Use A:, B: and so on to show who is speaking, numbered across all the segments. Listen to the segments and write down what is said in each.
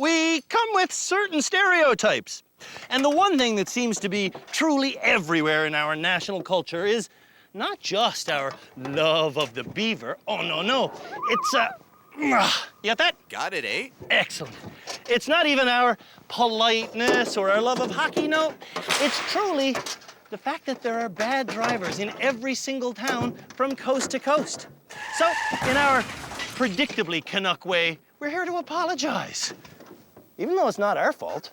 A: we come with certain stereotypes. And the one thing that seems to be truly everywhere in our national culture is not just our love of the beaver. Oh, no. It's, you got that?
B: Got it, eh?
A: Excellent. It's not even our politeness or our love of hockey, no. It's truly the fact that there are bad drivers in every single town from coast to coast. So, in our predictably Canuck way, we're here to apologize, even though it's not our fault.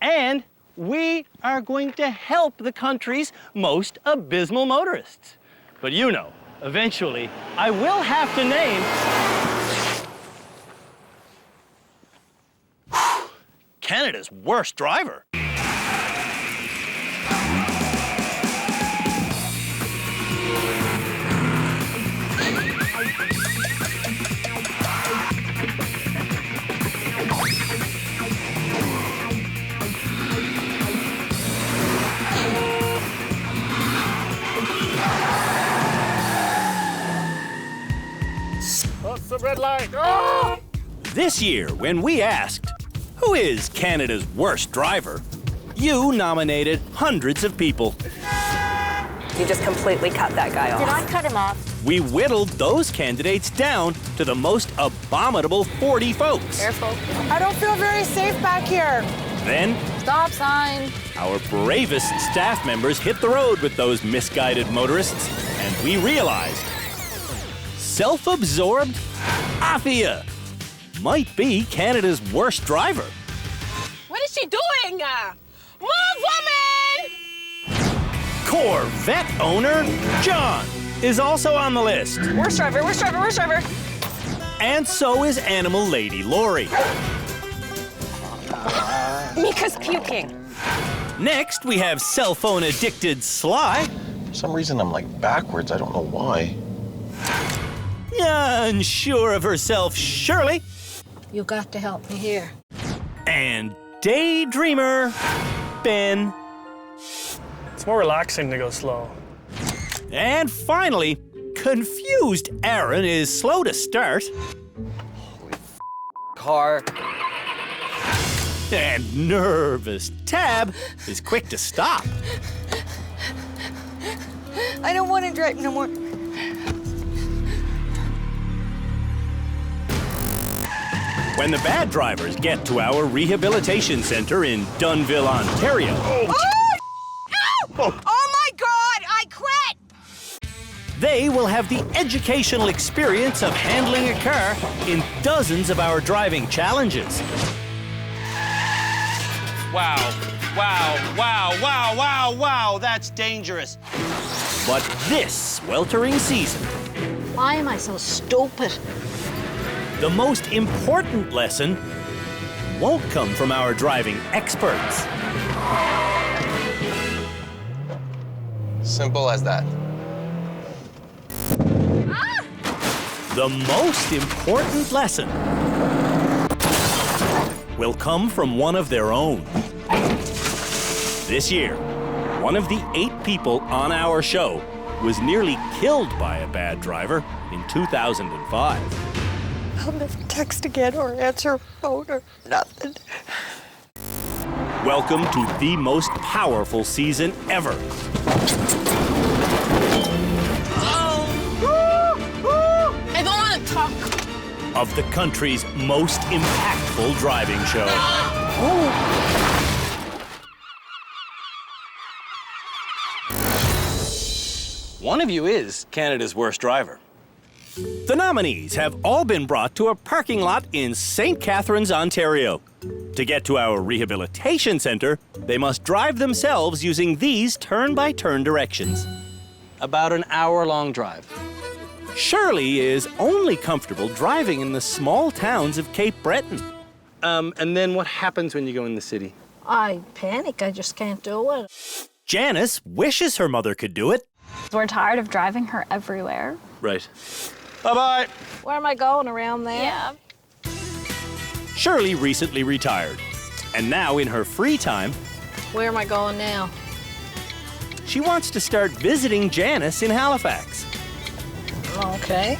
A: And we are going to help the country's most abysmal motorists. But you know, eventually, I will have to name Canada's worst driver.
C: The red light. Oh!
A: This year, when we asked, who is Canada's worst driver, you nominated hundreds of people.
D: You just completely cut that guy off.
E: Did I cut him off?
A: We whittled those candidates down to the most abominable 40 folks.
E: Careful. I don't feel very safe back here.
A: Then,
E: Stop sign.
A: our bravest staff members hit the road with those misguided motorists, and we realized self-absorbed Afia might be Canada's worst driver.
E: What is she doing? Move, woman!
A: Corvette owner John is also on the list.
D: Worst driver, worst driver, worst driver.
A: And so is animal lady Lori.
D: Mika's puking.
A: Next, we have cell phone addicted Sly.
F: For some reason, I'm like backwards. I don't know why.
A: Unsure of herself, Shirley.
E: You got to help me here.
A: And daydreamer Ben.
C: It's more relaxing to go slow.
A: And finally, confused Aaron is slow to start.
B: Car.
A: And nervous Tab is quick to stop.
E: I don't want to drive no more.
A: When the bad drivers get to our rehabilitation center in Dunnville, Ontario.
E: Oh my God! I quit!
A: They will have the educational experience of handling a car in dozens of our driving challenges. Wow, that's dangerous. But this sweltering season,
E: Why am I so stupid?
A: the most important lesson won't come from our driving experts.
B: Simple as that.
A: The most important lesson will come from one of their own. This year, one of the 8 people on our show was nearly killed by a bad driver in 2005.
E: I'll never text again or answer phone or nothing.
A: Welcome to the most powerful season ever.
E: I don't want to talk.
A: Of the country's most impactful driving show. One of you is Canada's worst driver. The nominees have all been brought to a parking lot in St. Catharines, Ontario. To get to our rehabilitation center, they must drive themselves using these turn-by-turn directions. About an hour-long drive. Shirley is only comfortable driving in the small towns of Cape Breton. And then what happens when you go in the city?
E: I panic. I just can't do it.
A: Janice wishes her mother could do it.
G: We're tired of driving her everywhere.
A: Right. Bye-bye.
E: Where am I going? Around there?
G: Yeah.
A: Shirley recently retired, and now in her free time,
E: Where am I going now?
A: she wants to start visiting Janice in Halifax.
E: Okay.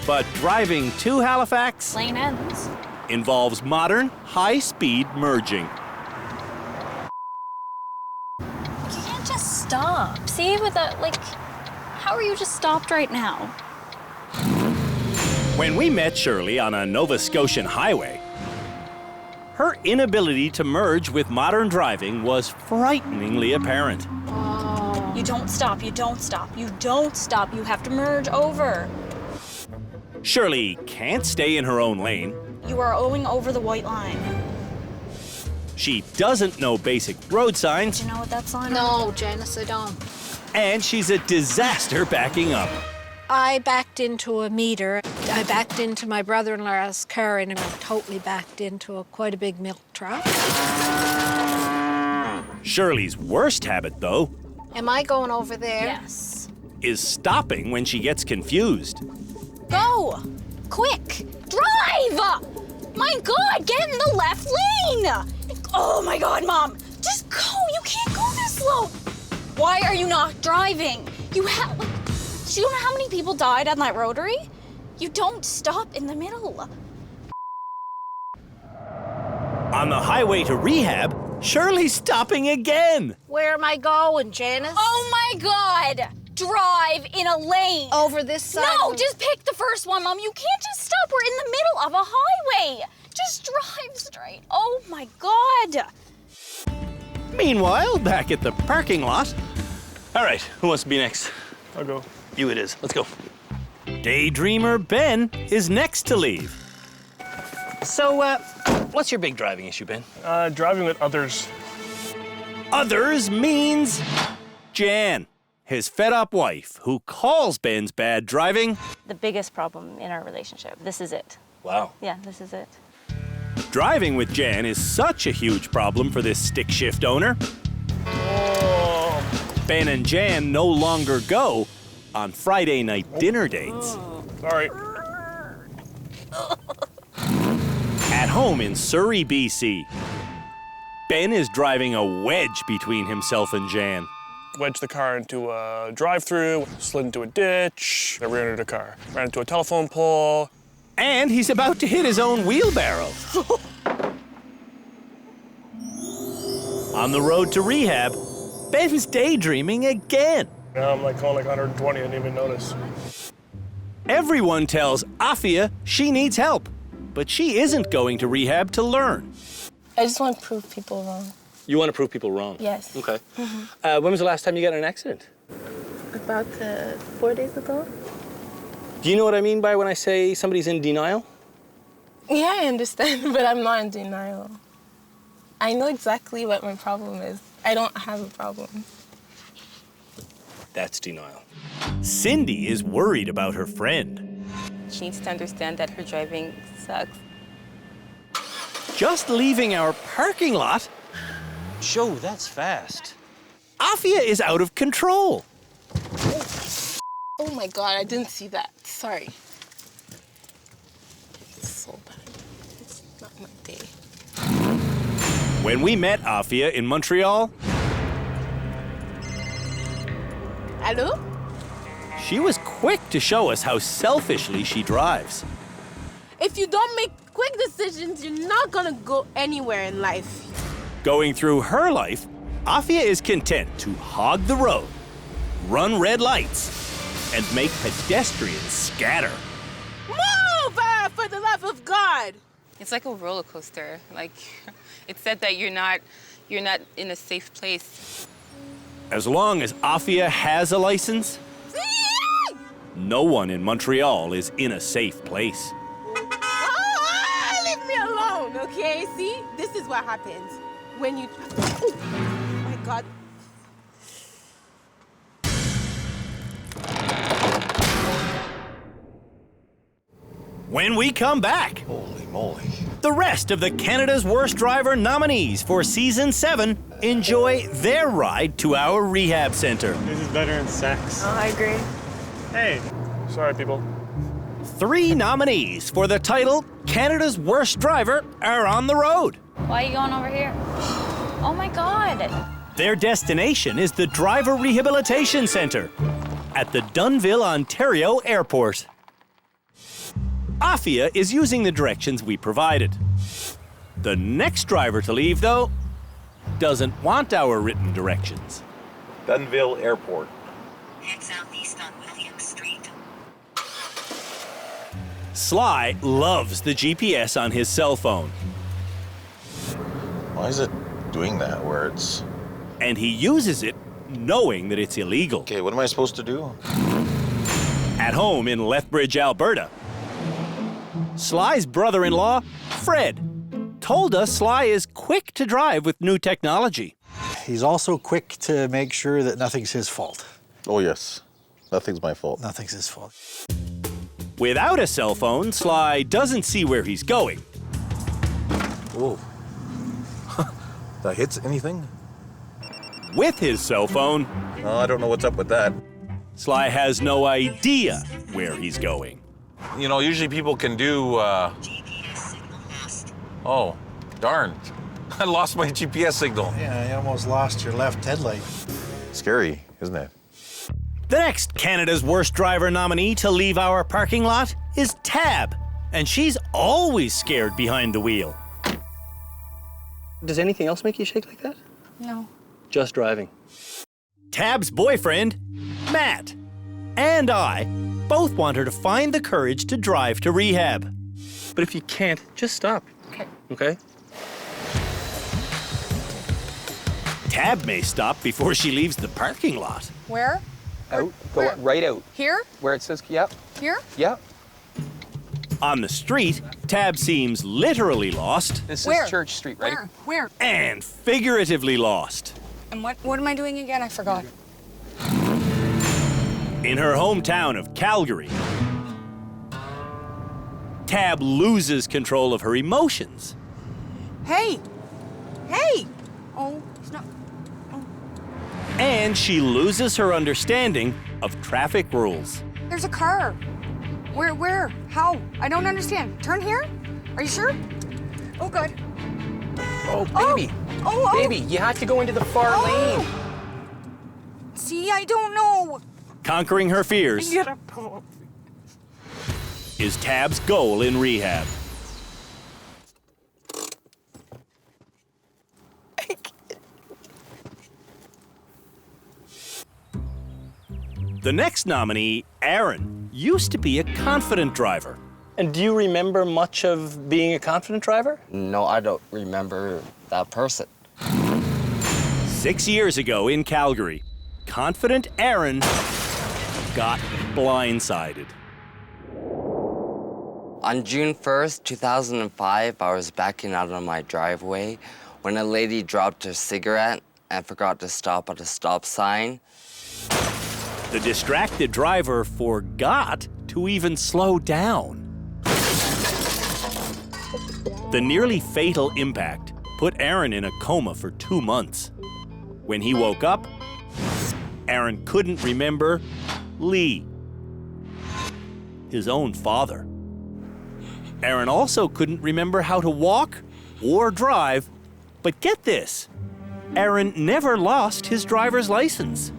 A: But driving to Halifax
G: Lane ends.
A: involves modern, high-speed merging.
G: You can't just stop. See, with that, like, how are you just stopped right now?
A: When we met Shirley on a Nova Scotian highway, her inability to merge with modern driving was frighteningly apparent.
G: You don't stop, you don't stop, you don't stop. You have to merge over.
A: Shirley can't stay in her own lane.
G: You are going over the white line.
A: She doesn't know basic road signs.
G: Do you know what that sign is?
E: No, Janice, I don't.
A: And she's a disaster backing up.
E: I backed into a meter. I backed into my brother-in-law's car and I totally backed into quite a big milk truck.
A: Shirley's worst habit, though,
E: Am I going over there?
G: Yes.
A: is stopping when she gets confused.
G: Go! Quick! Drive! My God, get in the left lane! Oh my God, Mom! Just go! You can't go this slow! Why are you not driving? You have, like, do you know how many people died on that rotary? You don't stop in the middle.
A: On the highway to rehab, Shirley's stopping again.
E: Where am I going, Janice?
G: Oh my God! Drive in a lane!
E: Over this side?
G: No, just pick the first one, Mom. You can't just stop. We're in the middle of a highway. Just drive straight. Oh my God.
A: Meanwhile, back at the parking lot. All right, who wants to be next?
C: I'll go.
A: You it is. Let's go. Daydreamer Ben is next to leave. So, what's your big driving issue, Ben?
C: Driving with others.
A: Others means Jan, his fed-up wife, who calls Ben's bad driving.
B: The biggest problem in our relationship. This is it.
A: Wow.
B: Yeah, this is it.
A: Driving with Jan is such a huge problem for this stick shift owner.
C: Oh,
A: Ben and Jan no longer go on Friday night dinner dates.
C: sorry.
A: At home in Surrey, BC, Ben is driving a wedge between himself and Jan.
C: Wedged the car into a drive-through, slid into a ditch, I rear-ended a car. Ran into a telephone pole.
A: And he's about to hit his own wheelbarrow. On the road to rehab, Ben's daydreaming again.
C: Now I'm like going like 120, I didn't even notice.
A: Everyone tells Afia she needs help, but she isn't going to rehab to learn.
H: I just want to prove people wrong.
A: You want to prove people wrong?
H: Yes.
A: Okay. When was the last time you got in an accident?
H: About 4 days ago?
A: Do you know what I mean by when I say somebody's in denial?
H: Yeah, I understand, but I'm not in denial. I know exactly what my problem is. I don't have a problem.
A: That's denial. Cindy is worried about her friend.
H: She needs to understand that her driving sucks.
A: Just leaving our parking lot,
F: Joe, that's fast.
A: Afia is out of control.
H: Oh my God, I didn't see that. Sorry. It's so bad. It's not my day.
A: When we met Afia in Montreal,
H: Hello?
A: she was quick to show us how selfishly she drives.
I: If you don't make quick decisions, you're not gonna go anywhere in life.
A: Going through her life, Afia is content to hog the road, run red lights, and make pedestrians scatter.
I: Move, for the love of God!
J: It's like a roller coaster. Like, it's said that you're not in a safe place.
A: As long as Afia has a license, no one in Montreal is in a safe place.
I: Leave me alone, okay? See, this is what happens when you. Oh my God.
A: When we come back,
F: Holy moly.
A: the rest of the Canada's Worst Driver nominees for Season 7 enjoy their ride to our rehab center.
C: This is better than sex.
D: I agree.
C: Hey. Sorry, people.
A: 3 nominees for the title Canada's Worst Driver are on the road.
G: Why are you going over here? Oh my God.
A: Their destination is the Driver Rehabilitation Center at the Dunnville, Ontario airport. Afia is using the directions we provided. The next driver to leave, though, doesn't want our written directions.
F: Dunville Airport.
K: Head southeast on William Street.
A: Sly loves the GPS on his cell phone.
F: Why is it doing that where it's...
A: And he uses it knowing that it's illegal.
F: Okay, what am I supposed to do?
A: At home in Lethbridge, Alberta, Sly's brother-in-law, Fred, told us Sly is quick to drive with new technology.
L: He's also quick to make sure that nothing's his fault.
F: Oh, yes. Nothing's my fault.
L: Nothing's his fault.
A: Without a cell phone, Sly doesn't see where he's going.
F: Whoa. That hits anything?
A: With his cell phone,
F: Oh, I don't know what's up with that.
A: Sly has no idea where he's going.
F: You know, usually people can do, Oh, darn. I lost my GPS signal.
L: Yeah, you almost lost your left headlight.
F: Scary, isn't it?
A: The next Canada's Worst Driver nominee to leave our parking lot is Tab, and she's always scared behind the wheel.
M: Does anything else make you shake like that?
J: No.
M: Just driving.
A: Tab's boyfriend, Matt, and I both want her to find the courage to drive to rehab.
M: But if you can't, just stop.
J: Okay.
M: Okay?
A: Tab may stop before she leaves the parking lot.
D: Where?
M: Out. Go right out.
D: Here?
M: Where it says, yep.
D: Here?
M: Yep.
A: On the street, Tab seems literally lost.
M: This
D: Where?
M: is Church Street, right?
D: Where?
A: And figuratively lost.
D: And what am I doing again? I forgot.
A: In her hometown of Calgary, Tab loses control of her emotions.
D: Hey! Hey! Oh, he's not.
A: And she loses her understanding of traffic rules.
D: There's a car. Where? How? I don't understand. Turn here? Are you sure? Oh, good.
M: Oh, baby.
D: Oh.
M: Baby, you have to go into the far lane.
D: See, I don't know.
A: Conquering her fears is Tab's goal in rehab. The next nominee, Aaron, used to be a confident driver.
M: And do you remember much of being a confident driver?
N: No, I don't remember that person.
A: 6 years ago in Calgary, confident Aaron got blindsided.
N: On June 1st, 2005, I was backing out of my driveway when a lady dropped her cigarette and forgot to stop at a stop sign.
A: The distracted driver forgot to even slow down. The nearly fatal impact put Aaron in a coma for 2 months. When he woke up, Aaron couldn't remember Lee, his own father. Aaron also couldn't remember how to walk or drive, but get this, Aaron never lost his driver's license.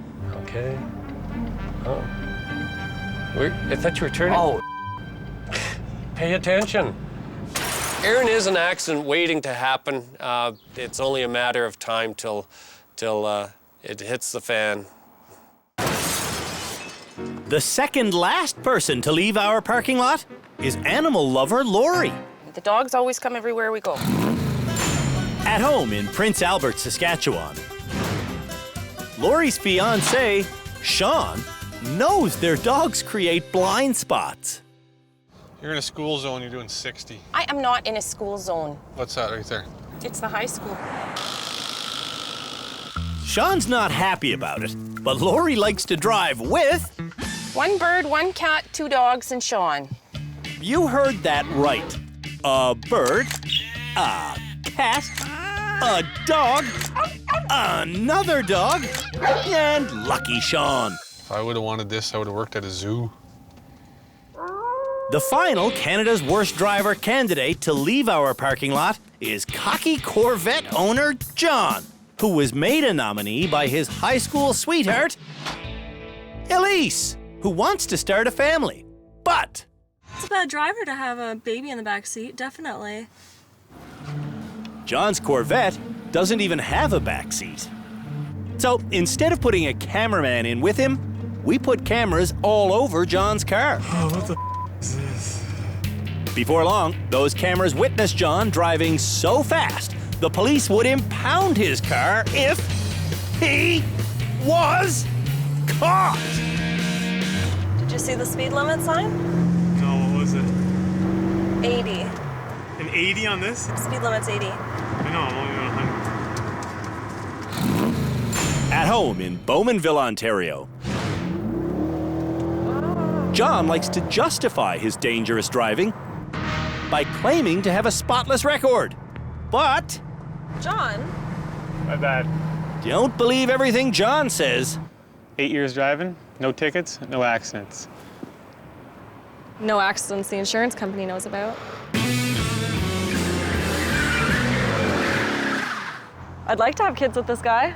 O: Okay. Oh. I thought you were turning.
N: Oh.
O: Pay attention. Aaron is an accident waiting to happen. It's only a matter of time till it hits the fan.
A: The second last person to leave our parking lot is animal lover Lori.
D: The dogs always come everywhere we go.
A: At home in Prince Albert, Saskatchewan, Lori's fiancé, Sean, knows their dogs create blind spots.
P: You're in a school zone, you're doing 60.
D: I am not in a school zone.
P: What's that right there?
D: It's the high school.
A: Sean's not happy about it, but Lori likes to drive with...
D: 1 bird, 1 cat, 2 dogs, and Sean.
A: You heard that right. A bird, a cat, a dog, another dog, and Lucky Sean.
P: If I would have wanted this, I would have worked at a zoo.
A: The final Canada's Worst Driver candidate to leave our parking lot is cocky Corvette owner John, who was made a nominee by his high school sweetheart, Elise, who wants to start a family. But
Q: That's a bad driver to have a baby in the back seat, definitely.
A: John's Corvette doesn't even have a back seat. So instead of putting a cameraman in with him, we put cameras all over John's car.
C: Oh, what the is this?
A: Before long, those cameras witnessed John driving so fast, the police would impound his car if he was caught.
Q: Did you see the speed limit sign?
C: No, what was it?
Q: 80.
C: An 80 on this?
Q: Speed limit's 80.
C: I know, I'm only on 100.
A: At home in Bowmanville, Ontario, John likes to justify his dangerous driving by claiming to have a spotless record. But
Q: John?
C: My bad.
A: don't believe everything John says.
C: 8 years driving, no tickets, no accidents.
Q: No accidents the insurance company knows about. I'd like to have kids with this guy.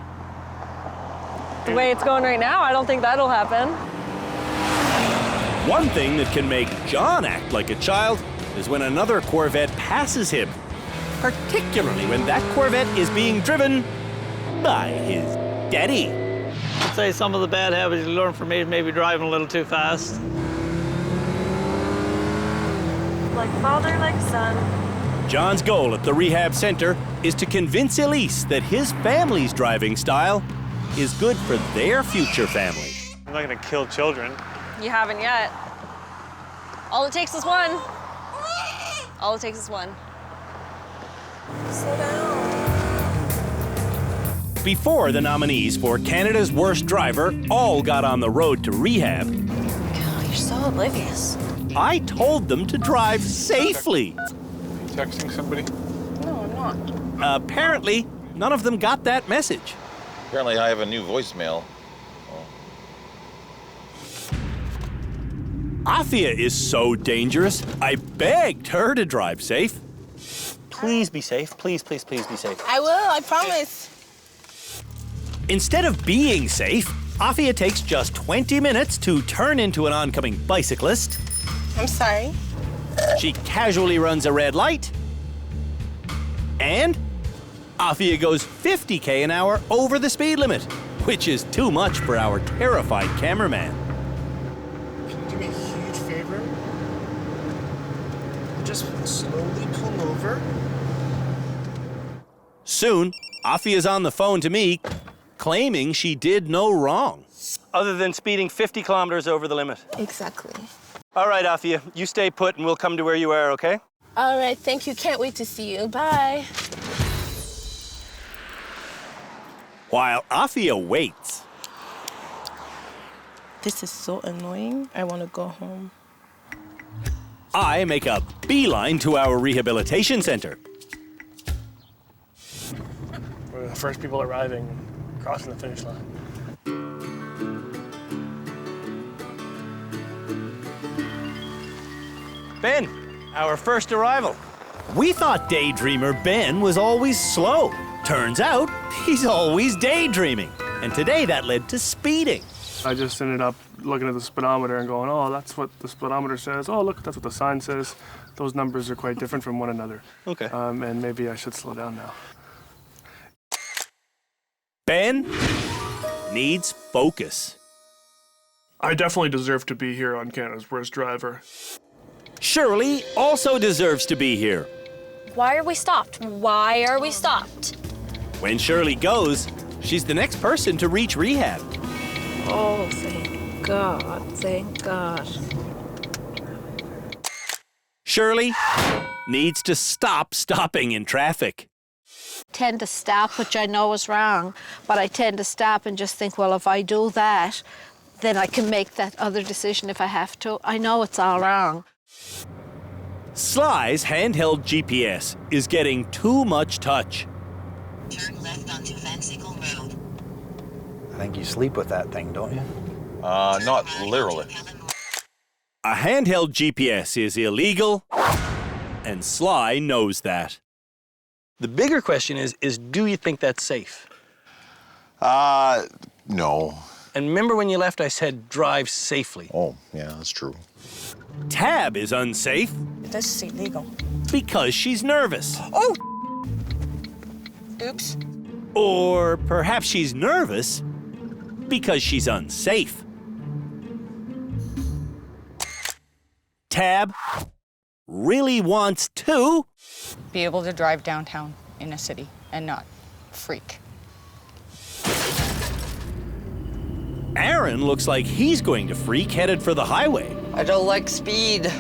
Q: The way it's going right now, I don't think that'll happen.
A: One thing that can make John act like a child is when another Corvette passes him, particularly when that Corvette is being driven by his daddy.
R: I'd say some of the bad habits you learn from me is maybe driving a little too fast.
Q: Like father, like son.
A: John's goal at the rehab center is to convince Elise that his family's driving style is good for their future family.
C: I'm not gonna kill children.
Q: You haven't yet. All it takes is one. All it takes is one. Slow down.
A: Before the nominees for Canada's Worst Driver all got on the road to rehab,
Q: God, you're so oblivious.
A: I told them to drive safely.
P: Texting somebody?
Q: No, I'm not.
A: Apparently, none of them got that message.
F: Apparently I have a new voicemail.
A: Afia is so dangerous, I begged her to drive safe.
M: Please be safe. Please, please, please be safe.
H: I will, I promise.
A: Instead of being safe, Afia takes just 20 minutes to turn into an oncoming bicyclist.
H: I'm sorry.
A: She casually runs a red light. And Afia goes 50 an hour over the speed limit, which is too much for our terrified cameraman.
L: Can you do me a huge favor? Just slowly pull over.
A: Soon, Afia's on the phone to me, claiming she did no wrong.
M: Other than speeding 50 kilometers over the limit.
H: Exactly.
M: All right, Afia, you stay put and we'll come to where you are, okay?
H: All right, thank you. Can't wait to see you. Bye.
A: While Afia waits,
H: This is so annoying. I want to go home.
A: I make a beeline to our rehabilitation center.
C: We're the first people arriving, crossing the finish line.
A: Ben, our first arrival. We thought daydreamer Ben was always slow. Turns out, he's always daydreaming. And today that led to speeding.
C: I just ended up looking at the speedometer and going, oh, that's what the speedometer says. Oh, look, that's what the sign says. Those numbers are quite different from one another.
M: Okay.
C: And maybe I should slow down now.
A: Ben needs focus.
C: I definitely deserve to be here on Canada's Worst Driver.
A: Shirley also deserves to be here.
G: Why are we stopped? Why are we stopped?
A: When Shirley goes, she's the next person to reach rehab.
E: Oh, thank God, thank God.
A: Shirley needs to stop stopping in traffic.
E: Tend to stop, which I know is wrong, but I tend to stop and just think, well, if I do that, then I can make that other decision if I have to. I know it's all wrong.
A: Sly's handheld GPS is getting too much touch.
K: Turn left onto Vansicle Road.
L: I think you sleep with that thing, don't you?
F: Not literally.
A: A handheld GPS is illegal, and Sly knows that.
M: The bigger question is do you think that's safe?
F: No.
M: And remember when you left, I said drive safely.
F: Oh, yeah, that's true.
A: Tab is unsafe
D: This is illegal.
A: because she's nervous.
D: Oh! Oops.
A: Or perhaps she's nervous because she's unsafe. Tab really wants to
D: Be able to drive downtown in a city and not freak.
A: Aaron looks like he's going to freak headed for the highway.
N: I don't like speed.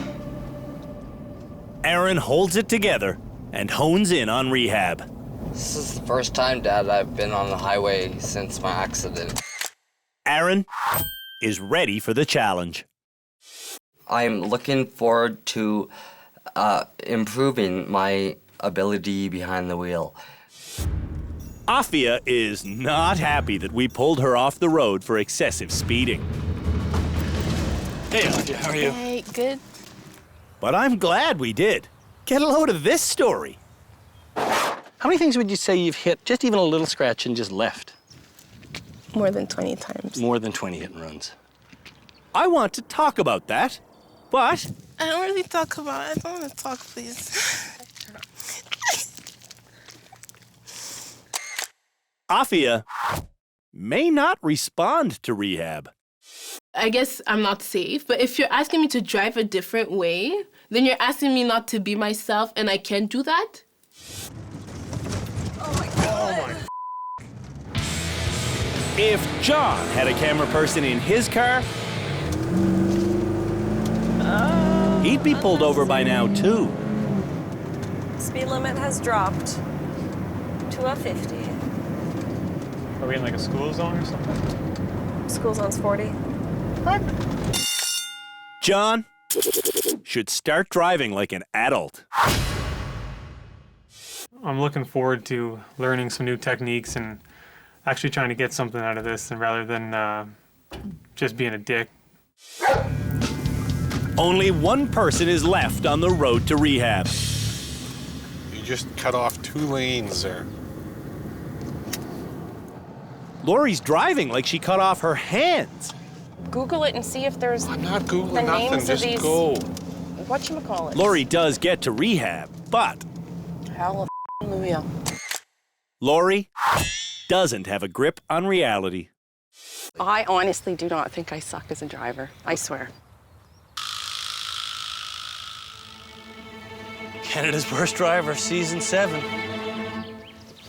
A: Aaron holds it together and hones in on rehab.
N: This is the first time, Dad, I've been on the highway since my accident.
A: Aaron is ready for the challenge.
N: I'm looking forward to improving my ability behind the wheel.
A: Afia is not happy that we pulled her off the road for excessive speeding. Hey, Afia, how are you?
H: Hey, good.
A: But I'm glad we did. Get a load of this story.
M: How many things would you say you've hit, just even a little scratch, and just left?
H: More than 20 times.
M: More than 20 hit and runs.
A: I want to talk about that, but
H: I don't really talk about it. I don't want to talk, please.
A: Afia may not respond to rehab.
H: I guess I'm not safe, but if you're asking me to drive a different way, then you're asking me not to be myself, and I can't do that?
A: If John had a camera person in his car, he'd be pulled over by now, too.
Q: Speed limit has dropped to a 50.
S: Are we in like a school zone or something?
Q: School zone's 40.
A: John should start driving like an adult.
S: I'm looking forward to learning some new techniques and actually trying to get something out of this, and rather than just being a dick.
A: Only one person is left on the road to rehab.
P: You just cut off 2 lanes there.
A: Lori's driving like she cut off her hands.
I: Google it and see if there's
P: I'm not
I: the
P: Googling nothing,
I: names of
P: just
I: these.
P: go.
I: Whatchamacallit?
A: Lori does get to rehab, but
I: Hallelujah.
A: Lori doesn't have a grip on reality.
I: I honestly do not think I suck as a driver. I swear.
M: Canada's Worst Driver, Season 7.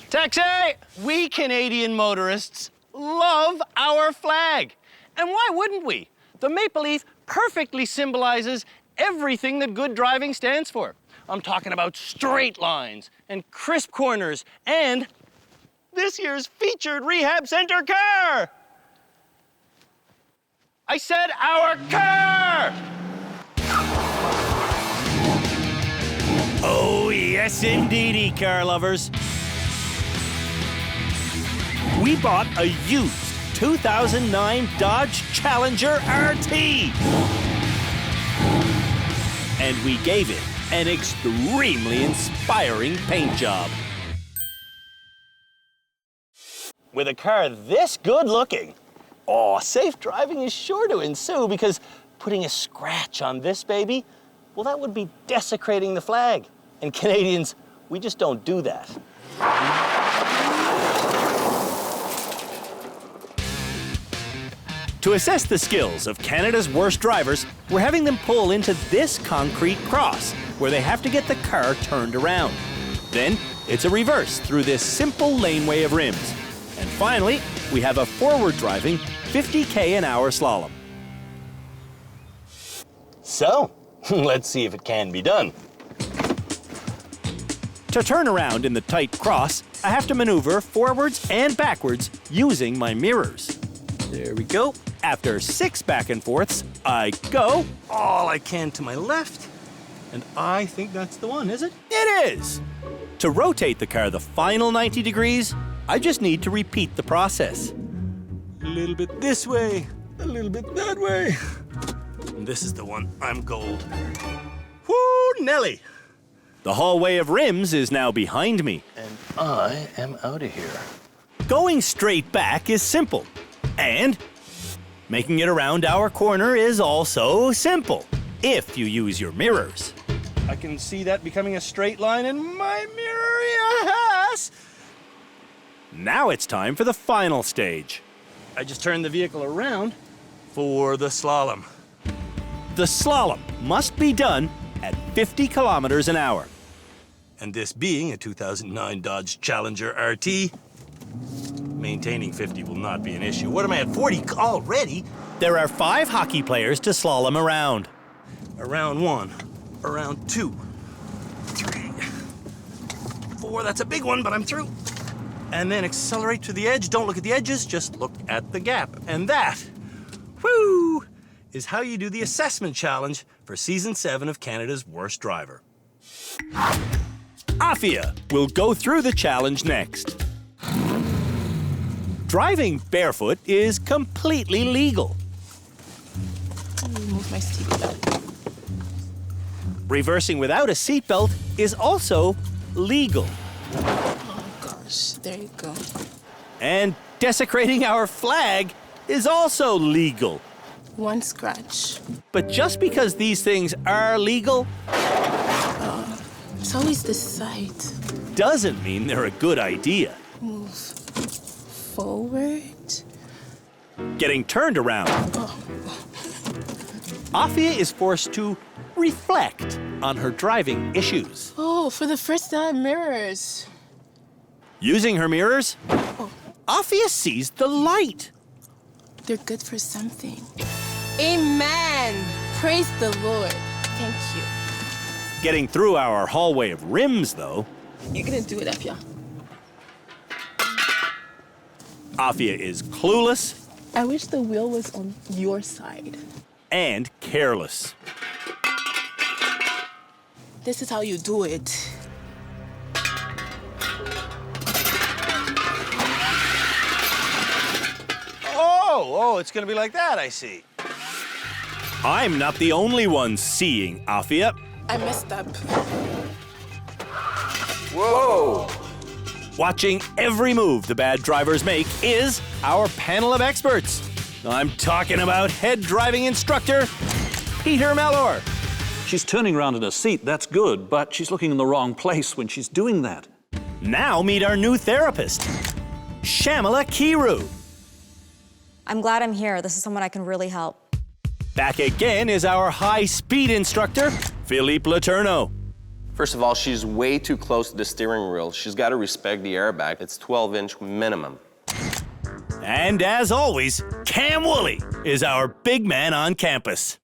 M: Taxi! We Canadian motorists love our flag. And why wouldn't we? The maple leaf perfectly symbolizes everything that good driving stands for. I'm talking about straight lines and crisp corners and this year's featured rehab center car. I said our car!
A: Oh, yes, indeedy, car lovers. We bought a used 2009 Dodge Challenger RT. And we gave it an extremely inspiring paint job.
M: With a car this good looking, safe driving is sure to ensue, because putting a scratch on this baby, well, that would be desecrating the flag. And Canadians, we just don't do that.
A: To assess the skills of Canada's worst drivers, we're having them pull into this concrete cross, where they have to get the car turned around. Then, it's a reverse through this simple laneway of rims. And finally, we have a forward-driving 50k an hour slalom.
M: So, let's see if it can be done.
A: To turn around in the tight cross, I have to maneuver forwards and backwards using my mirrors. There we go. After 6 back and forths, I go all I can to my left. And I think that's the one, is it? It is! To rotate the car the final 90 degrees, I just need to repeat the process. A little bit this way, a little bit that way. And this is the one. I'm gold. Whoo, Nelly! The hallway of rims is now behind me.
M: And I am out of here.
A: Going straight back is simple. And making it around our corner is also simple. if you use your mirrors.
M: I can see that becoming a straight line in my mirror, yes!
A: Now it's time for the final stage.
M: I just turned the vehicle around for the slalom.
A: The slalom must be done at 50 kilometers an hour.
M: And this being a 2009 Dodge Challenger RT, maintaining 50 will not be an issue. What am I at, 40 already?
A: There are 5 hockey players to slalom around.
M: Around 1, around 2, 3, 4, that's a big one, but I'm through. And then accelerate to the edge. Don't look at the edges, just look at the gap. And that, whoo, is how you do the assessment challenge for Season 7 of Canada's Worst Driver.
A: Afia will go through the challenge next. Driving barefoot is completely legal.
H: Remove my seatbelt.
A: Reversing without a seatbelt is also legal.
H: Oh gosh, there you go.
A: And desecrating our flag is also legal.
H: One scratch.
A: But just because these things are legal,
H: It's always this side.
A: doesn't mean they're a good idea.
H: Move forward.
A: Getting turned around, Afia is forced to reflect on her driving issues.
H: Oh, for the first time, mirrors.
A: Using her mirrors, Afia sees the light.
H: They're good for something. Amen. Praise the Lord. Thank you.
A: Getting through our hallway of rims, though,
H: You're gonna do it, Afia.
A: Afia is clueless
H: I wish the wheel was on your side.
A: and careless.
H: This is how you do it.
M: Oh, it's gonna be like that, I see.
A: I'm not the only one seeing Afia.
H: I messed up.
A: Whoa! Watching every move the bad drivers make is our panel of experts. I'm talking about head driving instructor Peter Mellor.
T: She's turning around in her seat, that's good, but she's looking in the wrong place when she's doing that.
A: Now meet our new therapist, Shamala Kiru.
U: I'm glad I'm here. This is someone I can really help.
A: Back again is our high-speed instructor, Philippe Letourneau.
V: First of all, she's way too close to the steering wheel. She's got to respect the airbag. It's 12-inch minimum.
A: And as always, Cam Woolley is our big man on campus.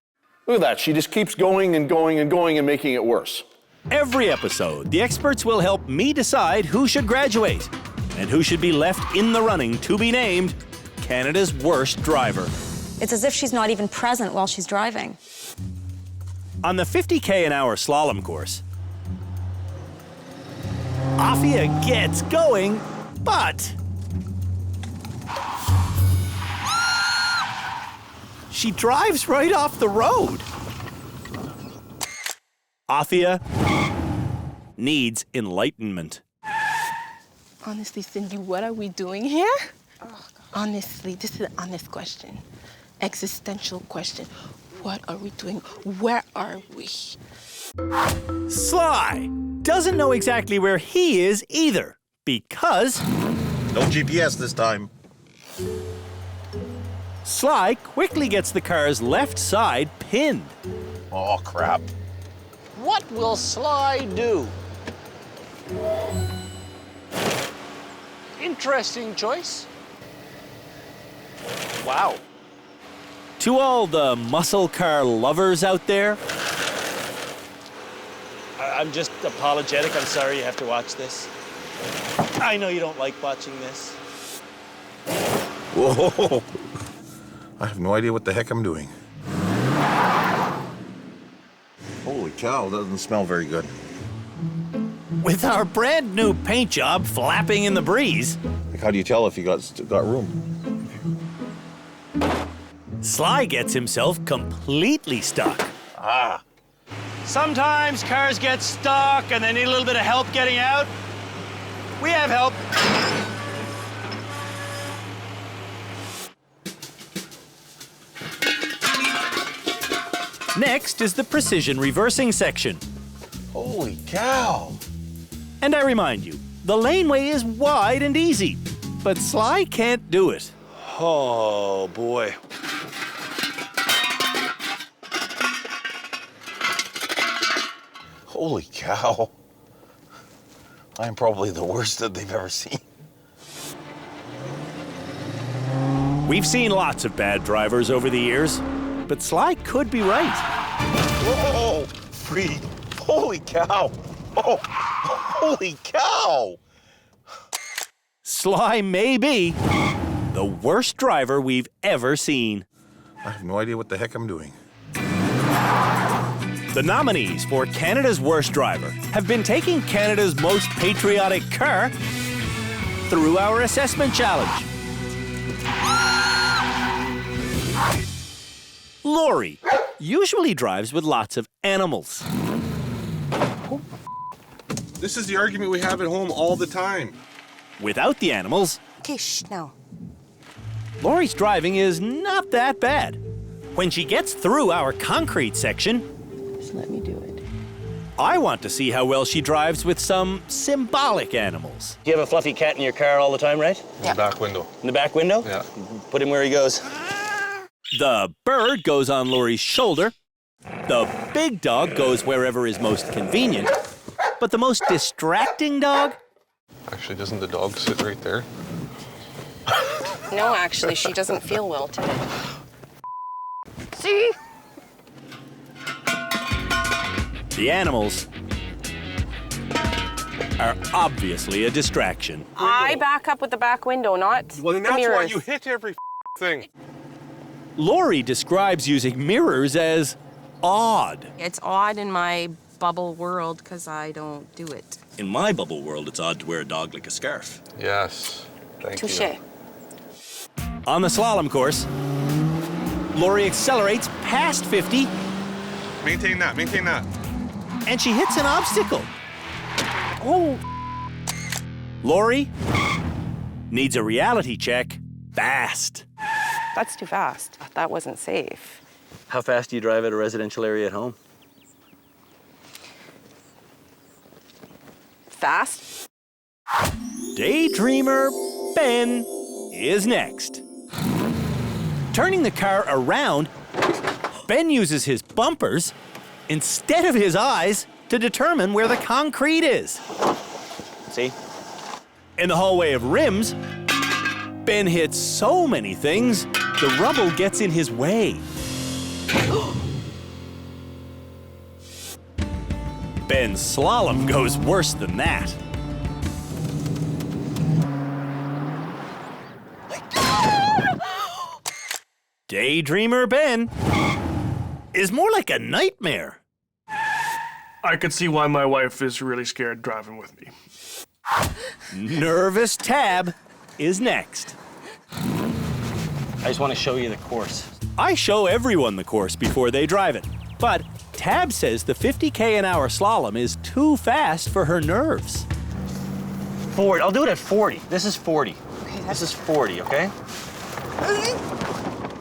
W: Look at that. She just keeps going and going and going and making it worse.
A: Every episode, the experts will help me decide who should graduate and who should be left in the running to be named Canada's worst driver.
U: It's as if she's not even present while she's driving.
A: On the 50K an hour slalom course, Afia gets going, but she drives right off the road. Afia needs enlightenment.
H: Honestly, Cindy, what are we doing here? Honestly, this is an honest question. Existential question. What are we doing? Where are we?
A: Sly doesn't know exactly where he is either, because
P: No GPS this time.
A: Sly quickly gets the car's left side pinned.
P: Oh, crap.
R: What will Sly do? Interesting choice. Wow.
A: To all the muscle car lovers out there,
M: I'm just apologetic. I'm sorry you have to watch this. I know you don't like watching this.
P: Whoa. I have no idea what the heck I'm doing. Holy cow, that doesn't smell very good.
A: with our brand new paint job flapping in the breeze,
P: Like, how do you tell if you got room?
A: Sly gets himself completely stuck.
M: Sometimes cars get stuck and they need a little bit of help getting out. We have help.
A: Next is the precision reversing section.
P: Holy cow!
A: And I remind you, the laneway is wide and easy, but Sly can't do it.
P: Oh, boy. Holy cow. I'm probably the worst that they've ever seen.
A: We've seen lots of bad drivers over the years, but Sly could be right.
P: Whoa! Free. Holy cow! Oh, holy cow!
A: Sly may be the worst driver we've ever seen.
P: I have no idea what the heck I'm doing.
A: The nominees for Canada's Worst Driver have been taking Canada's most patriotic car through our assessment challenge. Lori usually drives with lots of animals.
P: This is the argument we have at home all the time.
A: Without the animals,
D: Okay, shh, now.
A: Lori's driving is not that bad. When she gets through our concrete section,
H: Just let me do it.
A: I want to see how well she drives with some symbolic animals.
M: You have a fluffy cat in your car all the time, right?
P: In the back window.
M: In the back window?
P: Yeah.
M: Put him where he goes.
A: The bird goes on Lori's shoulder. The big dog goes wherever is most convenient. But the most distracting dog?
P: Actually, doesn't the dog sit right there?
I: No, actually, she doesn't feel well today.
D: See?
A: The animals are obviously a distraction.
I: I back up with the back window, not
P: Well, then
I: the
P: that's why
I: mirrors.
P: you hit every thing.
A: Lori describes using mirrors as odd.
I: It's odd in my bubble world because I don't do it.
A: In my bubble world, it's odd to wear a dog like a scarf.
P: Yes. Thank you.
I: Touche.
A: On the slalom course, Lori accelerates past 50
P: Maintain that, maintain that.
A: and she hits an obstacle. Oh! Lori needs a reality check fast.
I: That's too fast. That wasn't safe.
M: How fast do you drive at a residential area at home?
I: Fast?
A: Daydreamer Ben is next. Turning the car around, Ben uses his bumpers instead of his eyes to determine where the concrete is.
M: See?
A: In the hallway of rims, Ben hits so many things, the rubble gets in his way. Ben's slalom goes worse than that. Daydreamer Ben is more like a nightmare.
C: I could see why my wife is really scared driving with me.
A: Nervous Tab is next.
M: I just want to show you the course.
A: I show everyone the course before they drive it, but Tab says the 50k an hour slalom is too fast for her nerves.
M: 40. I'll do it at 40. This is 40. Okay, this is 40, okay?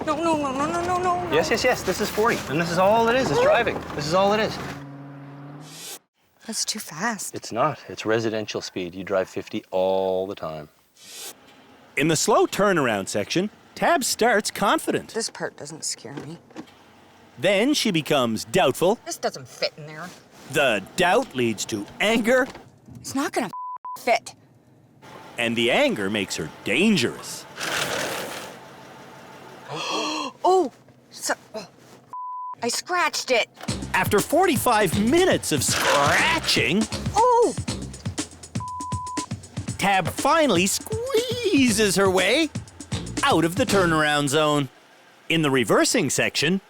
D: No, no, no, no, no, no, no.
M: Yes, yes, yes. This is 40. And this is all it is driving. This is all it is.
D: That's too fast.
M: It's not. It's residential speed. You drive 50 all the time.
A: In the slow turnaround section, Tab starts confident.
D: This part doesn't scare me.
A: Then she becomes doubtful.
D: This doesn't fit in there.
A: The doubt leads to anger,
D: It's not gonna fit.
A: and the anger makes her dangerous.
D: Oh, I scratched it.
A: After 45 minutes of scratching,
D: Oh,
A: Tab finally squeezes her way out of the turnaround zone. In the reversing section,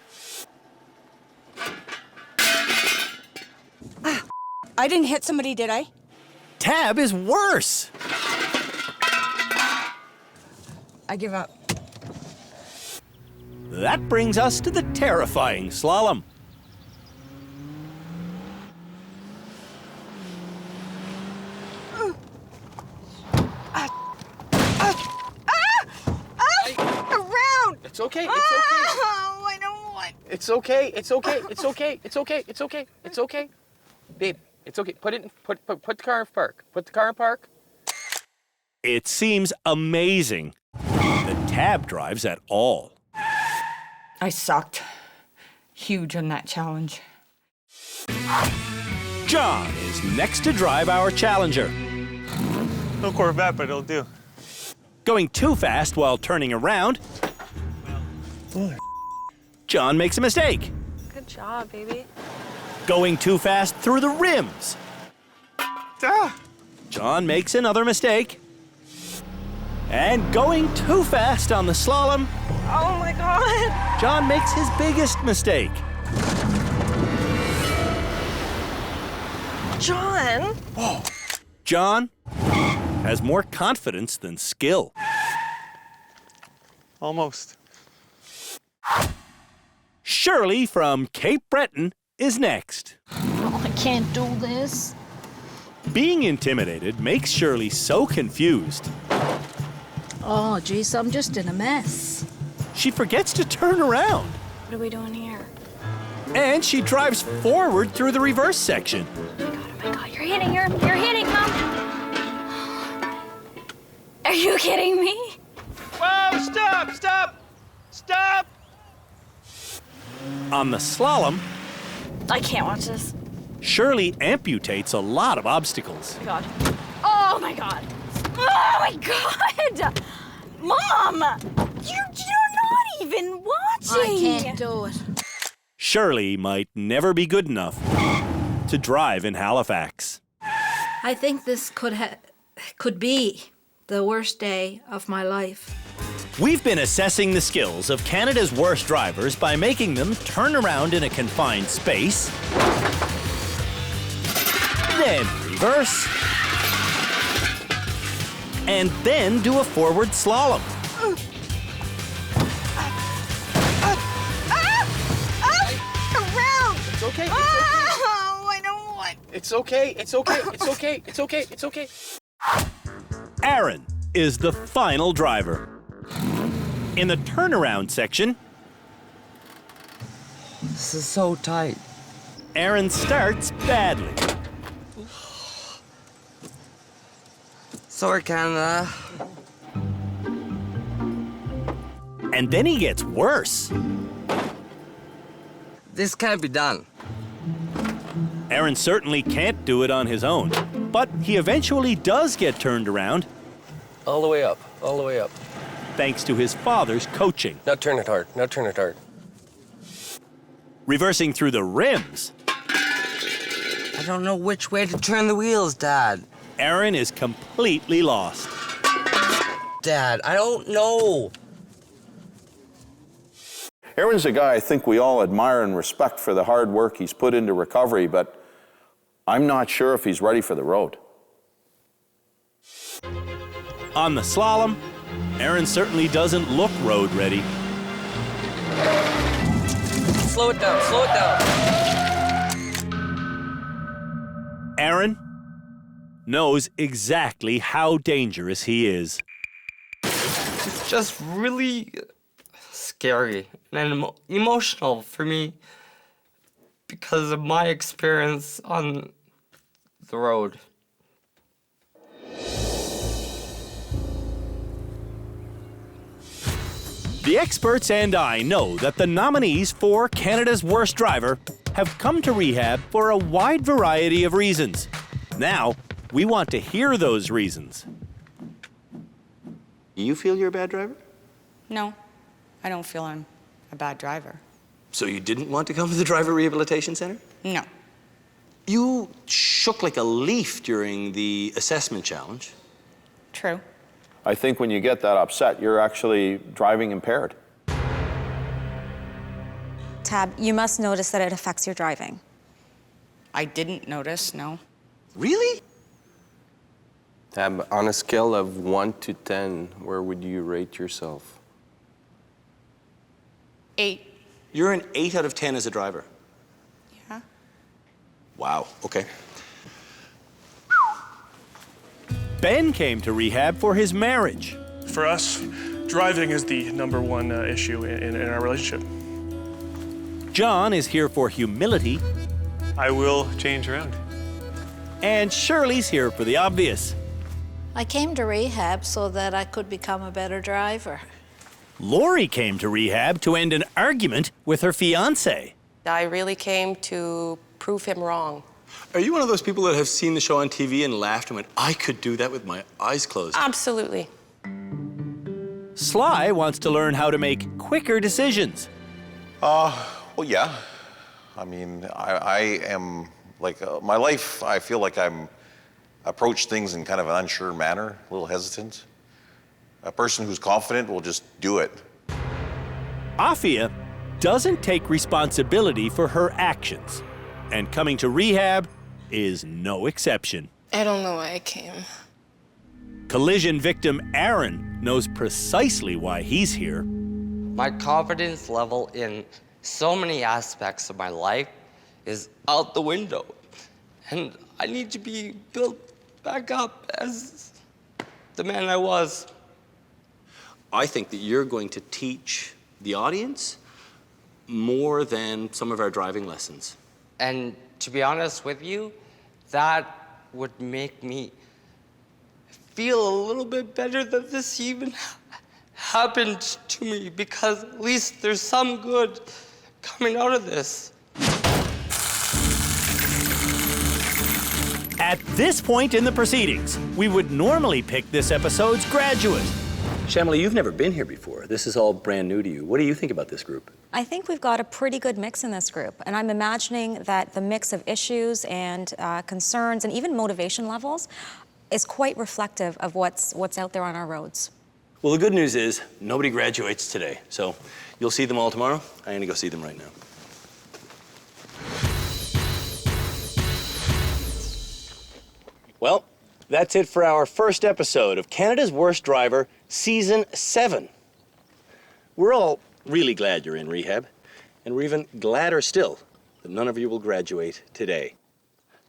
D: I didn't hit somebody, did I?
A: Tab is worse.
D: I give up.
A: That brings us to the terrifying slalom.
D: Around!
M: It's okay.
D: Oh, I don't want.
B: It's okay. It's okay. It's okay. It's okay. It's okay. It's okay. Babe, it's okay. Put the car in park. Put the car in park.
A: It seems amazing that Tab drives at all.
J: I sucked. Huge on that challenge.
A: John is next to drive our Challenger.
S: No Corvette, but it'll do.
A: Going too fast while turning around, John makes a mistake.
Q: Good job, baby.
A: Going too fast through the rims. John makes another mistake. And going too fast on the slalom.
Q: Oh my God.
A: John makes his biggest mistake.
Q: John.
A: Whoa. John has more confidence than skill.
S: Almost.
A: Shirley from Cape Breton is next.
E: Oh, I can't do this.
A: Being intimidated makes Shirley so confused.
E: Oh, geez, I'm just in a mess.
A: She forgets to turn around.
G: What are we doing here?
A: And she drives forward through the reverse section.
G: Oh my God, you're hitting, you're hitting, Mom. Are you kidding me?
M: Whoa, stop!
A: On the slalom,
G: I can't watch this.
A: Shirley amputates a lot of obstacles.
G: Oh my God. Oh my God! Mom! You're not even watching!
E: I can't do it.
A: Shirley might never be good enough to drive in Halifax.
E: I think this could be the worst day of my life.
A: We've been assessing the skills of Canada's worst drivers by making them turn around in a confined space, then reverse, and then do a forward slalom.
B: Around! It's okay.
G: Oh, I don't want.
B: It's okay. It's okay. It's okay. It's okay. It's okay.
A: Aaron is the final driver. In the turnaround section,
N: this is so tight.
A: Aaron starts badly.
N: Sorry, Canada.
A: And then he gets worse.
N: This can't be done.
A: Aaron certainly can't do it on his own, but he eventually does get turned around.
B: All the way up. All the way up.
A: Thanks to his father's coaching.
B: Now turn it hard. Now turn it hard.
A: Reversing through the rims.
N: I don't know which way to turn the wheels, Dad.
A: Aaron is completely lost.
N: Dad, I don't know.
W: Aaron's a guy I think we all admire and respect for the hard work he's put into recovery, but I'm not sure if he's ready for the road.
A: On the slalom, Aaron certainly doesn't look road ready.
B: Slow it down. Slow it down.
A: Aaron knows exactly how dangerous he is.
N: It's just really scary and emotional for me because of my experience on the road.
A: The experts and I know that the nominees for Canada's Worst Driver have come to rehab for a wide variety of reasons. Now, we want to hear those reasons.
O: You feel you're a bad driver?
J: No, I don't feel I'm a bad driver.
O: So you didn't want to come to the Driver Rehabilitation Center?
J: No.
O: You shook like a leaf during the assessment challenge.
J: True.
W: I think when you get that upset, you're actually driving impaired.
U: Tab, you must notice that it affects your driving.
J: I didn't notice, no.
O: Really?
B: Tab, on a scale of 1 to 10, where would you rate yourself?
J: 8.
O: You're an 8 out of 10 as a driver.
J: Yeah.
O: Wow, okay.
A: Ben came to rehab for his marriage.
C: For us, driving is the #1 issue in our relationship.
A: John is here for humility.
S: I will change around.
A: And Shirley's here for the obvious.
E: I came to rehab so that I could become a better driver.
A: Lori came to rehab to end an argument with her fiancé.
F: I really came to prove him wrong.
O: Are you one of those people that have seen the show on TV and laughed and went, I could do that with my eyes closed?
F: Absolutely.
A: Sly wants to learn how to make quicker decisions.
P: Well, yeah. I mean, I am, like, my life, I feel like I'm approach things in kind of an unsure manner, a little hesitant. A person who's confident will just do it.
A: Afia doesn't take responsibility for her actions, and coming to rehab is no exception.
H: I don't know why I came.
A: Collision victim Aaron knows precisely why he's here.
N: My confidence level in so many aspects of my life is out the window. And I need to be built back up as the man I was.
O: I think that you're going to teach the audience more than some of our driving lessons.
N: And to be honest with you, that would make me feel a little bit better that this even happened to me, because at least there's some good coming out of this.
A: At this point in the proceedings, we would normally pick this episode's graduate.
O: Shamila, you've never been here before. This is all brand new to you. What do you think about this group?
U: I think we've got a pretty good mix in this group, and I'm imagining that the mix of issues and concerns and even motivation levels is quite reflective of what's out there on our roads.
O: Well, the good news is nobody graduates today, so you'll see them all tomorrow. I'm gonna go see them right now. Well, that's it for our first episode of Canada's Worst Driver, Season 7. We're all really glad you're in rehab, and we're even gladder still that none of you will graduate today.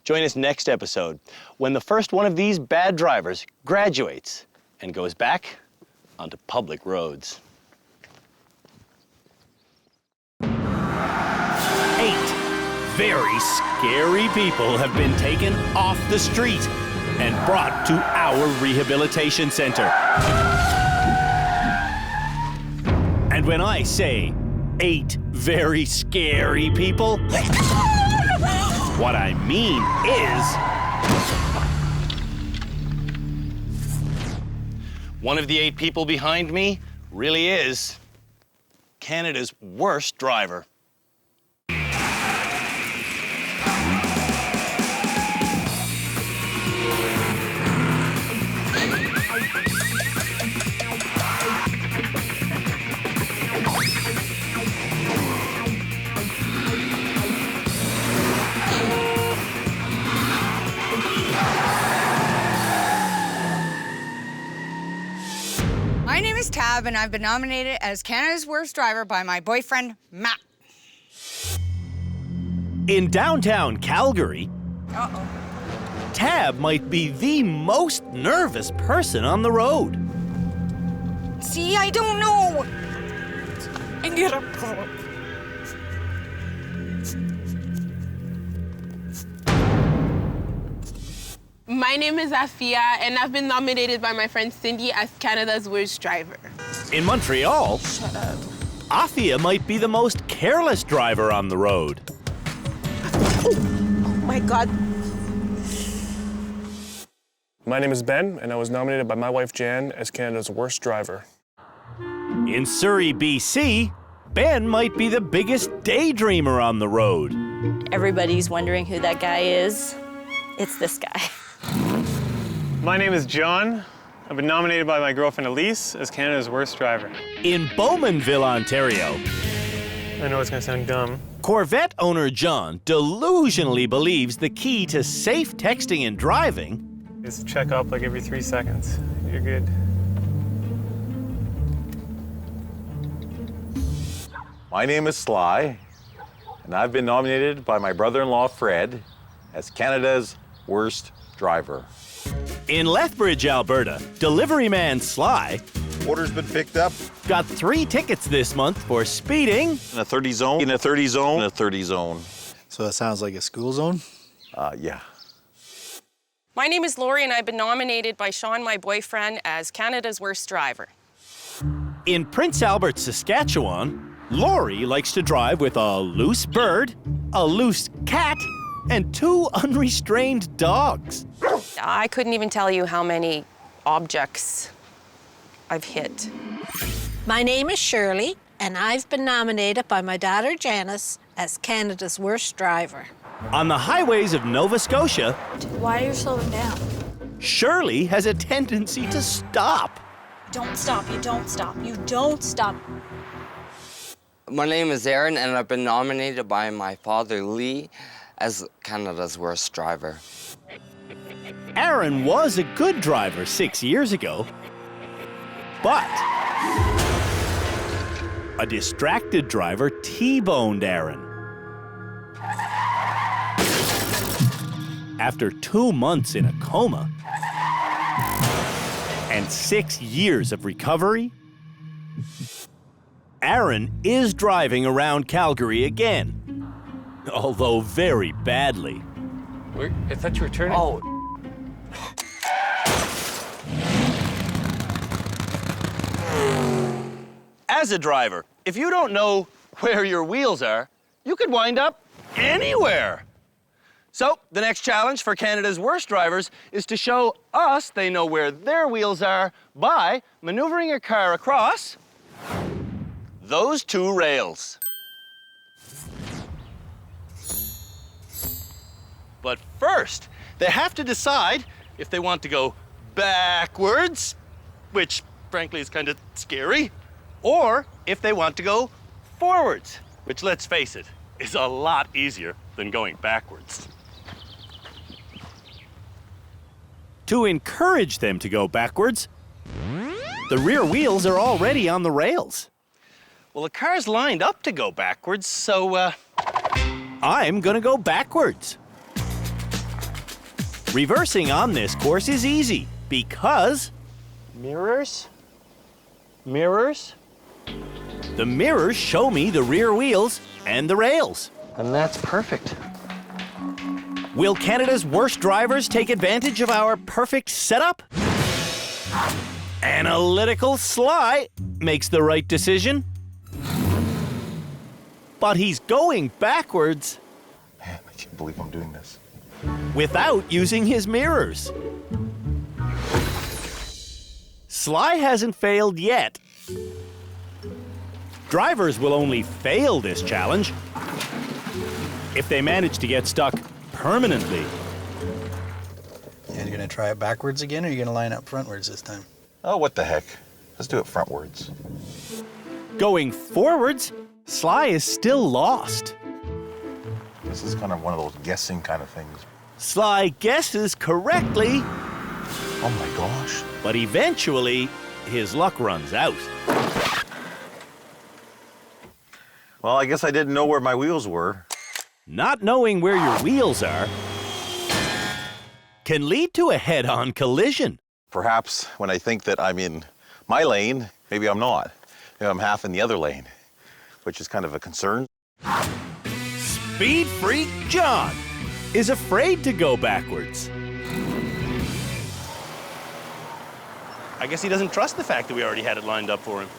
O: Join us next episode when the first one of these bad drivers graduates and goes back onto public roads.
A: 8 very scary people have been taken off the street and brought to our rehabilitation center. And when I say 8 very scary people, what I mean is, one of the 8 people behind me really is Canada's worst driver.
D: My name is Tab, and I've been nominated as Canada's Worst Driver by my boyfriend, Matt.
A: In downtown Calgary, Tab might be the most nervous person on the road.
D: See, I don't know. And get up.
I: My name is Afia, and I've been nominated by my friend Cindy as Canada's Worst Driver.
A: In Montreal, Afia might be the most careless driver on the road.
I: Oh my God.
C: My name is Ben, and I was nominated by my wife Jan as Canada's Worst Driver.
A: In Surrey, BC, Ben might be the biggest daydreamer on the road.
Q: Everybody's wondering who that guy is. It's this guy.
S: My name is John. I've been nominated by my girlfriend Elise as Canada's Worst Driver.
A: In Bowmanville, Ontario,
S: I know it's gonna sound dumb.
A: Corvette owner John delusionally believes the key to safe texting and driving
S: is to check up like every 3 seconds. You're good.
P: My name is Sly, and I've been nominated by my brother-in-law Fred as Canada's Worst Driver.
A: In Lethbridge, Alberta, delivery man Sly
P: Order's been picked up.
A: Got 3 tickets this month for speeding.
P: In a 30 zone, in a 30 zone, in a 30 zone.
K: So that sounds like a school zone?
P: Yeah.
F: My name is Lori, and I've been nominated by Sean, my boyfriend, as Canada's worst driver.
A: In Prince Albert, Saskatchewan, Lori likes to drive with a loose bird, a loose cat, and 2 unrestrained dogs.
F: I couldn't even tell you how many objects I've hit.
E: My name is Shirley, and I've been nominated by my daughter Janice as Canada's worst driver.
A: On the highways of Nova Scotia,
G: Why are you slowing down?
A: Shirley has a tendency to stop.
G: Don't stop, you don't stop, you don't stop.
N: My name is Aaron, and I've been nominated by my father, Lee, as Canada's worst driver.
A: Aaron was a good driver 6 years ago, but a distracted driver T-boned Aaron. After 2 months in a coma and 6 years of recovery, Aaron is driving around Calgary again, although very badly.
B: I thought you were turning.
N: Oh.
M: As a driver, if you don't know where your wheels are, you could wind up anywhere. So the next challenge for Canada's worst drivers is to show us they know where their wheels are by maneuvering a car across those 2 rails. But first, they have to decide if they want to go backwards, which frankly is kind of scary, or if they want to go forwards, which, let's face it, is a lot easier than going backwards.
A: To encourage them to go backwards, the rear wheels are already on the rails.
M: Well, the car's lined up to go backwards, so
A: I'm gonna go backwards. Reversing on this course is easy because
M: mirrors? Mirrors?
A: The mirrors show me the rear wheels and the rails.
M: And that's perfect.
A: Will Canada's worst drivers take advantage of our perfect setup? Analytical Sly makes the right decision. But he's going backwards.
P: Man, I can't believe I'm doing this.
A: Without using his mirrors. Sly hasn't failed yet. Drivers will only fail this challenge if they manage to get stuck permanently.
K: And you're gonna try it backwards again, or you're gonna line up frontwards this time?
P: Oh, what the heck. Let's do it frontwards.
A: Going forwards, Sly is still lost.
P: This is kind of one of those guessing kind of things.
A: Sly guesses correctly.
P: Oh my gosh.
A: But eventually, his luck runs out.
P: Well, I guess I didn't know where my wheels were.
A: Not knowing where your wheels are can lead to a head-on collision.
P: Perhaps when I think that I'm in my lane, maybe I'm not. Maybe I'm half in the other lane, which is kind of a concern.
A: Speed freak John is afraid to go backwards.
M: I guess he doesn't trust the fact that we already had it lined up for him.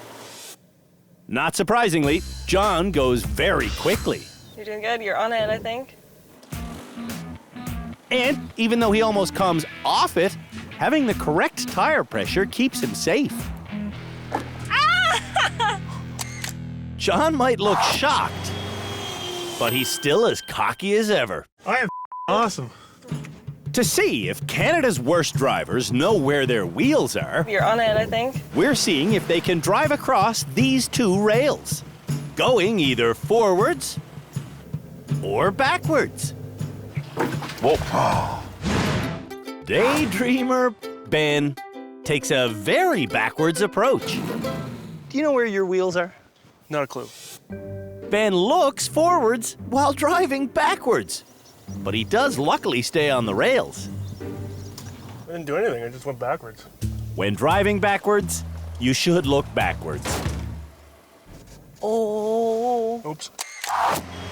A: Not surprisingly, John goes very quickly.
Q: You're doing good. You're on it, I think.
A: And even though he almost comes off it, having the correct tire pressure keeps him safe.
G: Ah!
A: John might look shocked, but he's still as cocky as ever.
C: I am awesome.
A: To see if Canada's worst drivers know where their wheels are,
Q: You're on it, I think.
A: we're seeing if they can drive across these 2 rails, going either forwards or backwards.
P: Whoa.
A: Daydreamer Ben takes a very backwards approach.
M: Do you know where your wheels are?
C: Not a clue.
A: Ben looks forwards while driving backwards, but he does luckily stay on the rails.
C: I didn't do anything, I just went backwards.
A: When driving backwards, you should look backwards.
Q: Oh.
C: Oops.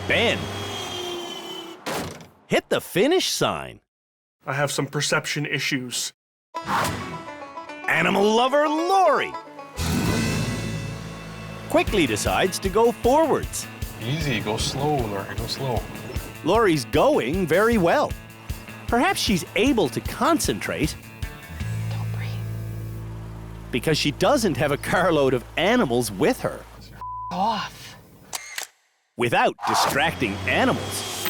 A: Ben, hit the finish sign.
C: I have some perception issues.
A: Animal lover Lori quickly decides to go forwards.
L: Easy, go slow, Lori, go slow.
A: Lori's going very well. Perhaps she's able to concentrate.
H: Don't breathe.
A: Because she doesn't have a carload of animals with her.
H: Off.
A: Without distracting animals,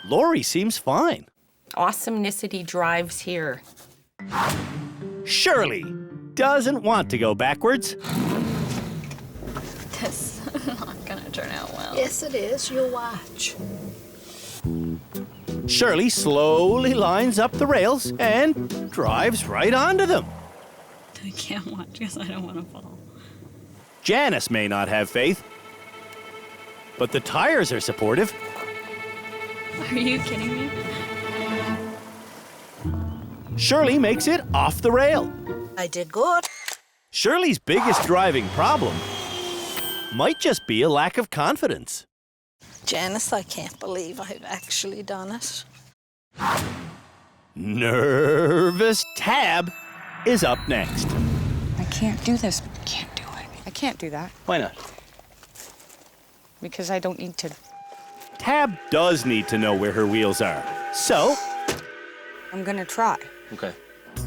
A: Lori seems fine.
F: Awesomenicity drives here.
A: Shirley doesn't want to go backwards.
G: This is not gonna turn out well.
E: Yes, it is. You'll watch.
A: Shirley slowly lines up the rails and drives right onto them.
G: I can't watch because I don't want to fall.
A: Janice may not have faith, but the tires are supportive.
G: Are you kidding me?
A: Shirley makes it off the rail.
E: I did good.
A: Shirley's biggest driving problem might just be a lack of confidence.
E: Janice, I can't believe I've actually done it.
A: Nervous Tab is up next.
J: I can't do this. Can't do it. I can't do that.
A: Why not?
J: Because I don't need to.
A: Tab does need to know where her wheels are. So,
J: I'm gonna try.
A: okay.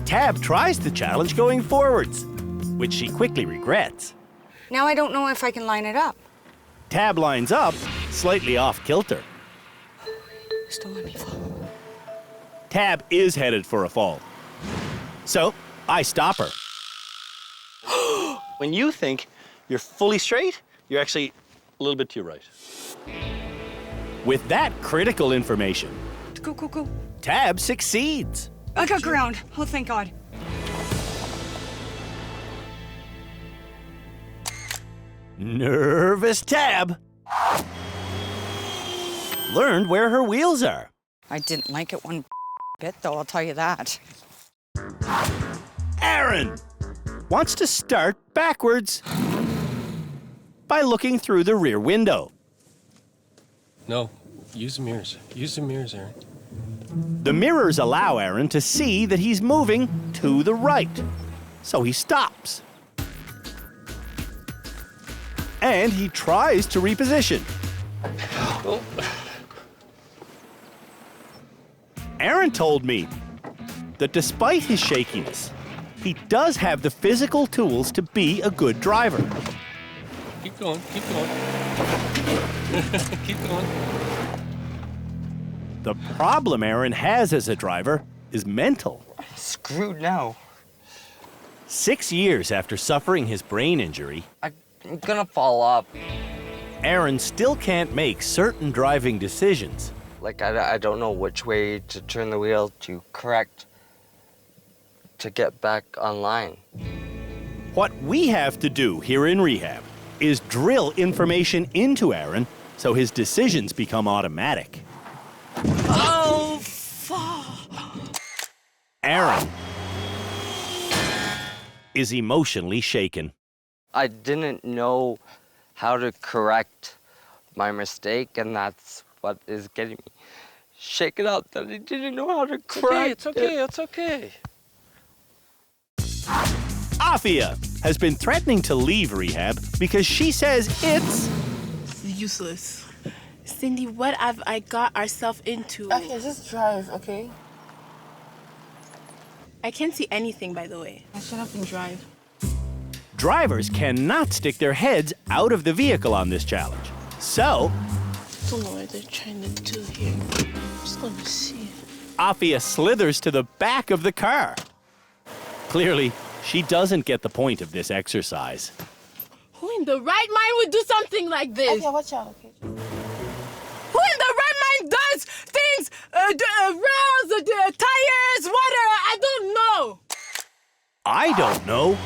A: Tab tries the challenge going forwards, which she quickly regrets.
D: Now I don't know if I can line it up.
A: Tab lines up, slightly off kilter.
H: Just don't let me fall.
A: Tab is headed for a fall. So, I stop her. When you think you're fully straight, you're actually a little bit to your right. With that critical information,
D: Go, go, go.
A: Tab succeeds.
D: I got ground. Oh, thank God.
A: Nervous Tab learned where her wheels are.
J: I didn't like it one bit, though, I'll tell you that.
A: Aaron wants to start backwards by looking through the rear window.
L: No, use the mirrors. Use the mirrors, Aaron.
A: The mirrors allow Aaron to see that he's moving to the right, so he stops. And he tries to reposition.
L: Oh.
A: Aaron told me that despite his shakiness, he does have the physical tools to be a good driver.
L: Keep going, keep going. Keep going.
A: The problem Aaron has as a driver is mental.
N: Screwed now.
A: 6 years after suffering his brain injury,
N: I'm gonna fall up.
A: Aaron still can't make certain driving decisions.
N: Like, I don't know which way to turn the wheel to correct to get back online.
A: What we have to do here in rehab is drill information into Aaron so his decisions become automatic.
H: Oh, fuck.
A: Aaron is emotionally shaken.
N: I didn't know how to correct my mistake, and that's what is getting me shaken out, that I didn't know how to correct
L: It's okay, it's okay.
A: Afia has been threatening to leave rehab because she says it's
H: Useless. Cindy, what have I got ourselves into? Okay, just drive, okay? I can't see anything, by the way. I shut up and drive.
A: drivers cannot stick their heads out of the vehicle on this challenge. So,
H: I don't know what they're trying to do here. I'm just gonna see.
A: Afia slithers to the back of the car. Clearly, she doesn't get the point of this exercise.
H: Who in the right mind would do something like this? Okay, watch out, okay? Who in the right mind does things, rails, tires, water? I don't know.
A: I don't know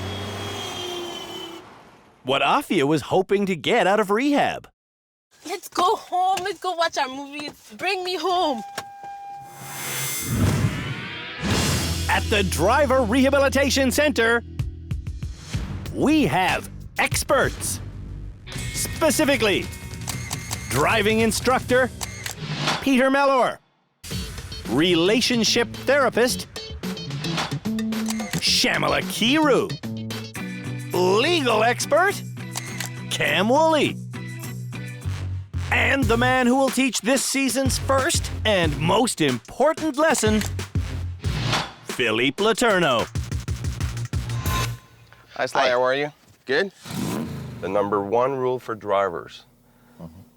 A: what Afia was hoping to get out of rehab.
H: Let's go home. Let's go watch our movies. Bring me home.
A: At the Driver Rehabilitation Center, we have experts. Specifically, driving instructor Peter Mellor, relationship therapist Shamala Kiru, legal expert Cam Woolley, and the man who will teach this season's first and most important lesson, Philippe Letourneau.
R: Hi, Sly. How are you? Good? The number one rule for drivers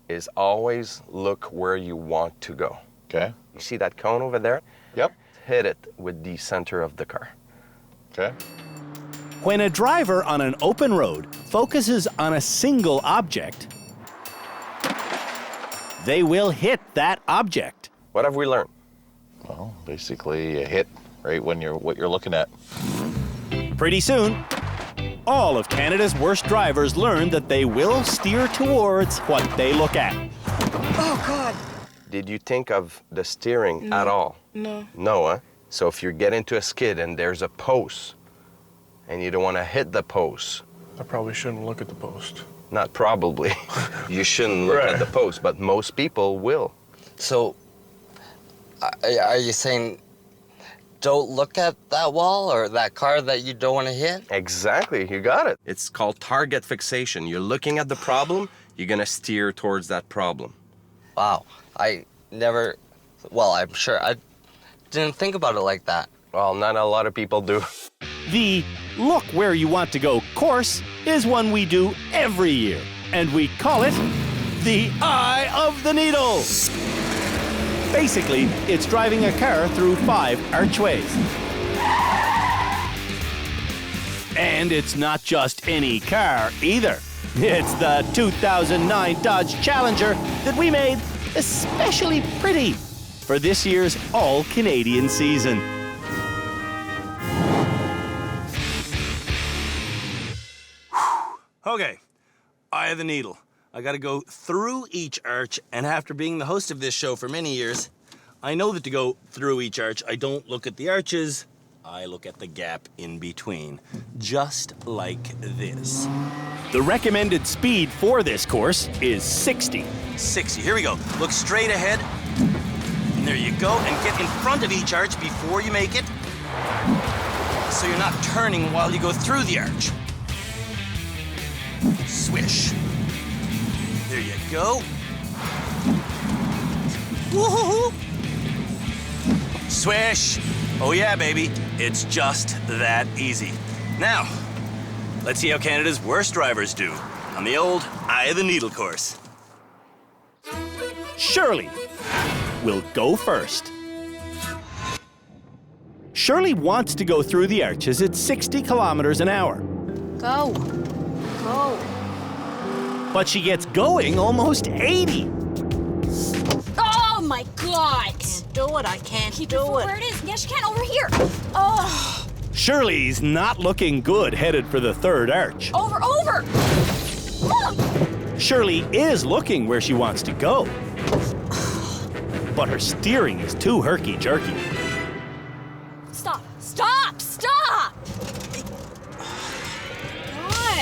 R: is always look where you want to go.
P: Okay.
R: You see that cone over there?
P: Yep.
R: Hit it with the center of the car.
P: Okay.
A: When a driver on an open road focuses on a single object, they will hit that object.
R: What have we learned?
P: Well, basically, you hit right when what you're looking at.
A: Pretty soon, all of Canada's worst drivers learn that they will steer towards what they look at.
D: Oh, God.
R: Did you think of the steering at all?
D: No.
R: No, huh? So if you get into a skid and there's a post and you don't want to hit the post.
C: I probably shouldn't look at the post.
R: Not probably. You shouldn't look at the post, but most people will.
N: So, are you saying don't look at that wall or that car that you don't want to hit?
R: Exactly, you got it. It's called target fixation. You're looking at the problem, you're gonna steer towards that problem.
N: Wow, I never, well, I'm sure I didn't think about it like that.
R: Well, not a lot of people do.
A: The Look Where You Want to Go course is one we do every year, and we call it the Eye of the Needle. Basically, it's driving a car through 5 archways. And it's not just any car either. It's the 2009 Dodge Challenger that we made especially pretty for this year's all-Canadian season. Okay, Eye of the Needle. I gotta go through each arch, and after being the host of this show for many years, I know that to go through each arch, I don't look at the arches, I look at the gap in between, just like this. The recommended speed for this course is 60. 60, here we go. Look straight ahead, and there you go, and get in front of each arch before you make it, so you're not turning while you go through the arch. Swish. There you go. Woo-hoo-hoo. Swish. Oh yeah, baby. It's just that easy. Now, let's see how Canada's worst drivers do on the old Eye of the Needle course. Shirley will go first. Shirley wants to go through the arches at 60 kilometers an hour.
E: Go. Go.
A: But she gets going almost 80.
G: Oh my God!
E: Do it, I can't
G: Keep
E: do
G: it
E: it.
G: where it is. Yes, you can. Over here. Oh.
A: Shirley's not looking good headed for the 3rd arch.
G: Over. Look.
A: Shirley is looking where she wants to go. But her steering is too herky-jerky.
G: Stop. God.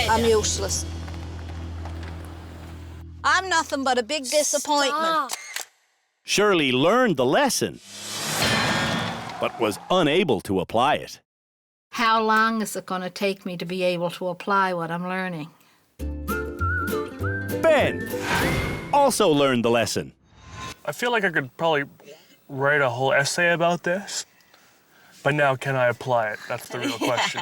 E: I'm useless. I'm nothing but a big disappointment.
G: Stop.
A: Shirley learned the lesson, but was unable to apply it.
E: How long is it going to take me to be able to apply what I'm learning?
A: Ben also learned the lesson.
C: I feel like I could probably write a whole essay about this, but now can I apply it? That's the real question.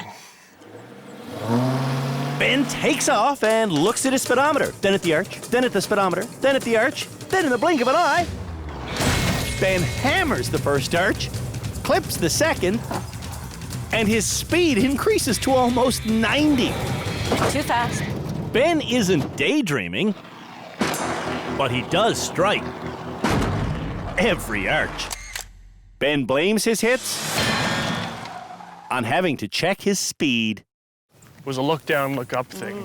A: Ben takes off and looks at his speedometer, then at the arch, then at the speedometer, then at the arch, then in the blink of an eye, Ben hammers the 1st arch, clips the 2nd, and his speed increases to almost 90.
G: Too fast.
A: Ben isn't daydreaming, but he does strike every arch. Ben blames his hits on having to check his speed.
C: It was a look down, look up thing.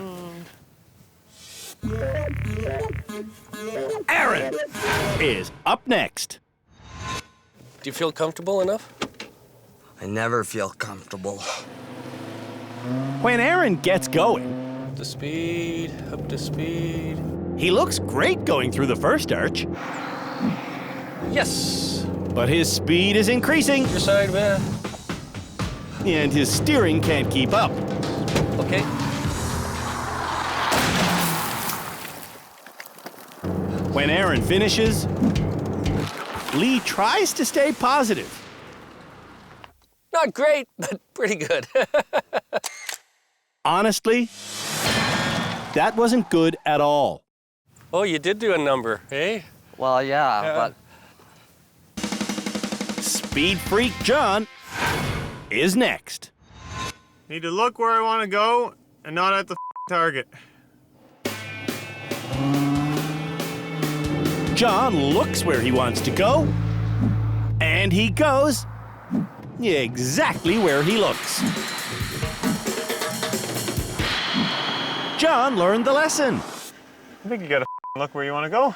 A: Aaron is up next.
L: Do you feel comfortable enough?
N: I never feel comfortable.
A: When Aaron gets going,
L: Up to speed, up to speed.
A: he looks great going through the first arch.
L: Yes!
A: But his speed is increasing.
L: Your side, man.
A: And his steering can't keep up.
L: Okay.
A: When Aaron finishes, Lee tries to stay positive.
L: Not great, but pretty good.
A: Honestly, that wasn't good at all.
L: Oh, you did do a number, eh?
B: Well, yeah, but...
A: Speed Freak John is next.
S: Need to look where I want to go and not at the target.
A: John looks where he wants to go, and he goes exactly where he looks. John learned the lesson.
S: I think you gotta look where you want to go.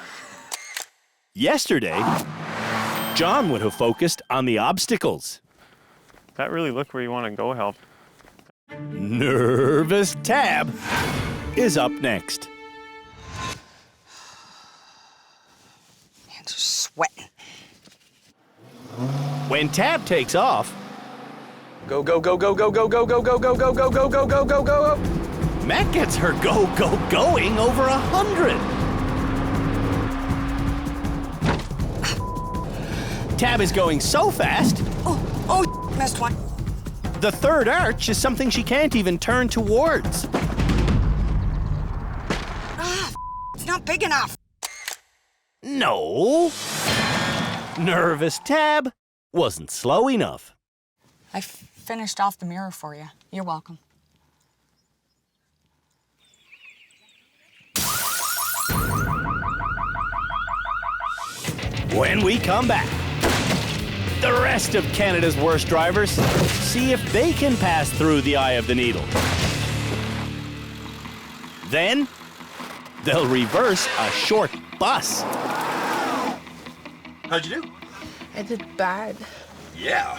A: Yesterday, John would have focused on the obstacles.
S: That really look where you want to go helped.
A: Nervous Tab is up next.
D: Hands are sweating.
A: When Tab takes off,
L: Go, go, go, go, go, go, go, go, go, go, go, go, go, go, go, go, go.
A: Matt gets her going over 100. Tab is going so fast.
D: Oh, missed one.
A: The third arch is something she can't even turn towards.
D: It's not big enough.
A: No. Nervous Tab wasn't slow enough.
D: I finished off the mirror for you. You're welcome.
A: When we come back, the rest of Canada's worst drivers see if they can pass through the eye of the needle. Then, they'll reverse a short bus.
O: How'd you do?
H: I did bad.
O: Yeah.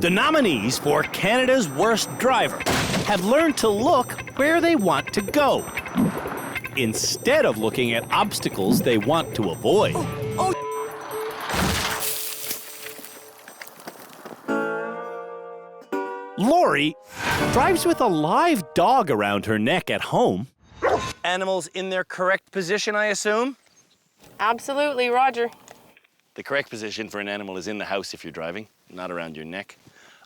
A: The nominees for Canada's Worst Driver have learned to look where they want to go, instead of looking at obstacles they want to avoid. Lori drives with a live dog around her neck at home.
M: Animals in their correct position, I assume?
F: Absolutely, Roger.
A: The correct position for an animal is in the house if you're driving, not around your neck.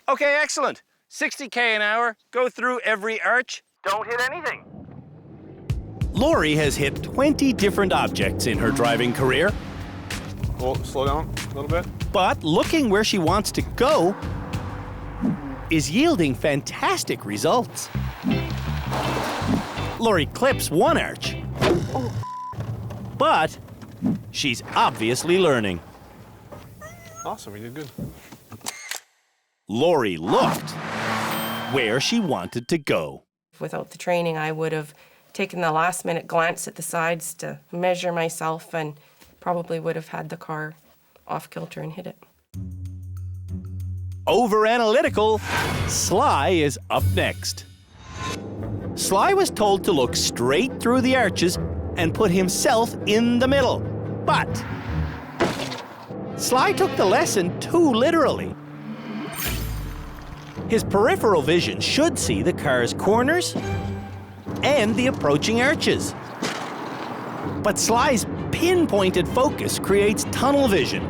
A: Okay, excellent. 60k an hour, go through every arch, don't hit anything. Lori has hit 20 different objects in her driving career.
S: Oh, slow down a little bit.
A: But looking where she wants to go is yielding fantastic results. Lori clips one arch, but she's obviously learning.
S: Awesome, you did good.
A: Lori looked where she wanted to go.
F: Without the training, I would have taken the last-minute glance at the sides to measure myself and probably would have had the car off kilter and hit it.
A: Over-analytical, Sly is up next. Sly was told to look straight through the arches and put himself in the middle, but Sly took the lesson too literally. His peripheral vision should see the car's corners and the approaching arches. But Sly's pinpointed focus creates tunnel vision.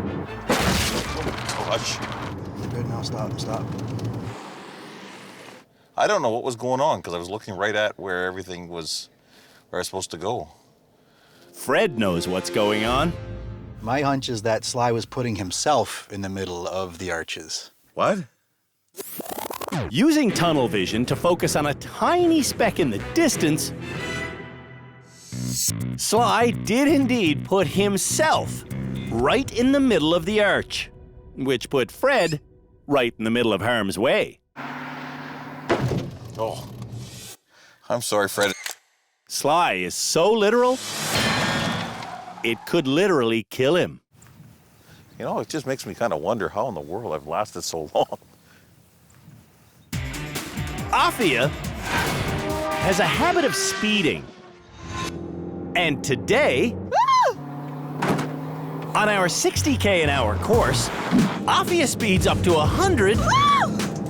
P: Gosh.
K: Good, now stop.
P: I don't know what was going on because I was looking right at where everything was, where I was supposed to go.
A: Fred knows what's going on.
K: My hunch is that Sly was putting himself in the middle of the arches.
P: What?
A: Using tunnel vision to focus on a tiny speck in the distance, Sly did indeed put himself right in the middle of the arch. which put Fred right in the middle of harm's way.
P: Oh, I'm sorry, Fred.
A: Sly is so literal, it could literally kill him.
P: You know, it just makes me kind of wonder how in the world I've lasted so long.
A: Afia has a habit of speeding. And today, on our 60k an hour course, Afia speeds up to 100,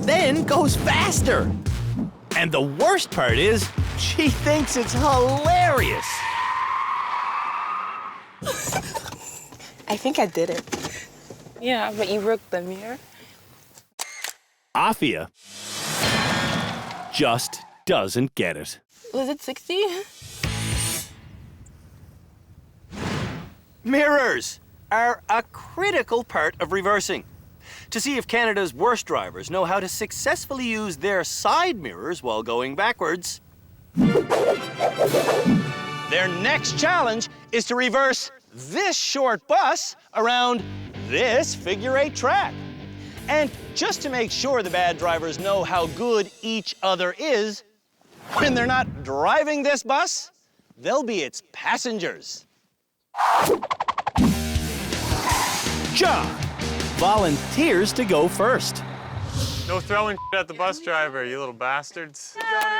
A: then goes faster. And the worst part is, she thinks it's hilarious.
I: I think I did it. Yeah, but you broke the mirror.
A: Afia just doesn't get it.
I: Was it 60?
A: Mirrors are a critical part of reversing. To see if Canada's worst drivers know how to successfully use their side mirrors while going backwards. Their next challenge is to reverse this short bus around this figure-8 track. And just to make sure the bad drivers know how good each other is, when they're not driving this bus, they'll be its passengers. John volunteers to go first.
S: No throwing at the bus driver, you little bastards.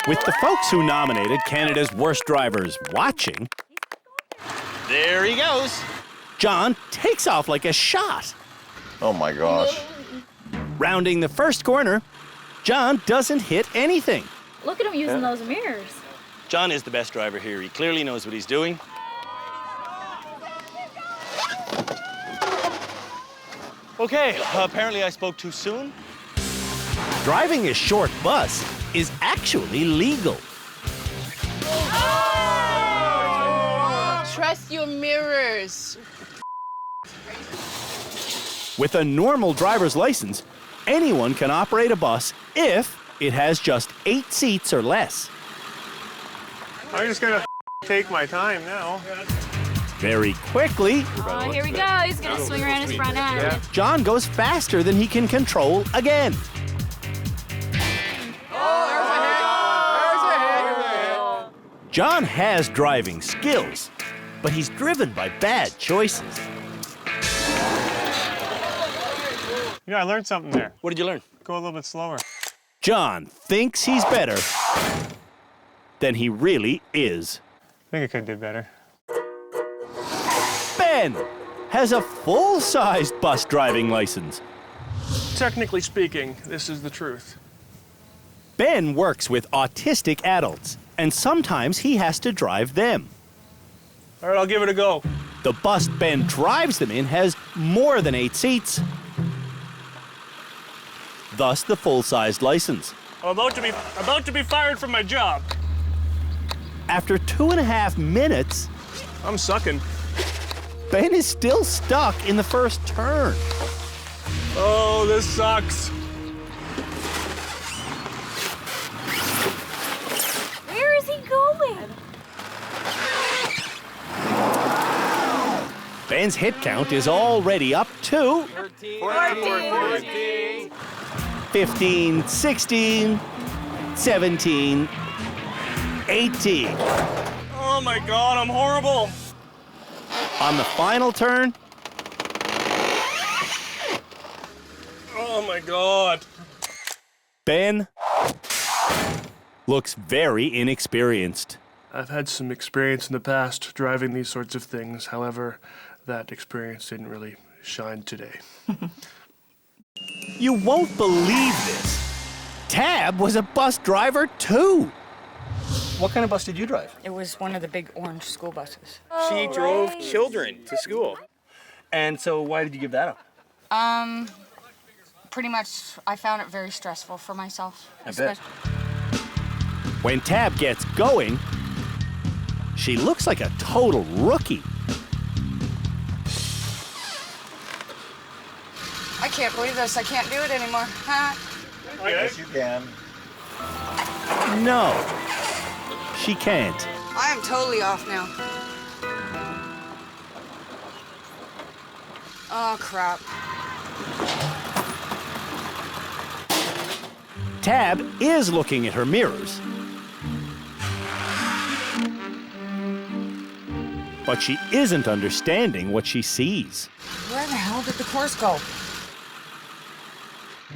A: With the folks who nominated Canada's worst drivers watching, there he goes. John takes off like a shot.
P: Oh my gosh.
A: Rounding the first corner, John doesn't hit anything.
G: Look at him using those mirrors.
A: John is the best driver here. He clearly knows what he's doing. Okay, apparently I spoke too soon. Driving a short bus is actually legal.
H: Trust your mirrors.
A: With a normal driver's license, anyone can operate a bus if it has just 8 seats or less.
S: I'm just gonna take my time now.
A: Very quickly,
G: Oh, here we go. He's gonna swing around his front end.
A: John goes faster than he can control again. John has driving skills, but he's driven by bad choices.
S: You know, I learned something there.
A: What did you learn?
S: Go a little bit slower.
A: John thinks he's better than he really is.
S: I think I could do better.
A: Ben has a full-sized bus driving license.
C: Technically speaking, this is the truth.
A: Ben works with autistic adults, and sometimes he has to drive them.
C: All right, I'll give it a go.
A: The bus Ben drives them in has more than 8 seats. Thus the full-sized license.
C: I'm about to be fired from my job.
A: After 2.5 minutes,
C: I'm sucking.
A: Ben is still stuck in the first turn.
C: Oh, this sucks.
G: Where is he going?
A: Ben's hit count is already up to
G: 14.
A: 15, 16, 17, 18.
C: Oh my God, I'm horrible.
A: On the final turn,
C: Oh my God.
A: Ben looks very inexperienced.
C: I've had some experience in the past driving these sorts of things. However, that experience didn't really shine today.
A: You won't believe this. Tab was a bus driver too.
L: What kind of bus did you drive?
J: It was one of the big orange school buses.
L: She drove children to school. And so why did you give that up?
D: Pretty much, I found it very stressful for myself.
L: I bet.
A: When Tab gets going, she looks like a total rookie.
D: I can't believe this. I can't do it anymore. Huh?
P: Yes, you can.
A: No, she can't.
D: I am totally off now. Oh, crap.
A: Tab is looking at her mirrors, but she isn't understanding what she sees.
D: Where the hell did the course go?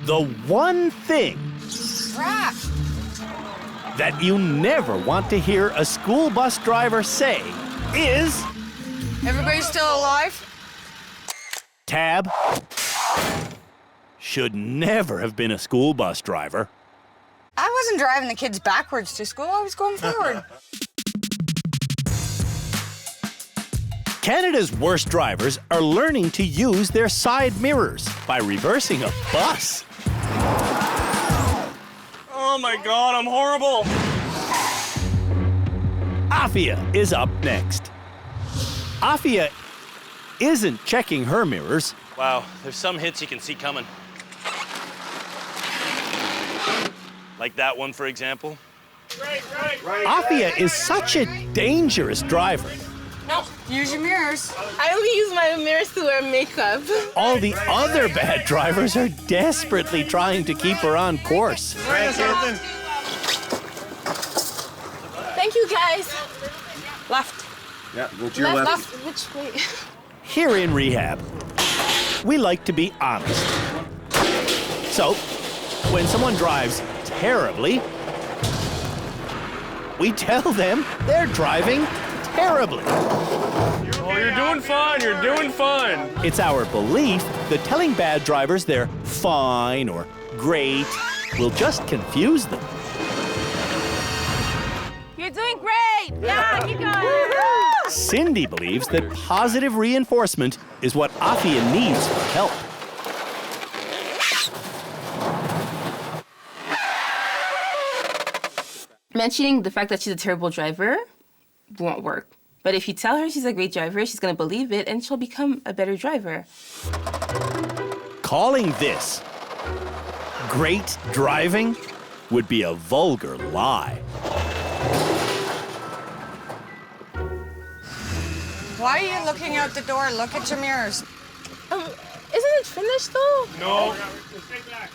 A: The one thing
D: Crap!
A: that you never want to hear a school bus driver say is...
D: Everybody's still alive?
A: Tab should never have been a school bus driver.
D: I wasn't driving the kids backwards to school. I was going forward.
A: Canada's worst drivers are learning to use their side mirrors by reversing a bus.
L: Oh my God, I'm horrible.
A: Afia is up next. Afia isn't checking her mirrors.
M: Wow, there's some hits you can see coming. Like that one, for example.
A: Afia is such a dangerous driver.
D: No, use your mirrors.
H: I only use my mirrors to wear makeup.
A: All the other bad drivers are desperately trying to keep her on course.
H: Thank you, guys.
D: Left.
T: Yeah, go to your left.
H: Which way?
A: Here in rehab, we like to be honest. So, when someone drives terribly, we tell them they're driving terribly.
C: Oh, you're doing fine, you're doing fine.
A: It's our belief that telling bad drivers they're fine or great will just confuse them.
H: You're doing great. Yeah, keep going.
A: Cindy believes that positive reinforcement is what Afia needs for help.
V: Mentioning the fact that she's a terrible driver won't work. But if you tell her she's a great driver, she's going to believe it and she'll become a better driver.
A: Calling this great driving would be a vulgar lie.
D: Why are you looking out the door? Look at your mirrors.
H: Isn't it finished though?
C: No.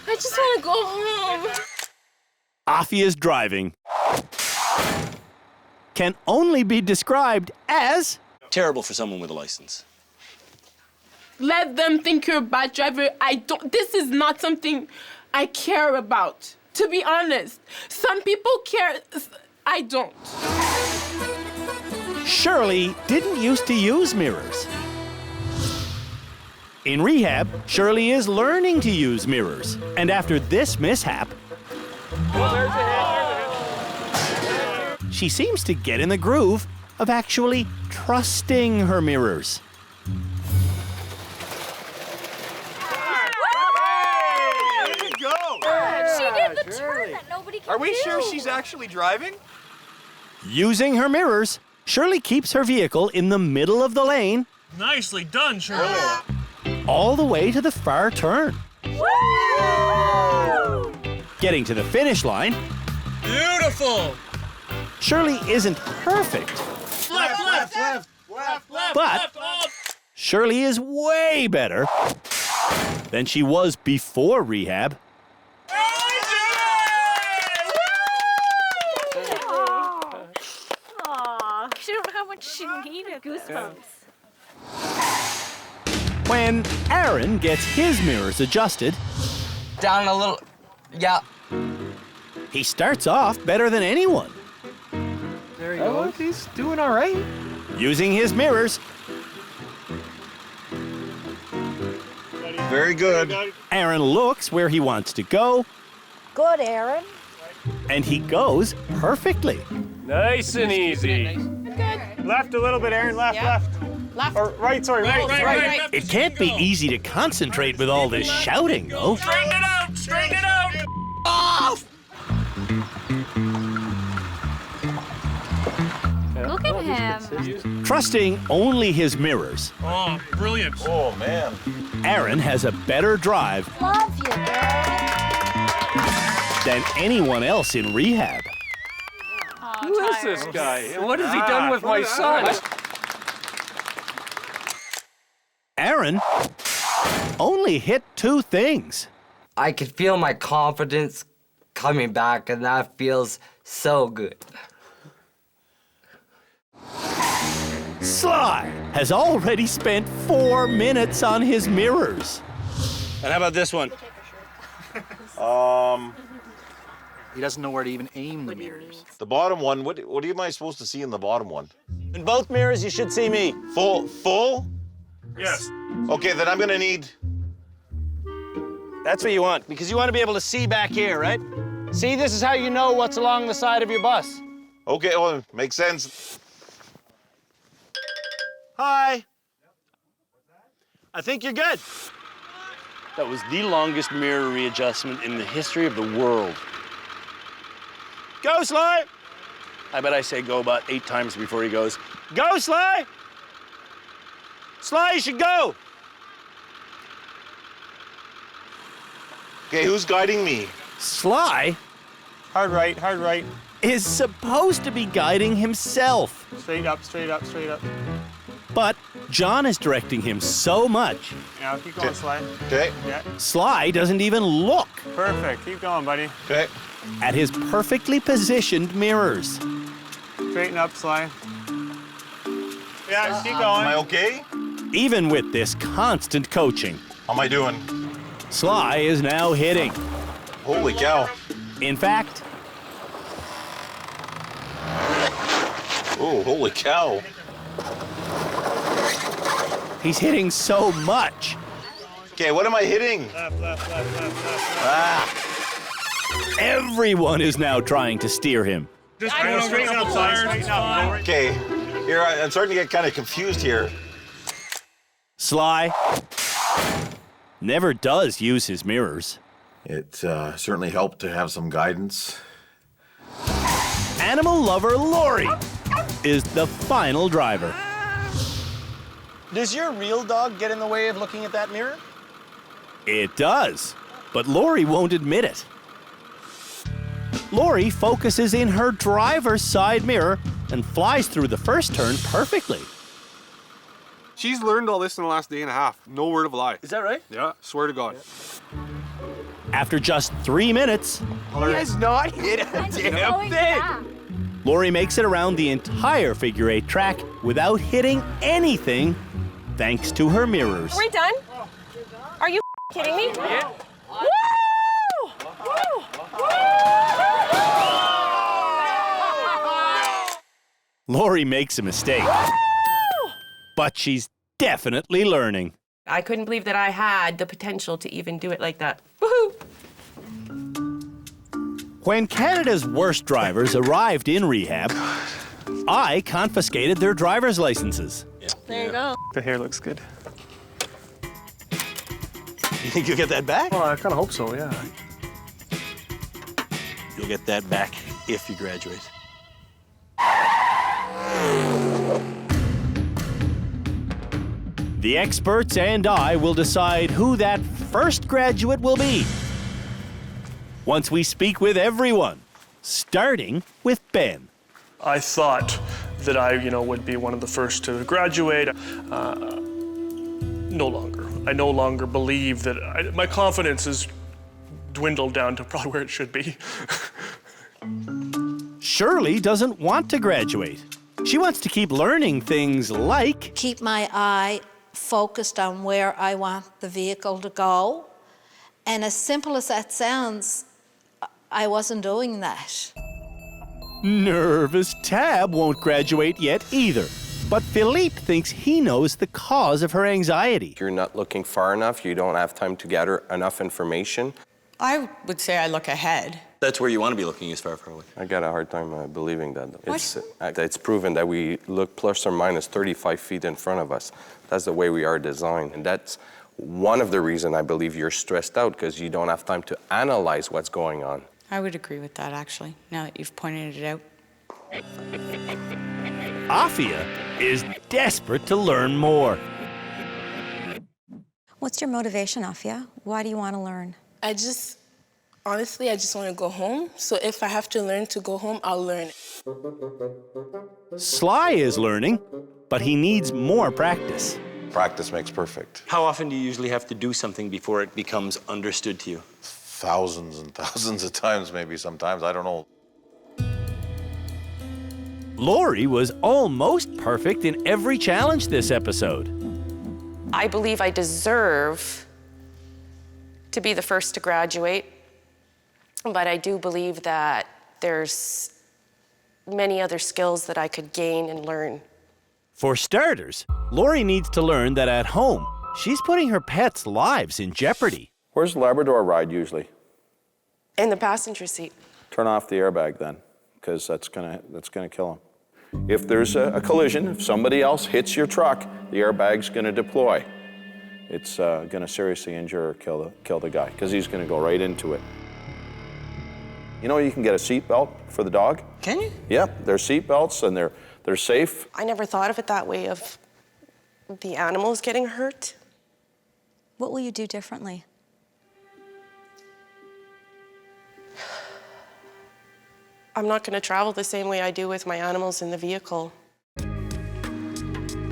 H: I just want to go home.
A: Afia's driving can only be described as
M: terrible for someone with a license.
H: Let them think you're a bad driver. This is not something I care about. To be honest, some people care. I don't.
A: Shirley didn't used to use mirrors. In rehab, Shirley is learning to use mirrors. And after this mishap, she seems to get in the groove of actually trusting her mirrors.
G: She did the turn that nobody can do.
L: Are we sure she's actually driving?
A: Using her mirrors, Shirley keeps her vehicle in the middle of the lane.
C: Nicely done, Shirley.
A: All the way to the far turn.
C: Woo!
A: Getting to the finish line,
C: Beautiful.
A: Shirley isn't perfect,
C: Left.
A: but Shirley is way better than she was before rehab.
G: Aw, she don't know how much she needed. Goosebumps.
A: When Aaron gets his mirrors adjusted,
N: Down a little. Yeah.
A: he starts off better than anyone.
B: There you go. He's doing all right.
A: Using his mirrors,
T: Very good.
A: Aaron looks where he wants to go,
E: Good, Aaron.
A: and he goes perfectly.
C: Nice and easy. Left a little bit, Aaron. Left.
H: Left.
C: Or right, sorry, right.
A: It can't be easy to concentrate with all this shouting, though.
C: Straighten it out.
N: Off!
G: Look at him.
A: Trusting only his mirrors,
C: Oh, brilliant.
P: Oh, man.
A: Aaron has a better drive
G: Love you, girl.
A: than anyone else in rehab.
C: Who is this guy? And what has he done with my son?
A: Aaron only hit 2 things.
N: I could feel my confidence coming back, and that feels so good.
A: Sly has already spent 4 minutes on his mirrors.
L: And how about this one?
K: He doesn't know where to even aim the mirrors.
P: The bottom one, what am I supposed to see in the bottom one?
A: In both mirrors, you should see me.
P: Full?
C: Yes.
P: Okay, then I'm gonna need...
M: That's what you want, because you want to be able to see back here, right? See, this is how you know what's along the side of your bus.
P: Okay, well, makes sense.
M: Hi. I think you're good. That was the longest mirror readjustment in the history of the world. Go, Sly! I bet I say go about 8 times before he goes, go, Sly! Sly, you should go!
P: Okay, who's guiding me?
A: Sly
C: Hard right.
A: is supposed to be guiding himself.
C: Straight up, straight up, straight up.
A: But John is directing him so much,
C: Now keep going, Sly.
P: Okay.
C: Yeah.
A: Sly doesn't even look
C: Perfect. Keep going, buddy.
P: Okay.
A: at his perfectly positioned mirrors.
C: Straighten up, Sly. Yeah, keep
P: Am
C: going.
P: I okay?
A: Even with this constant coaching,
P: How am I doing?
A: Sly is now hitting.
P: Holy cow.
A: In fact,
P: Oh, holy cow.
A: he's hitting so much.
P: Okay, what am I hitting?
C: Left.
P: Ah.
A: Everyone is now trying to steer him.
C: Just straighten up, Sly. Straighten up.
P: Okay, here, I'm starting to get kind of confused here.
A: Sly never does use his mirrors.
P: It certainly helped to have some guidance.
A: Animal lover Lori is the final driver.
M: Does your real dog get in the way of looking at that mirror?
A: It does, but Lori won't admit it. Lori focuses in her driver's side mirror and flies through the first turn perfectly.
T: She's learned all this in the last day and a half. No word of a lie.
M: Is that right?
T: Yeah, swear to God.
A: After just 3 minutes,
B: He has not hit a damn thing.
A: Lori makes it around the entire figure 8 track without hitting anything thanks to her mirrors.
Q: Are we done? Are you kidding me?
B: Yeah.
Q: Woo!
A: Lori makes a mistake, but she's definitely learning.
F: I couldn't believe that I had the potential to even do it like that. Woohoo!
A: When Canada's worst drivers arrived in rehab, I confiscated their driver's licenses.
Q: There you go.
C: The hair looks good.
M: You think you'll get that back?
C: Well, I kind of hope so, yeah.
M: You'll get that back if you graduate.
A: The experts and I will decide who that first graduate will be once we speak with everyone, starting with Ben.
C: I thought that I, would be one of the first to graduate. No longer. I no longer believe that my confidence has dwindled down to probably where it should be.
A: Shirley doesn't want to graduate. She wants to keep learning things like
E: Keep my eye focused on where I want the vehicle to go. And as simple as that sounds, I wasn't doing that.
A: Nervous Tab won't graduate yet either. But Philippe thinks he knows the cause of her anxiety.
R: You're not looking far enough. You don't have time to gather enough information.
J: I would say I look ahead.
L: That's where you want to be looking, as far away.
R: I got a hard time believing that.
J: What?
R: It's proven that we look plus or minus 35 feet in front of us. That's the way we are designed. And that's one of the reasons I believe you're stressed out, because you don't have time to analyze what's going on.
J: I would agree with that, actually, now that you've pointed it out.
A: Afia is desperate to learn more.
U: What's your motivation, Afia? Why do you want to learn?
H: Honestly, I just want to go home. So if I have to learn to go home, I'll learn.
A: Sly is learning, but he needs more practice.
P: Practice makes perfect.
L: How often do you usually have to do something before it becomes understood to you?
P: thousands and thousands of times, maybe sometimes, I don't know.
A: Lori was almost perfect in every challenge this episode.
F: I believe I deserve to be the first to graduate, but I do believe that there's many other skills that I could gain and learn.
A: For starters, Lori needs to learn that at home, she's putting her pets' lives in jeopardy.
I: Where's the Labrador ride usually?
F: In the passenger seat.
I: Turn off the airbag then, because that's gonna kill him. If there's a collision, if somebody else hits your truck, the airbag's gonna deploy. It's gonna seriously injure or kill the guy, because he's gonna go right into it. You know you can get a seat belt for the dog?
F: Can you?
I: Yeah, they're seat belts and they're safe.
F: I never thought of it that way, of the animals getting hurt.
U: What will you do differently?
F: I'm not gonna travel the same way I do with my animals in the vehicle.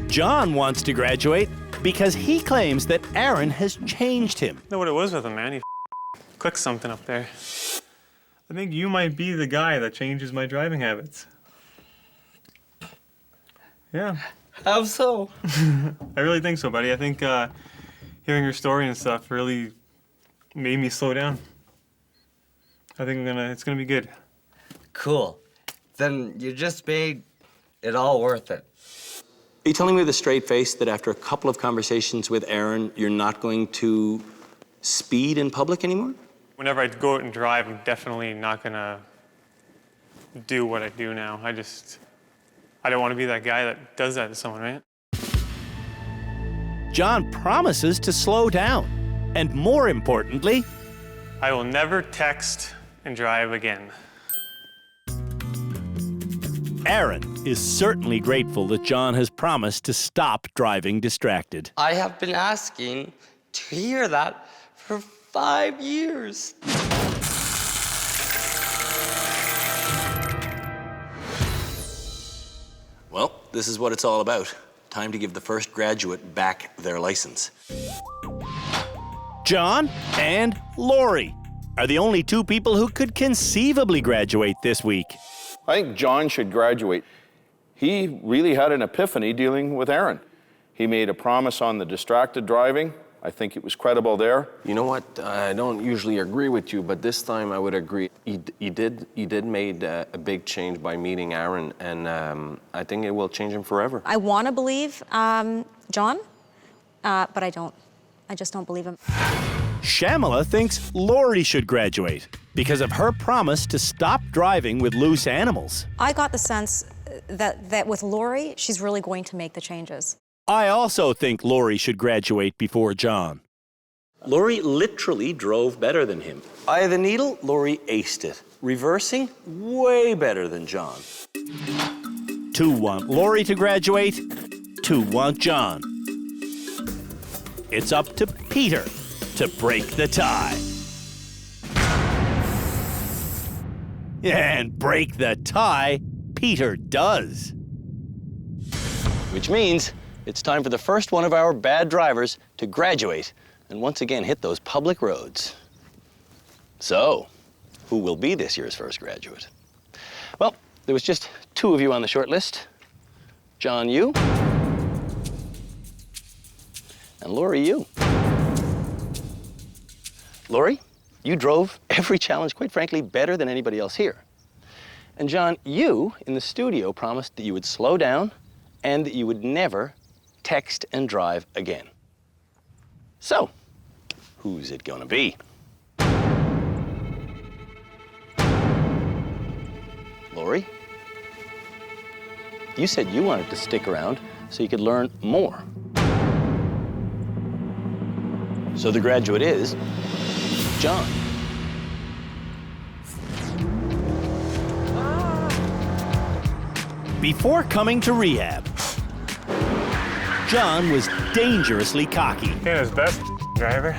A: John wants to graduate because he claims that Aaron has changed him.
S: You know what it was with him, man? He clicked something up there. I think you might be the guy that changes my driving habits. Yeah.
N: How so?
S: I really think so, buddy. I think hearing your story and stuff really made me slow down. I think it's gonna be good.
N: Cool. Then you just made it all worth it.
M: Are you telling me with a straight face that after a couple of conversations with Aaron, you're not going to speed in public anymore?
S: Whenever I go out and drive, I'm definitely not gonna do what I do now. I don't want to be that guy that does that to someone, right?
A: John promises to slow down. And more importantly,
S: I will never text and drive again.
A: Aaron is certainly grateful that John has promised to stop driving distracted.
N: I have been asking to hear that for 5 years.
M: Well, this is what it's all about. Time to give the first graduate back their license.
A: John and Lori are the only two people who could conceivably graduate this week.
I: I think John should graduate. He really had an epiphany dealing with Aaron. He made a promise on the distracted driving. I think it was credible there.
R: You know what? I don't usually agree with you, but this time I would agree. He did made a big change by meeting Aaron, and I think it will change him forever.
U: I want to believe John, but I don't. I just don't believe him.
A: Shamala thinks Lori should graduate because of her promise to stop driving with loose animals.
U: I got the sense that with Lori, she's really going to make the changes.
A: I also think Lori should graduate before John.
M: Lori literally drove better than him. Eye of the needle, Lori aced it. Reversing, way better than John.
A: Two want Lori to graduate, two want John. It's up to Peter to break the tie. And break the tie, Peter does.
M: Which means it's time for the first one of our bad drivers to graduate and once again hit those public roads. So, who will be this year's first graduate? Well, there was just two of you on the short list. John, you. And Lori, you. Lori, you drove every challenge, quite frankly, better than anybody else here. And John, you, in the studio, promised that you would slow down and that you would never text and drive again. So, who's it gonna be? Lori, you said you wanted to stick around so you could learn more. So the graduate is John.
A: Before coming to rehab, John was dangerously cocky.
S: Canada's best driver.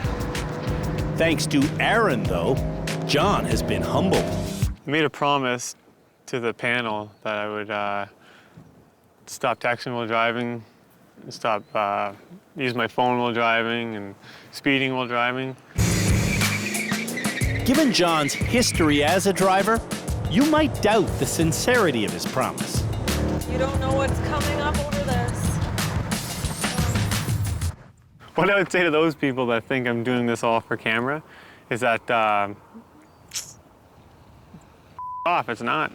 A: Thanks to Aaron, though, John has been humbled.
S: I made a promise to the panel that I would stop texting while driving, stop use my phone while driving, and speeding while driving.
A: given John's history as a driver, you might doubt the sincerity of his promise.
Q: You don't know what's coming up over this.
S: What I would say to those people that think I'm doing this all for camera is that, off, it's not.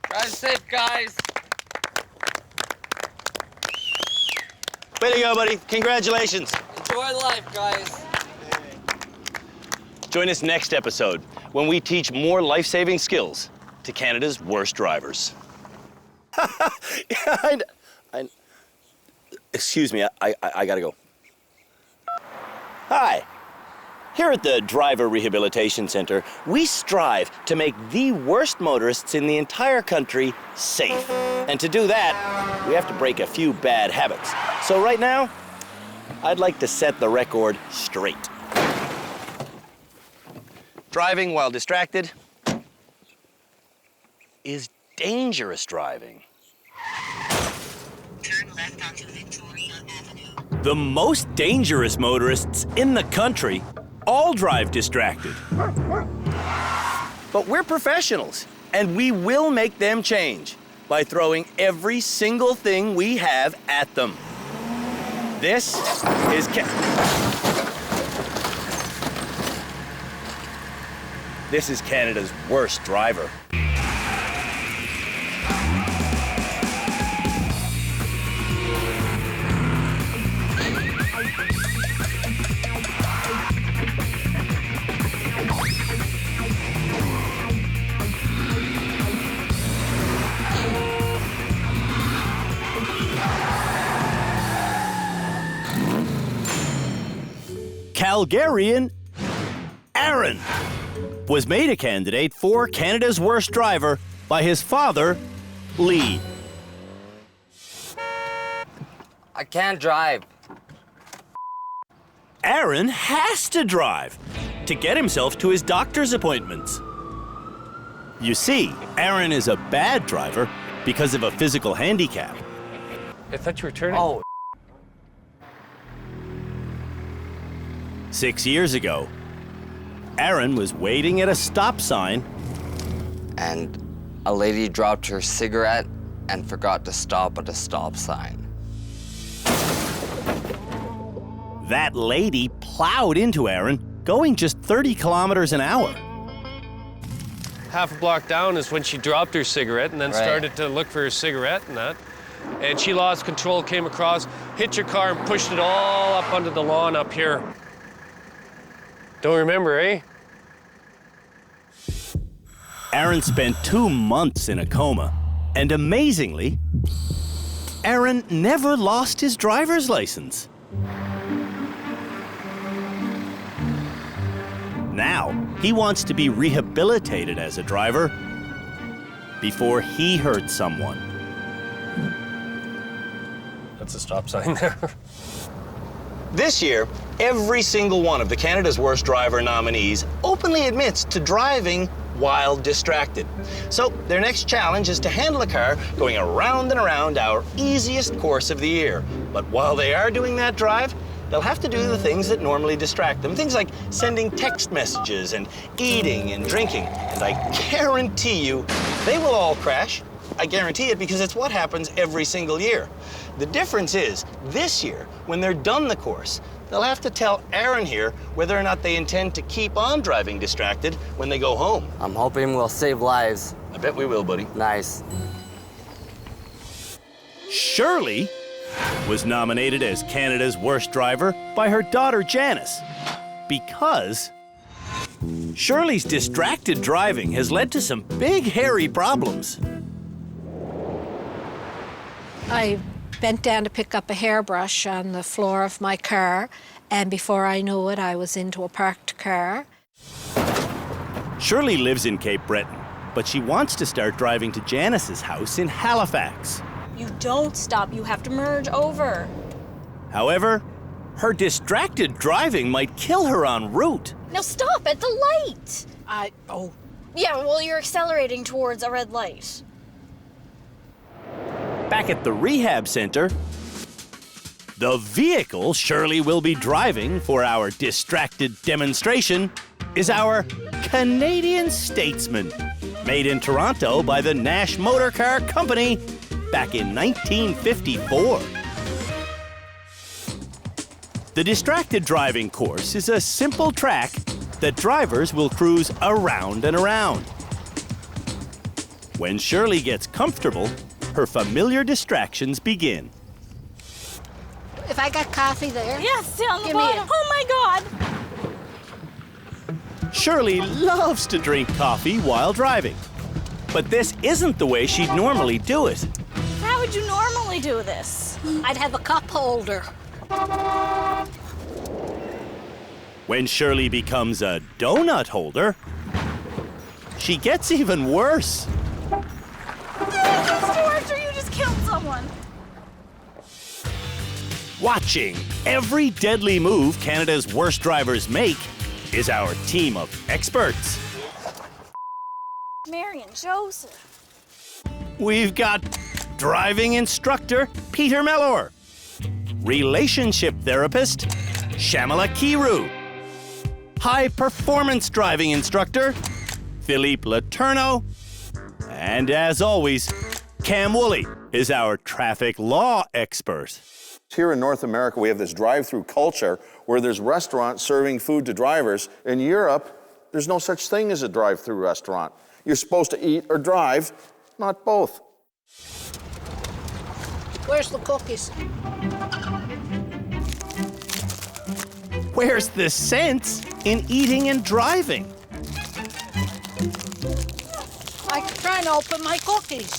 N: Drive safe, guys.
M: Way to go, buddy. Congratulations.
N: Enjoy life, guys.
A: Join us next episode when we teach more life-saving skills to Canada's worst drivers. Excuse me, I gotta go. Hi. Here at the Driver Rehabilitation Center, we strive to make the worst motorists in the entire country safe. And to do that, we have to break a few bad habits. So right now, I'd like to set the record straight. Driving while distracted is dangerous driving. Turn left onto Victoria Avenue. The most dangerous motorists in the country all drive distracted. But we're professionals, and we will make them change by throwing every single thing we have at them. This is Canada's worst driver. Calgarian Aaron was made a candidate for Canada's worst driver by his father, Lee.
N: I can't drive.
A: Aaron has to drive to get himself to his doctor's appointments. You see, Aaron is a bad driver because of a physical handicap.
L: I thought you were turning.
N: Oh.
A: 6 years ago, Aaron was waiting at a stop sign.
N: And a lady dropped her cigarette and forgot to stop at a stop sign.
A: That lady plowed into Aaron, going just 30 kilometers an hour.
L: Half a block down is when she dropped her cigarette and then started to look for her cigarette and that. And she lost control, came across, hit your car and pushed it all up onto the lawn up here. Don't remember, eh?
A: Aaron spent 2 months in a coma, and amazingly, Aaron never lost his driver's license. Now, he wants to be rehabilitated as a driver before he hurts someone.
L: That's a stop sign there.
A: This year, every single one of the Canada's Worst Driver nominees openly admits to driving while distracted. So their next challenge is to handle a car going around and around our easiest course of the year. But while they are doing that drive, they'll have to do the things that normally distract them. Things like sending text messages and eating and drinking. And I guarantee you, they will all crash. I guarantee it because it's what happens every single year. The difference is, this year, when they're done the course, they'll have to tell Aaron here whether or not they intend to keep on driving distracted when they go home.
N: I'm hoping we'll save lives.
A: I bet we will, buddy.
N: Nice.
A: Shirley was nominated as Canada's worst driver by her daughter Janice because Shirley's distracted driving has led to some big, hairy problems.
E: I bent down to pick up a hairbrush on the floor of my car, and before I knew it, I was into a parked car.
A: Shirley lives in Cape Breton, but she wants to start driving to Janice's house in Halifax.
G: You don't stop. You have to merge over.
A: However, her distracted driving might kill her en route.
G: Now stop at the light. Yeah, well, you're accelerating towards a red light.
A: Back at the rehab center, The vehicle Shirley will be driving for our distracted demonstration is our Canadian Statesman, made in Toronto by the Nash Motor Car Company back in 1954. The distracted driving course is a simple track that drivers will cruise around and around. When Shirley gets comfortable, her familiar distractions begin.
E: If I got coffee there?
G: Yes, down the
E: Give me
G: bottom.
E: it.
G: Oh my God.
A: Shirley loves to drink coffee while driving, but this isn't the way she'd normally do it.
G: How would you normally do this?
E: I'd have a cup holder.
A: When Shirley becomes a donut holder, she gets even worse.
G: Stuart, you just killed someone.
A: Watching every deadly move Canada's worst drivers make is our team of experts.
G: Mary and Joseph.
A: We've got driving instructor Peter Mellor, relationship therapist Shamala Kiru, high performance driving instructor Philippe Letourneau, and as always, Cam Woolley is our traffic law expert.
I: Here in North America, we have this drive-through culture where there's restaurants serving food to drivers. In Europe, there's no such thing as a drive-through restaurant. You're supposed to eat or drive, not both.
E: Where's the cookies?
A: Where's the sense in eating and driving?
E: I'm trying to open my cookies.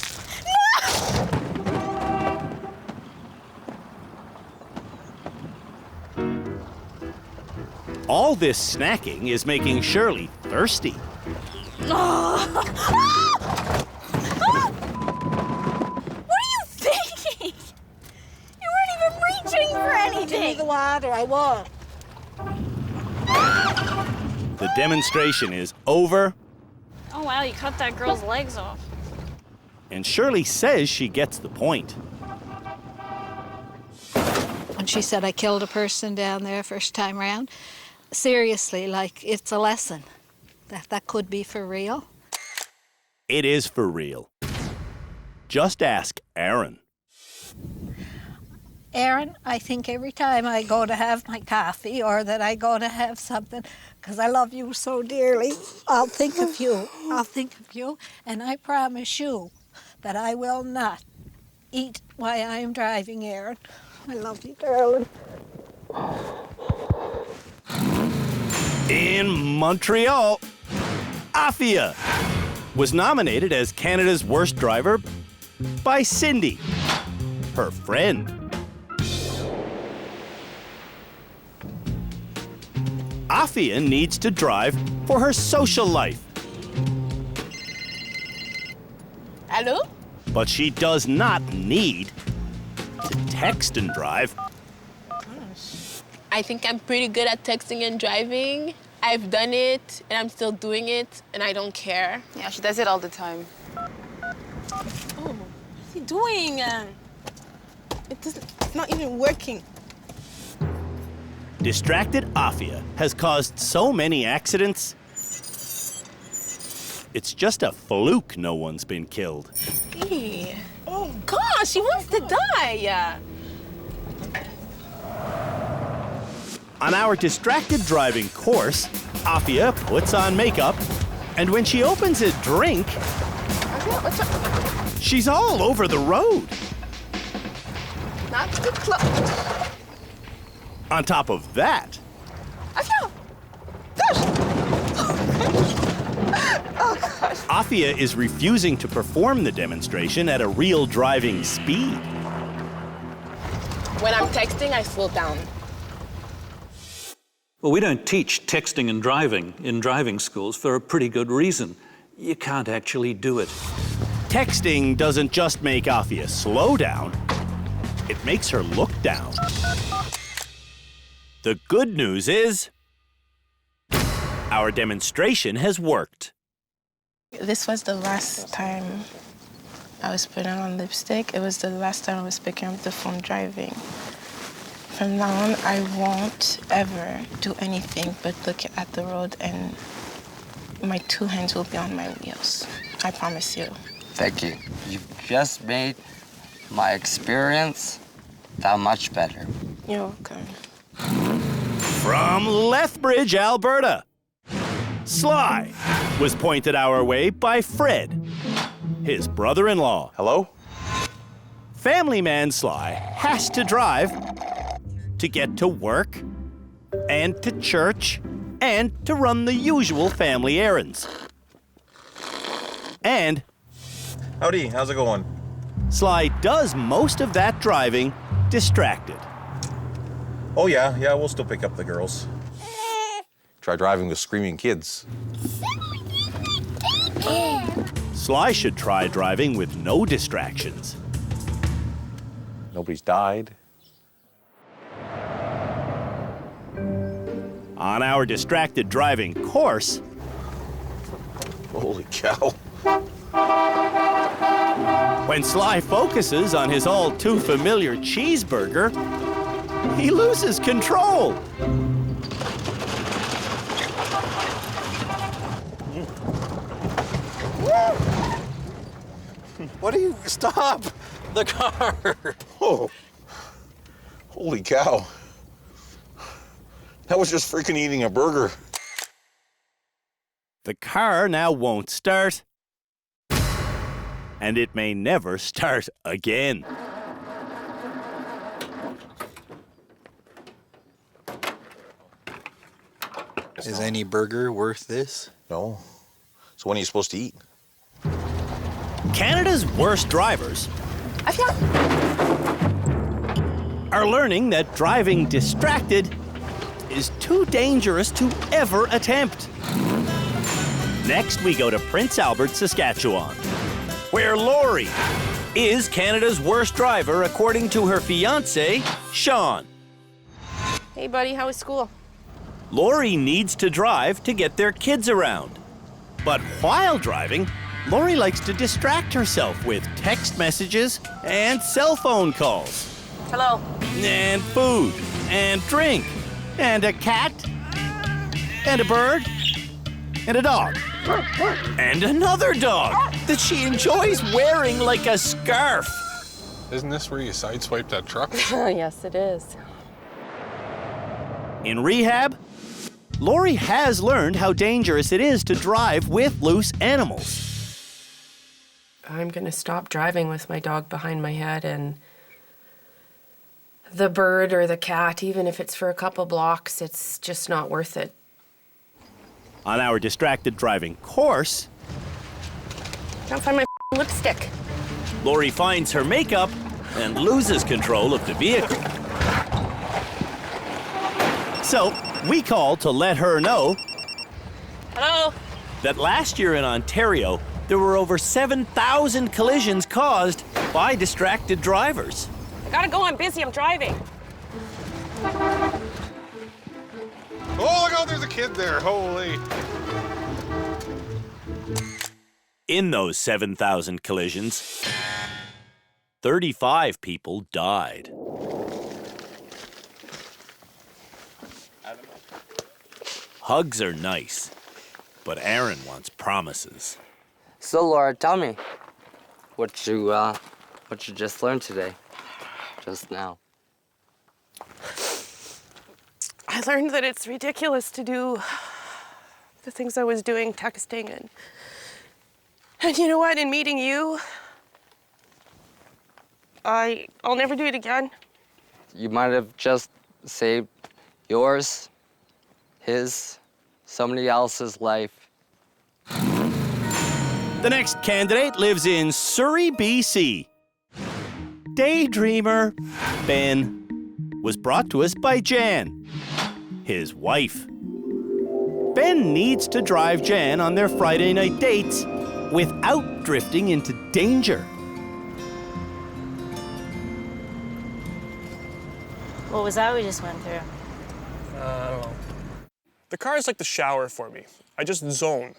A: All this snacking is making Shirley thirsty.
G: What are you thinking? You weren't even reaching for anything.
E: Give me the water, I won't.
A: The demonstration is over,
G: Oh wow, you cut that girl's legs off.
A: and Shirley says she gets the point.
E: When she said I killed a person down there first time round, seriously, like, it's a lesson. That could be for real.
A: It is for real. Just ask Aaron.
E: Aaron, I think every time I go to have my coffee or that I go to have something, because I love you so dearly, I'll think of you. I'll think of you, and I promise you that I will not eat while I am driving, Aaron. I love you, darling.
A: In Montreal, Afia was nominated as Canada's worst driver by Cindy, her friend. Afia needs to drive for her social life,
H: Hello?
A: but she does not need to text and drive.
H: I think I'm pretty good at texting and driving. I've done it, and I'm still doing it, and I don't care.
O: Yeah, she does it all the time.
H: Oh, what's he doing? It's not even working.
A: Distracted Afia has caused so many accidents, it's just a fluke no one's been killed.
H: Hey. Oh, gosh, he wants to die.
A: On our distracted driving course, Afia puts on makeup, and when she opens a drink, she's all over the road.
H: Not too close.
A: On top of that, Afia is refusing to perform the demonstration at a real driving speed.
H: When I'm texting, I slow down.
V: Well, we don't teach texting and driving in driving schools for a pretty good reason. You can't actually do it.
A: Texting doesn't just make Afia slow down, it makes her look down. The good news is, our demonstration has worked.
H: This was the last time I was putting on lipstick. It was the last time I was picking up the phone driving.
D: From now on, I won't ever do anything but look at the road, and my 2 hands will be on my wheels. I promise you.
N: Thank you. You just made my experience that much better.
D: You're welcome.
A: From Lethbridge, Alberta, Sly was pointed our way by Fred, his brother-in-law.
I: Hello?
A: Family man Sly has to drive to get to work and to church and to run the usual family errands. And
P: Howdy, how's it going?
A: Sly does most of that driving distracted.
P: Oh yeah, we'll still pick up the girls. Try driving with screaming kids.
A: Sly should try driving with no distractions.
P: Nobody's died.
A: On our distracted driving course,
P: Holy cow.
A: when Sly focuses on his all too familiar cheeseburger, he loses control.
P: What do you stop? The car. Oh. Holy cow. That was just freaking eating a burger.
A: The car now won't start, and it may never start again.
K: Is any burger worth this?
P: No. So when are you supposed to eat?
A: Canada's worst drivers are learning that driving distracted is too dangerous to ever attempt. Next, we go to Prince Albert, Saskatchewan, where Lori is Canada's worst driver according to her fiancé, Sean.
F: Hey, buddy, how was school?
A: Lori needs to drive to get their kids around. But while driving, Lori likes to distract herself with text messages and cell phone calls.
F: Hello.
A: And food, and drink, and a cat, and a bird, and a dog. And another dog that she enjoys wearing like a scarf.
T: Isn't this where you sideswiped that truck?
F: Yes, it is.
A: In rehab, Lori has learned how dangerous it is to drive with loose animals.
F: I'm gonna stop driving with my dog behind my head, and the bird or the cat, even if it's for a couple blocks, it's just not worth it.
A: On our distracted driving course,
F: Can't find my lipstick.
A: Lori finds her makeup and loses control of the vehicle. So we call to let her know
F: Hello?
A: that last year in Ontario, there were over 7,000 collisions caused by distracted drivers.
F: I gotta go, I'm busy, I'm driving.
T: Oh, look out, there's a kid there. Holy.
A: In those 7,000 collisions, 35 people died. Hugs are nice, but Aaron wants promises.
N: So, Laura, tell me what you just learned today, just now.
F: I learned that it's ridiculous to do the things I was doing, texting, and you know what? In meeting you, I'll never do it again.
N: You might have just saved yours, his, somebody else's life.
A: The next candidate lives in Surrey, BC. Daydreamer Ben was brought to us by Jan, his wife. Ben needs to drive Jan on their Friday night dates without drifting into danger.
O: What was that we just went through?
C: I don't know. The car is like the shower for me. I just zone.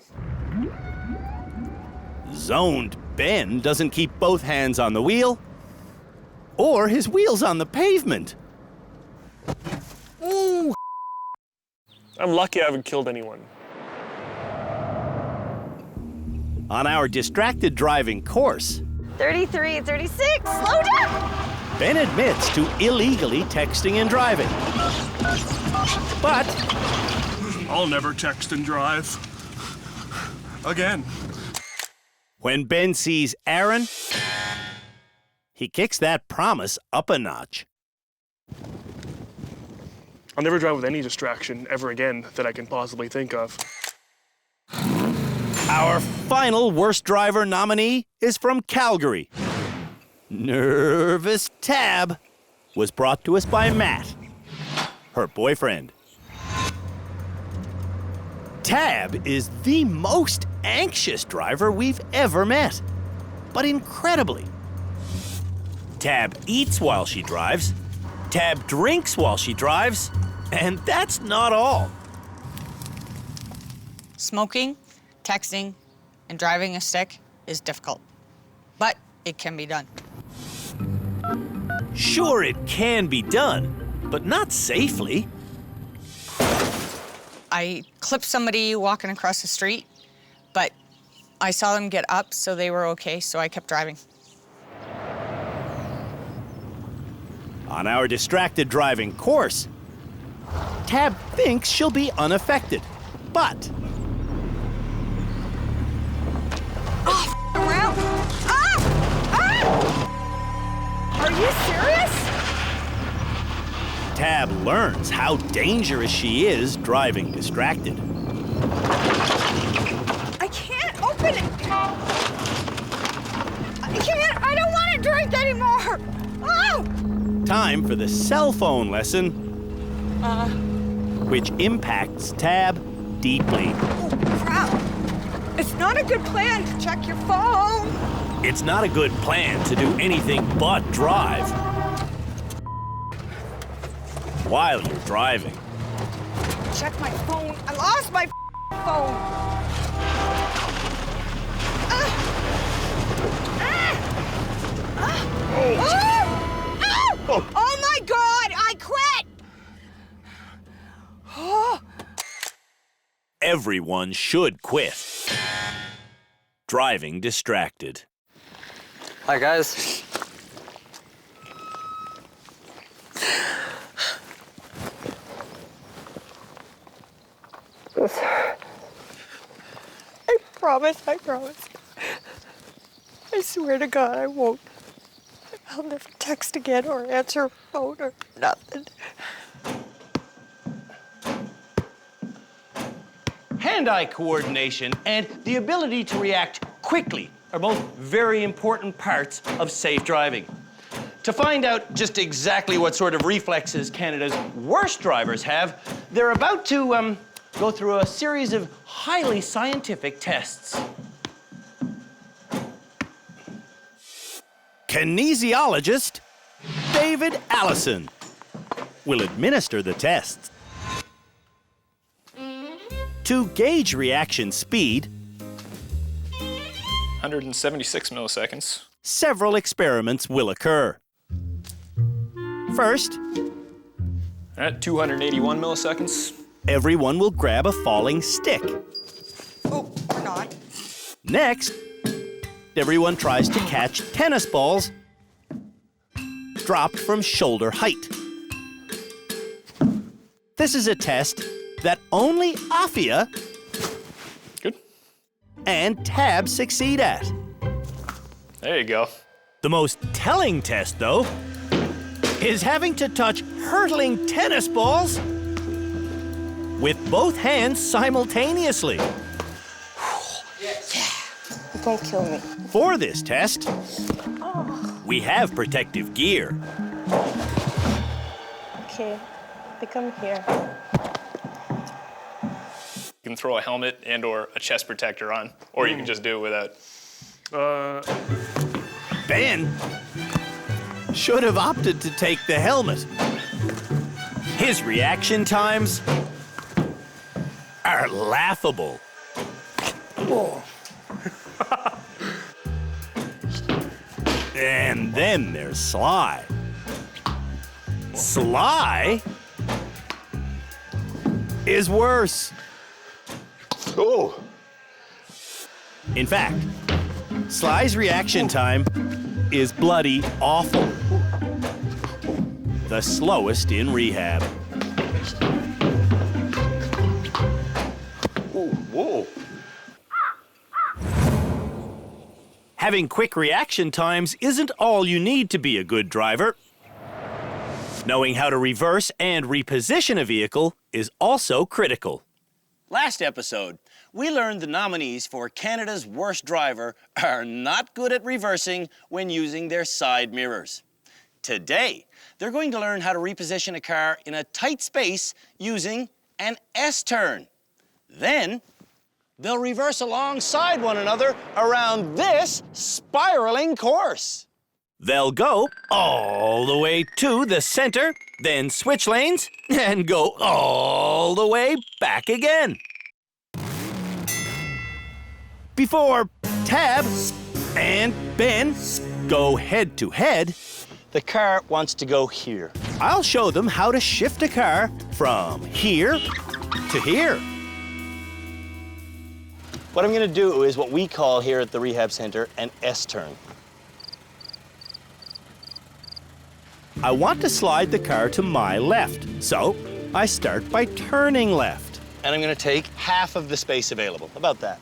A: Zoned Ben doesn't keep both hands on the wheel or his wheels on the pavement.
C: Ooh! I'm lucky I haven't killed anyone.
A: On our distracted driving course,
Q: 33, 36, slow down!
A: Ben admits to illegally texting and driving. But
C: I'll never text and drive. Again.
A: when Ben sees Aaron, he kicks that promise up a notch.
C: I'll never drive with any distraction ever again that I can possibly think of.
A: Our final worst driver nominee is from Calgary. Nervous Tab was brought to us by Matt, her boyfriend. Tab is the most anxious driver we've ever met, but incredibly. Tab eats while she drives, Tab drinks while she drives, and that's not all.
B: Smoking, texting, and driving a stick is difficult, but it can be done.
A: Sure, it can be done, but not safely.
B: I clipped somebody walking across the street, but I saw them get up, so they were okay, so I kept driving.
A: On our distracted driving course, Tab thinks she'll be unaffected, but
E: Around. Ah! Ah! Are you serious?
A: Tab learns how dangerous she is driving distracted.
E: I can't open it. I can't. I don't want to drink anymore. Oh!
A: Time for the cell phone lesson, which impacts Tab deeply.
E: Oh, crap. It's not a good plan to check your phone.
A: It's not a good plan to do anything but drive while you're driving.
E: Check my phone. I lost my phone. Oh my God! I quit.
A: Everyone should quit driving distracted.
N: Hi, guys.
Q: I promise. I swear to God I won't. I'll never text again or answer a phone or nothing.
M: Hand-eye coordination and the ability to react quickly are both very important parts of safe driving. To find out just exactly what sort of reflexes Canada's worst drivers have, they're about to go through a series of highly scientific tests.
A: Kinesiologist David Allison will administer the tests. To gauge reaction speed,
J: 176 milliseconds.
A: Several experiments will occur. First,
J: At 281 milliseconds.
A: everyone will grab a falling stick.
B: Oh, or not.
A: Next, everyone tries to catch tennis balls dropped from shoulder height. This is a test that only Afia and Tab succeed at.
J: There you go.
A: The most telling test, though, is having to touch hurtling tennis balls with both hands simultaneously.
D: Don't kill me.
A: For this test, we have protective gear.
D: Okay, they come here.
J: You can throw a helmet and or a chest protector on, or you can just do it without.
A: Ben should have opted to take the helmet. His reaction times are laughable. And then there's Sly. Sly is worse.
P: Oh.
A: In fact, Sly's reaction time is bloody awful. The slowest in rehab.
P: Whoa.
A: Having quick reaction times isn't all you need to be a good driver. Knowing how to reverse and reposition a vehicle is also critical. Last episode, we learned the nominees for Canada's worst driver are not good at reversing when using their side mirrors. Today, they're going to learn how to reposition a car in a tight space using an S-turn. Then, they'll reverse alongside one another around this spiraling course. They'll go all the way to the center, then switch lanes, and go all the way back again. Before Tab and Ben go head to head, the car wants to go here. I'll show them how to shift a car from here to here. What I'm gonna do is what we call here at the rehab center an S-turn. I want to slide the car to my left, so I start by turning left. And I'm gonna take half of the space available, about that.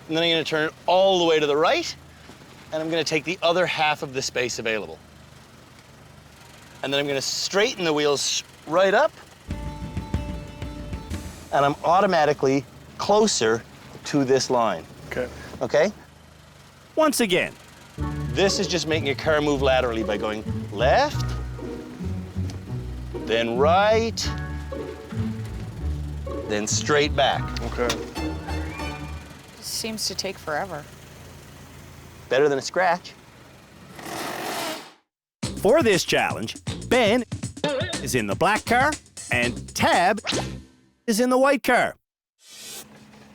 A: And then I'm gonna turn it all the way to the right, and I'm gonna take the other half of the space available. And then I'm gonna straighten the wheels right up, and I'm automatically closer to this line.
C: Okay.
A: Okay? Once again, this is just making a car move laterally by going left, then right, then straight back.
C: Okay.
B: This seems to take forever.
A: Better than a scratch. For this challenge, Ben is in the black car and Tab is in the white car,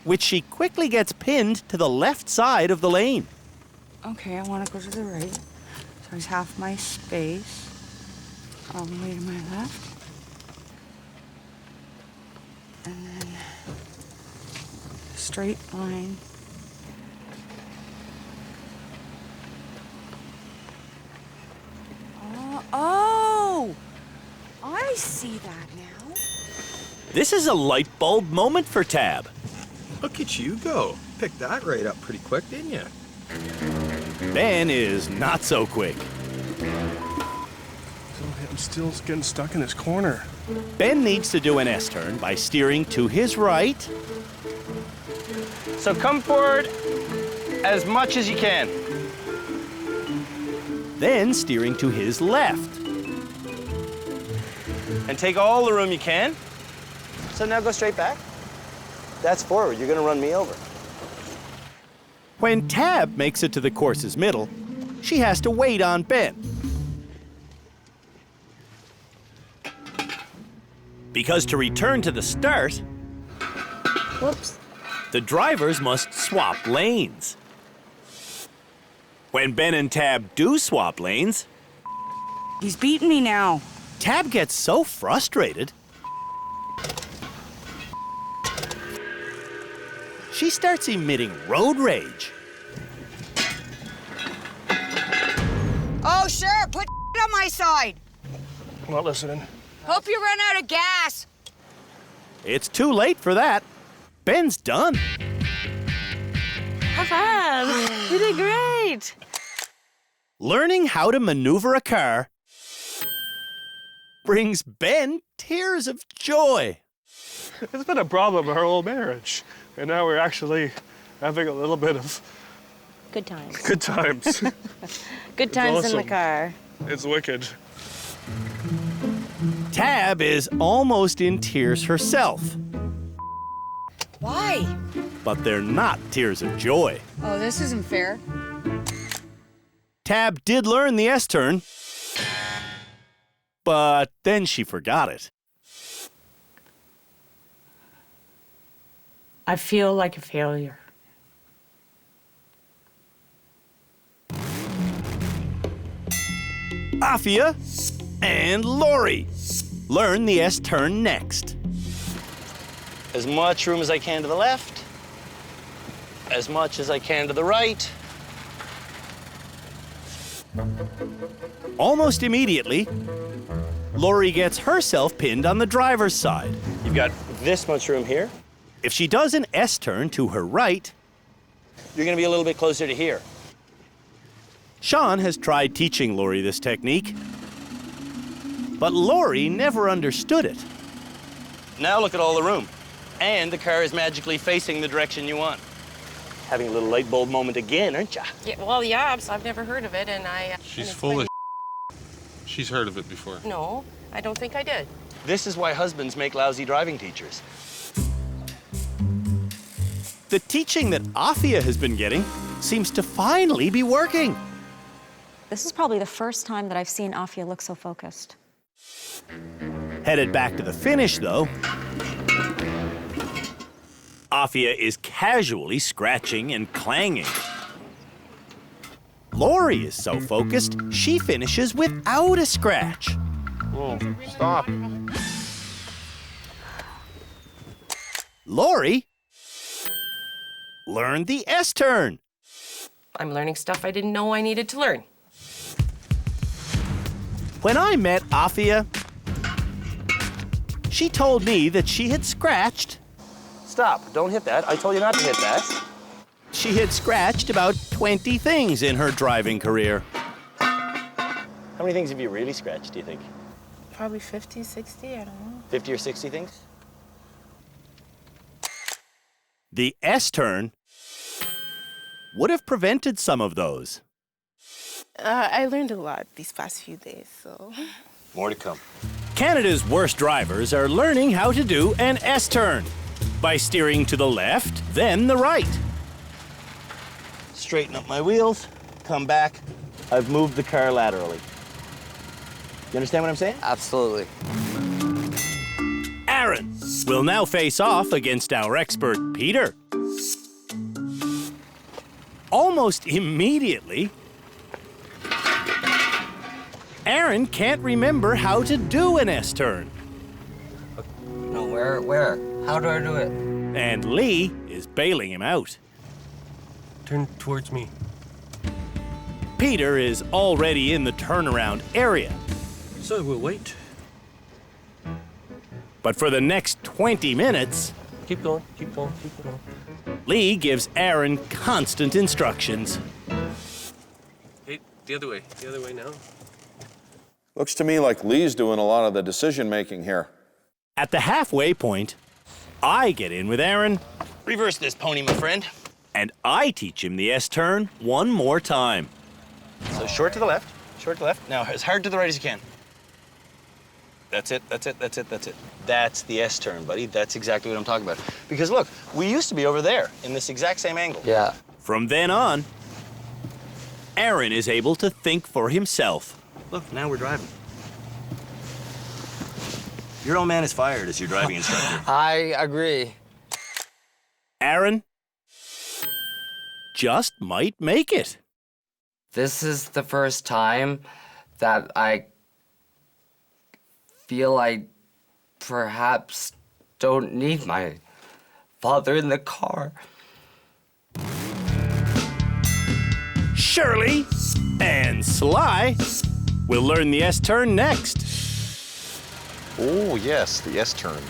A: which she quickly gets pinned to the left side of the lane.
B: Okay, I want to go to the right. So there's half my space. All the way to my left. And then straight line. Oh, I see that now.
A: This is a light bulb moment for Tab.
K: Look at you go. Picked that right up pretty quick, didn't you?
A: Ben is not so quick.
C: I'm still getting stuck in this corner.
A: Ben needs to do an S-turn by steering to his right. So come forward as much as you can. Then steering to his left. And take all the room you can. So now go straight back. That's forward. You're going to run me over. When Tab makes it to the course's middle, she has to wait on Ben. Because to return to the start,
O: Whoops.
A: the drivers must swap lanes. When Ben and Tab do swap lanes,
B: he's beating me now.
A: Tab gets so frustrated, she starts emitting road rage.
B: Oh, sure, put on my side.
C: I'm not listening.
B: Hope you run out of gas.
A: It's too late for that. Ben's done.
O: High five. You did great.
A: Learning how to maneuver a car brings Ben tears of joy.
C: It's been a problem in our whole marriage. And now we're actually having a little bit of
O: Good times.
C: good times.
O: Good times in the
C: awesome.
O: car.
C: It's wicked.
A: Tab is almost in tears herself,
B: Why?
A: but they're not tears of joy.
B: Oh, this isn't fair.
A: Tab did learn the S-turn, but then she forgot it.
B: I feel like a failure.
A: Afia and Lori learn the S-turn next.
M: as much room as I can to the left, as much as I can to the right.
A: Almost immediately, Lori gets herself pinned on the driver's side.
M: You've got this much room here.
A: If she does an S-turn to her right,
M: you're gonna be a little bit closer to here.
A: Sean has tried teaching Lori this technique, but Lori never understood it.
M: Now look at all the room. And the car is magically facing the direction you want. Having a little light bulb moment again, aren't ya?
F: Yeah, well, yeah, I've never heard of it, and I...
T: She's full of She's heard of it before.
F: No, I don't think I did.
M: This is why husbands make lousy driving teachers.
A: The teaching that Afia has been getting seems to finally be working.
R: This is probably the first time that I've seen Afia look so focused.
A: Headed back to the finish, though, Afia is casually scratching and clanging. Lori is so focused, she finishes without a scratch.
T: Whoa, stop.
A: Lori learned the S-turn.
F: I'm learning stuff I didn't know I needed to learn.
A: When I met Afia, she told me that she had scratched.
M: Stop, don't hit that. I told you not to hit that.
A: She had scratched about 20 things in her driving career.
M: How many things have you really scratched, do you think?
D: Probably 50, 60, I don't know.
M: 50 or 60 things?
A: The S-turn would have prevented some of those.
D: I learned a lot these past few days, so...
M: More to come.
A: Canada's worst drivers are learning how to do an S-turn by steering to the left, then the right.
M: Straighten up my wheels, come back. I've moved the car laterally. You understand what I'm saying?
N: Absolutely.
A: Aaron will now face off against our expert, Peter. Almost immediately, Aaron can't remember how to do an S-turn.
N: No, where? How do I do it?
A: And Lee is bailing him out.
L: Turn towards me.
A: Peter is already in the turnaround area.
L: So we'll wait.
A: But for the next 20 minutes,
L: Keep going, keep going, keep going.
A: Lee gives Aaron constant instructions.
L: Hey, the other way now.
I: Looks to me like Lee's doing a lot of the decision-making here.
A: At the halfway point, I get in with Aaron.
M: Reverse this pony, my friend.
A: And I teach him the S-turn one more time.
M: So short to the left, short to the left. Now as hard to the right as you can. That's it, that's it, that's it, that's it. That's the S-turn, buddy. That's exactly what I'm talking about. Because look, we used to be over there in this exact same angle.
N: Yeah.
A: From then on, Aaron is able to think for himself.
M: Look, now we're driving. Your old man is fired as your driving instructor.
N: I agree.
A: Aaron just might make it.
N: This is the first time that I feel I perhaps don't need my father in the car.
A: Shirley and Sly will learn the S-turn next.
P: Oh, yes, the S-turn.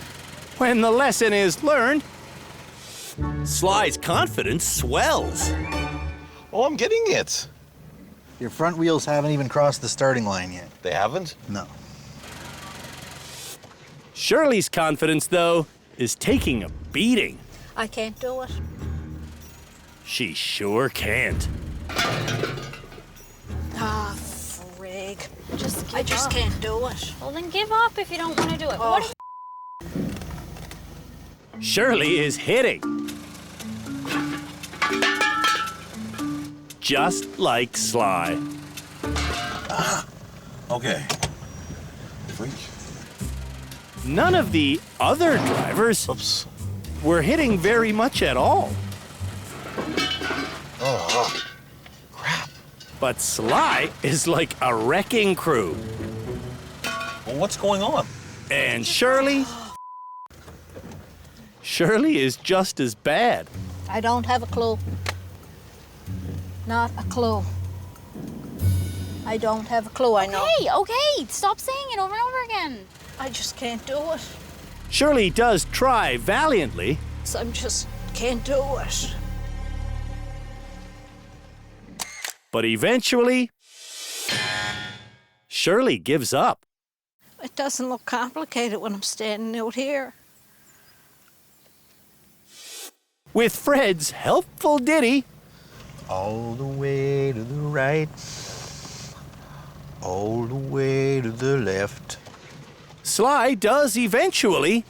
A: When the lesson is learned, Sly's confidence swells.
P: Oh, I'm getting it.
K: Your front wheels haven't even crossed the starting line yet.
P: They haven't?
K: No.
A: Shirley's confidence, though, is taking a beating.
E: I can't do it.
A: She sure can't.
E: Ah, frig. I just
G: up.
E: can't do it.
G: Well, then give up if you don't want to do it.
E: Oh.
G: What
A: Shirley is hitting. Just like Sly.
P: Okay. Freak.
A: None of the other drivers were hitting very much at all.
P: Oh, crap.
A: But Sly is like a wrecking crew.
P: Well, what's going on?
A: And Shirley Shirley is just as bad.
E: I don't have a clue. Not a clue. I don't have a clue, I know.
G: Okay, stop saying it over and over again.
E: I just can't do it.
A: Shirley does try valiantly.
E: So I'm just can't do it.
A: But eventually, Shirley gives up.
E: It doesn't look complicated when I'm standing out here.
A: With Fred's helpful ditty,
K: all the way to the right, all the way to the left.
A: Sly does eventually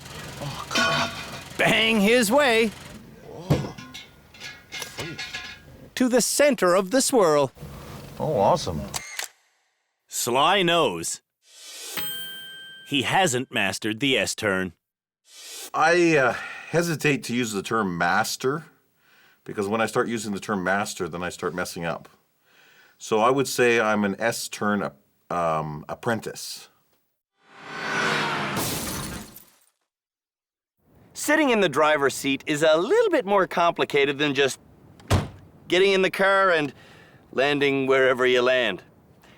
A: bang his way to the center of the swirl.
K: Oh, awesome.
A: Sly knows he hasn't mastered the S-turn.
P: I hesitate to use the term master, because when I start using the term master, then I start messing up. So I would say I'm an S-turn apprentice.
A: Sitting in the driver's seat is a little bit more complicated than just getting in the car and landing wherever you land.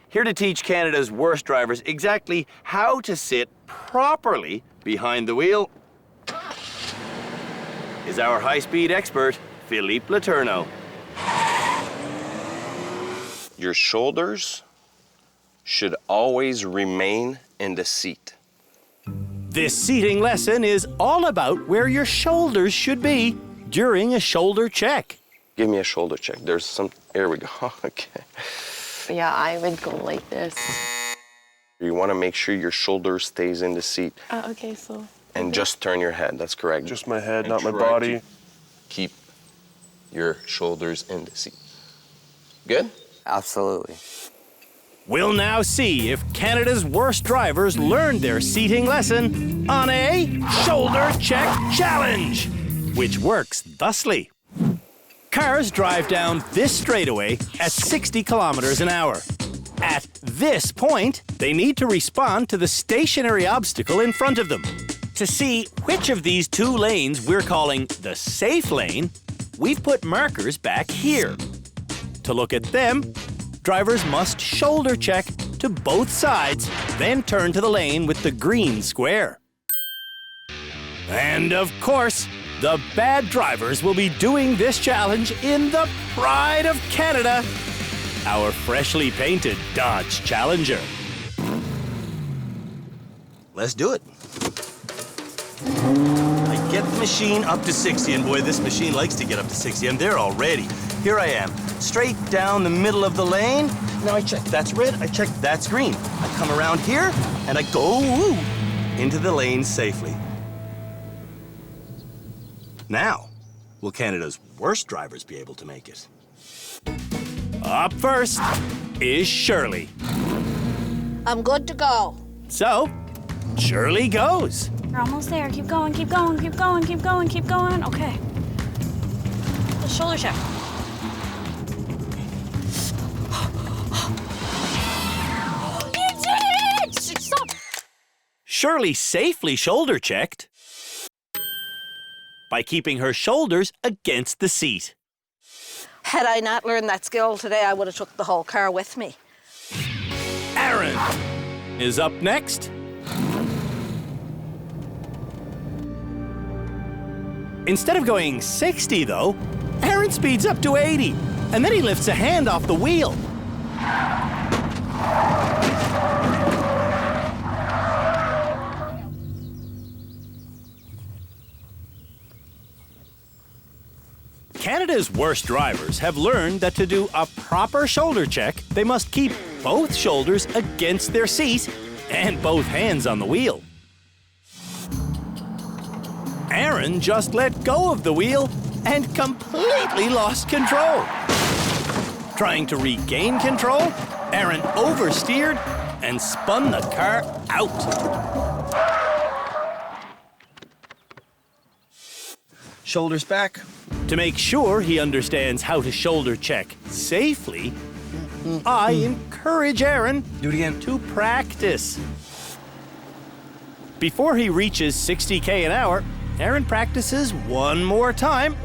A: Here to teach Canada's worst drivers exactly how to sit properly behind the wheel is our high-speed expert, Philippe Letourneau.
S: Your shoulders should always remain in the seat.
A: This seating lesson is all about where your shoulders should be during a shoulder check.
S: Give me a shoulder check. There's some, here we go, okay.
F: Yeah, I would go like this.
S: You want to make sure your shoulder stays in the seat.
F: Okay, so.
S: And just turn your head, that's correct.
T: Just my head, not my
S: try
T: body.
S: to keep your shoulders in the seat. Good?
N: Absolutely.
A: We'll now see if Canada's worst drivers learned their seating lesson on a shoulder check challenge, which works thusly. Cars drive down this straightaway at 60 kilometers an hour. At this point, they need to respond to the stationary obstacle in front of them. To see which of these two lanes we're calling the safe lane, we've put markers back here. To look at them, drivers must shoulder check to both sides, then turn to the lane with the green square. And of course, the bad drivers will be doing this challenge in the pride of Canada, our freshly painted Dodge Challenger.
M: Let's do it. I get the machine up to 60, and boy, this machine likes to get up to 60. I'm there already. Here I am, straight down the middle of the lane. Now I check that's red, I check that's green. I come around here, and I go into the lane safely. Now, will Canada's worst drivers be able to make it?
A: Up first is Shirley.
E: I'm good to go.
A: So, Shirley goes.
G: You're almost there. Keep going, keep going, keep going, keep going, keep going. Okay. Shoulder check. You did it! Stop.
A: Shirley safely shoulder checked by keeping her shoulders against the seat.
E: Had I not learned that skill today, I would have took the whole car with me.
A: Aaron is up next. Instead of going 60, though, Aaron speeds up to 80, and then he lifts a hand off the wheel. Canada's worst drivers have learned that to do a proper shoulder check, they must keep both shoulders against their seat and both hands on the wheel. Aaron just let go of the wheel and completely lost control. Trying to regain control, Aaron oversteered and spun the car out.
M: Shoulders back.
A: To make sure he understands how to shoulder check safely, I encourage Aaron
M: Do it again.
A: to practice. Before he reaches 60K an hour, Aaron practices one more time.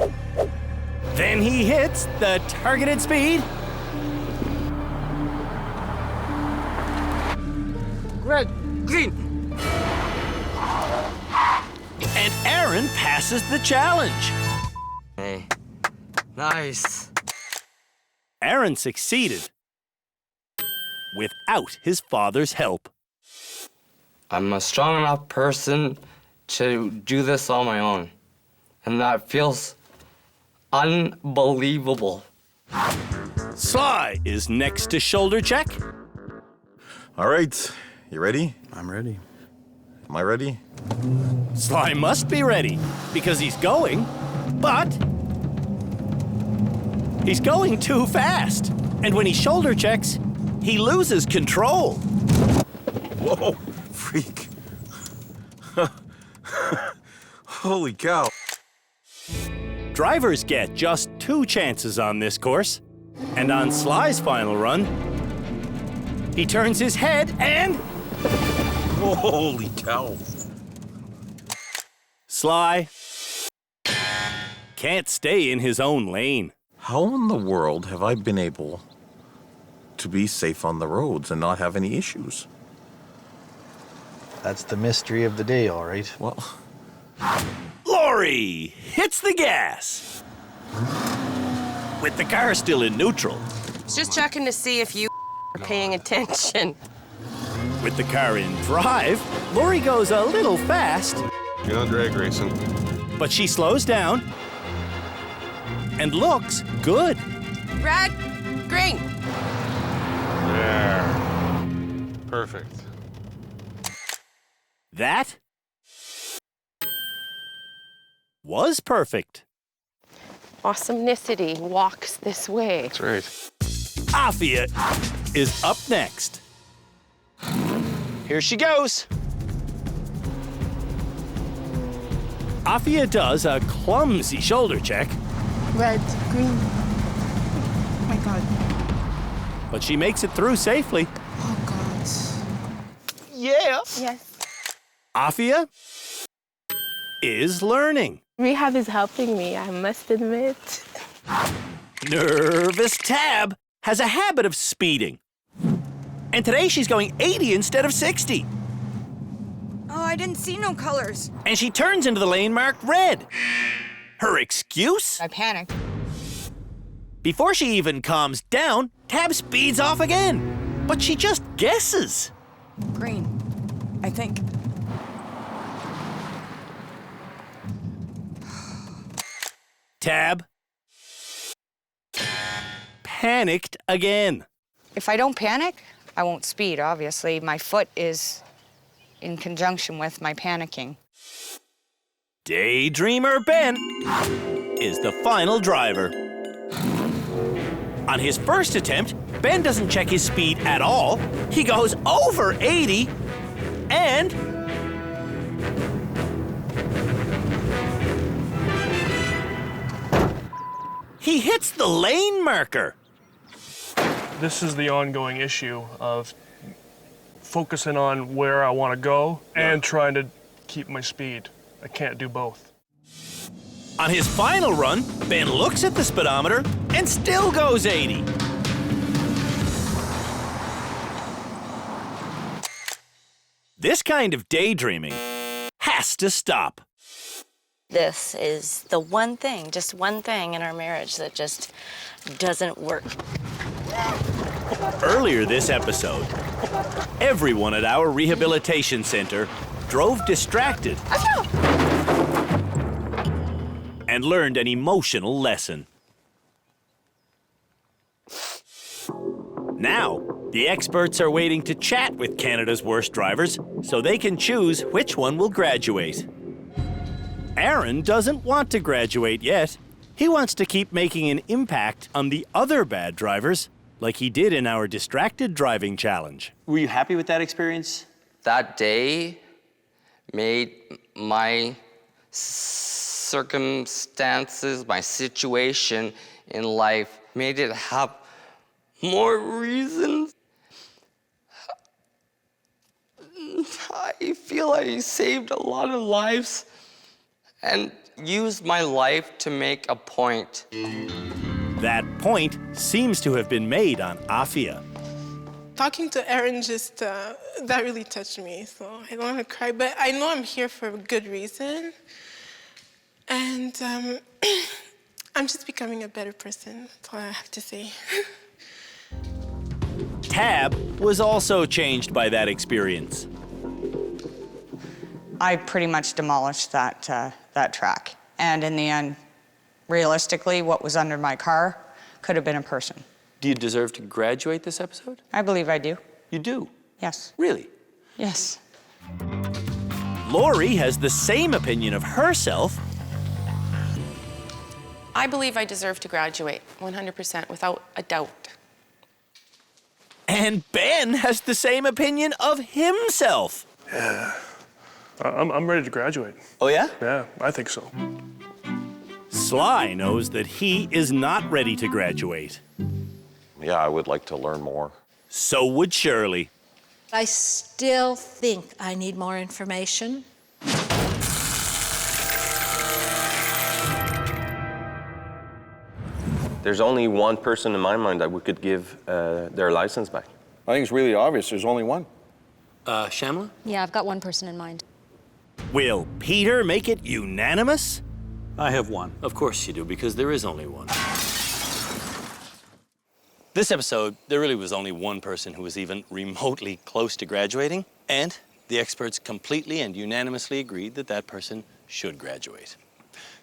A: Then he hits the targeted speed.
N: Red, green.
A: And Aaron passes the challenge.
N: Hey, nice.
A: Aaron succeeded without his father's help.
N: I'm a strong enough person to do this on my own. And that feels unbelievable.
A: Sly is next to shoulder check.
U: All right, you ready?
K: I'm ready.
U: Am I ready?
A: Sly must be ready because he's going, but he's going too fast. And when he shoulder checks, he loses control.
U: Whoa, freak. Holy cow.
A: Drivers get just 2 chances on this course. And on Sly's final run, he turns his head and...
U: Holy cow.
A: Sly can't stay in his own lane.
U: How in the world have I been able to be safe on the roads and not have any issues?
K: That's the mystery of the day, all right.
U: Well,
A: Lori hits the gas with the car still in neutral.
F: Just checking to see if you are paying attention.
A: With the car in drive, Lori goes a little fast.
T: You're not drag racing.
A: But she slows down and looks good.
F: Red, green.
T: There. Perfect.
A: That was perfect.
F: Awesomenicity walks this way.
T: That's right.
A: Afia is up next.
M: Here she goes.
A: Afia does a clumsy shoulder check.
D: Red, green. Oh my God.
A: But she makes it through safely.
D: Oh God.
M: Yeah.
G: Yes.
A: Afia is learning.
G: Rehab is helping me, I must admit.
A: Nervous Tab has a habit of speeding. And today she's going 80 instead of 60.
B: Oh, I didn't see no colors.
A: And she turns into the lane marked red. Her excuse?
B: I panicked.
A: Before she even calms down, Tab speeds off again. But she just guesses.
B: Green, I think.
A: Tab panicked again.
B: If I don't panic, I won't speed, obviously. My foot is in conjunction with my panicking.
A: Daydreamer Ben is the final driver. On his first attempt, Ben doesn't check his speed at all. He goes over 80 and he hits the lane marker.
C: This is the ongoing issue of focusing on where I want to go and trying to keep my speed. I can't do both.
A: On his final run, Ben looks at the speedometer and still goes 80. This kind of daydreaming has to stop.
O: This is the one thing, just one thing in our marriage that just doesn't work.
A: Earlier this episode, everyone at our rehabilitation center drove distracted and learned an emotional lesson. Now, the experts are waiting to chat with Canada's worst drivers so they can choose which one will graduate. Aaron doesn't want to graduate yet. He wants to keep making an impact on the other bad drivers like he did in our distracted driving challenge.
M: Were you happy with that experience?
N: That day made my circumstances, my situation in life, made it have more reasons. I feel I saved a lot of lives and use my life to make a point.
A: That point seems to have been made on Afia.
D: Talking to Aaron just, that really touched me, so I don't want to cry, but I know I'm here for a good reason. And I'm just becoming a better person, that's all I have to say.
A: Tab was also changed by that experience.
B: I pretty much demolished that track. And in the end, realistically, what was under my car could have been a person.
S: Do you deserve to graduate this episode?
B: I believe I do.
S: You do?
B: Yes.
S: Really?
B: Yes.
A: Lori has the same opinion of herself.
F: I believe I deserve to graduate, 100%, without a doubt.
A: And Ben has the same opinion of himself.
C: Yeah. I'm ready to graduate.
A: Oh, yeah?
C: Yeah, I think so.
A: Sly knows that he is not ready to graduate.
P: Yeah, I would like to learn more.
A: So would Shirley.
E: I still think I need more information.
S: There's only one person in my mind that we could give their license back.
I: I think it's really obvious. There's only one.
S: Shamla?
R: Yeah, I've got one person in mind.
A: Will Peter make it unanimous?
M: I have one.
A: Of course you do, because there is only one. This episode, there really was only one person who was even remotely close to graduating, and the experts completely and unanimously agreed that that person should graduate.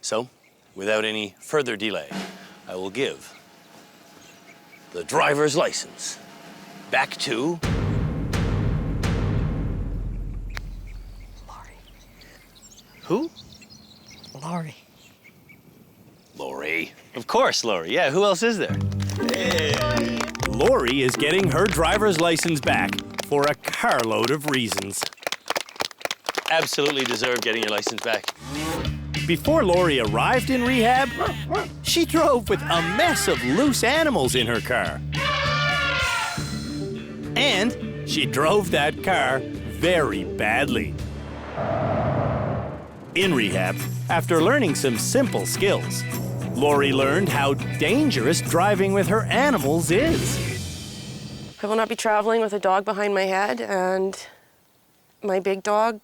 A: So, without any further delay, I will give the driver's license back to
E: Lori.
A: who?
E: Lori.
A: Lori. Of course, Lori. Yeah, who else is there? Hey. Lori is getting her driver's license back for a carload of reasons. Absolutely deserve getting your license back. Before Lori arrived in rehab, she drove with a mess of loose animals in her car. And she drove that car very badly. In rehab, after learning some simple skills, Lori learned how dangerous driving with her animals is.
F: I will not be traveling with a dog behind my head, and my big dog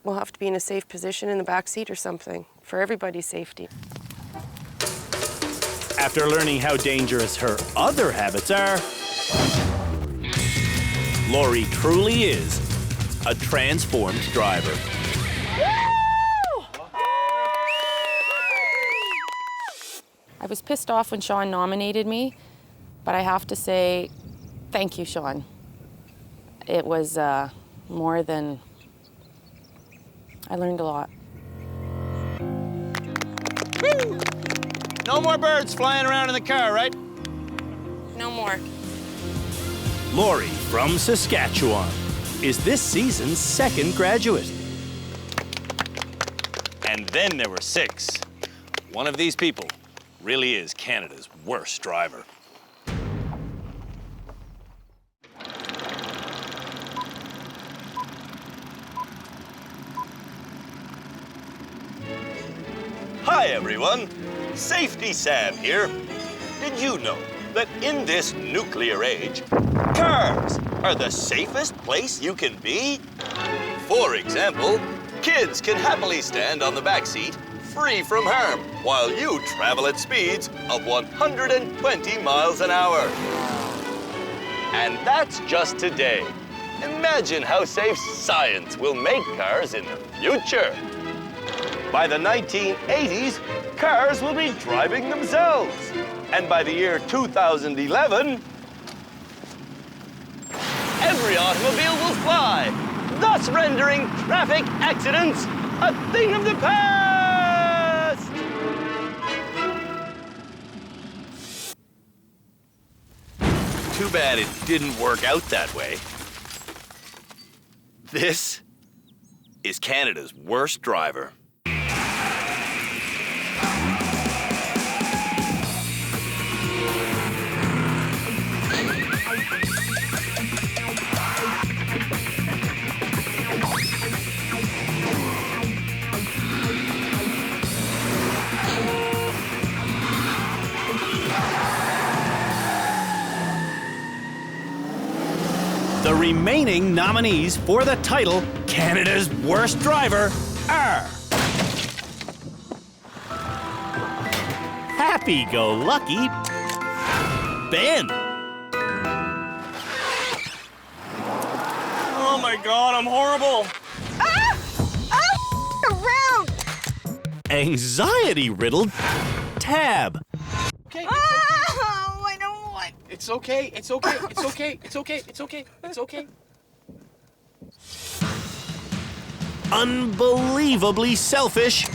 F: will have to be in a safe position in the back seat or something for everybody's safety.
A: After learning how dangerous her other habits are, Lori truly is a transformed driver.
F: I was pissed off when Sean nominated me, but I have to say, thank you, Sean. It was more than... I learned a lot.
A: Woo! No more birds flying around in the car, right?
F: No more.
A: Lori from Saskatchewan is this season's second graduate. And then there were 6. One of these people really is Canada's worst driver. Hi everyone, Safety Sam here. Did you know that in this nuclear age, cars are the safest place you can be? For example, kids can happily stand on the back seat free from harm while you travel at speeds of 120 miles an hour. And that's just today. Imagine how safe science will make cars in the future. By the 1980s, cars will be driving themselves. And by the year 2011, every automobile will fly, thus rendering traffic accidents a thing of the past. Too bad it didn't work out that way. This is Canada's worst driver. The remaining nominees for the title Canada's Worst Driver are Happy-Go-Lucky Ben.
J: Oh my God, I'm horrible.
E: Around!
A: Anxiety-riddled Tab.
T: Okay.
E: Oh, I don't want.
T: It's okay. It's okay. It's okay. It's okay. It's okay. It's okay.
A: Unbelievably selfish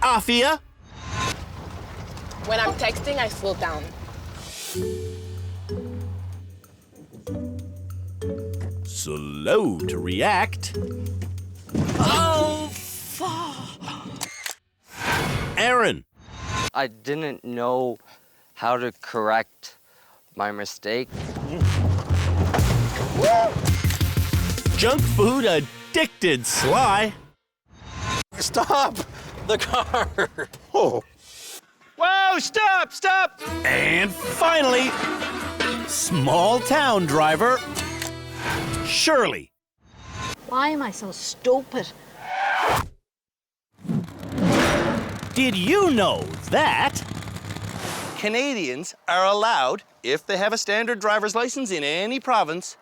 A: Afia.
H: When I'm texting, I slow down.
A: Slow to react
N: Oh, fuck.
A: Aaron.
N: I didn't know how to correct my mistake.
A: Junk food addicted Sly.
U: Stop the car.
A: Oh.
M: Whoa, stop, stop!
A: And finally, small town driver Shirley.
E: Why am I so stupid?
A: Did you know that
M: Canadians are allowed, if they have a standard driver's license in any province,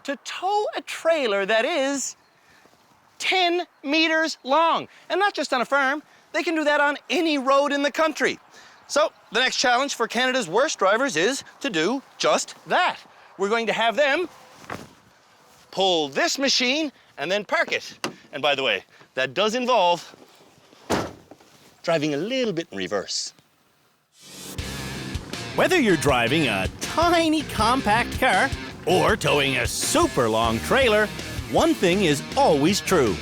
M: to tow a trailer that is 10 meters long? And not just on a farm, they can do that on any road in the country. So the next challenge for Canada's Worst Drivers is to do just that. We're going to have them pull this machine and then park it. And by the way, that does involve driving a little bit in reverse.
A: Whether you're driving a tiny compact car or towing a super long trailer, one thing is always true.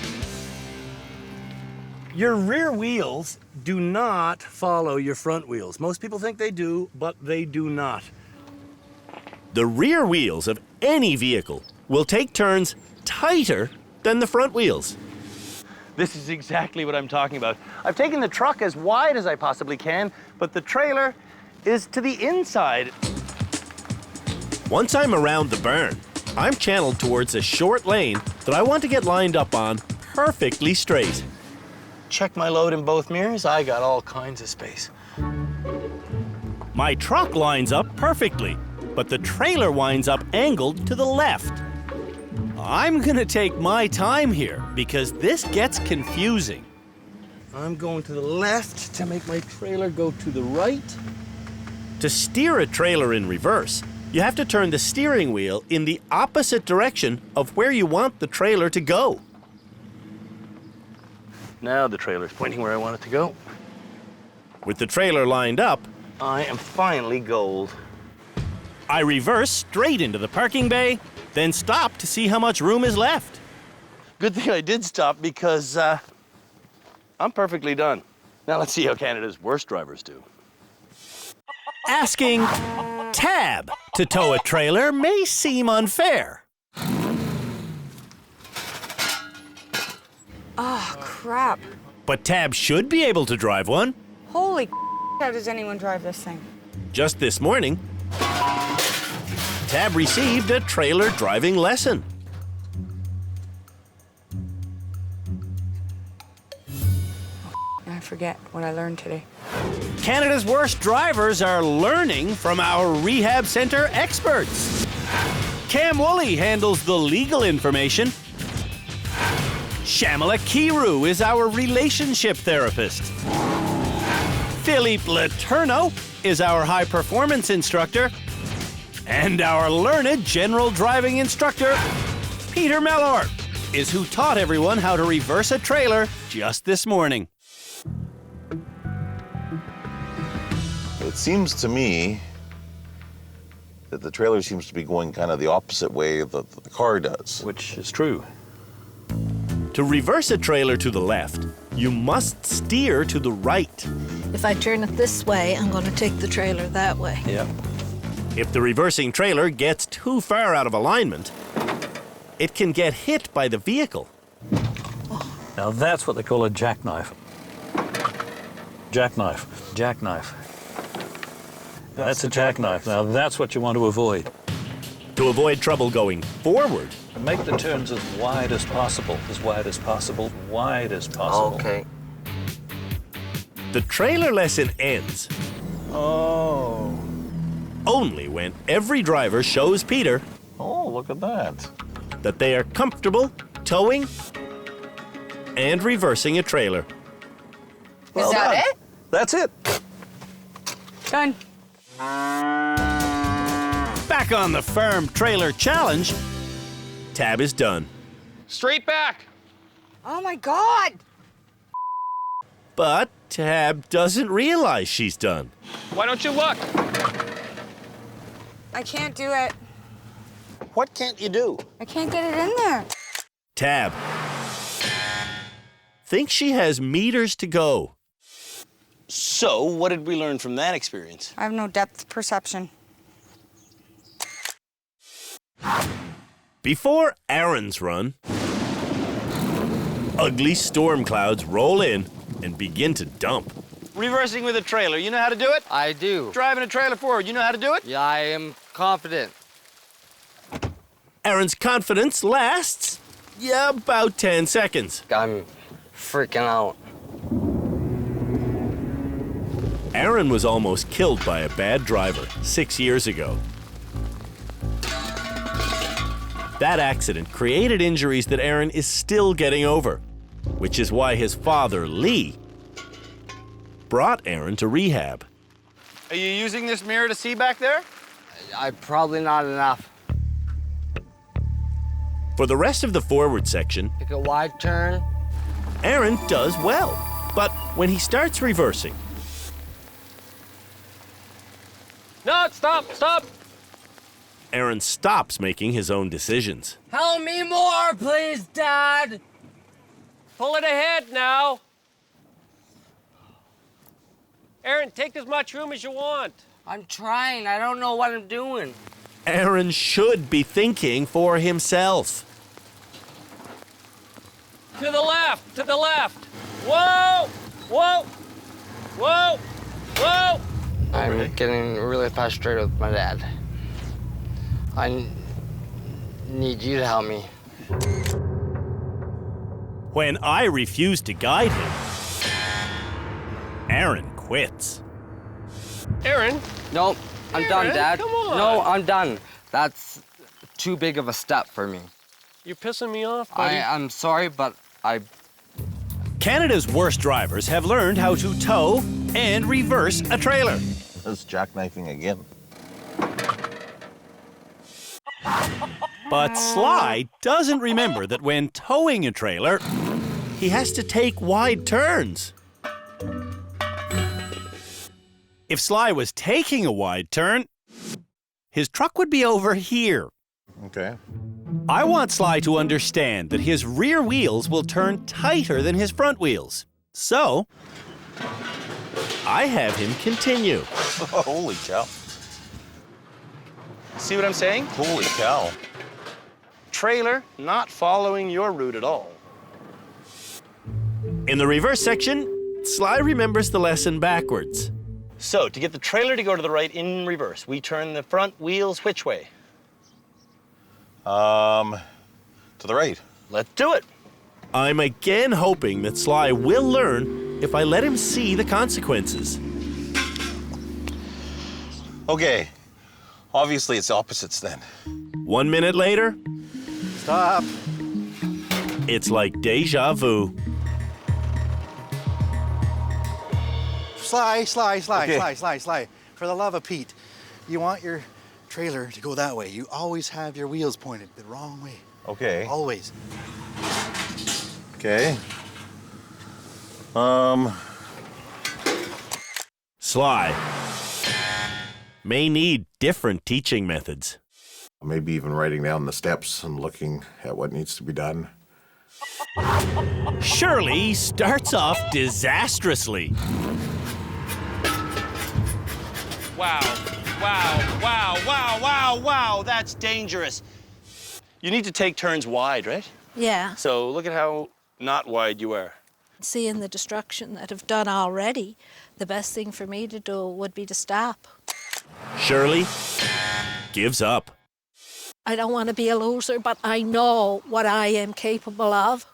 M: Your rear wheels do not follow your front wheels. Most people think they do, but they do not.
A: The rear wheels of any vehicle will take turns tighter than the front wheels.
M: This is exactly what I'm talking about. I've taken the truck as wide as I possibly can, but the trailer is to the inside.
A: Once I'm around the burn, I'm channeled towards a short lane that I want to get lined up on perfectly straight.
M: Check my load in both mirrors, I got all kinds of space.
A: My truck lines up perfectly, but the trailer winds up angled to the left. I'm gonna take my time here because this gets confusing.
M: I'm going to the left to make my trailer go to the right.
A: To steer a trailer in reverse, you have to turn the steering wheel in the opposite direction of where you want the trailer to go.
M: Now the trailer's pointing where I want it to go.
A: With the trailer lined up,
M: I am finally gold.
A: I reverse straight into the parking bay, then stop to see how much room is left.
M: Good thing I did stop because I'm perfectly done. Now let's see how Canada's Worst Drivers do.
A: Asking Tab to tow a trailer may seem unfair.
B: Oh, crap.
A: But Tab should be able to drive one.
B: Holy how does anyone drive this thing?
A: Just this morning, Tab received a trailer driving lesson.
B: I forget what I learned today.
A: Canada's Worst Drivers are learning from our rehab center experts. Cam Woolley handles the legal information. Shamala Kiru is our relationship therapist. Philippe Letourneau is our high performance instructor. And our learned general driving instructor, Peter Mellor, is who taught everyone how to reverse a trailer just this morning.
P: It seems to me that the trailer seems to be going kind of the opposite way that the car does.
M: Which is true.
A: To reverse a trailer to the left, you must steer to the right.
E: If I turn it this way, I'm going to take the trailer that way.
M: Yep.
A: If the reversing trailer gets too far out of alignment, it can get hit by the vehicle.
V: Now that's what they call a jackknife. Jackknife. Jackknife. That's a jackknife. Now that's what you want to avoid.
A: To To avoid trouble going forward,
V: Make the turns as wide as possible, as wide as possible, wide as possible.
N: Okay.
A: the trailer lesson ends
U: Oh.
A: only when every driver shows Peter
U: Oh, look at that.
A: that they are comfortable towing and reversing a trailer.
B: Is that it?
V: That's it.
B: Done.
A: Back on the Farm Trailer Challenge, Tab is done.
J: Straight back.
B: Oh my God!
A: But Tab doesn't realize she's done.
J: Why don't you look?
B: I can't do it.
M: What can't you do?
B: I can't get it in there.
A: Tab thinks she has meters to go.
M: So, what did we learn from that experience?
B: I have no depth perception.
A: Before Aaron's run, ugly storm clouds roll in and begin to dump.
M: Reversing with a trailer, you know how to do it?
N: I do.
M: Driving a trailer forward, you know how to do it?
N: Yeah, I am confident.
A: Aaron's confidence lasts, about 10 seconds.
N: I'm freaking out.
A: Aaron was almost killed by a bad driver 6 years ago. That accident created injuries that Aaron is still getting over, which is why his father, Lee, brought Aaron to rehab.
M: Are you using this mirror to see back there?
N: Probably not enough.
A: For the rest of the forward section,
N: Take a wide turn.
A: Aaron does well. But when he starts reversing,
N: No, stop.
A: Aaron stops making his own decisions.
N: Help me more, please, Dad.
L: Pull it ahead now. Aaron, take as much room as you want.
N: I'm trying. I don't know what I'm doing.
A: Aaron should be thinking for himself.
L: To the left, to the left. Whoa, whoa, whoa, whoa.
N: I'm getting really frustrated with my dad. I need you to help me.
A: When I refuse to guide him, Aaron quits.
L: Aaron?
N: No, I'm done,
L: Aaron,
N: Dad.
L: come on.
N: No, I'm done. That's too big of a step for me.
L: You're pissing me off, buddy.
N: I'm sorry, but
A: Canada's worst drivers have learned how to tow and reverse a trailer.
U: That's jackknifing again.
A: But Sly doesn't remember that when towing a trailer, he has to take wide turns. If Sly was taking a wide turn, his truck would be over here.
U: Okay.
A: I want Sly to understand that his rear wheels will turn tighter than his front wheels. So, I have him continue.
U: Holy cow.
M: See what I'm saying?
U: Holy cow.
M: Trailer not following your route at all.
A: In the reverse section, Sly remembers the lesson backwards.
M: So, to get the trailer to go to the right in reverse, we turn the front wheels which way?
P: To the right.
M: Let's do it.
A: I'm again hoping that Sly will learn if I let him see the consequences.
P: Okay. Obviously, it's opposites then.
A: 1 minute later,
K: Stop.
A: it's like deja vu.
K: Sly.
P: Okay.
K: For the love of Pete, you want your trailer to go that way. You always have your wheels pointed the wrong way.
P: Okay.
K: Always.
P: Okay.
A: Sly may need different teaching methods.
U: Maybe even writing down the steps and looking at what needs to be done.
A: Shirley starts off disastrously.
M: Wow, that's dangerous. You need to take turns wide, right?
E: Yeah.
M: So look at how not wide you are.
E: Seeing the destruction that I've done already, the best thing for me to do would be to stop.
A: Shirley gives up.
E: I don't want to be a loser, but I know what I am capable of.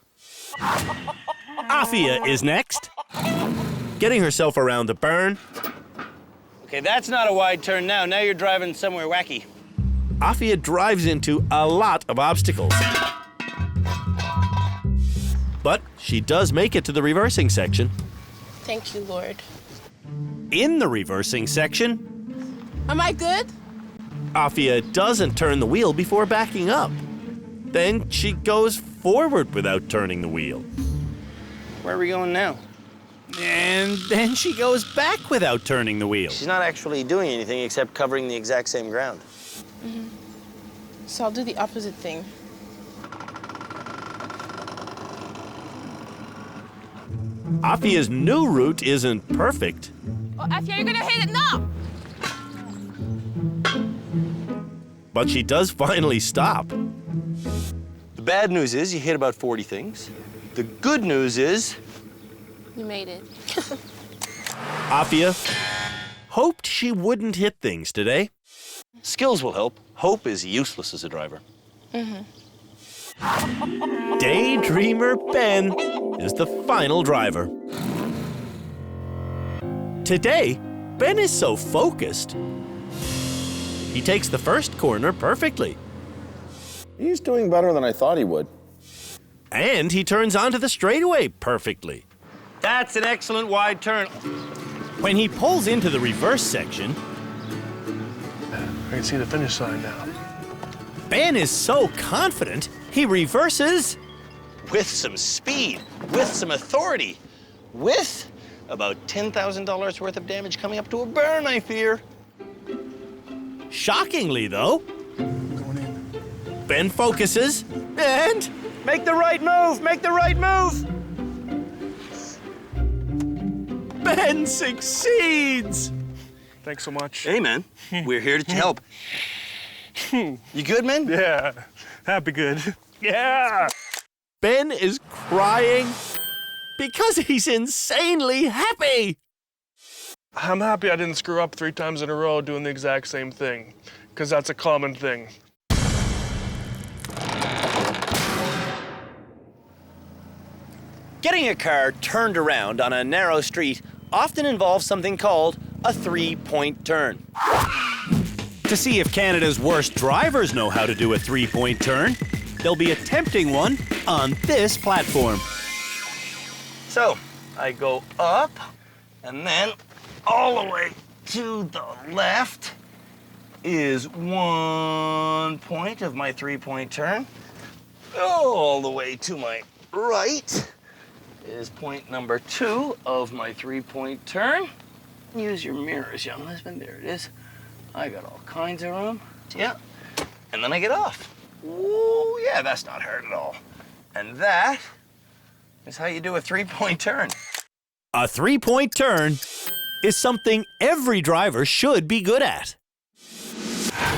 A: Afia is next. Getting herself around the burn.
M: Okay, that's not a wide turn now. Now you're driving somewhere wacky.
A: Afia drives into a lot of obstacles. But she does make it to the reversing section.
H: Thank you, Lord.
A: In the reversing section,
H: Am I good?
A: Afia doesn't turn the wheel before backing up. Then she goes forward without turning the wheel.
M: Where are we going now?
A: And then she goes back without turning the wheel.
M: She's not actually doing anything except covering the exact same ground.
H: So I'll do the opposite thing.
A: Afia's new route isn't perfect.
H: Oh, Afia, you're gonna hit it now!
A: But she does finally stop.
M: The bad news is you hit about 40 things. The good news is
H: You made it.
A: Afia hoped she wouldn't hit things today.
M: skills will help. Hope is useless as a driver.
A: Daydreamer Ben is the final driver. Today, Ben is so focused. He takes the first corner perfectly.
I: He's doing better than I thought he would.
A: And he turns onto the straightaway perfectly.
M: That's an excellent wide turn.
A: When he pulls into the reverse section,
C: I can see the finish line now.
A: Ben is so confident, he reverses
M: With some speed, with some authority, with about $10,000 worth of damage coming up to a burn, I fear.
A: Shockingly, though, Ben focuses and
M: Make the right move, make the right move.
A: Ben succeeds.
C: Thanks so much.
M: Hey, man, we're here to help. You good, man?
C: Yeah, happy good.
A: Yeah. Ben is crying because he's insanely happy.
C: I'm happy I didn't screw up 3 times in a row doing the exact same thing, because that's a common thing.
A: Getting a car turned around on a narrow street often involves something called a 3-point turn. To see if Canada's worst drivers know how to do a 3-point turn, they'll be attempting one on this platform.
M: So, I go up, and then all the way to the left is 1 point of my 3-point turn. All the way to my right is point number 2 of my 3-point turn. Use your mirrors, young husband. There it is. I got all kinds of room. Yeah. And then I get off. Ooh, yeah, that's not hard at all. And that is how you do a 3-point turn.
A: A 3-point turn is something every driver should be good at.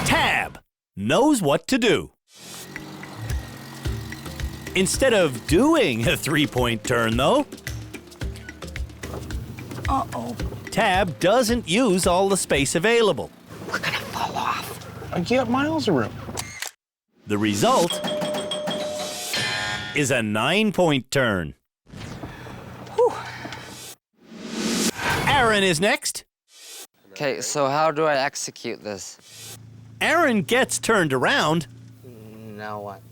A: Tab knows what to do. Instead of doing a 3-point turn, though, Tab doesn't use all the space available.
H: We're gonna fall off.
I: I got miles of room.
A: The result is a 9-point turn. Aaron is next.
N: Okay, so how do I execute this?
A: Aaron gets turned around
N: Now what?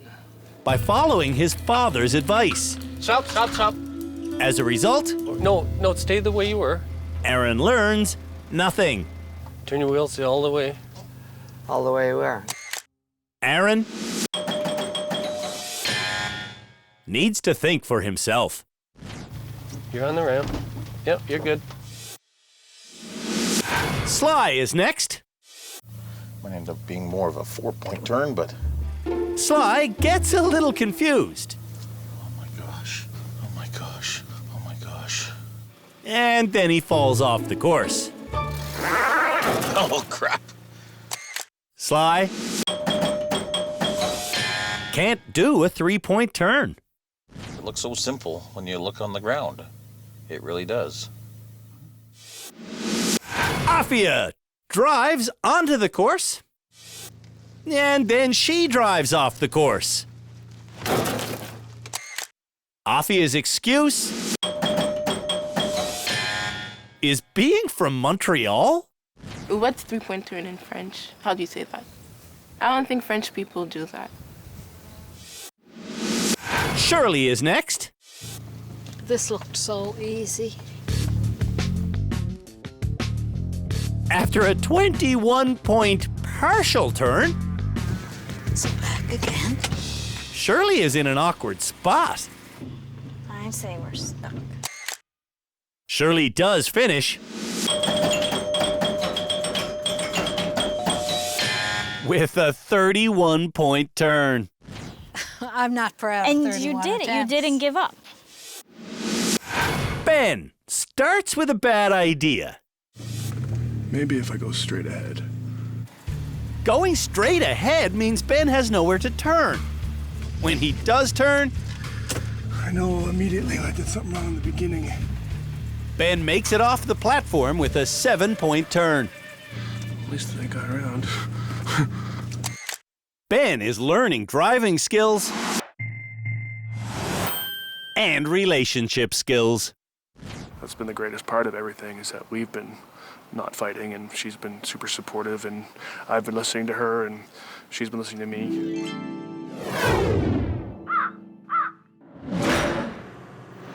A: by following his father's advice.
L: Stop, stop, stop.
A: As a result,
L: No, stay the way you were.
A: Aaron learns nothing.
L: Turn your wheels all the way.
N: All the way where?
A: Aaron needs to think for himself.
L: You're on the ramp. Yep, you're good.
A: Sly is next.
P: Might end up being more of a 4-point turn, but
A: Sly gets a little confused.
P: oh my gosh, oh my gosh, oh my gosh.
A: And then he falls off the course.
P: Oh crap.
A: Sly can't do a 3-point turn.
P: It looks so simple when you look on the ground. It really does.
A: Afia drives onto the course. And then she drives off the course. Afia's excuse is being from Montreal?
H: What's three-point turn in French? How do you say that? I don't think French people do that.
A: Shirley is next.
E: This looked so easy.
A: After a 21-point partial turn,
E: So back again.
A: Shirley is in an awkward spot.
R: I say we're stuck.
A: Shirley does finish with a 31-point turn.
E: I'm not proud.
R: And
E: of
R: you
E: 31
R: did it. You
E: attempts.
R: didn't give up.
A: Ben starts with a bad idea.
C: Maybe if I go straight ahead.
A: Going straight ahead means Ben has nowhere to turn. When he does turn,
C: I know immediately I did something wrong in the beginning.
A: Ben makes it off the platform with a 7-point turn.
C: At least I got around.
A: Ben is learning driving skills and relationship skills.
C: That's been the greatest part of everything, is that we've been not fighting, and she's been super supportive, and I've been listening to her, and she's been listening to me.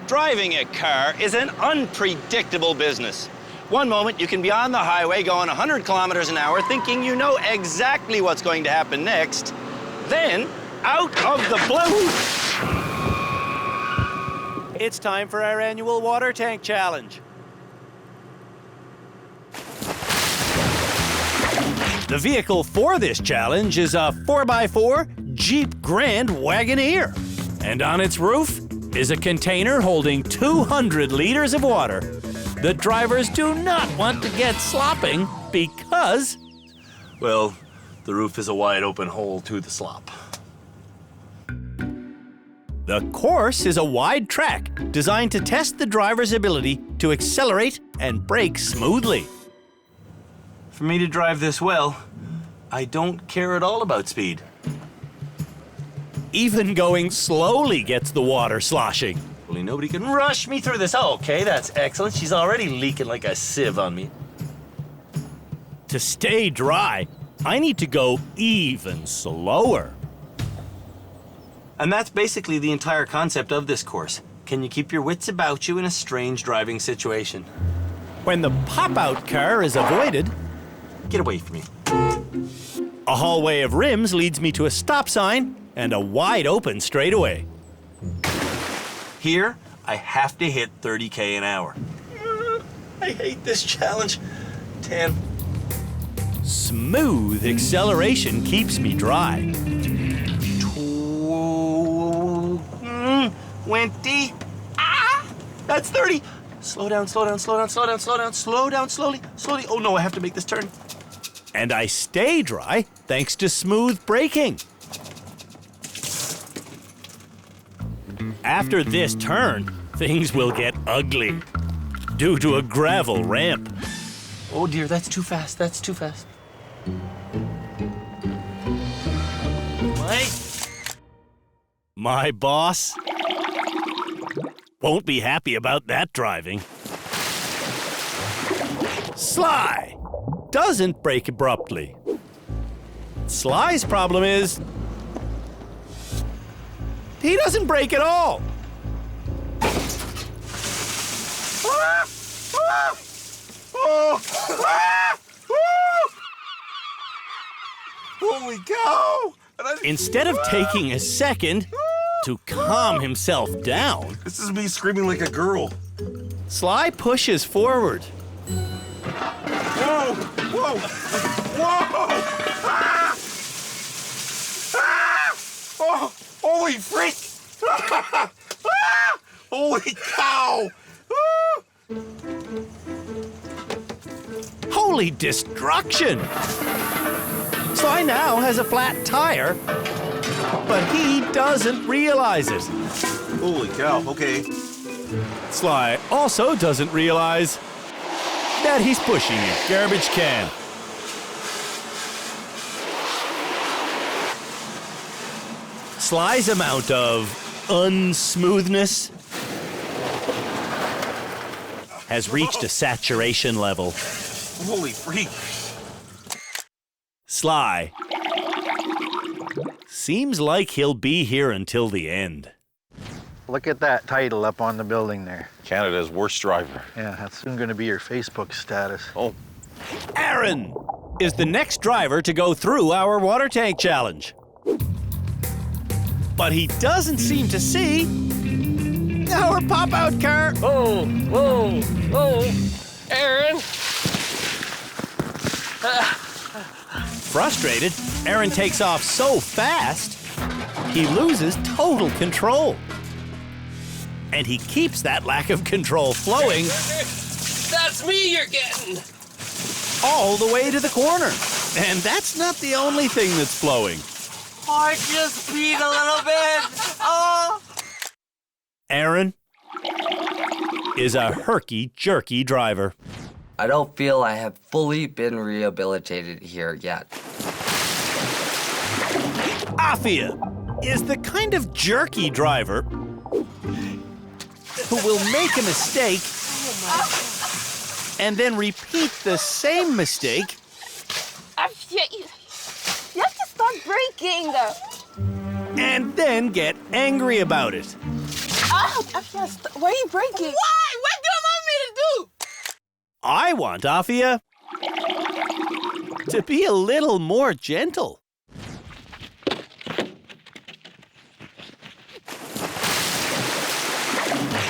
M: Driving a car is an unpredictable business. One moment you can be on the highway going 100 kilometers an hour thinking you know exactly what's going to happen next. Then, out of the blue, it's time for our annual water tank challenge.
A: The vehicle for this challenge is a 4x4 Jeep Grand Wagoneer. And on its roof is a container holding 200 liters of water. The drivers do not want to get slopping because,
M: well, the roof is a wide open hole to the slop.
A: the course is a wide track designed to test the driver's ability to accelerate and brake smoothly.
M: For me to drive this well, I don't care at all about speed.
A: Even going slowly gets the water sloshing.
M: Only nobody can rush me through this. Oh, okay, that's excellent. She's already leaking like a sieve on me.
A: To stay dry, I need to go even slower.
M: And that's basically the entire concept of this course. Can you keep your wits about you in a strange driving situation?
A: When the pop-out car is avoided,
M: get away from me.
A: A hallway of rims leads me to a stop sign and a wide open straightaway.
M: Here, I have to hit 30K an hour. I hate this challenge. 10.
A: Smooth acceleration keeps me dry.
M: 20. Ah! That's 30. Slow down, slow down, slow down, slow down, slow down, slow down, slowly, slowly. Oh no, I have to make this turn.
A: And I stay dry thanks to smooth braking. After this turn, things will get ugly due to a gravel ramp.
M: Oh dear, that's too fast, that's too fast.
A: My boss won't be happy about that driving. Sly doesn't brake abruptly. Sly's problem is he doesn't brake at all.
T: Holy cow!
A: Instead of taking a second to calm himself down,
T: This is me screaming like a girl.
A: Sly pushes forward.
T: Whoa! Whoa! Whoa! Ah! Ah! Oh! Holy freak! Ah! Holy cow! Ah!
A: Holy destruction! Sly now has a flat tire, but he doesn't realize it.
T: Holy cow, okay.
A: Sly also doesn't realize that he's pushing a garbage can. Sly's amount of unsmoothness has reached a saturation level.
U: Holy freak.
A: Sly seems like he'll be here until the end.
K: Look at that title up on the building there.
I: Canada's worst driver.
K: Yeah, that's soon going to be your Facebook status.
I: Oh.
A: Aaron is the next driver to go through our water tank challenge. But he doesn't seem to see our pop-out car.
L: Whoa, whoa, whoa. Aaron.
A: Frustrated, Aaron takes off so fast, he loses total control. And he keeps that lack of control flowing
L: That's me you're getting.
A: all the way to the corner. And that's not the only thing that's flowing.
N: I just peed a little bit. Oh.
A: Aaron is a herky-jerky driver.
N: I don't feel I have fully been rehabilitated here yet.
A: Afia is the kind of jerky driver who will make a mistake and then repeat the same mistake
G: You have to stop braking, though.
A: and then get angry about it.
G: Oh, why are you braking? Why? What do you want me to do?
A: I want Afia to be a little more gentle.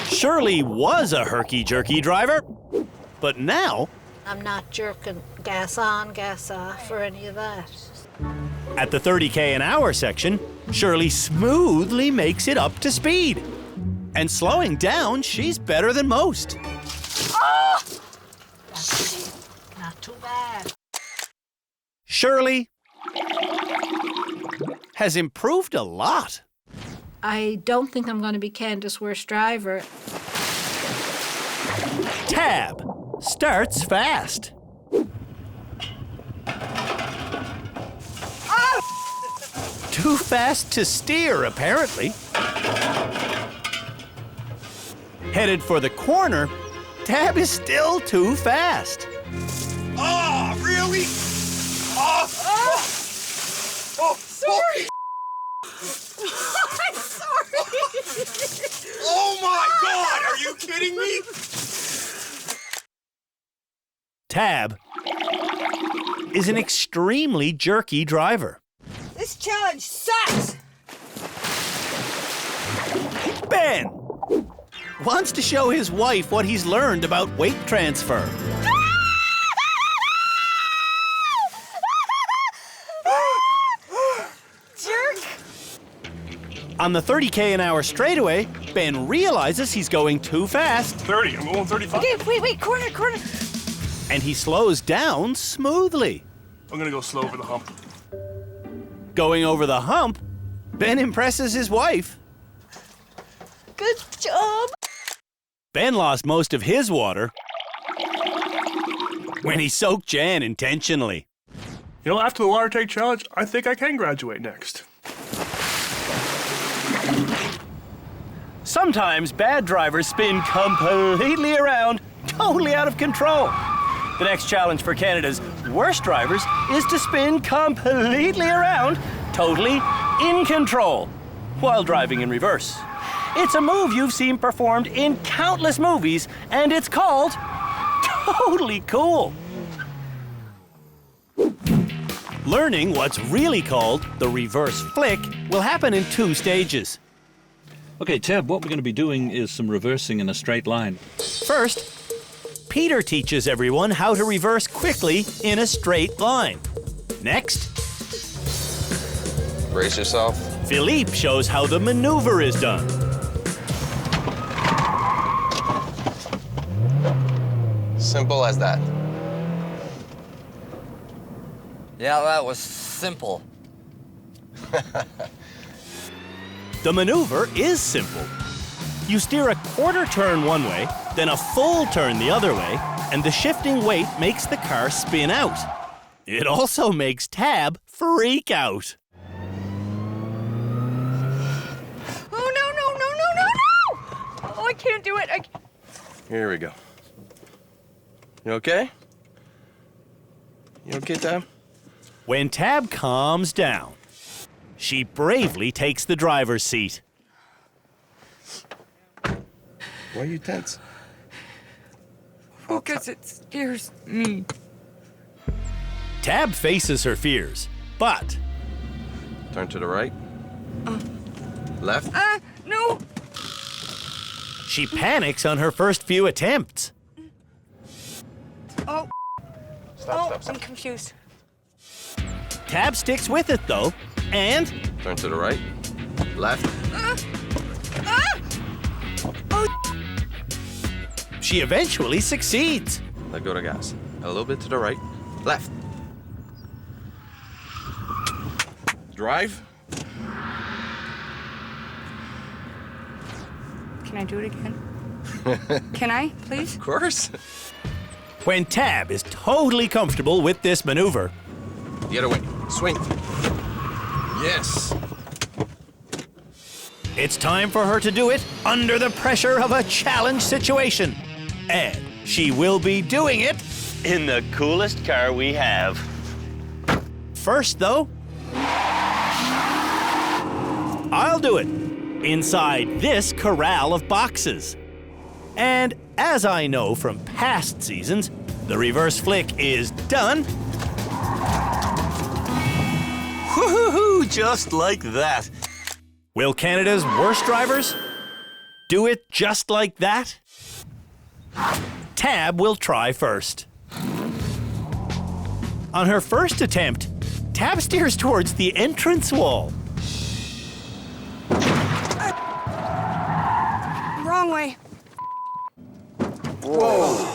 A: Shirley was a herky-jerky driver, but now,
E: I'm not jerking gas on, gas off, or any of that.
A: at the 30k an hour section, Shirley smoothly makes it up to speed. And slowing down, she's better than most.
E: Oh! Not too bad.
A: Shirley has improved a lot.
E: I don't think I'm going to be Canada's worst driver.
A: Tab starts fast. Too fast to steer, apparently. Headed for the corner, Tab is still too fast.
Q: Oh, really? Oh, sorry.
G: I'm sorry.
Q: Oh my God, are you kidding me?
A: Tab is an extremely jerky driver.
G: This challenge sucks.
A: Ben wants to show his wife what he's learned about weight transfer.
G: Jerk.
A: On the 30k an hour straightaway, Ben realizes he's going too fast.
C: 30, I'm going 35.
G: Okay, wait, corner.
A: And he slows down smoothly.
C: I'm gonna go slow over the hump.
A: Going over the hump, Ben impresses his wife.
G: Good job.
A: Ben lost most of his water when he soaked Jan intentionally.
C: You know, after the water tank challenge, I think I can graduate next.
A: Sometimes bad drivers spin completely around, totally out of control. The next challenge for Canada's worst drivers is to spin completely around, totally in control, while driving in reverse. It's a move you've seen performed in countless movies, and it's called Totally Cool. Learning what's really called the reverse flick will happen in 2 stages.
V: Okay, Tab, what we're going to be doing is some reversing in a straight line.
A: First, Peter teaches everyone how to reverse quickly in a straight line. Next,
S: Brace yourself.
A: Philippe shows how the maneuver is done.
S: Simple as that.
N: Yeah, that was simple.
A: The maneuver is simple. You steer a quarter turn one way, then a full turn the other way, and the shifting weight makes the car spin out. It also makes Tab freak out.
G: I can't do it.
M: Here we go. You okay? You okay, Tab?
A: When Tab calms down, she bravely takes the driver's seat.
M: Why are you tense?
G: Because it scares me.
A: Tab faces her fears, but...
M: Turn to the right. Left.
G: No.
A: She panics on her first few attempts.
G: Oh.
M: Stop.
G: I'm confused.
A: Tab sticks with it, though, and...
M: Turn to the right. Left.
A: She eventually succeeds.
M: Let go of the gas. A little bit to the right. Left. Drive.
G: Can I do it again? Can I, please?
M: Of course.
A: When Tab is totally comfortable with this maneuver...
M: The other way. Swing. Yes.
A: It's time for her to do it under the pressure of a challenge situation. And she will be doing it
D: in the coolest car we have.
A: First, though, I'll do it inside this corral of boxes. And as I know from past seasons, the reverse flick is done.
D: Woo-hoo-hoo, just like that.
A: Will Canada's worst drivers do it just like that? Tab will try first. On her first attempt, Tab steers towards the entrance wall.
G: Wrong way.
D: Whoa.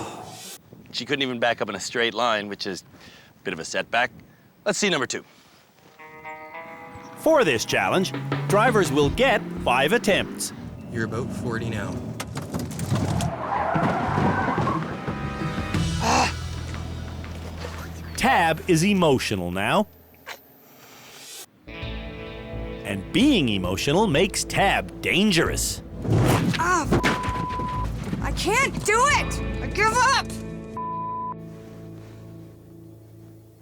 D: She couldn't even back up in a straight line, which is a bit of a setback. Let's see number 2.
A: For this challenge, drivers will get 5 attempts.
O: You're about 40 now.
A: Tab is emotional now. And being emotional makes Tab dangerous.
G: I can't do it! I give up!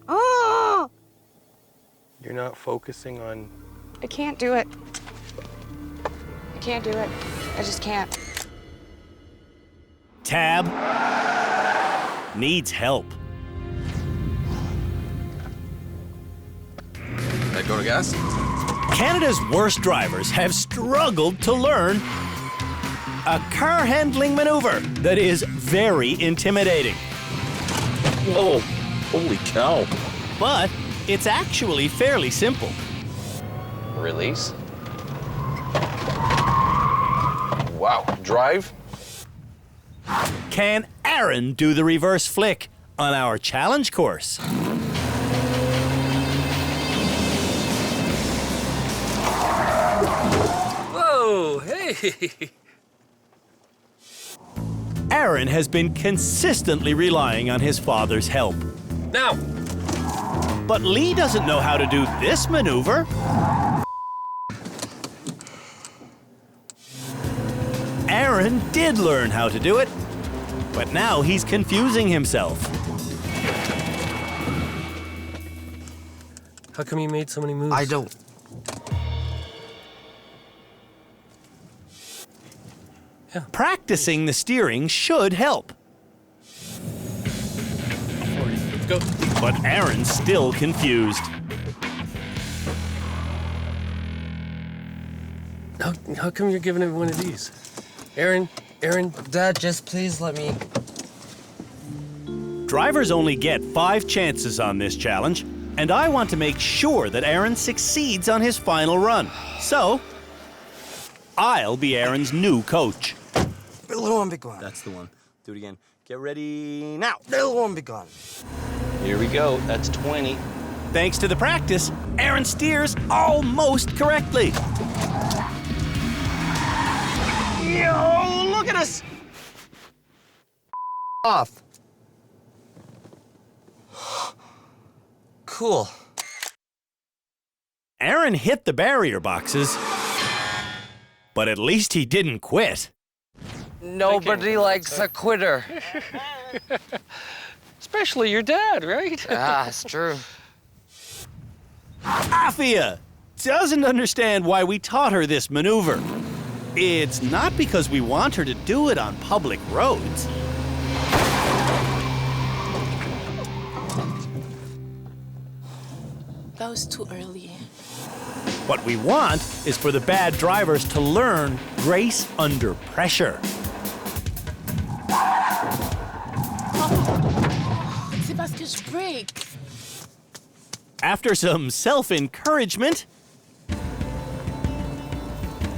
G: Oh!
M: You're not focusing on...
G: I can't do it. I can't do it. I just can't.
A: Tab needs help.
M: Let go of gas.
A: Canada's worst drivers have struggled to learn a car handling maneuver that is very intimidating.
U: Whoa, holy cow.
A: But it's actually fairly simple.
S: Release. Wow, drive.
A: Can Aaron do the reverse flick on our challenge course?
L: Whoa, hey!
A: Aaron has been consistently relying on his father's help.
L: Now!
A: But Lee doesn't know how to do this maneuver. Aaron did learn how to do it, but now he's confusing himself.
L: How come you made so many moves?
O: I don't.
L: Yeah.
A: Practicing the steering should help.
L: 40. Let's go.
A: But Aaron's still confused.
L: How come you're giving him one of these? Aaron?
N: Dad, just please let me...
A: Drivers only get 5 chances on this challenge, and I want to make sure that Aaron succeeds on his final run. So, I'll be Aaron's new coach.
O: Little one be gone.
D: That's the one. Do it again. Get ready now.
O: Little one be gone.
D: Here we go. That's 20.
A: Thanks to the practice, Aaron steers almost correctly.
D: Yo, look at us.
N: Off. Cool.
A: Aaron hit the barrier boxes, but at least he didn't quit.
N: Nobody likes a quitter.
L: Especially your dad, right?
N: Ah, it's true.
A: Afia doesn't understand why we taught her this maneuver. It's not because we want her to do it on public roads.
H: That was too early.
A: What we want is for the bad drivers to learn grace under pressure.
H: C'est parce que je break.
A: After some self-encouragement,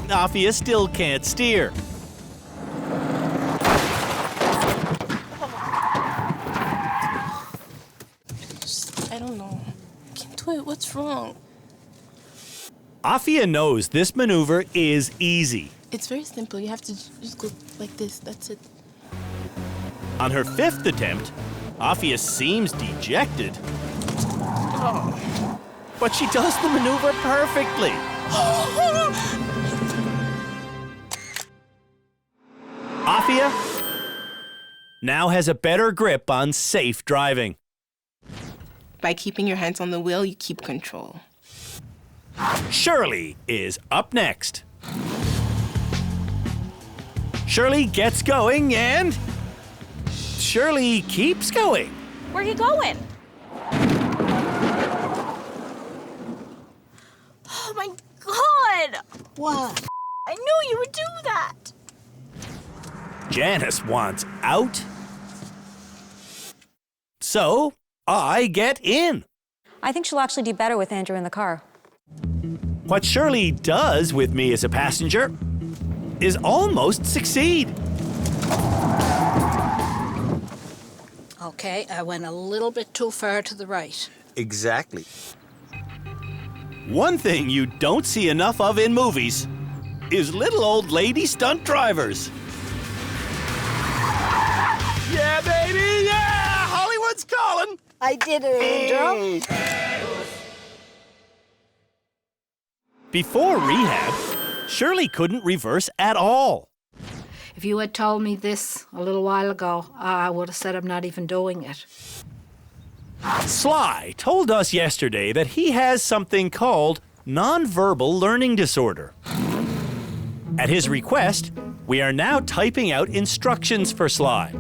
A: Afia still can't steer.
H: I don't know. I can't do it. What's wrong?
A: Afia knows this maneuver is easy.
H: It's very simple. You have to just go like this. That's it.
A: On her 5th attempt, Afia seems dejected. But she does the maneuver perfectly. Afia now has a better grip on safe driving.
H: By keeping your hands on the wheel, you keep control.
A: Shirley is up next. Shirley gets going and Shirley keeps going.
G: Where are you going? Oh my God!
E: What?
G: I knew you would do that.
A: Janice wants out. So I get in.
R: I think she'll actually do better with Andrew in the car.
A: What Shirley does with me as a passenger is almost succeed.
E: Okay, I went a little bit too far to the right.
U: Exactly.
A: One thing you don't see enough of in movies is little old lady stunt drivers. Yeah, baby, yeah! Hollywood's calling!
E: I did it, Andrew.
A: Before rehab, Shirley couldn't reverse at all.
E: If you had told me this a little while ago, I would have said I'm not even doing it.
A: Sly told us yesterday that he has something called nonverbal learning disorder. At his request, we are now typing out instructions for Sly.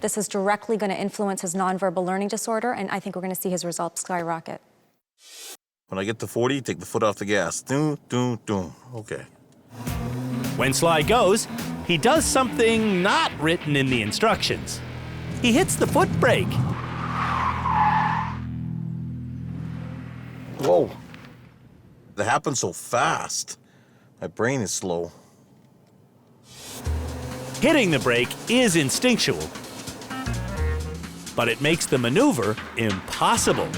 R: This is directly going to influence his nonverbal learning disorder, and I think we're going to see his results skyrocket.
U: When I get to 40, take the foot off the gas. Doom, doom, doom. Okay.
A: When Sly goes, he does something not written in the instructions. He hits the foot brake.
U: Whoa. That happens so fast. My brain is slow.
A: Hitting the brake is instinctual, but it makes the maneuver impossible.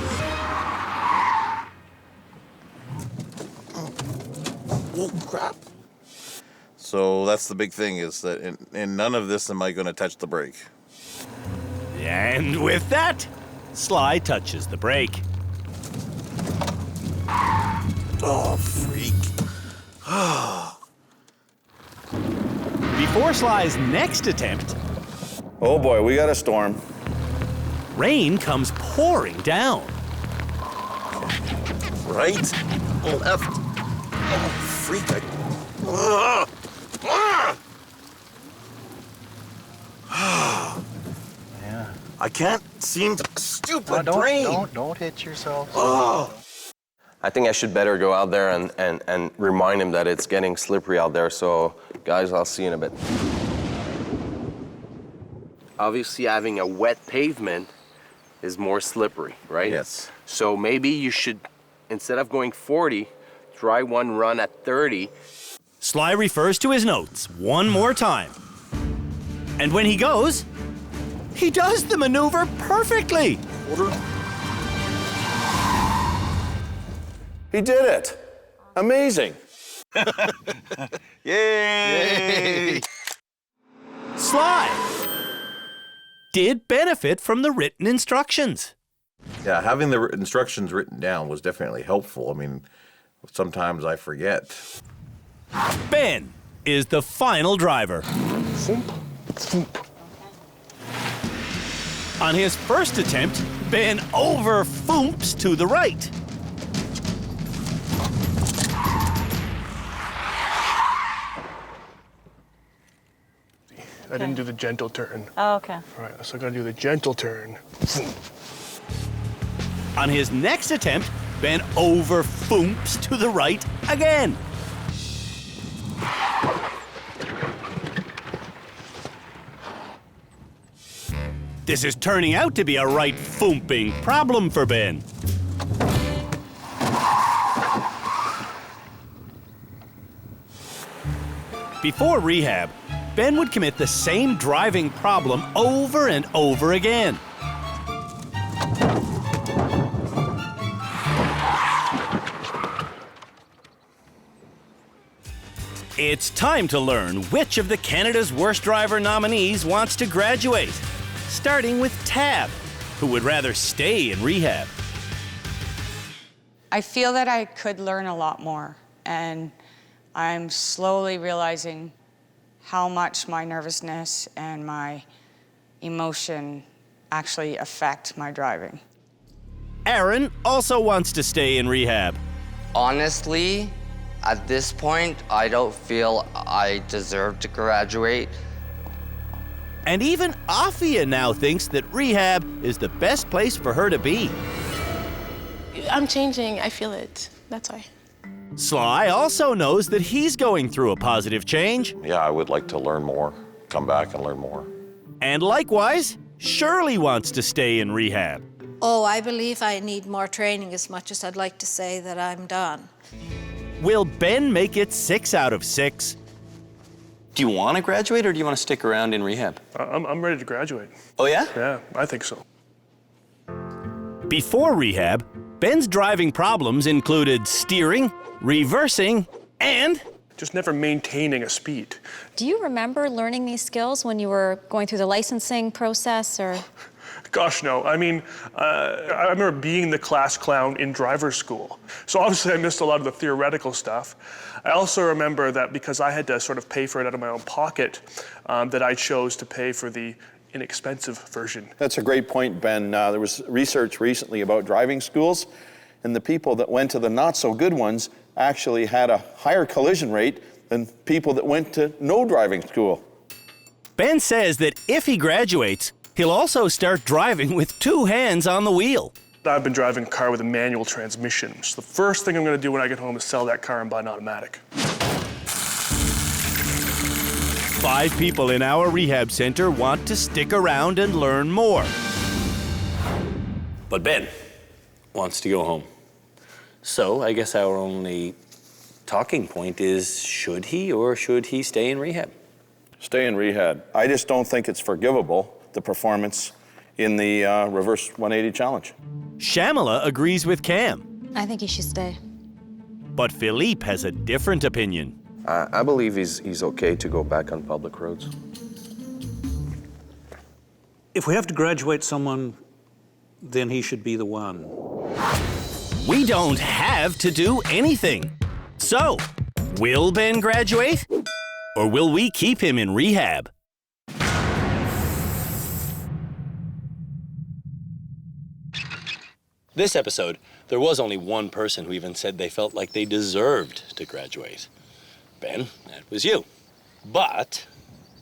U: Oh, crap. So that's the big thing, is that in none of this am I going to touch the brake.
A: And with that, Sly touches the brake.
U: Oh, freak.
A: Before Sly's next attempt,
I: Oh boy, we got a storm.
A: rain comes pouring down.
U: Right? Left. Oh, freak.
K: Yeah.
U: I can't seem to... Stupid
K: don't,
U: brain!
K: Don't hit yourself.
U: Oh.
S: I think I should better go out there and remind him that it's getting slippery out there. So, guys, I'll see you in a bit. Obviously, having a wet pavement is more slippery, right?
U: Yes.
S: So maybe you should, instead of going 40, try one run at 30.
A: Sly refers to his notes one more time. And when he goes, he does the maneuver perfectly.
I: He did it. Amazing.
U: Yay!
A: Sly did benefit from the written instructions.
U: Yeah, having the instructions written down was definitely helpful. I mean, sometimes I forget.
A: Ben is the final driver. On his first attempt, Ben over-foomps to the right.
C: I didn't do the gentle turn.
G: Oh, okay.
C: All right, so I gotta do the gentle turn.
A: On his next attempt, Ben over-foomps to the right again. This is turning out to be a right foomping problem for Ben. Before rehab, Ben would commit the same driving problem over and over again. It's time to learn which of the Canada's Worst Driver nominees wants to graduate, starting with Tab, who would rather stay in rehab.
B: I feel that I could learn a lot more, and I'm slowly realizing how much my nervousness and my emotion actually affect my driving.
A: Aaron also wants to stay in rehab.
N: Honestly, at this point, I don't feel I deserve to graduate.
A: And even Afia now thinks that rehab is the best place for her to be.
H: I'm changing. I feel it. That's why.
A: Sly also knows that he's going through a positive change.
P: Yeah, I would like to learn more, come back and learn more.
A: And likewise, Shirley wants to stay in rehab.
E: Oh, I believe I need more training as much as I'd like to say that I'm done.
A: Will Ben make it 6 out of 6?
D: Do you want to graduate or do you want to stick around in rehab?
C: I'm ready to graduate.
D: Oh, yeah?
C: Yeah, I think so.
A: Before rehab, Ben's driving problems included steering, reversing, and
C: just never maintaining a speed.
R: Do you remember learning these skills when you were going through the licensing process, or?
C: Gosh, no. I mean, I remember being the class clown in driver's school. So obviously I missed a lot of the theoretical stuff. I also remember that because I had to sort of pay for it out of my own pocket, that I chose to pay for the inexpensive version.
I: That's a great point, Ben. There was research recently about driving schools, and the people that went to the not-so-good ones actually had a higher collision rate than people that went to no driving school.
A: Ben says that if he graduates, he'll also start driving with 2 hands on the wheel.
C: I've been driving a car with a manual transmission. So the first thing I'm going to do when I get home is sell that car and buy an automatic.
A: 5 people in our rehab center want to stick around and learn more.
D: But Ben wants to go home. So I guess our only talking point is, should he or should he stay in rehab?
I: Stay in rehab. I just don't think it's forgivable, the performance in the reverse 180 challenge.
A: Shamala agrees with Cam.
R: I think he should stay.
A: But Philippe has a different opinion.
S: I believe he's okay to go back on public roads.
V: If we have to graduate someone, then he should be the one.
A: We don't have to do anything. So, will Ben graduate? Or will we keep him in rehab?
D: This episode, there was only one person who even said they felt like they deserved to graduate. Ben, that was you. But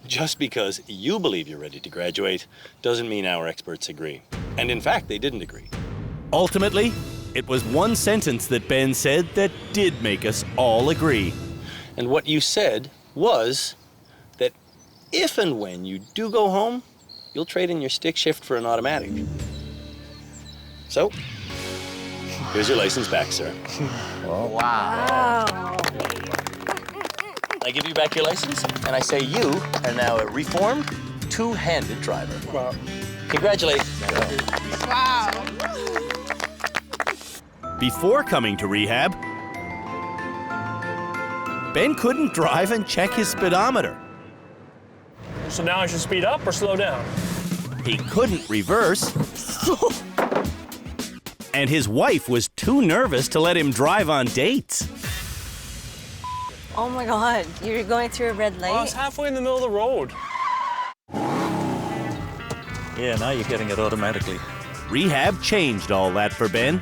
D: just because you believe you're ready to graduate doesn't mean our experts agree. And in fact, they didn't agree.
A: Ultimately, it was one sentence that Ben said that did make us all agree.
D: And what you said was that if and when you do go home, you'll trade in your stick shift for an automatic. So, here's your license back, sir.
N: Wow.
D: I give you back your license, and I say you are now a reformed, 2-handed driver.
C: Wow.
D: Congratulations.
B: Wow.
A: Before coming to rehab, Ben couldn't drive and check his speedometer.
C: So now I should speed up or slow down?
A: He couldn't reverse. And his wife was too nervous to let him drive on dates.
F: Oh my God, you're going through a red light?
T: I was halfway in the middle of the road.
V: Yeah, now you're getting it automatically.
A: Rehab changed all that for Ben.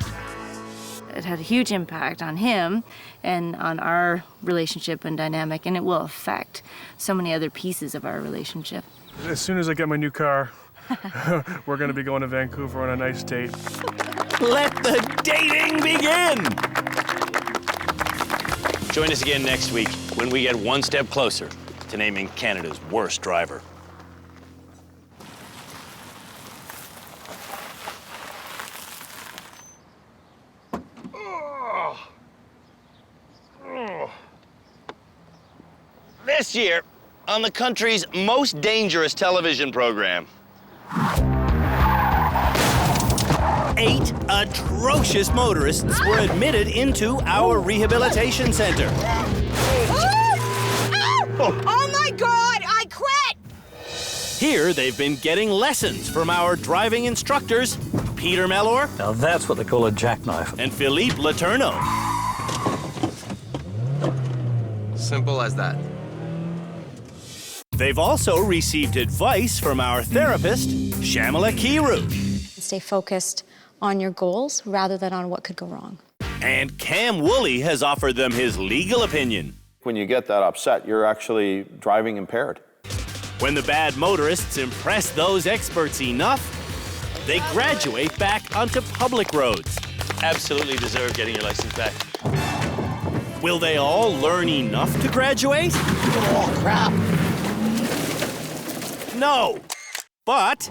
J: It had a huge impact on him and on our relationship and dynamic, and it will affect so many other pieces of our relationship.
C: As soon as I get my new car, we're going to be going to Vancouver on a nice date.
A: Let the dating begin!
D: Join us again next week when we get one step closer to naming Canada's worst driver. This year, on the country's most dangerous television program,
A: 8 atrocious motorists were admitted into our rehabilitation center.
G: Oh my God, I quit!
A: Here, they've been getting lessons from our driving instructors, Peter Mellor.
V: Now that's what they call a jackknife.
A: And Philippe Letourneau.
S: Simple as that.
A: They've also received advice from our therapist, Shamala Kiru.
R: Stay focused on your goals rather than on what could go wrong.
A: And Cam Woolley has offered them his legal opinion.
I: When you get that upset, you're actually driving impaired.
A: When the bad motorists impress those experts enough, they graduate back onto public roads.
D: absolutely deserve getting your license back.
A: Will they all learn enough to graduate?
G: Oh, crap.
A: No, but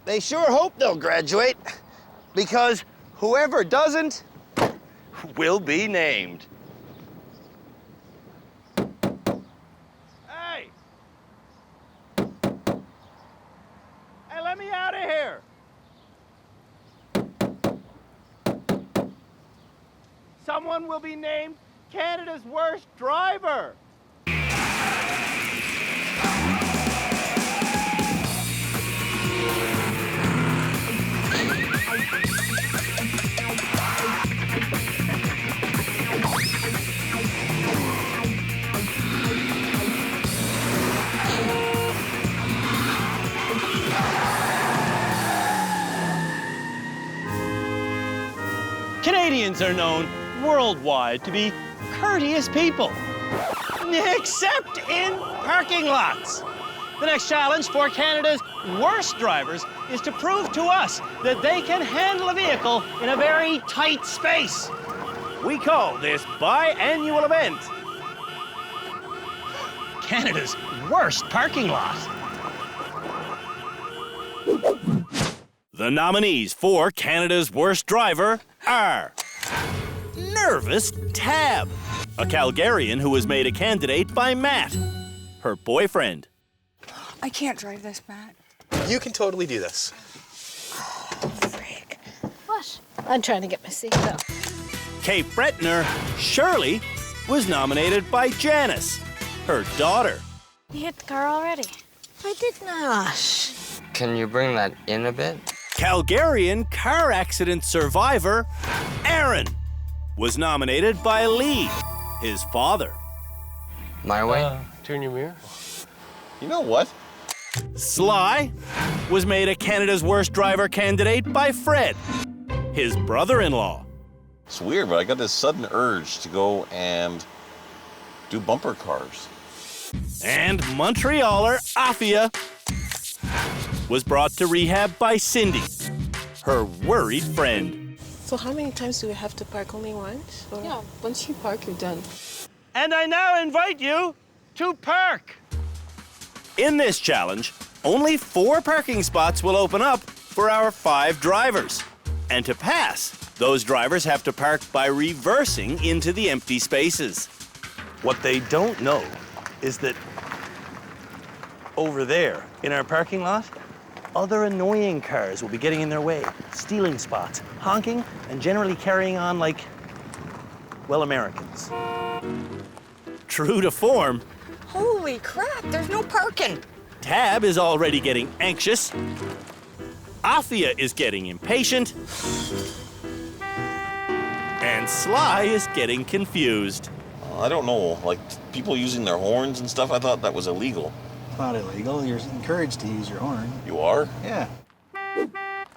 W: they sure hope they'll graduate, because whoever doesn't
D: will be named.
A: Hey! Hey, let me out of here! Someone will be named Canada's worst driver! Canadians are known worldwide to be courteous people, except in parking lots. The next challenge for Canada's worst drivers is to prove to us that they can handle a vehicle in a very tight space. We call this biannual event Canada's worst parking lot. The nominees for Canada's worst driver are Nervous Tab, a Calgarian who was made a candidate by Matt, her boyfriend.
B: I can't drive this, Matt.
O: You can totally do this.
E: What? I'm trying to get my seatbelt.
A: Cape Bretner, Shirley, was nominated by Janice, her daughter.
E: You hit the car already? I did not.
N: Can you bring that in a bit?
A: Calgarian car accident survivor, Aaron, was nominated by Lee, his father.
N: My way?
T: Turn your mirror.
P: You know what?
A: Sly was made a Canada's worst driver candidate by Fred, his brother-in-law.
P: It's weird, but I got this sudden urge to go and do bumper cars.
A: And Montrealer Afia was brought to rehab by Cindy, her worried friend.
G: So how many times do we have to park? Only once? Or? Yeah, once you park, you're done.
A: And I now invite you to park. In this challenge, only 4 parking spots will open up for our 5 drivers. And to pass, those drivers have to park by reversing into the empty spaces.
D: What they don't know is that over there in our parking lot, other annoying cars will be getting in their way, stealing spots, honking, and generally carrying on like, well, Americans.
A: True to form,
B: Holy crap, there's no parking.
A: Tab is already getting anxious. Afia is getting impatient. And Sly is getting confused.
P: I don't know, like people using their horns and stuff, I thought that was illegal.
K: It's not illegal. You're encouraged to use your horn.
P: You are?
K: Yeah.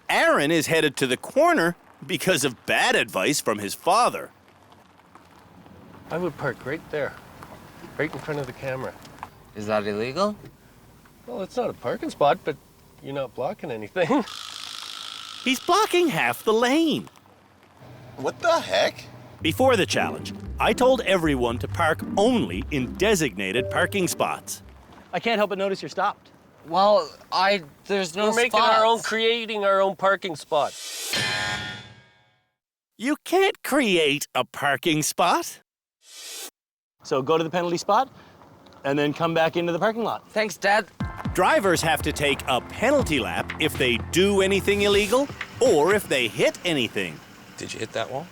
A: Aaron is headed to the corner because of bad advice from his father.
L: I would park right there, right in front of the camera.
N: Is that illegal?
L: Well, it's not a parking spot, but you're not blocking anything.
A: He's blocking half the lane.
P: What the heck?
A: Before the challenge, I told everyone to park only in designated parking spots.
M: I can't help but notice you're stopped.
N: Well, there's no
L: We're creating our own parking spot.
A: You can't create a parking spot.
M: So go to the penalty spot and then come back into the parking lot.
N: Thanks, Dad.
A: Drivers have to take a penalty lap if they do anything illegal or if they hit anything.
O: Did you hit that wall?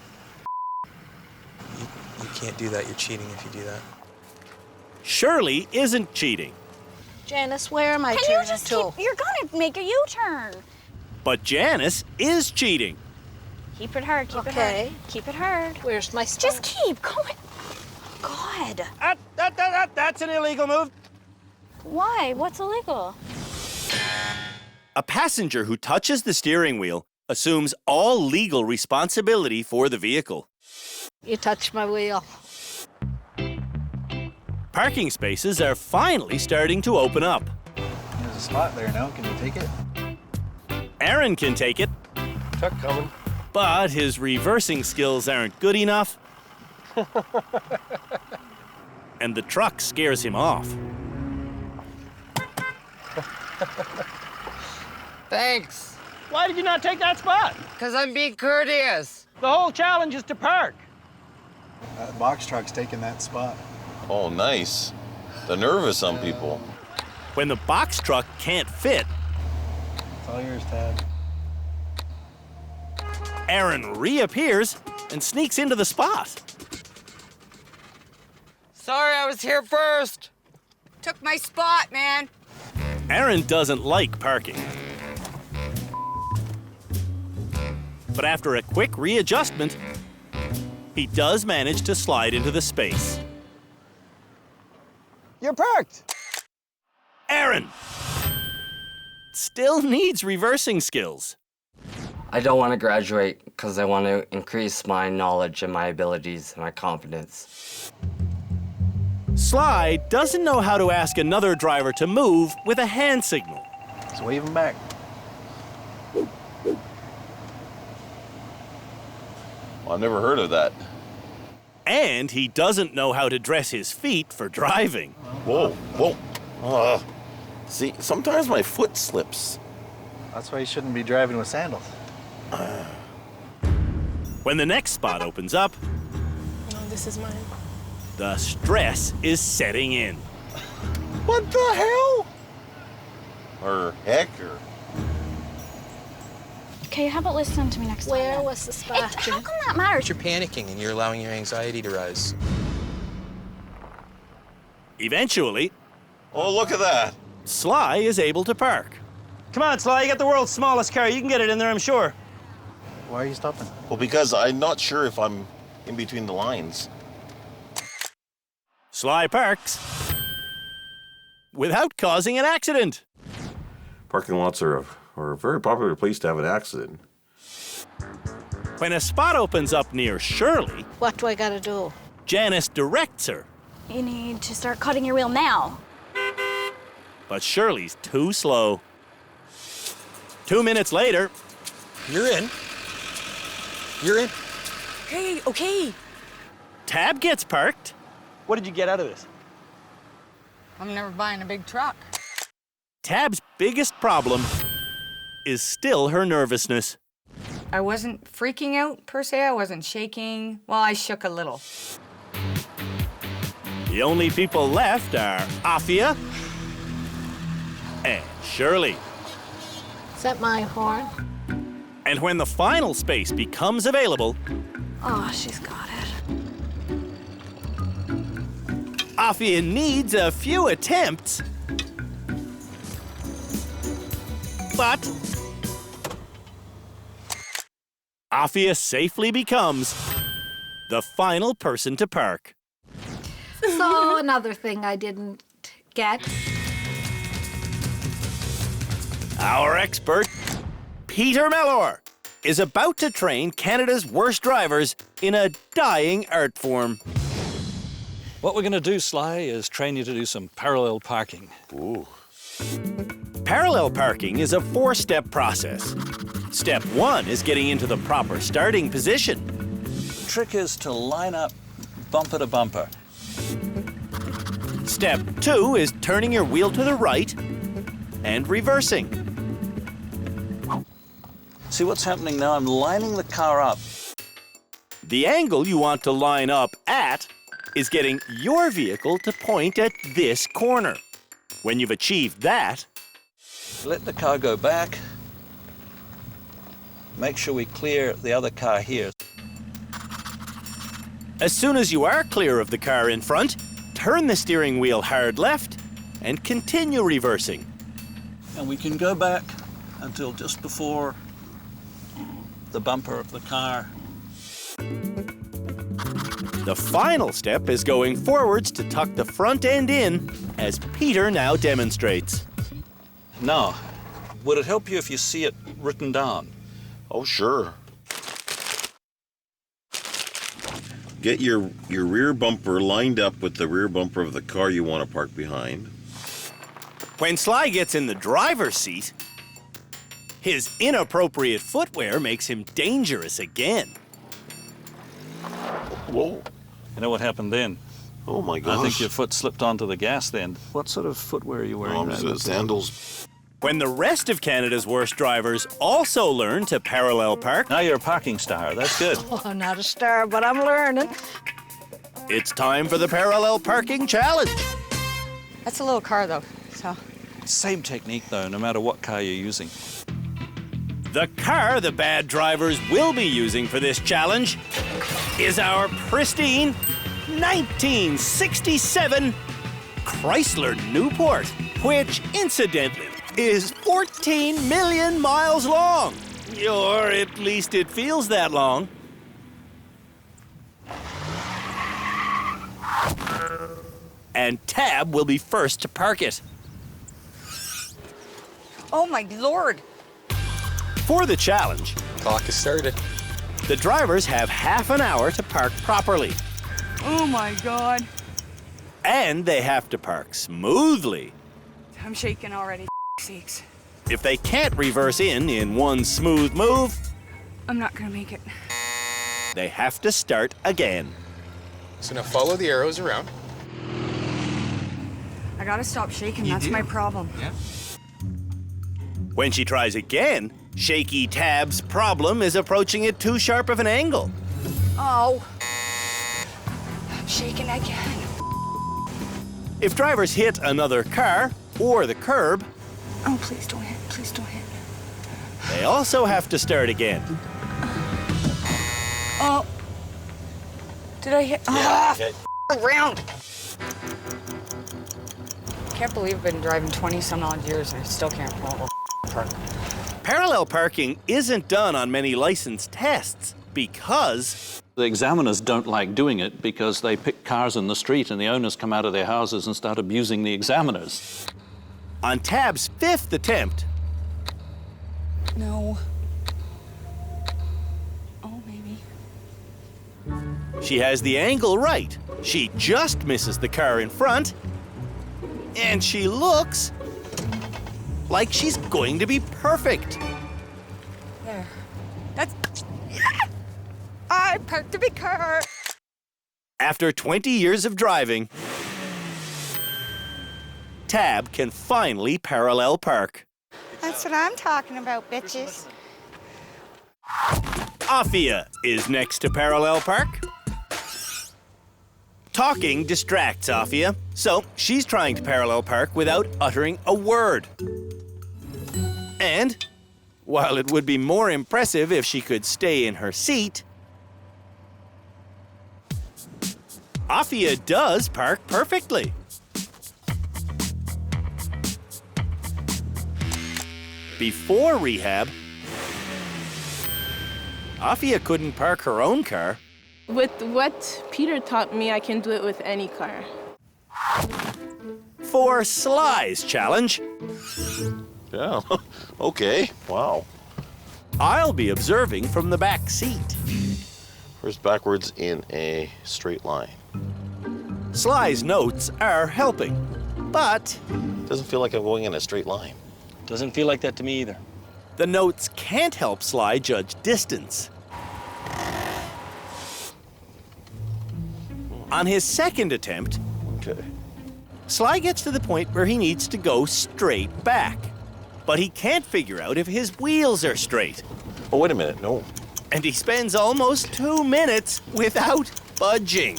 O: You can't do that. You're cheating if you do that.
A: Shirley isn't cheating,
E: Janice, where am I
Q: Can
E: turning
Q: you just
E: to?
Q: you're gonna make a U-turn.
A: but Janice is cheating.
Q: Keep it hard, keep it
E: Okay.
Q: hard. Keep it hard.
E: Where's my spot?
Q: Just keep going. God.
M: That's an illegal move.
Q: Why? What's illegal?
A: A passenger who touches the steering wheel assumes all legal responsibility for the vehicle.
E: You touched my wheel.
A: Parking spaces are finally starting to open up.
K: There's a spot there now. Can you take it?
A: Aaron can take it,
L: Truck coming.
A: but his reversing skills aren't good enough. And the truck scares him off.
N: Thanks.
M: Why did you not take that spot?
N: Because I'm being courteous.
M: The whole challenge is to park.
K: That box truck's taking that spot.
P: Oh, nice. The nervous some people.
A: When the box truck can't fit,
K: It's all yours, Tad.
A: Aaron reappears and sneaks into the spot.
N: Sorry, I was here first.
B: Took my spot, man.
A: Aaron doesn't like parking. But after a quick readjustment, he does manage to slide into the space.
M: You're parked.
A: Aaron still needs reversing skills.
N: I don't want to graduate because I want to increase my knowledge and my abilities and my confidence.
A: Sly doesn't know how to ask another driver to move with a hand signal.
K: Just wave him back.
P: Well, I've never heard of that.
A: And he doesn't know how to dress his feet for driving.
P: Whoa, whoa. See, sometimes my foot slips.
K: That's why you shouldn't be driving with sandals.
A: When the next spot opens up,
H: No, this is mine.
A: the stress is setting in.
P: What the hell? Or heck, or...
Q: Okay, how about listening to me next time?
E: Where was the spot?
Q: How come that matters?
O: You're panicking and you're allowing your anxiety to rise.
A: Eventually,
P: Oh, look at that.
A: Sly is able to park.
M: Come on, Sly, you got the world's smallest car. You can get it in there, I'm sure.
K: Why are you stopping?
P: Well, because I'm not sure if I'm in between the lines.
A: Sly parks without causing an accident.
U: Parking lots are a very popular place to have an accident.
A: When a spot opens up near Shirley,
E: What do I gotta do?
A: Janice directs her,
Q: You need to start cutting your wheel now.
A: but Shirley's too slow. 2 minutes later,
O: You're in. You're in.
G: Hey, okay.
A: Tab gets parked.
M: What did you get out of this?
B: I'm never buying a big truck.
A: Tab's biggest problem is still her nervousness.
B: I wasn't freaking out, per se. I wasn't shaking. Well, I shook a little.
A: The only people left are Afia and Shirley.
E: Is that my horn?
A: And when the final space becomes available,
Q: Oh, she's got it.
A: Afia needs a few attempts, but Afia safely becomes the final person to park.
E: So another thing I didn't get.
A: Our expert, Peter Mellor, is about to train Canada's worst drivers in a dying art form.
V: What we're going to do, Sly, is train you to do some parallel parking.
P: Ooh.
A: Parallel parking is a 4-step process. Step 1 is getting into the proper starting position.
V: The trick is to line up bumper to bumper.
A: Step 2 is turning your wheel to the right and reversing.
V: See what's happening now? I'm lining the car up.
A: The angle you want to line up at is getting your vehicle to point at this corner. When you've achieved that,
V: Let the car go back. Make sure we clear the other car here.
A: as soon as you are clear of the car in front, turn the steering wheel hard left and continue reversing.
V: And we can go back until just before the bumper of the car.
A: The final step is going forwards to tuck the front end in, as Peter now demonstrates.
V: Now, would it help you if you see it written down?
P: Oh, sure.
U: Get your rear bumper lined up with the rear bumper of the car you want to park behind.
A: When Sly gets in the driver's seat, his inappropriate footwear makes him dangerous again.
P: Whoa.
V: You know what happened then?
P: Oh my gosh.
V: I think your foot slipped onto the gas then. What sort of footwear are you wearing?
P: Sandals.
A: When the rest of Canada's worst drivers also learn to parallel park,
V: Now you're a parking star. That's good.
E: Oh, I'm not a star, but I'm learning.
A: it's time for the parallel parking challenge.
B: That's a little car, though, so.
V: Same technique, though, no matter what car you're using.
A: The car the bad drivers will be using for this challenge is our pristine 1967 Chrysler Newport, which, incidentally, is 14 million miles long. Or at least it feels that long. And Tab will be first to park it.
B: Oh, my Lord.
A: For the challenge,
O: Clock has started.
A: the drivers have half an hour to park properly.
B: Oh, my God.
A: And they have to park smoothly.
B: I'm shaking already, sakes.
A: If they can't reverse in one smooth move,
B: I'm not gonna make it.
A: they have to start again.
O: So now follow the arrows around.
B: I gotta stop shaking, that's my problem.
O: Yeah.
A: When she tries again, Shaky Tab's problem is approaching at too sharp of an angle.
B: Oh. I'm shaking again.
A: If drivers hit another car or the curb,
B: Oh, please don't hit, please don't hit.
A: they also have to start again.
B: Oh. Did I hit? Around. Can't believe I've been driving 20 some odd years and I still can't pull a park.
A: Parallel parking isn't done on many licensed tests because
V: The examiners don't like doing it because they pick cars in the street and the owners come out of their houses and start abusing the examiners.
A: on Tab's 5th attempt,
B: No. Oh, maybe.
A: she has the angle right. She just misses the car in front, and she looks like she's going to be perfect.
B: There. That's. I parked a big car.
A: After 20 years of driving, Tab can finally parallel park.
B: That's what I'm talking about, bitches.
A: Afia is next to parallel park. Talking distracts Afia, so she's trying to parallel park without uttering a word. And while it would be more impressive if she could stay in her seat, Afia does park perfectly. Before rehab, Afia couldn't park her own car.
H: With what Peter taught me, I can do it with any car.
A: For Sly's challenge,
U: Yeah, okay, wow.
A: I'll be observing from the back seat.
U: First backwards in a straight line.
A: Sly's notes are helping, but
U: Doesn't feel like I'm going in a straight line.
M: Doesn't feel like that to me either.
A: the notes can't help Sly judge distance. On his second attempt,
U: Okay.
A: Sly gets to the point where he needs to go straight back. But he can't figure out if his wheels are straight.
U: Oh, wait a minute, no.
A: And he spends almost 2 minutes without budging.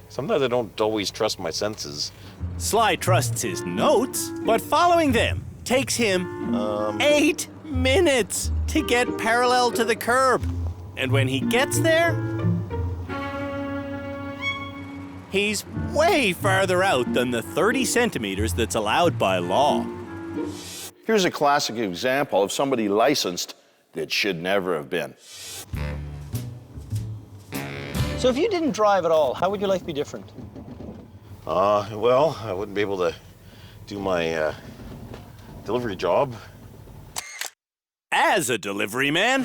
U: Sometimes I don't always trust my senses.
A: Sly trusts his notes, but following them takes him 8 minutes to get parallel to the curb. And when he gets there, he's way farther out than the 30 centimeters that's allowed by law.
I: Here's a classic example of somebody licensed that should never have been.
M: So if you didn't drive at all, how would your life be different?
U: Well, I wouldn't be able to do my delivery job.
A: As a delivery man,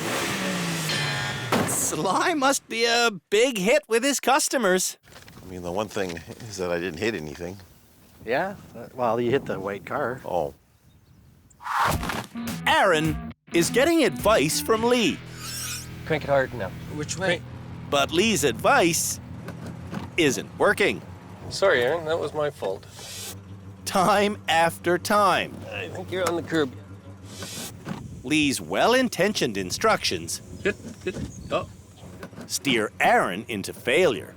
A: Sly must be a big hit with his customers.
U: I mean, the one thing is that I didn't hit anything.
L: Yeah, well, you hit the white car.
U: Oh.
A: Aaron is getting advice from Lee.
L: Crank it hard now.
N: Which way?
A: But Lee's advice isn't working.
L: Sorry, Aaron, that was my fault.
A: Time after time,
L: I think you're on the curb.
A: Lee's well-intentioned instructions
L: Good. Oh.
A: steer Aaron into failure.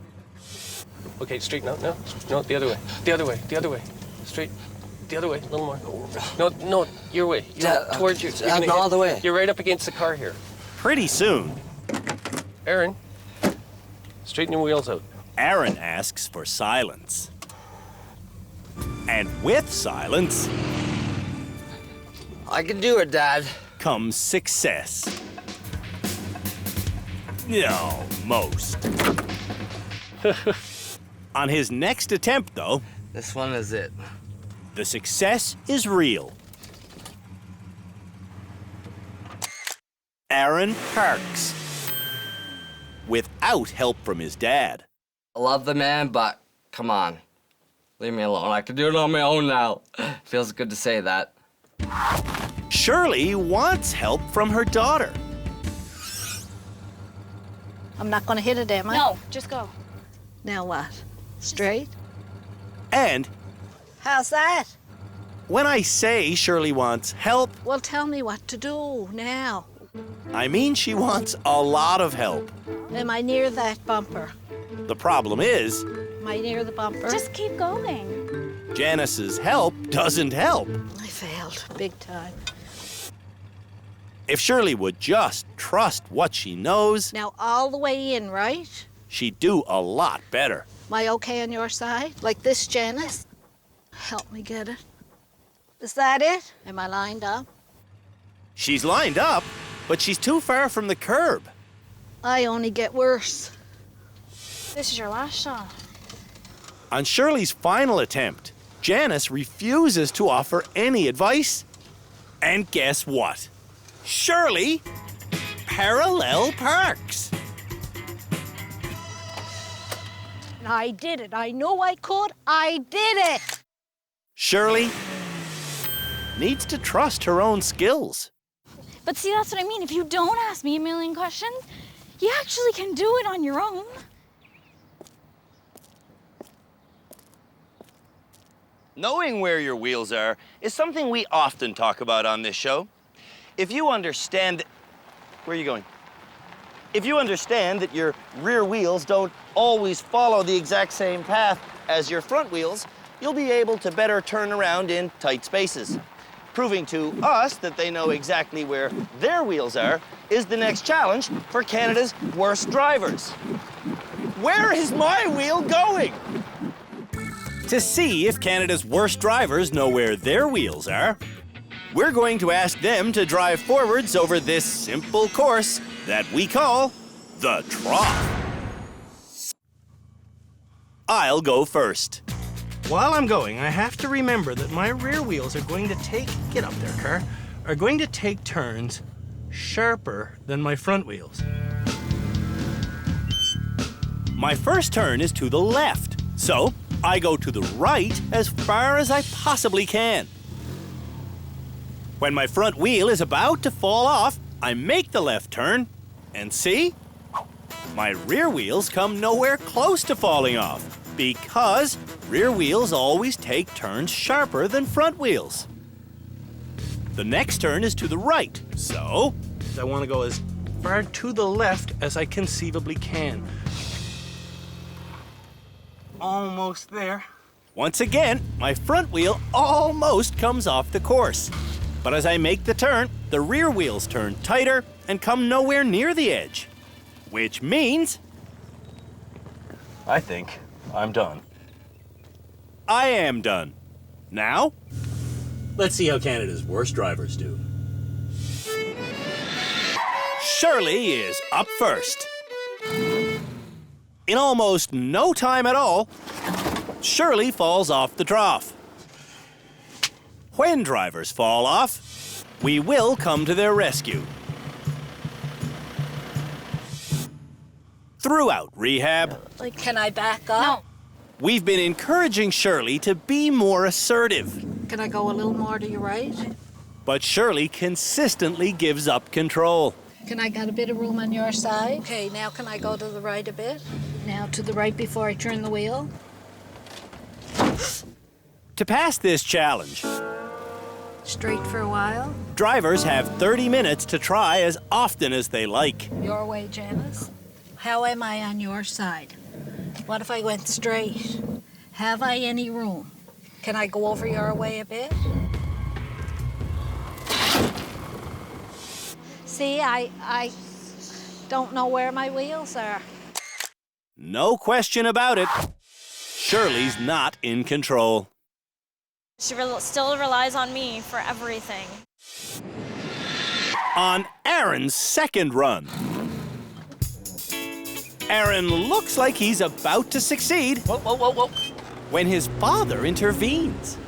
L: Okay, straighten out now. No, the other way. The other way. The other way. Straight. The other way. A little more. No, your way. Towards you.
N: I'm all the way.
L: You're right up against the car here.
A: Pretty soon,
L: Aaron, straighten your wheels out.
A: Aaron asks for silence. And with silence
N: I can do it, Dad.
A: comes success. No, most. On his next attempt, though,
N: This one is it.
A: the success is real. Aaron parks without help from his dad.
N: I love the man, but come on. Leave me alone. I can do it on my own now. Feels good to say that.
A: Shirley wants help from her daughter.
E: I'm not going to hit it, am I?
Q: No, just go.
E: Now what? Straight?
A: And
E: How's that?
A: when I say Shirley wants help,
E: Well, tell me what to do now.
A: I mean she wants a lot of help.
E: Am I near that bumper?
A: The problem is,
E: Am I near the bumper?
Q: Just keep going.
A: Janice's help doesn't help.
E: I failed big time.
A: If Shirley would just trust what she knows,
E: Now all the way in, right?
A: she'd do a lot better.
E: Am I okay on your side? Like this, Janice? Help me get it. Is that it? Am I lined up?
A: She's lined up, but she's too far from the curb.
E: I only get worse.
Q: This is your last shot.
A: On Shirley's final attempt, Janice refuses to offer any advice. And guess what? Shirley parallel parks.
E: I did it. I know I could. I did it.
A: Shirley needs to trust her own skills.
Q: But see, that's what I mean. If you don't ask me a million questions, you actually can do it on your own.
W: Knowing where your wheels are is something we often talk about on this show. If you understand... Where are you going? If you understand that your rear wheels don't always follow the exact same path as your front wheels, you'll be able to better turn around in tight spaces. Proving to us that they know exactly where their wheels are is the next challenge for Canada's worst drivers. Where is my wheel going?
A: To see if Canada's worst drivers know where their wheels are, we're going to ask them to drive forwards over this simple course that we call the trough. I'll go first.
C: While I'm going, I have to remember that my rear wheels are going to get up there, car, are going to take turns sharper than my front wheels.
A: My first turn is to the left, so I go to the right as far as I possibly can. When my front wheel is about to fall off, I make the left turn, and see? My rear wheels come nowhere close to falling off, because rear wheels always take turns sharper than front wheels. The next turn is to the right, so
C: I want to go as far to the left as I conceivably can. Almost there.
A: once again, my front wheel almost comes off the course. But as I make the turn, the rear wheels turn tighter and come nowhere near the edge. Which means
M: I think I'm done.
A: I am done. Now,
M: let's see how Canada's worst drivers do.
A: Shirley is up first. In almost no time at all, Shirley falls off the trough. When drivers fall off, we will come to their rescue. Throughout rehab,
E: Can I back up?
A: we've been encouraging Shirley to be more assertive.
E: Can I go a little more to your right?
A: But Shirley consistently gives up control.
E: Can I get a bit of room on your side? Okay, now can I go to the right a bit? Now to the right before I turn the wheel.
A: To pass this challenge,
E: Straight for a while.
A: drivers have 30 minutes to try as often as they like.
E: Your way, Janice. How am I on your side? What if I went straight? Have I any room? Can I go over your way a bit? See, I don't know where my wheels are.
A: No question about it. Shirley's not in control.
Q: She still relies on me for everything.
A: On Aaron's second run, Aaron looks like he's about to succeed.
L: Whoa.
A: When his father intervenes.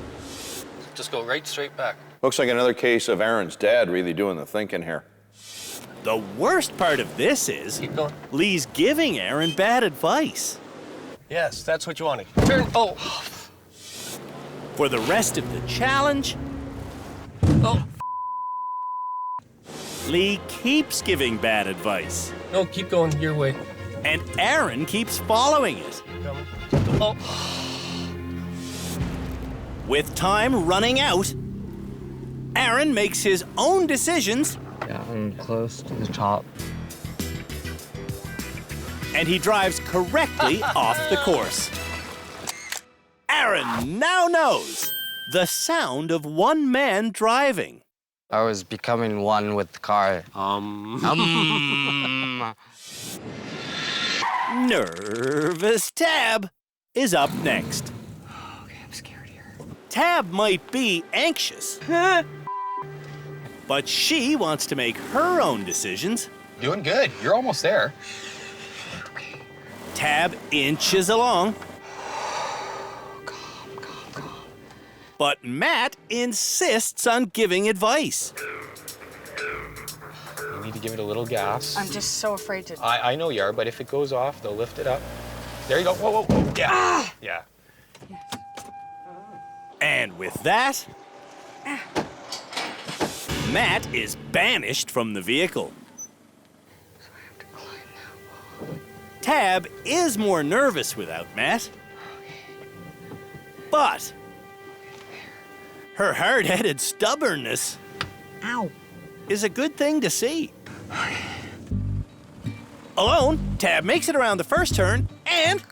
L: Just go right straight back.
I: Looks like another case of Aaron's dad really doing the thinking here.
A: The worst part of this is Lee's giving Aaron bad advice.
L: Yes, that's what you wanted. Turn. Oh.
A: For the rest of the challenge, Lee keeps giving bad advice.
L: No, keep going your way.
A: And Aaron keeps following it.
L: Oh.
A: With time running out, Aaron makes his own decisions.
N: Down close to the top.
A: And he drives correctly off the course. Aaron now knows the sound of one man driving.
N: I was becoming one with the car.
A: Nervous Tab is up next.
G: Okay, I'm scared here.
A: Tab might be anxious, but she wants to make her own decisions.
O: Doing good. You're almost there.
A: Tab inches along. But Matt insists on giving advice.
O: You need to give it a little gas.
B: I'm just so afraid to.
O: I know you are, but if it goes off, they'll lift it up. There you go. Whoa. Yeah. Yeah.
A: And with that, Matt is banished from the vehicle. Tab is more nervous without Matt. But her hard-headed stubbornness is a good thing to see. Alone, Tab makes it around the first turn, and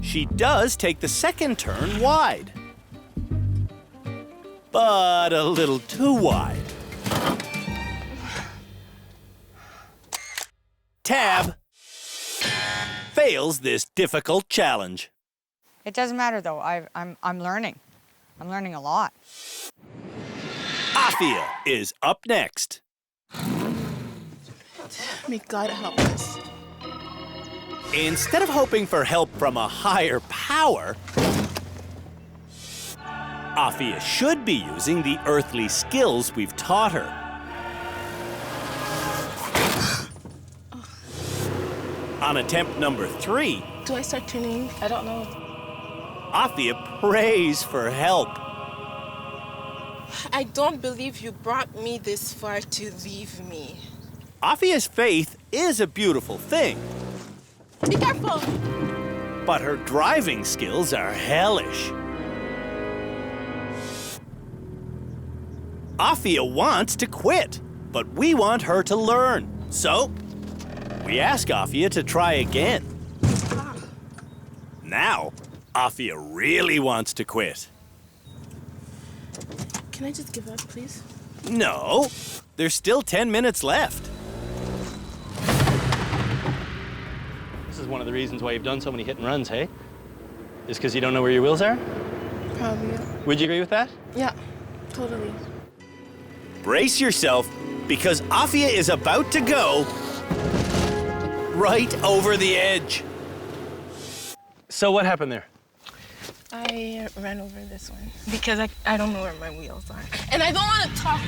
A: she does take the second turn wide. But a little too wide. Tab fails this difficult challenge.
B: It doesn't matter though. I'm learning. I'm learning a lot.
A: Afia is up next.
G: May God help us.
A: Instead of hoping for help from a higher power, Afia should be using the earthly skills we've taught her. On attempt number 3,
G: Do I start tuning? I don't know.
A: Afia prays for help.
G: I don't believe you brought me this far to leave me.
A: Afia's faith is a beautiful thing,
G: Be careful!
A: but her driving skills are hellish. Afia wants to quit, but we want her to learn. So, we ask Afia to try again. Now, Afia really wants to quit.
G: Can I just give up, please?
A: No, there's still 10 minutes left.
M: This is one of the reasons why you've done so many hit and runs, hey? Is because you don't know where your wheels are?
G: Probably.
M: Would you agree with that?
G: Yeah, totally.
A: Brace yourself, because Afia is about to go right over the edge.
M: So what happened there?
G: I ran over this one because I don't know where my wheels are. And I don't want to talk.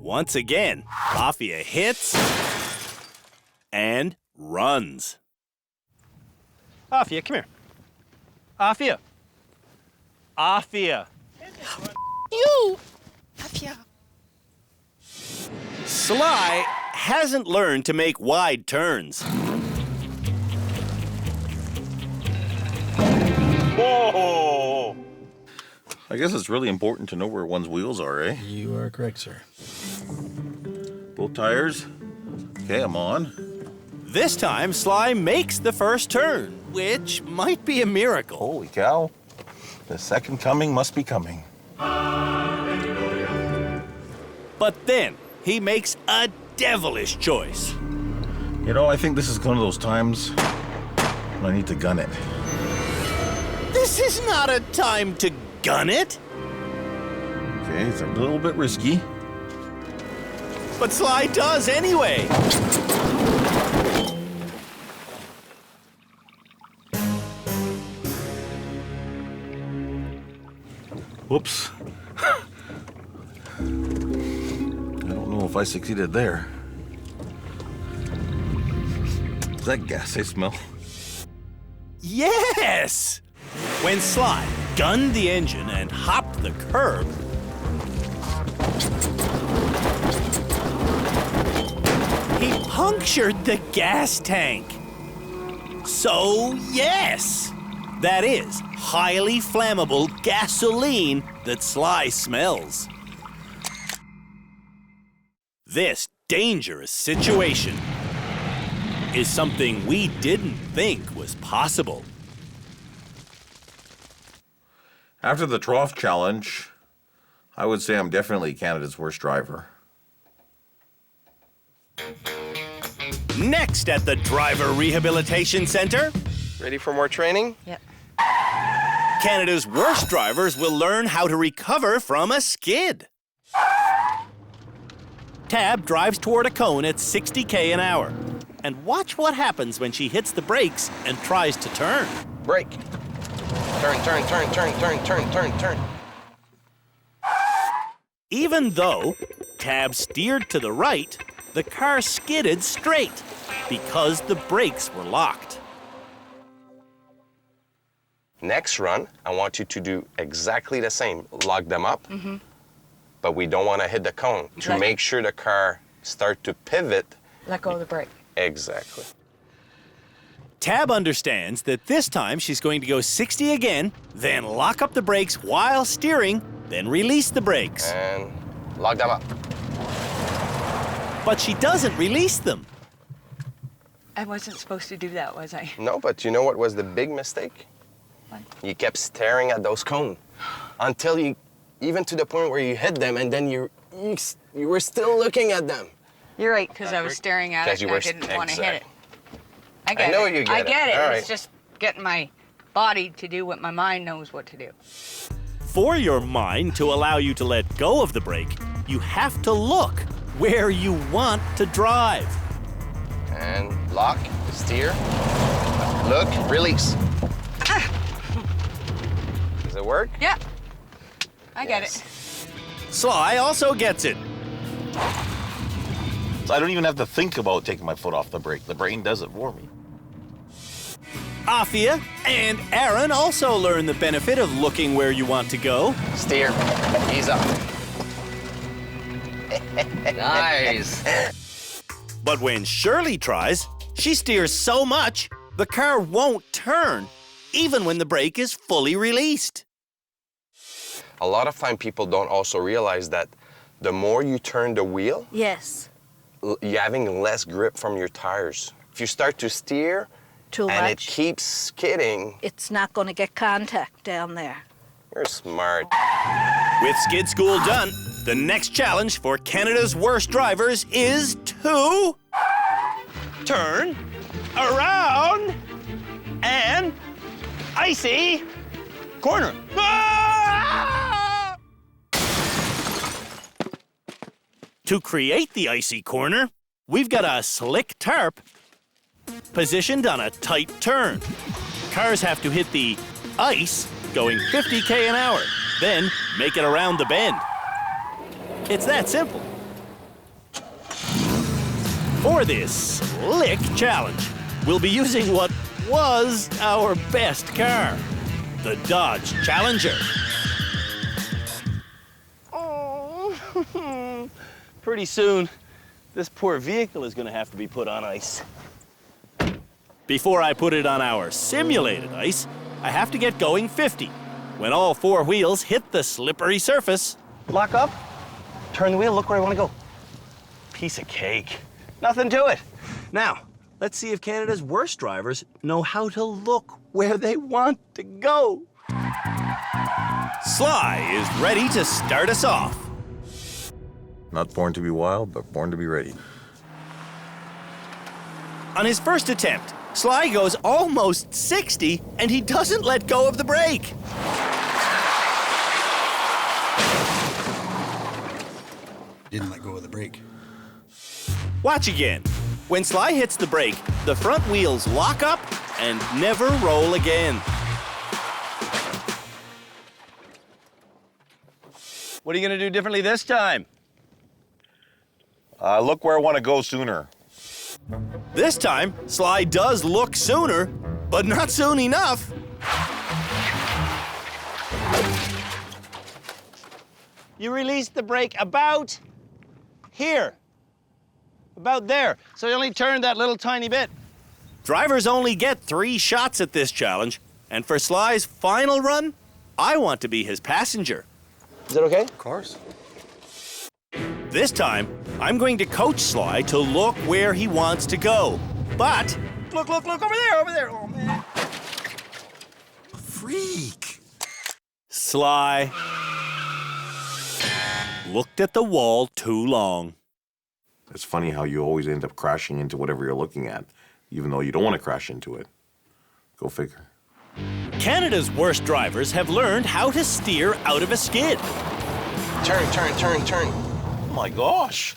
A: Once again, Afia hits and runs.
M: Afia, come here. Afia. Afia.
G: You! Afia.
A: Sly hasn't learned to make wide turns.
U: Whoa! I guess it's really important to know where one's wheels are, eh?
K: You are correct, sir.
U: Both tires. Okay, I'm on.
A: This time, Sly makes the first turn, which might be a miracle.
U: Holy cow. The second coming must be coming.
A: But then, he makes a devilish choice.
U: You know, I think this is one of those times when I need to gun it.
A: This is not a time to gun it.
U: Okay, it's a little bit risky.
A: But Sly does anyway.
U: Whoops. I don't know if I succeeded there. Is that gas I smell?
A: Yes! When Sly gunned the engine and hopped the curb, he punctured the gas tank. So, yes, that is highly flammable gasoline that Sly smells. This dangerous situation is something we didn't think was possible.
U: After the trough challenge, I would say I'm definitely Canada's worst driver.
A: Next at the Driver Rehabilitation Center,
L: Ready for more training?
B: Yep.
A: Canada's worst drivers will learn how to recover from a skid. Tab drives toward a cone at 60k an hour. And watch what happens when she hits the brakes and tries to turn.
L: Brake. Turn, turn, turn, turn, turn, turn, turn, turn.
A: Even though Tab steered to the right, the car skidded straight because the brakes were locked.
L: Next run, I want you to do exactly the same. Lock them up, but we don't want to hit the cone to make sure the car start to pivot.
B: Let go of the brake.
L: Exactly.
A: Tab understands that this time she's going to go 60 again, then lock up the brakes while steering, then release the brakes.
L: And lock them up.
A: But she doesn't release them.
B: I wasn't supposed to do that, was I?
L: No, but you know what was the big mistake?
B: What?
L: You kept staring at those cones until you, even to the point where you hit them, and then you were still looking at them.
B: You're right, because I was staring at it and I didn't want to hit it. I get
L: know
B: it.
L: you get it.
B: I get it.
L: All right.
B: It's just getting my body to do what my mind knows what to do.
A: For your mind to allow you to let go of the brake, you have to look where you want to drive.
L: And lock, steer, look, release. Does it work?
B: Yeah. I get it.
A: Sly also gets it.
U: So I don't even have to think about taking my foot off the brake. The brain does it for me.
A: Afia and Aaron also learn the benefit of looking where you want to go.
L: Steer, ease up. Nice.
A: But when Shirley tries, she steers so much, the car won't turn, even when the brake is fully released.
L: A lot of time people don't also realize that the more you turn the wheel,
E: Yes.
L: you're having less grip from your tires. If you start to steer
E: Too
L: and it
E: much.
L: keeps skidding,
E: It's not going to get contact down there.
L: you're smart.
A: With skid school done, the next challenge for Canada's worst drivers is to turn around an icy corner. Ah! To create the icy corner, we've got a slick tarp positioned on a tight turn. Cars have to hit the ice going 50k an hour, then make it around the bend. It's that simple. For this slick challenge, we'll be using what was our best car, the Dodge Challenger.
W: Oh, pretty soon, this poor vehicle is going to have to be put on ice.
A: Before I put it on our simulated ice, I have to get going 50. When all four wheels hit the slippery surface,
W: Lock up, turn the wheel, look where I want to go. Piece of cake. Nothing to it. Now, let's see if Canada's worst drivers know how to look where they want to go.
A: Sly is ready to start us off.
U: Not born to be wild, but born to be ready.
A: On his first attempt, Sly goes almost 60 and he doesn't let go of the brake.
K: Didn't let go of the brake.
A: Watch again. When Sly hits the brake, the front wheels lock up and never roll again.
W: What are you going to do differently this time?
U: Look where I want to go sooner.
A: This time, Sly does look sooner, but not soon enough.
W: You release the brake about here. About there. So you only turn that little tiny bit.
A: Drivers only get 3 shots at this challenge, and for Sly's final run, I want to be his passenger.
W: Is that okay?
K: Of course.
A: This time, I'm going to coach Sly to look where he wants to go. But
W: Look, over there. Oh, man.
U: Freak.
A: Sly looked at the wall too long.
U: It's funny how you always end up crashing into whatever you're looking at, even though you don't want to crash into it. Go figure.
A: Canada's worst drivers have learned how to steer out of a skid.
L: Turn.
U: Oh my gosh.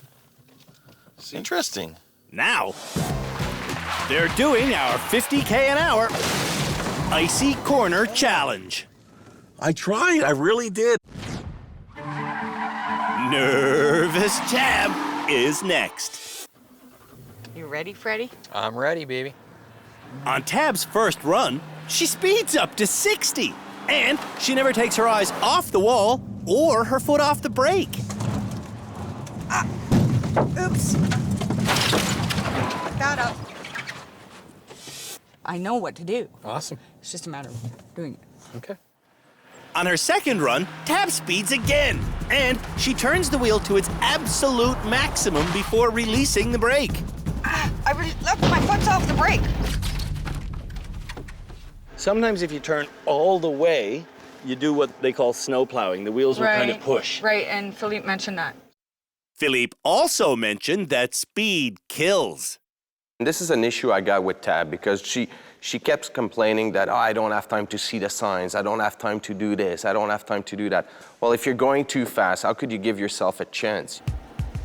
U: It's interesting.
A: Now, they're doing our 50k an hour icy corner challenge.
U: I tried. I really did.
A: Nervous Tab is next.
B: You ready, Freddie?
O: I'm ready, baby.
A: On Tab's first run, she speeds up to 60, and she never takes her eyes off the wall or her foot off the brake.
B: Oops. Got up. I know what to do.
O: Awesome.
B: It's just a matter of doing it.
O: Okay.
A: On her second run, Tab speeds again, and she turns the wheel to its absolute maximum before releasing the brake.
B: I left my foot off the brake.
W: Sometimes if you turn all the way, you do what they call snow plowing. The wheels will kind of push.
B: Right, and Philippe mentioned that.
A: Philippe also mentioned that speed kills.
L: This is an issue I got with Tab because she She kept complaining that, oh, I don't have time to see the signs, I don't have time to do this, I don't have time to do that. Well, if you're going too fast, how could you give yourself a chance?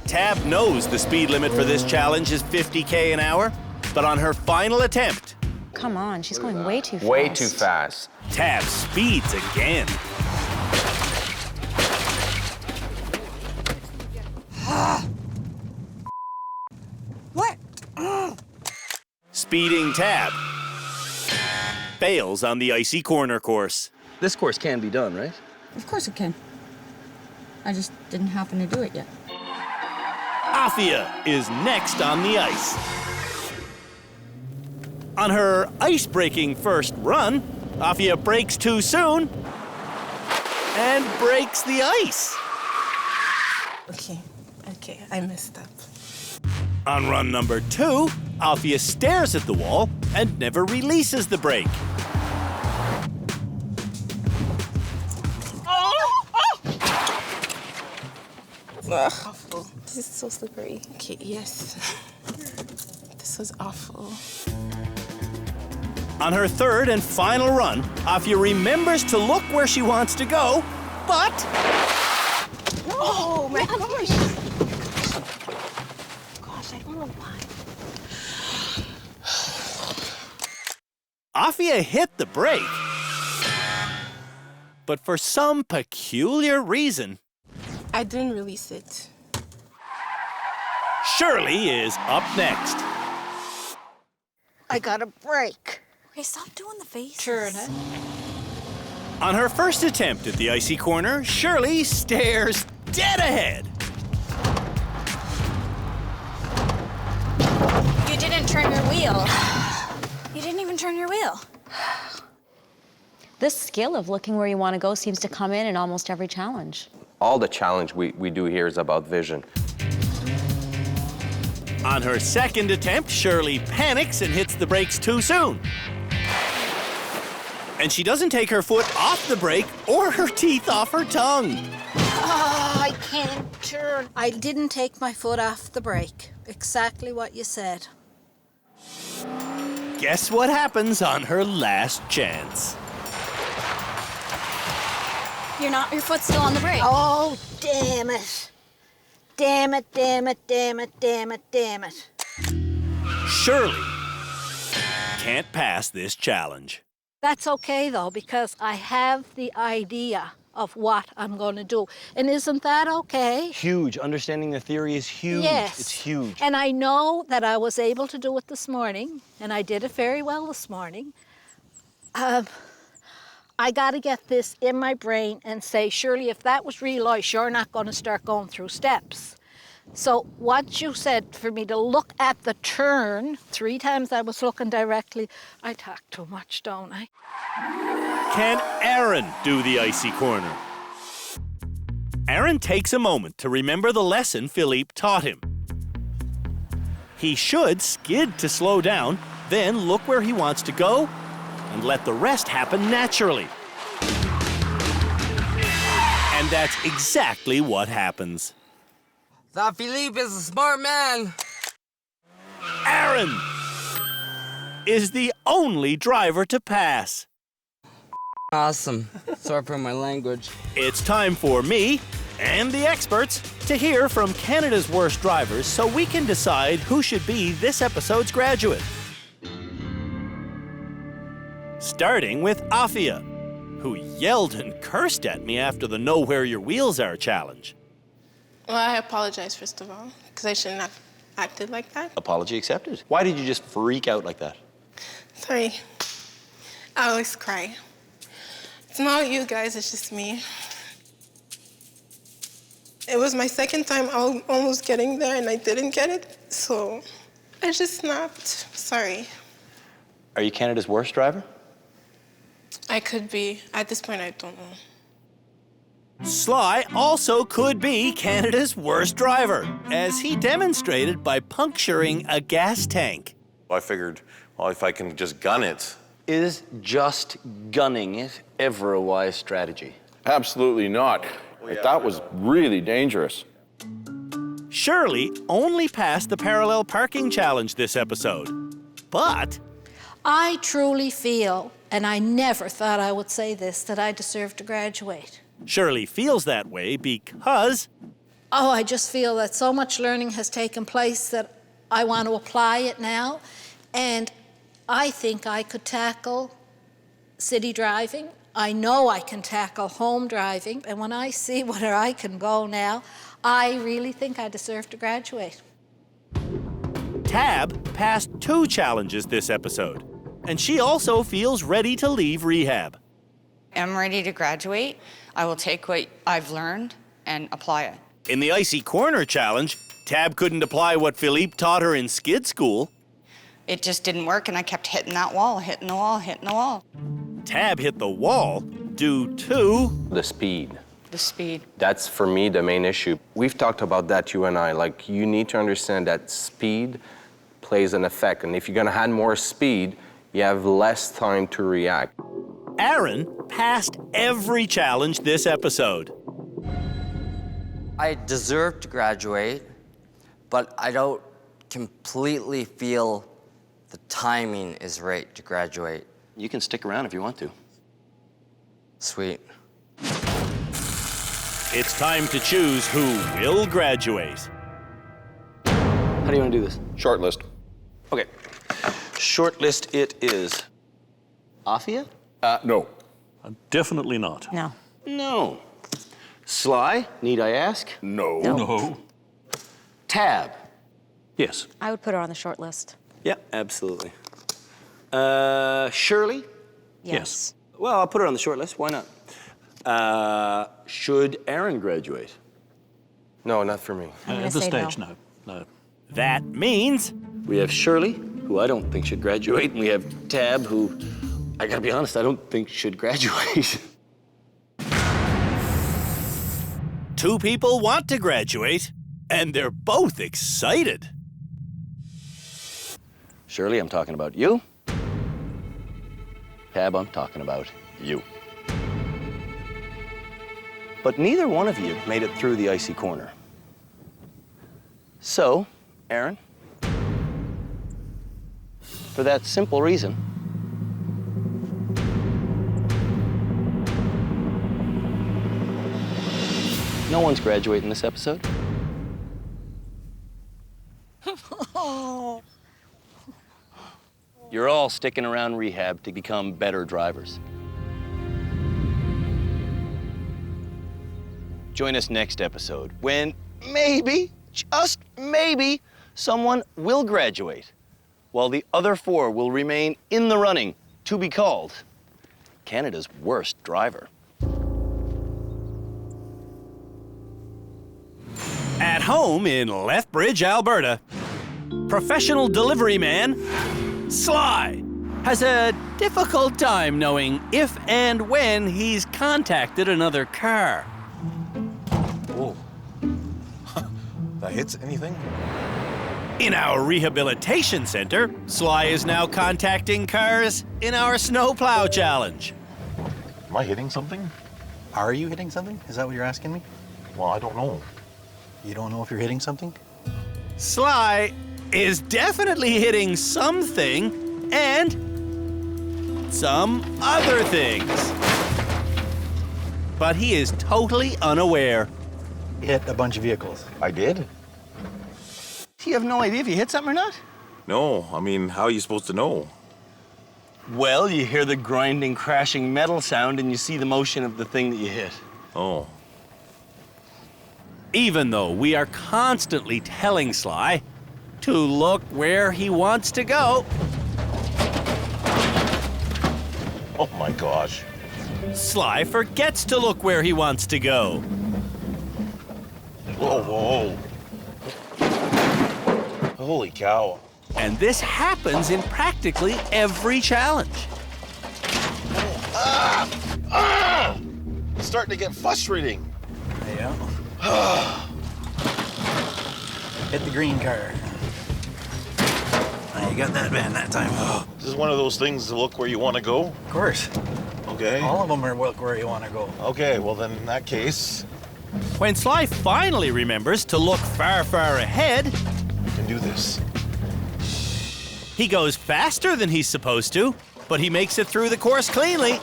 A: Tab knows the speed limit for this challenge is 50k an hour, but on her final attempt,
R: Come on, she's going way too fast.
L: Way too fast.
A: Tab speeds again.
E: What?
A: Speeding Tab fails on the icy corner course.
M: This course can be done, right?
B: Of course it can. I just didn't happen to do it yet.
A: Afia is next on the ice. On her ice-breaking first run, Afia brakes too soon and breaks the ice.
G: Okay, I messed up.
A: On run number 2, Afia stares at the wall and never releases the brake.
G: Awful. This is so slippery. Okay, yes. This was awful.
A: On her third and final run, Afia remembers to look where she wants to go, but...
G: Oh my gosh! Gosh, I don't know why.
A: Afia hit the brake. But for some peculiar reason,
G: I didn't release it.
A: Shirley is up next.
E: I got a break.
Q: Okay, stop doing the face.
E: Turn it.
A: On her first attempt at the icy corner, Shirley stares dead ahead.
Q: You didn't turn your wheel. You didn't even turn your wheel.
R: This skill of looking where you want to go seems to come in almost every challenge.
L: All the challenge we do here is about vision.
A: On her second attempt, Shirley panics and hits the brakes too soon. And she doesn't take her foot off the brake or her teeth off her tongue.
E: Oh, I can't turn. I didn't take my foot off the brake. Exactly what you said.
A: Guess what happens on her last chance?
Q: Your foot's still on the brake.
E: Oh, damn it. Damn it, damn it, damn it, damn it, damn it.
A: Shirley can't pass this challenge.
E: That's okay, though, because I have the idea of what I'm going to do. And isn't that okay?
M: Huge. Understanding the theory is huge.
E: Yes.
M: It's huge.
E: And I know that I was able to do it this morning, and I did it very well this morning. I got to get this in my brain and say, Shirley, if that was real ice, you're not going to start going through steps. So what you said for me to look at the turn, 3 times I was looking directly, I talk too much, don't I?
A: Can Aaron do the icy corner? Aaron takes a moment to remember the lesson Philippe taught him. He should skid to slow down, then look where he wants to go, and let the rest happen naturally. And that's exactly what happens.
N: That Philippe is a smart man.
A: Aaron is the only driver to pass.
N: Awesome. Sorry for my language.
A: It's time for me and the experts to hear from Canada's worst drivers so we can decide who should be this episode's graduate. Starting with Afia, who yelled and cursed at me after the Know Where Your Wheels Are challenge.
G: Well, I apologize, first of all, because I shouldn't have acted like that.
D: Apology accepted. Why did you just freak out like that?
G: Sorry. I always cry. It's not you guys, it's just me. It was my second time almost getting there, and I didn't get it, so I just snapped. Sorry.
D: Are you Canada's worst driver?
G: I could be. At this point, I don't know.
A: Sly also could be Canada's worst driver, as he demonstrated by puncturing a gas tank.
P: I figured, well, if I can just gun it.
D: Is just gunning it ever a wise strategy?
I: Absolutely not. That was really dangerous.
A: Shirley only passed the parallel parking challenge this episode, but
E: I truly feel, and I never thought I would say this, that I deserve to graduate.
A: Shirley feels that way because...
E: Oh, I just feel that so much learning has taken place that I want to apply it now. And I think I could tackle city driving. I know I can tackle home driving. And when I see where I can go now, I really think I deserve to graduate.
A: Tab passed 2 challenges this episode, and she also feels ready to leave rehab.
B: I'm ready to graduate. I will take what I've learned and apply it.
A: In the Icy Corner Challenge, Tab couldn't apply what Philippe taught her in skid school.
B: It just didn't work, and I kept hitting that wall, hitting the wall, hitting the wall.
A: Tab hit the wall due to...
L: The speed.
B: The speed.
L: That's, for me, the main issue. We've talked about that, you and I. Like, you need to understand that speed plays an effect. And if you're gonna add more speed, you have less time to react.
A: Aaron passed every challenge this episode.
N: I deserve to graduate, but I don't completely feel the timing is right to graduate.
D: You can stick around if you want to.
N: Sweet.
A: It's time to choose who will graduate.
D: How do you want to do this?
I: Short list.
D: Okay. Short list it is. Afia?
I: No.
V: Definitely not.
B: No.
D: No. Sly, need I ask?
I: No.
V: No.
D: Tab?
V: Yes.
R: I would put her on the short list.
D: Yeah, absolutely. Shirley?
V: Yes.
D: Well, I'll put her on the short list. Why not? Should Aaron graduate?
L: No, not for me.
V: At this stage, no. No.
A: That means...
D: We have Shirley, who I don't think should graduate, and we have Tab, who, I gotta be honest, I don't think should graduate.
A: 2 people want to graduate, and they're both excited.
D: Shirley, I'm talking about you. Tab, I'm talking about you. But neither one of you made it through the icy corner. So, Aaron, for that simple reason, no one's graduating this episode. You're all sticking around rehab to become better drivers. Join us next episode when maybe, just maybe, someone will graduate, while the other 4 will remain in the running to be called Canada's worst driver.
A: At home in Lethbridge, Alberta, professional delivery man Sly has a difficult time knowing if and when he's contacted another car.
P: Whoa. That hits anything?
A: In our rehabilitation center, Sly is now contacting cars in our snowplow challenge.
P: Am I hitting something?
K: Are you hitting something? Is that what you're asking me?
P: Well, I don't know.
K: You don't know if you're hitting something?
A: Sly is definitely hitting something and some other things. But he is totally unaware.
K: Hit a bunch of vehicles.
P: I did?
D: Do you have no idea if you hit something or not?
U: No, I mean, how are you supposed to know?
D: Well, you hear the grinding, crashing metal sound and you see the motion of the thing that you hit.
U: Oh.
A: Even though we are constantly telling Sly to look where he wants to go.
P: Oh my gosh.
A: Sly forgets to look where he wants to go.
P: Whoa, whoa. Holy cow.
A: And this happens in practically every challenge.
P: It's starting to get frustrating.
K: Yeah. Hit the green car. You got that van that time.
P: This is one of those things to look where you want to go?
K: Of course.
P: Okay.
K: All of them are look where you want to go.
P: Okay, well then in that case...
A: When Sly finally remembers to look far, far ahead...
P: You can do this.
A: He goes faster than he's supposed to, but he makes it through the course cleanly.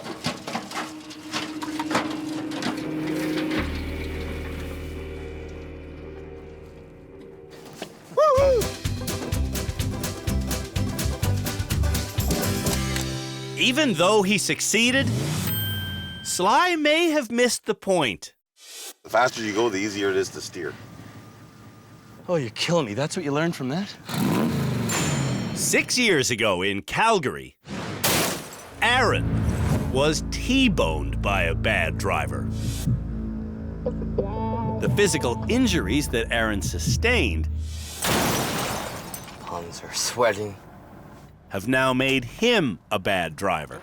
A: Woo-hoo! Even though he succeeded, Sly may have missed the point.
P: The faster you go, the easier it is to steer.
M: Oh, you're killing me. That's what you learned from that?
A: 6 years ago in Calgary, Aaron was T-boned by a bad driver. The physical injuries that Aaron sustained
N: Palms are sweating.
A: have now made him a bad driver.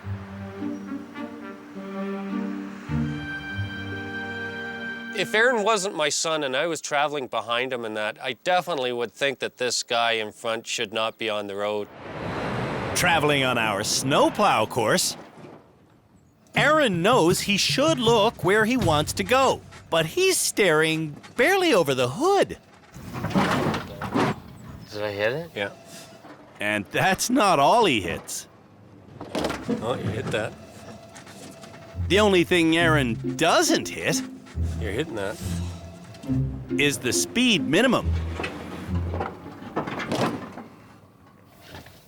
F: If Aaron wasn't my son and I was traveling behind him and that, I definitely would think that this guy in front should not be on the road.
A: Traveling on our snowplow course, Aaron knows he should look where he wants to go, but he's staring barely over the hood.
N: Did I hit it?
F: Yeah.
A: And that's not all he hits.
F: Oh, you hit that.
A: The only thing Aaron doesn't hit
F: You're hitting that.
A: is the speed minimum.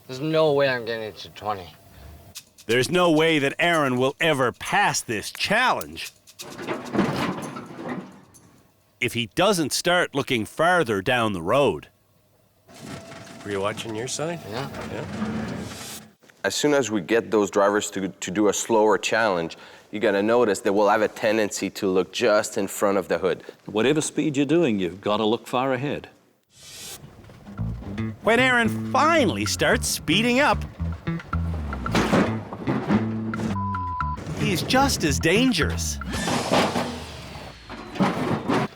N: There's no way I'm getting it to 20.
A: There's no way that Aaron will ever pass this challenge if he doesn't start looking farther down the road.
F: Were you watching your side?
N: Yeah.
F: Yeah.
L: As soon as we get those drivers to do a slower challenge, you gotta notice they will have a tendency to look just in front of the hood.
V: Whatever speed you're doing, you've got to look far ahead.
A: When Aaron finally starts speeding up, he's just as dangerous.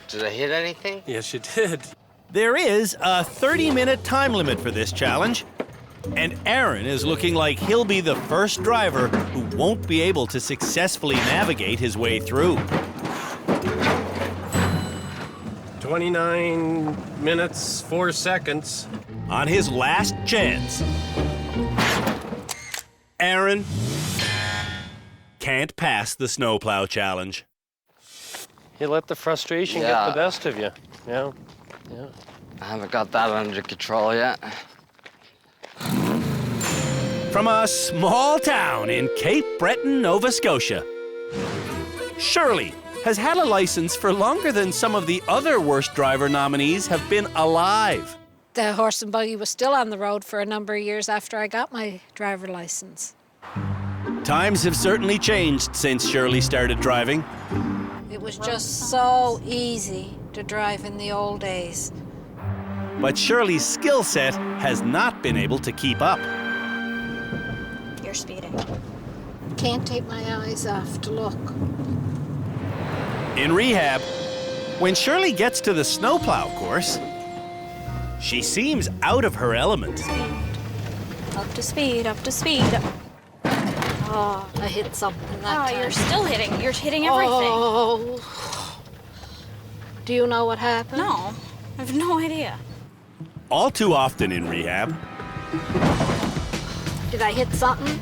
N: Did I hit anything?
F: Yes, you did.
A: There is a 30-minute time limit for this challenge, and Aaron is looking like he'll be the first driver who won't be able to successfully navigate his way through.
F: 29 minutes, 4 seconds.
A: On his last chance, Aaron can't pass the snowplow challenge.
F: You let the frustration get
N: Yeah.
F: the best of you. Yeah. Yeah.
N: I haven't got that under control yet.
A: From a small town in Cape Breton, Nova Scotia, Shirley has had a license for longer than some of the other worst driver nominees have been alive.
E: The horse and buggy was still on the road for a number of years after I got my driver license.
A: Times have certainly changed since Shirley started driving.
E: It was just so easy to drive in the old days.
A: But Shirley's skill set has not been able to keep up.
Q: You're speeding.
E: Can't take my eyes off to look.
A: In rehab, when Shirley gets to the snowplow course, she seems out of her element.
Q: Up to speed, up to speed.
E: Oh, I hit something that time.
Q: You're still hitting. You're hitting everything.
E: Oh. Do you know what happened?
Q: No, I have no idea.
A: All too often in rehab,
E: Did I hit something?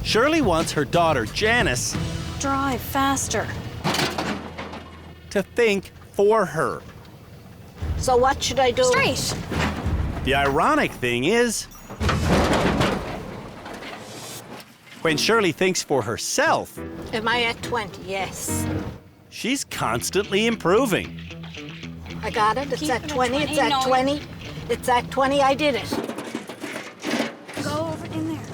A: Shirley wants her daughter, Janice,
Q: Drive faster.
A: to think for her.
E: So what should I do?
Q: Straight.
A: The ironic thing is, when Shirley thinks for herself,
E: Am I at 20? Yes.
A: she's constantly improving.
E: I got it. It's
Q: Keep
E: at
Q: it at
E: 20.
Q: 20.
E: It's at
Q: No.
E: 20. It's at 20. I did it.
Q: Go over in there.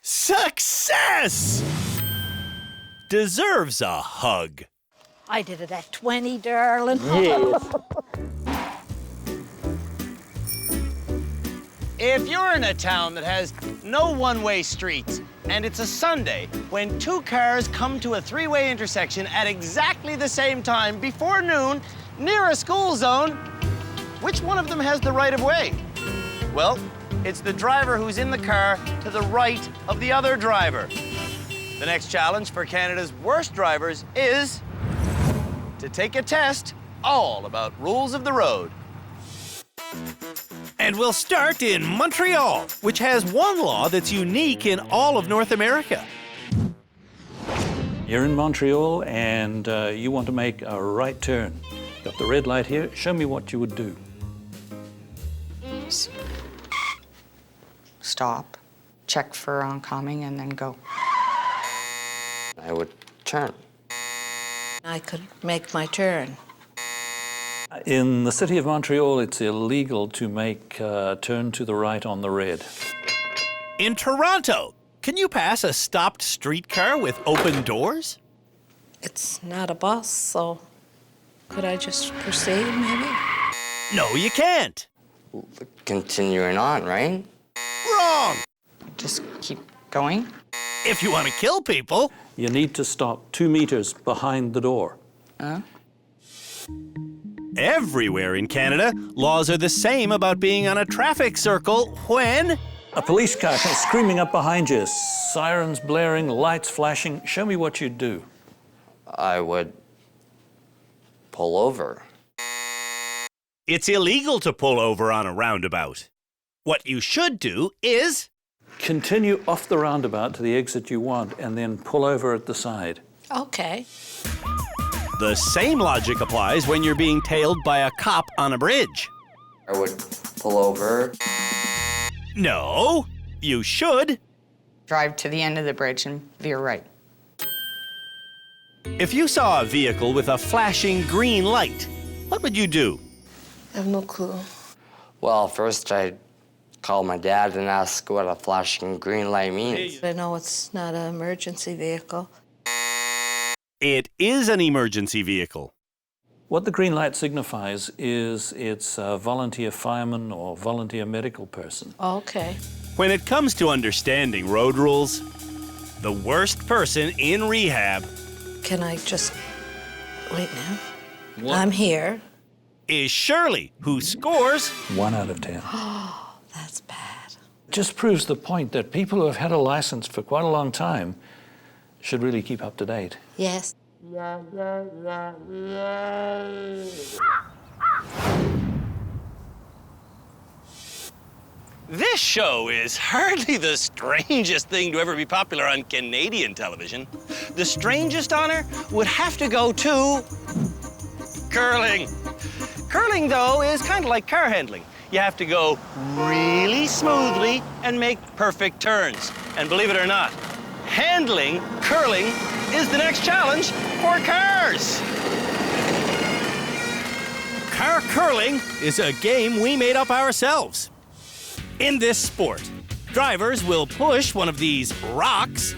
A: Success! Deserves a hug.
E: I did it at 20, darling.
N: Yes.
W: If you're in a town that has no one-way streets, and it's a Sunday when two cars come to a three-way intersection at exactly the same time before noon near a school zone, which one of them has the right of way? Well, it's the driver who's in the car to the right of the other driver. The next challenge for Canada's worst drivers is to take a test all about rules of the road.
A: And we'll start in Montreal, which has one law that's unique in all of North America.
V: You're in Montreal and you want to make a right turn. Got the red light here. Show me what you would do.
B: Stop, check for oncoming, and then go.
N: I would turn.
E: I could make my turn.
V: In the city of Montreal, it's illegal to make a turn to the right on the red.
A: In Toronto, can you pass a stopped streetcar with open doors?
E: It's not a bus, so could I just proceed, maybe?
A: No, you can't.
N: Continuing on, right?
A: Wrong.
B: Just keep going.
A: If you want to kill people.
V: You need to stop 2 meters behind the door.
A: Everywhere in Canada, laws are the same about being on a traffic circle when...
V: A police car comes screaming up behind you, sirens blaring, lights flashing. Show me what you'd do.
N: I would pull over.
A: It's illegal to pull over on a roundabout. What you should do is...
V: Continue off the roundabout to the exit you want and then pull over at the side.
E: Okay.
A: The same logic applies when you're being tailed by a cop on a bridge.
N: I would pull over.
A: No, you should.
B: Drive to the end of the bridge and veer right.
A: If you saw a vehicle with a flashing green light, what would you do?
G: I have no clue.
N: Well, first I'd call my dad and ask what a flashing green light means.
E: I know it's not an emergency vehicle.
A: It is an emergency vehicle.
V: What the green light signifies is it's a volunteer fireman or volunteer medical person.
E: Okay.
A: When it comes to understanding road rules, the worst person in rehab...
E: Can I just wait now?
V: What?
E: I'm here.
A: ...is Shirley, who scores...
V: 1 out of 10.
E: Oh, that's bad.
V: Just proves the point that people who have had a license for quite a long time should really keep up to date.
E: Yes.
W: This show is hardly the strangest thing to ever be popular on Canadian television. The strangest honor would have to go to curling. Curling, though, is kind of like car handling. You have to go really smoothly and make perfect turns. And believe it or not, handling curling is the next challenge for cars.
A: Car curling is a game we made up ourselves. In this sport, drivers will push one of these rocks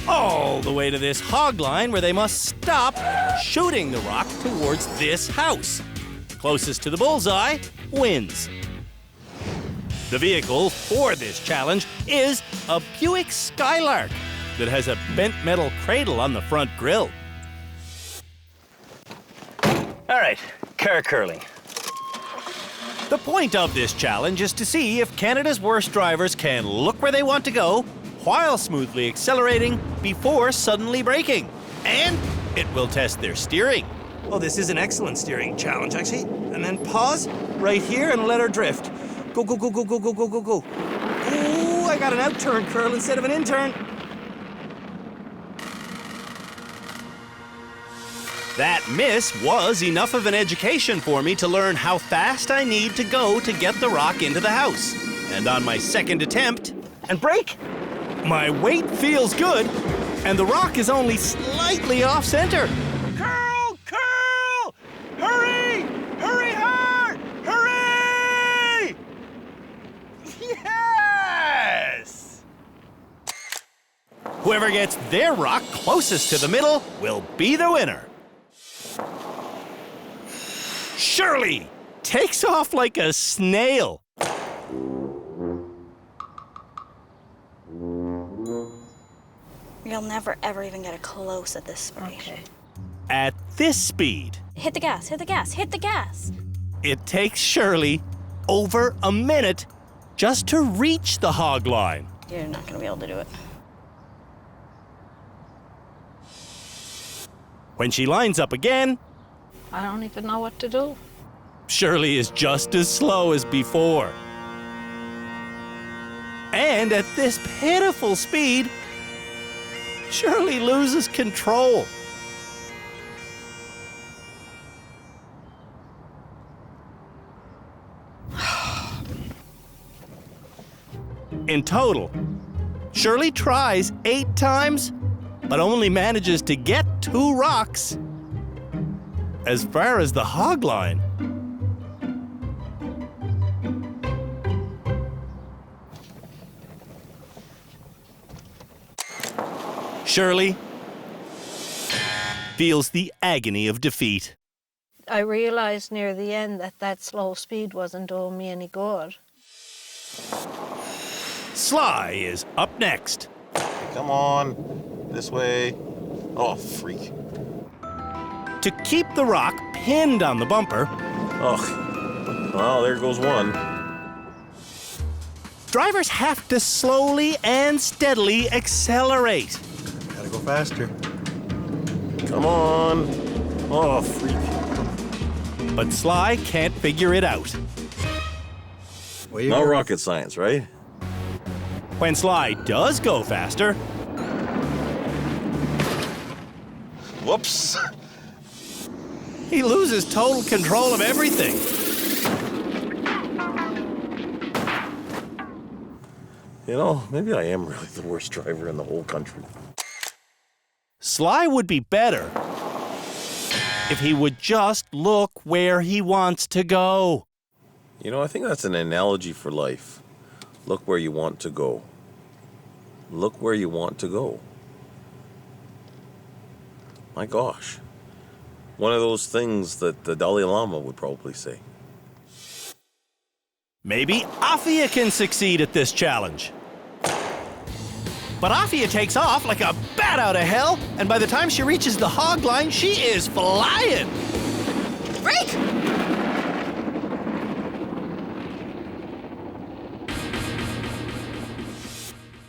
A: all the way to this hog line where they must stop shooting the rock towards this house. Closest to the bullseye wins. The vehicle for this challenge is a Buick Skylark that has a bent metal cradle on the front grille.
W: All right, car curling.
A: The point of this challenge is to see if Canada's worst drivers can look where they want to go while smoothly accelerating before suddenly braking. And it will test their steering.
C: Oh, this is an excellent steering challenge, actually. And then pause right here and let her drift. Go, go, go, go, go, go, go, go, go. Ooh, I got an out-turn curl instead of an in-turn.
A: That miss was enough of an education for me to learn how fast I need to go to get the rock into the house. And on my second attempt, and brake, my weight feels good, and the rock is only slightly off-center.
W: Curl, curl! Hurry! Hurry hard! Hurry! Yes!
A: Whoever gets their rock closest to the middle will be the winner. Shirley takes off like a snail.
Q: You'll never, ever even get a close at this speed.
E: Okay.
A: At this speed,
Q: Hit the gas, hit the gas, hit the gas.
A: it takes Shirley over a minute just to reach the hog line.
Q: You're not gonna be able to do it.
A: When she lines up again,
E: I don't even know what to do.
A: Shirley is just as slow as before. And at this pitiful speed, Shirley loses control. In total, Shirley tries 8 times, but only manages to get 2 rocks. As far as the hog line. Shirley feels the agony of defeat.
E: I realized near the end that that slow speed wasn't doing me any good.
A: Sly is up next.
P: Come on, this way. Oh, freak.
A: To keep the rock pinned on the bumper.
U: Oh, well, there goes one.
A: Drivers have to slowly and steadily accelerate.
K: Gotta go faster.
U: Come on. Oh, freak.
A: But Sly can't figure it out.
U: No rocket science, right?
A: When Sly does go faster...
P: Whoops.
A: He loses total control of everything.
U: You know, maybe I am really the worst driver in the whole country.
A: Sly would be better if he would just look where he wants to go.
U: You know, I think that's an analogy for life. Look where you want to go. Look where you want to go. My gosh. One of those things that the Dalai Lama would probably say.
A: Maybe Afia can succeed at this challenge. But Afia takes off like a bat out of hell, and by the time she reaches the hog line, she is flying.
B: Brake!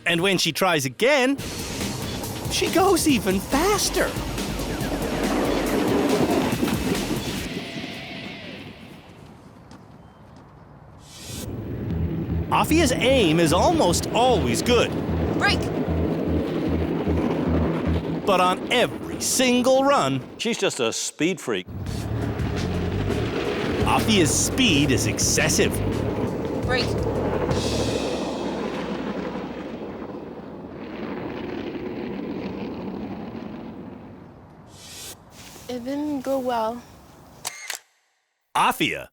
A: And when she tries again, she goes even faster. Afia's aim is almost always good.
B: Brake!
A: But on every single run,
V: she's just a speed freak.
A: Afia's speed is excessive.
B: Brake!
G: It didn't go well.
A: Afia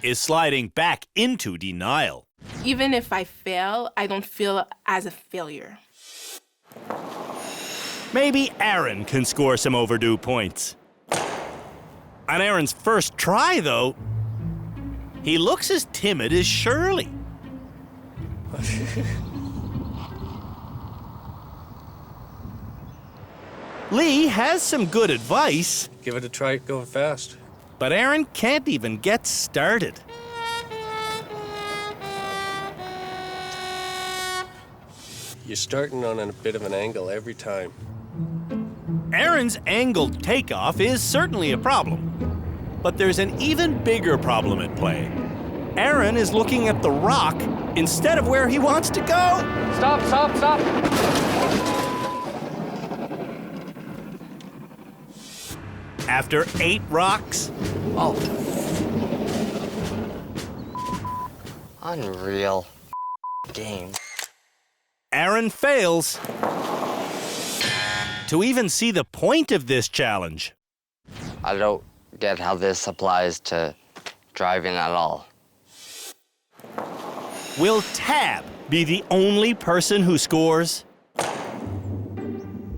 A: is sliding back into denial.
H: Even if I fail, I don't feel as a failure.
A: Maybe Aaron can score some overdue points. On Aaron's first try, though, he looks as timid as Shirley. Lee has some good advice.
F: Give it a try going fast.
A: But Aaron can't even get started.
F: You're starting on a bit of an angle every time.
A: Aaron's angled takeoff is certainly a problem. But there's an even bigger problem at play. Aaron is looking at the rock instead of where he wants to go.
N: Stop, stop, stop!
A: After 8 rocks...
N: Oh. Unreal game.
A: Aaron fails to even see the point of this challenge.
N: I don't get how this applies to driving at all.
A: Will Tab be the only person who scores?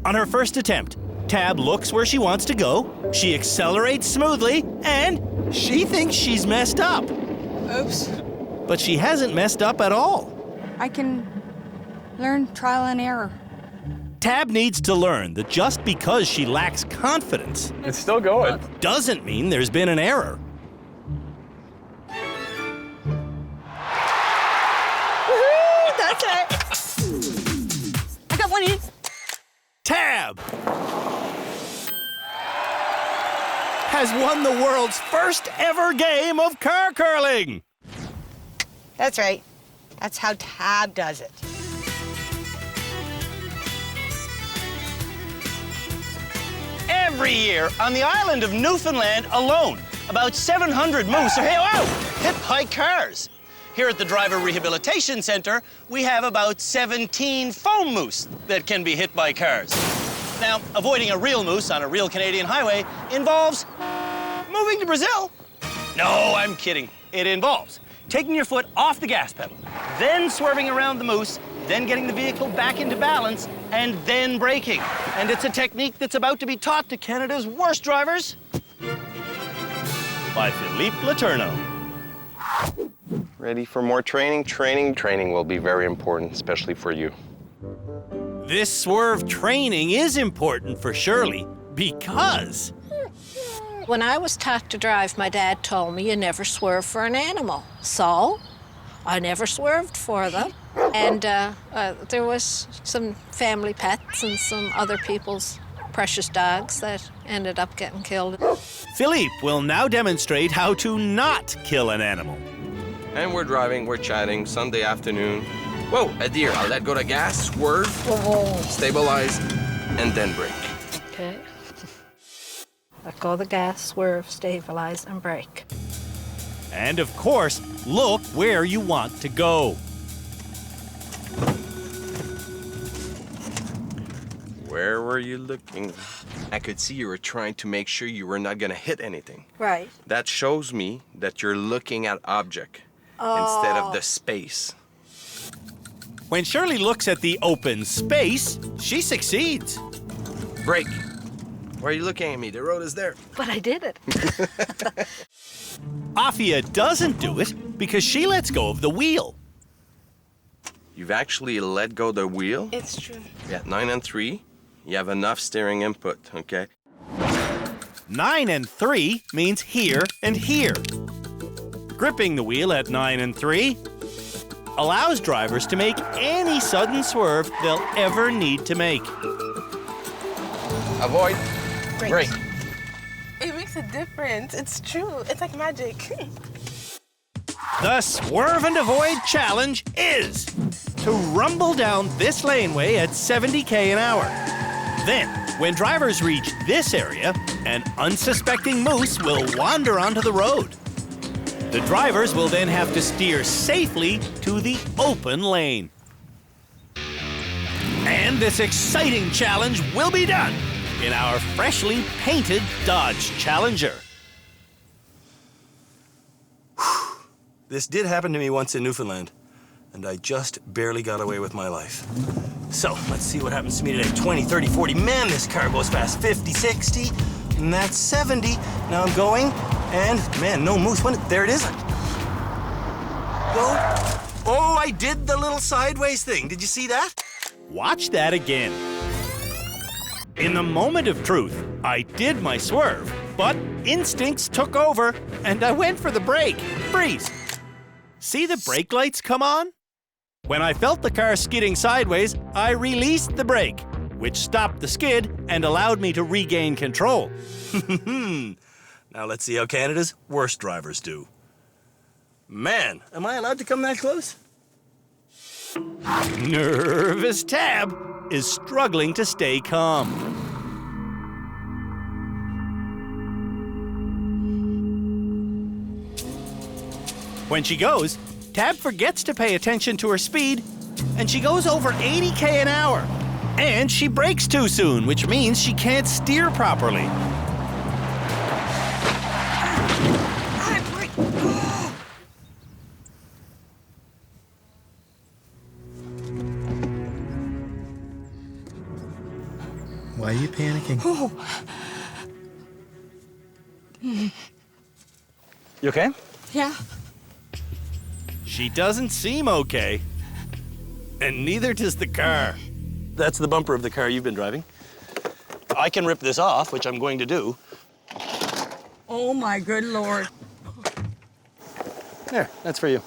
A: On her first attempt, Tab looks where she wants to go, she accelerates smoothly, and she thinks she's messed up.
B: Oops.
A: But she hasn't messed up at all.
B: I can learn trial and error.
A: Tab needs to learn that just because she lacks confidence,
O: it's still going,
A: doesn't mean there's been an error.
B: Woohoo! That's it. I got one in.
A: Tab has won the world's first ever game of car curling.
B: That's right. That's how Tab does it.
A: Every year on the island of Newfoundland alone, about 700 moose are hit by cars. Here at the Driver Rehabilitation Center, we have about 17 foam moose that can be hit by cars. Now, avoiding a real moose on a real Canadian highway involves moving to Brazil. No, I'm kidding. It involves taking your foot off the gas pedal, then swerving around the moose, then getting the vehicle back into balance, and then braking. And it's a technique that's about to be taught to Canada's worst drivers by Philippe Letourneau.
L: Ready for more training? Training will be very important, especially for you.
A: This swerve training is important for Shirley because
E: When I was taught to drive, my dad told me you never swerve for an animal. So I never swerved for them. And there was some family pets and some other people's precious dogs that ended up getting killed.
A: Philippe will now demonstrate how to not kill an animal.
L: And we're driving, we're chatting, Sunday afternoon. Whoa, a deer. I'll let go the gas, swerve, stabilize, and then brake.
E: Okay. Let go of the gas, swerve, stabilize, and brake.
A: And of course, look where you want to go.
L: Where were you looking? I could see you were trying to make sure you were not gonna hit anything.
E: Right.
L: That shows me that you're looking at object instead of the space.
A: When Shirley looks at the open space, she succeeds.
L: Brake. Why are you looking at me? The road is there.
E: But I did it.
A: Afia doesn't do it because she lets go of the wheel.
L: You've actually let go the wheel.
G: It's true.
L: Yeah, 9 and 3. You have enough steering input, okay?
A: 9 and 3 means here and here. Gripping the wheel at 9 and 3 allows drivers to make any sudden swerve they'll ever need to make.
L: Avoid. Brake.
G: It makes a difference. It's true. It's like magic.
A: The Swerve and Avoid Challenge is to rumble down this laneway at 70 an hour. Then, when drivers reach this area, an unsuspecting moose will wander onto the road. The drivers will then have to steer safely to the open lane. And this exciting challenge will be done in our freshly painted Dodge Challenger.
C: This did happen to me once in Newfoundland, and I just barely got away with my life. So, let's see what happens to me today. 20, 30, 40. Man, this car goes fast. 50, 60, and that's 70. Now I'm going, and man, no moose. There it is. Go. Oh, I did the little sideways thing. Did you see that?
A: Watch that again. In the moment of truth, I did my swerve, but instincts took over, and I went for the brake. Freeze. See the brake lights come on? When I felt the car skidding sideways, I released the brake, which stopped the skid and allowed me to regain control.
C: Now let's see how Canada's worst drivers do. Man, am I allowed to come that close?
A: Nervous Tab is struggling to stay calm. When she goes, Tab forgets to pay attention to her speed, and she goes over 80 an hour. And she brakes too soon, which means she can't steer properly.
K: Why are you panicking?
C: You okay?
B: Yeah.
A: She doesn't seem okay. And neither does the car.
C: That's the bumper of the car you've been driving. I can rip this off, which I'm going to do.
B: Oh my good Lord.
C: There, that's for you.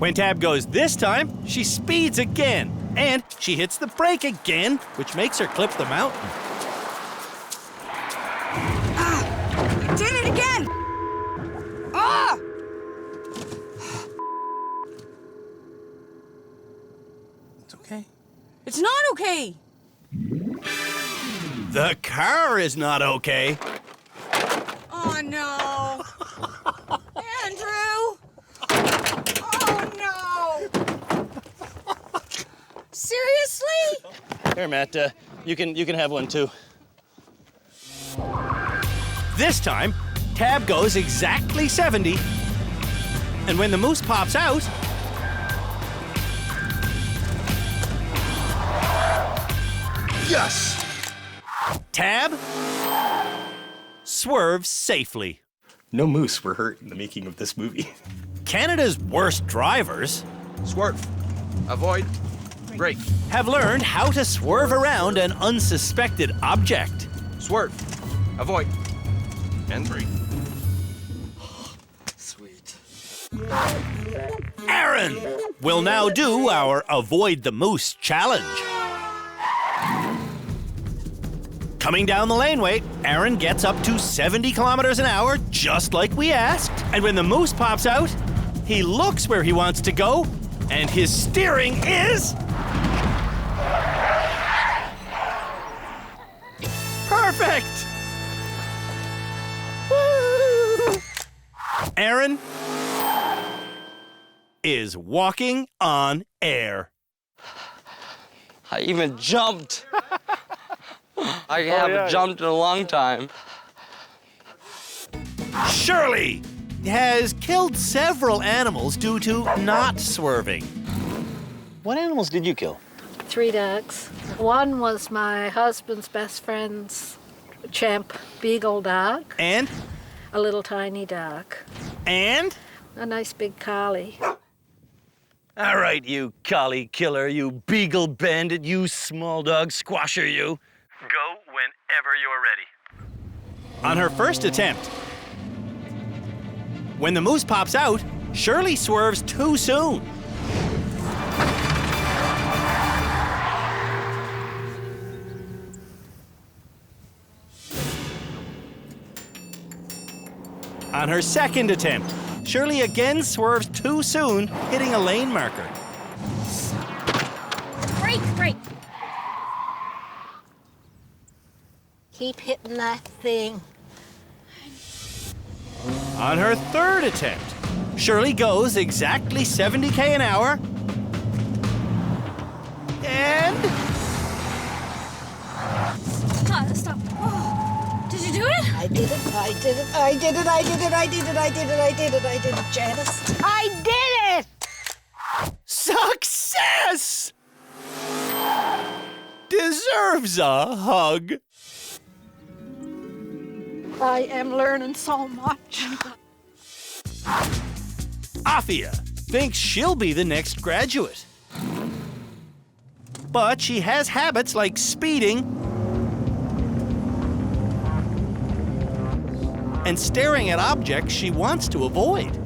A: When Tab goes this time, she speeds again. And she hits the brake again, which makes her clip the mountain.
B: Did it again! Ah!
J: okay.
A: The car is not okay.
J: Oh, no. Andrew! Oh, no! Seriously?
M: Here, Matt, you can have one too.
A: This time, Tab goes exactly 70. And when the moose pops out,
C: yes!
A: Tab swerves safely.
C: No moose were hurt in the making of this movie.
A: Canada's worst drivers
L: Swerve. Avoid. Brake.
A: have learned how to swerve around an unsuspected object.
L: Swerve. Avoid. And brake.
C: Sweet.
A: Aaron will now do our Avoid the Moose challenge. Coming down the laneway, Aaron gets up to 70 kilometers an hour, just like we asked. And when the moose pops out, he looks where he wants to go, and his steering is... perfect! Woo! Aaron is walking on air.
N: I even jumped. I haven't jumped in a long time.
A: Shirley has killed several animals due to not swerving.
M: What animals did you kill?
E: 3 dogs. One was my husband's best friend's champ beagle dog.
A: And?
E: A little tiny dog.
A: And?
E: A nice big collie.
W: All right, you collie killer, you beagle bandit, you small dog squasher, you. Go whenever you're ready.
A: On her first attempt, when the moose pops out, Shirley swerves too soon. On her second attempt, Shirley again swerves too soon, hitting a lane marker.
E: Brake! Keep hitting that thing.
A: On her third attempt, Shirley goes exactly 70 an hour. And...
Q: Stop. Oh. Did you do it?
E: I did it, Janice. I did it!
A: Success! Deserves a hug.
E: I am learning so much.
A: Afia thinks she'll be the next graduate. But she has habits like speeding and staring at objects she wants to avoid.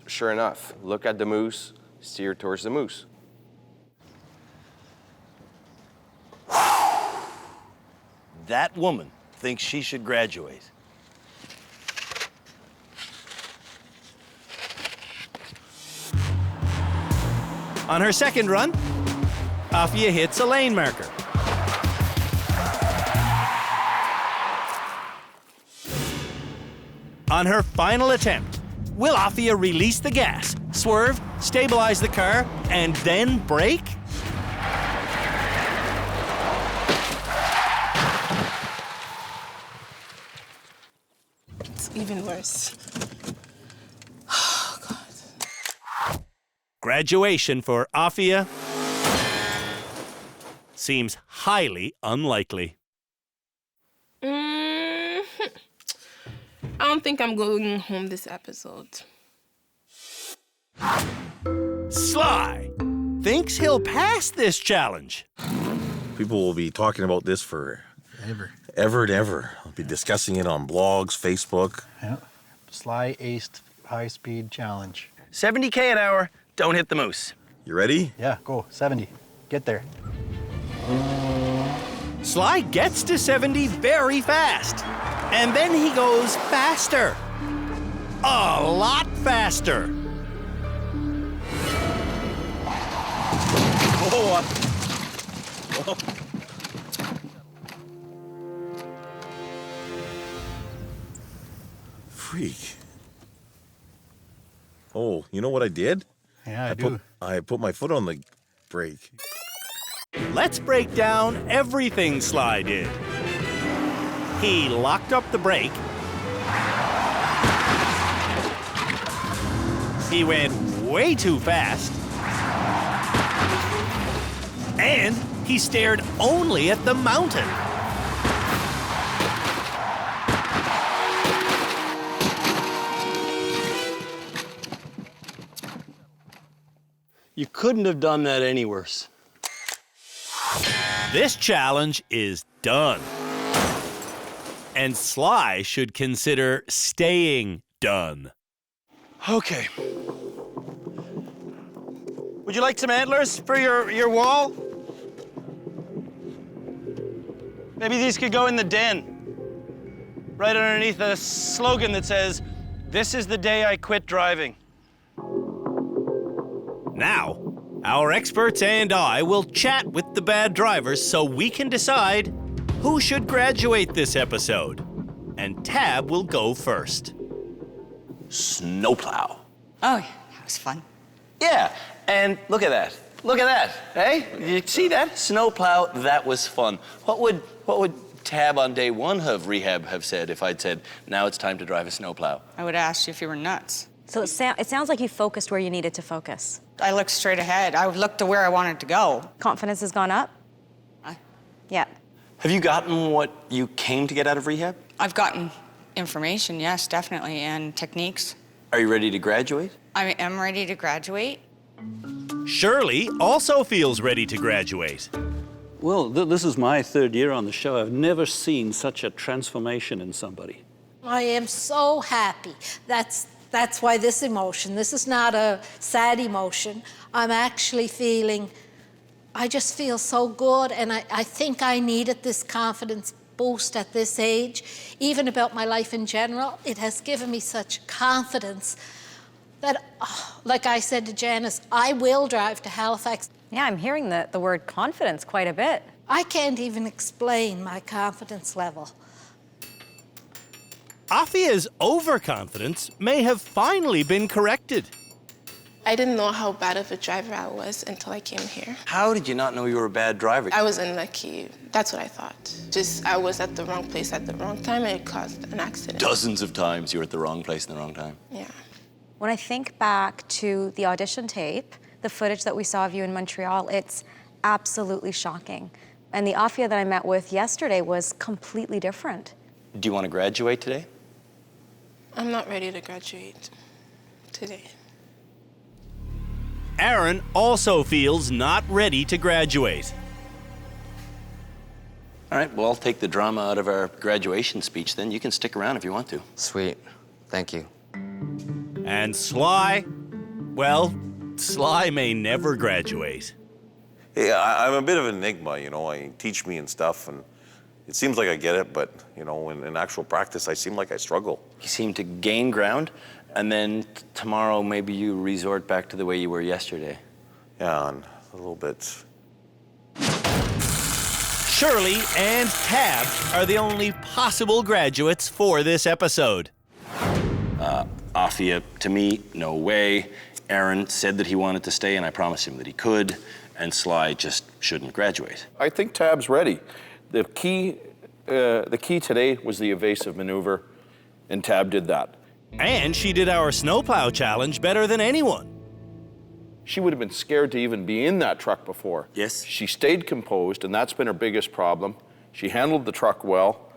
L: Sure enough, look at the moose, steer towards the moose.
W: That woman thinks she should graduate.
A: On her second run, Afia hits a lane marker. On her final attempt, will Afia release the gas, swerve, stabilize the car, and then brake?
G: It's even worse.
A: Graduation for Afia seems highly unlikely.
G: I don't think I'm going home this episode.
A: Sly thinks he'll pass this challenge.
U: People will be talking about this for ever and ever. I'll be discussing it on blogs, Facebook.
K: Yeah. Sly aced high-speed challenge.
W: 70 an hour, don't hit the moose.
U: You ready?
K: Yeah, go, 70. Get there.
A: Sly gets to 70 very fast, and then he goes faster. a lot faster.
U: Freak. Oh, you know what I did?
K: Yeah, I do.
U: I put my foot on the brake.
A: Let's break down everything Sly did. He locked up the brake. He went way too fast. And he stared only at the mountain.
D: You couldn't have done that any worse.
A: This challenge is done. And Sly should consider staying done.
W: Okay. Would you like some antlers for your wall? Maybe these could go in the den. Right underneath a slogan that says, "This is the day I quit driving."
A: Now, our experts and I will chat with the bad drivers so we can decide who should graduate this episode. And Tab will go first.
W: Snowplow.
B: Oh, yeah, that was fun.
W: Yeah, and look at that. Look at that, hey? You see that?
D: Snowplow, that was fun. What would Tab on day one of rehab have said if I'd said, now it's time to drive a snowplow?
B: I would ask you if you were nuts.
R: So it sounds like you focused where you needed to focus.
B: I looked straight ahead. I looked to where I wanted to go.
R: Confidence has gone up? Yeah.
D: Have you gotten what you came to get out of rehab?
B: I've gotten information, yes, definitely, and techniques.
D: Are you ready to graduate?
B: I am ready to graduate.
A: Shirley also feels ready to graduate.
V: Well, this is my third year on the show. I've never seen such a transformation in somebody.
E: I am so happy. That's why this emotion, this is not a sad emotion. I'm actually I just feel so good, and I think I needed this confidence boost at this age. Even about my life in general, it has given me such confidence that, like I said to Janice, I will drive to Halifax.
R: Yeah, I'm hearing the word confidence quite a bit.
E: I can't even explain my confidence level.
A: Afia's overconfidence may have finally been corrected.
G: I didn't know how bad of a driver I was until I came here.
D: How did you not know you were a bad driver?
G: I was unlucky. That's what I thought. Just I was at the wrong place at the wrong time, and it caused an accident.
D: Dozens of times you were at the wrong place in the wrong time.
G: Yeah.
R: When I think back to the audition tape, the footage that we saw of you in Montreal, it's absolutely shocking. And the Afia that I met with yesterday was completely different.
D: Do you want to graduate today?
G: I'm not ready to graduate today.
A: Aaron also feels not ready to graduate.
D: All right, well, I'll take the drama out of our graduation speech then. You can stick around if you want to.
N: Sweet. Thank you.
A: And Sly, well, Sly may never graduate.
P: Hey, I'm a bit of an enigma, you know. I teach me and stuff, and it seems like I get it, but, you know, in actual practice, I seem like I struggle.
D: You seem to gain ground, and then tomorrow maybe you resort back to the way you were yesterday.
P: Yeah, and a little bit.
A: Shirley and Tab are the only possible graduates for this episode.
D: Afia, to me, no way. Aaron said that he wanted to stay, and I promised him that he could, and Sly just shouldn't graduate.
I: I think Tab's ready. The key today was the evasive maneuver, and Tab did that.
A: And she did our snowplow challenge better than anyone.
I: She would have been scared to even be in that truck before.
D: Yes.
I: She stayed composed, and that's been her biggest problem. She handled the truck well.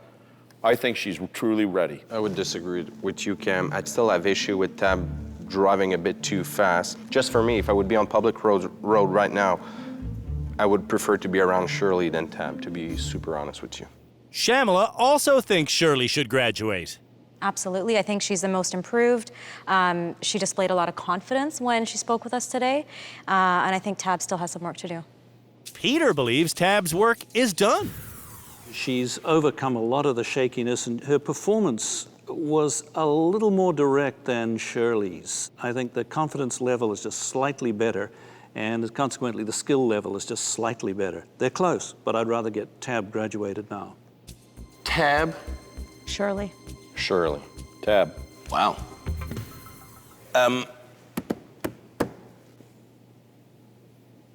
I: I think she's truly ready.
L: I would disagree with you, Cam. I'd still have issue with Tab driving a bit too fast. Just for me, if I would be on public road right now, I would prefer to be around Shirley than Tab, to be super honest with you.
A: Shamala also thinks Shirley should graduate.
R: Absolutely, I think she's the most improved. She displayed a lot of confidence when she spoke with us today, and I think Tab still has some work to do.
A: Peter believes Tab's work is done.
V: She's overcome a lot of the shakiness, and her performance was a little more direct than Shirley's. I think the confidence level is just slightly better, and consequently the skill level is just slightly better. They're close, but I'd rather get Tab graduated now.
L: Tab?
R: Shirley.
L: Shirley. Tab.
W: Wow.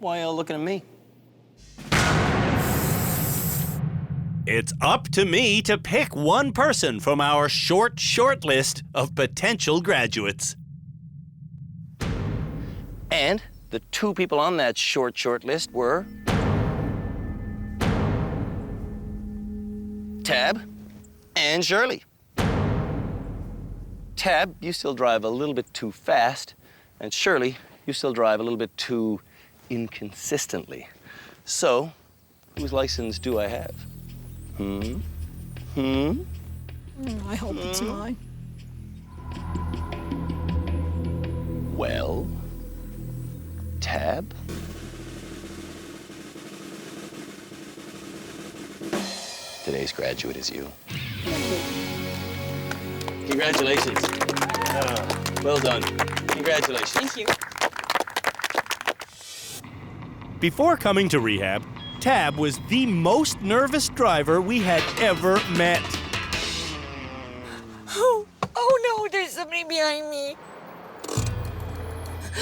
W: Why are you looking at me?
A: It's up to me to pick one person from our short list of potential graduates.
W: And the two people on that short list were Tab and Shirley. Tab, you still drive a little bit too fast, and Shirley, you still drive a little bit too inconsistently. So, whose license do I have?
E: I hope it's mine.
W: Well, Tab? Today's graduate is you. Congratulations. Well done. Congratulations.
J: Thank you.
A: Before coming to rehab, Tab was the most nervous driver we had ever met.
J: Oh no, there's somebody behind me.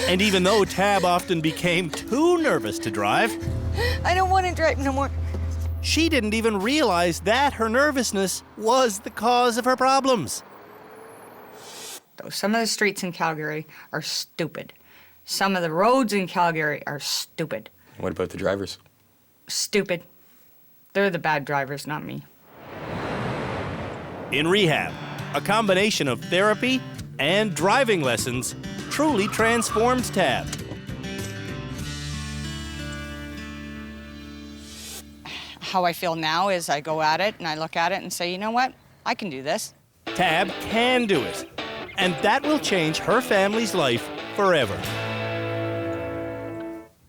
A: And even though Tab often became too nervous to drive,
J: I don't want to drive no more.
A: she didn't even realize that her nervousness was the cause of her problems.
B: Some of the streets in Calgary are stupid. Some of the roads in Calgary are stupid.
O: What about the drivers?
B: Stupid. They're the bad drivers, not me.
A: In rehab, a combination of therapy and driving lessons truly transformed Tab.
B: How I feel now is I go at it and I look at it and say, you know what? I can do this.
A: Tab can do it, and that will change her family's life forever.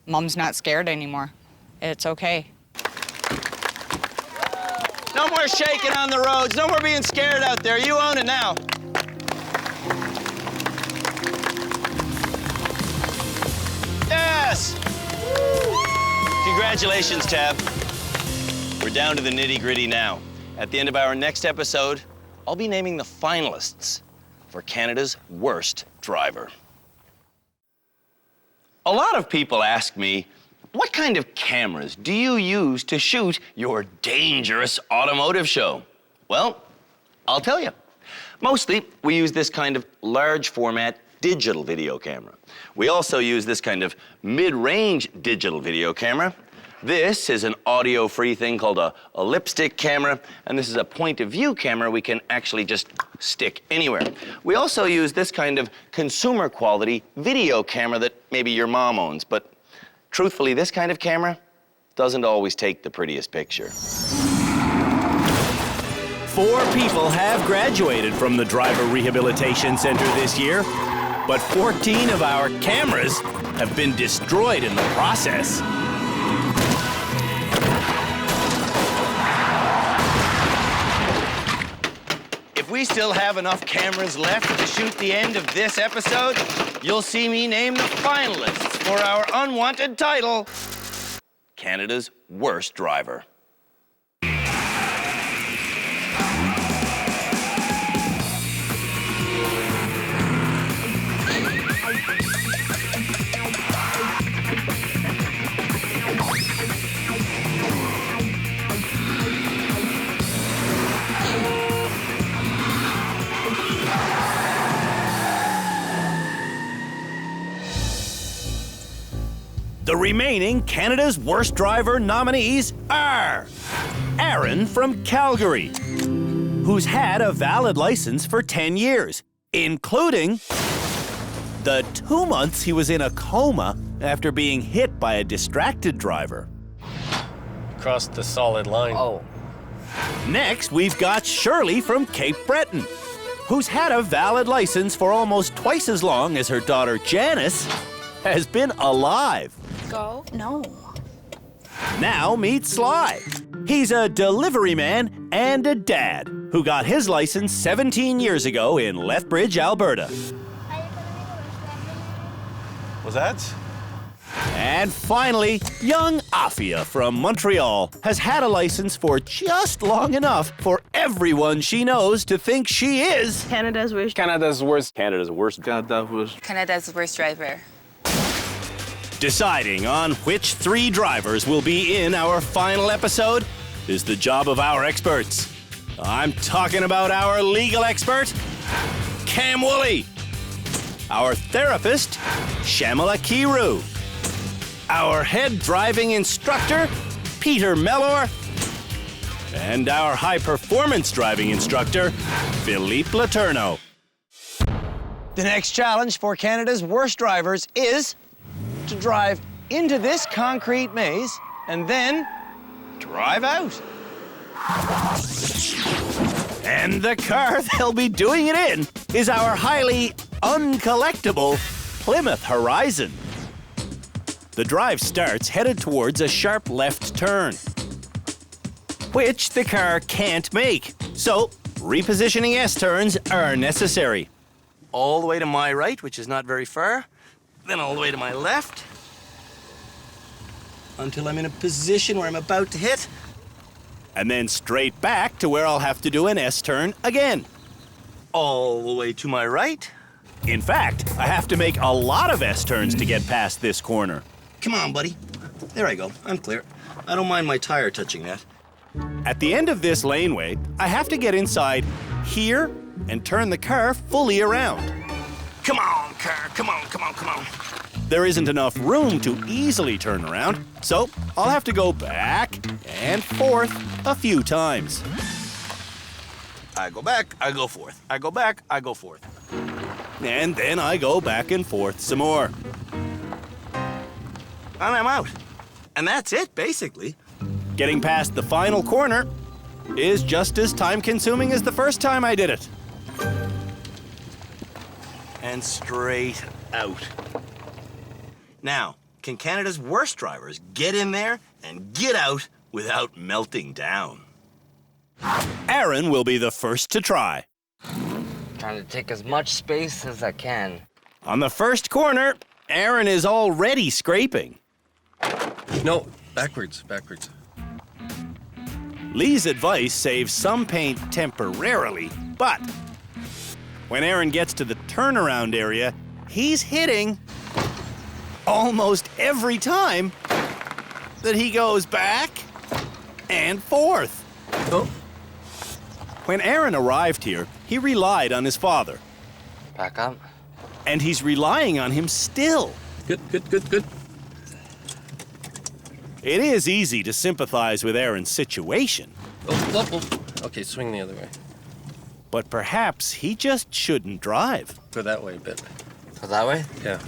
B: Mom's not scared anymore. It's okay.
W: No more shaking on the roads. No more being scared out there. You own it now. Yes! Congratulations, Tab. We're down to the nitty-gritty now. At the end of our next episode, I'll be naming the finalists for Canada's worst driver. A lot of people ask me, what kind of cameras do you use to shoot your dangerous automotive show? Well, I'll tell you. Mostly, we use this kind of large format digital video camera. We also use this kind of mid-range digital video camera. This is an audio-free thing called a lipstick camera, and this is a point-of-view camera we can actually just stick anywhere. We also use this kind of consumer-quality video camera that maybe your mom owns, but truthfully, this kind of camera doesn't always take the prettiest picture.
A: 4 people have graduated from the Driver Rehabilitation Center this year, but 14 of our cameras have been destroyed in the process.
W: If we still have enough cameras left to shoot the end of this episode, you'll see me name the finalists for our unwanted title, Canada's Worst Driver.
A: The remaining Canada's Worst Driver nominees are Aaron from Calgary, who's had a valid license for 10 years, including the 2 months he was in a coma after being hit by a distracted driver.
F: Crossed the solid line.
N: Oh.
A: Next, we've got Shirley from Cape Breton, who's had a valid license for almost twice as long as her daughter Janice has been alive.
E: Go? No.
A: Now meet Sly. He's a delivery man and a dad who got his license 17 years ago in Lethbridge, Alberta.
C: Was that?
A: And finally, young Afia from Montreal has had a license for just long enough for everyone she knows to think she is
H: Canada's worst.
L: Canada's worst. Canada's worst.
H: Canada's worst.
J: Canada's worst driver.
A: Deciding on which 3 drivers will be in our final episode is the job of our experts. I'm talking about our legal expert, Cam Woolley, our therapist, Shamala Kiru, our head driving instructor, Peter Mellor, and our high-performance driving instructor, Philippe Laterno.
S: The next challenge for Canada's worst drivers is to drive into this concrete maze and then drive out.
A: And the car they'll be doing it in is our highly uncollectible Plymouth Horizon. The drive starts headed towards a sharp left turn, which the car can't make. So, repositioning S-turns are necessary.
C: All the way to my right, which is not very far, then all the way to my left, until I'm in a position where I'm about to hit.
A: And then straight back to where I'll have to do an S-turn again.
C: All the way to my right.
A: In fact, I have to make a lot of S-turns to get past this corner.
C: Come on, buddy. There I go. I'm clear. I don't mind my tire touching that.
A: At the end of this laneway, I have to get inside here and turn the car fully around.
C: Come on, car. Come on, come on, come on.
A: There isn't enough room to easily turn around, so I'll have to go back and forth a few times.
C: I go back, I go forth. I go back, I go forth.
A: And then I go back and forth some more.
C: And I'm out. And that's it, basically.
A: Getting past the final corner is just as time-consuming as the first time I did it.
C: And straight out. Now, can Canada's worst drivers get in there and get out without melting down?
A: Aaron will be the first to try.
N: Trying to take as much space as I can.
A: On the first corner, Aaron is already scraping.
D: No, backwards.
A: Lee's advice saves some paint temporarily, but when Aaron gets to the turnaround area, he's hitting almost every time that he goes back and forth.
D: Oh.
A: When Aaron arrived here, he relied on his father.
N: Back up.
A: And he's relying on him still.
D: Good.
A: It is easy to sympathize with Aaron's situation.
D: Oh. Okay, swing the other way.
A: But perhaps he just shouldn't drive.
D: Go that way a bit.
N: Go that way?
D: Yeah.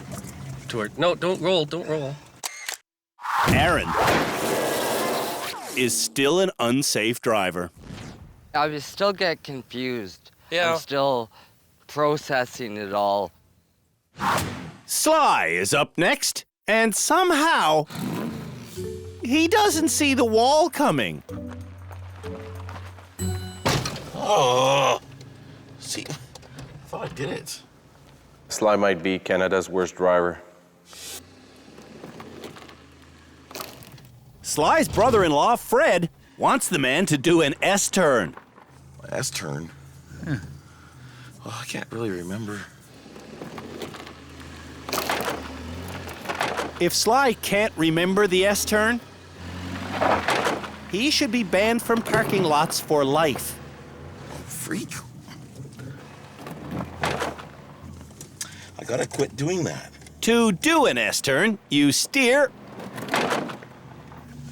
D: No, don't roll.
A: Aaron is still an unsafe driver.
N: I would still get confused.
F: Yeah.
N: I'm still processing it all.
A: Sly is up next, and somehow he doesn't see the wall coming.
C: Oh, see, I thought I did it.
L: Sly might be Canada's worst driver.
A: Sly's brother-in-law, Fred, wants the man to do an S-turn.
P: S-turn? Oh, I can't really remember.
A: If Sly can't remember the S-turn, he should be banned from parking lots for life.
P: Freak. I gotta quit doing that.
A: To do an S-turn, you steer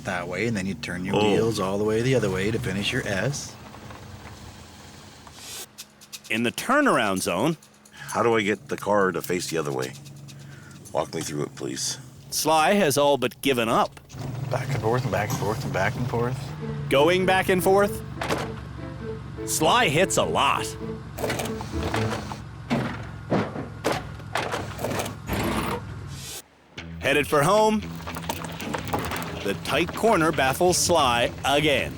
K: that way, and then you turn your wheels all the way the other way to finish your S.
A: In the turnaround zone.
P: How do I get the car to face the other way? Walk me through it, please.
A: Sly has all but given up.
K: Back and forth and back and forth and back and forth.
A: Going back and forth. Sly hits a lot. Headed for home. the tight corner baffles Sly again.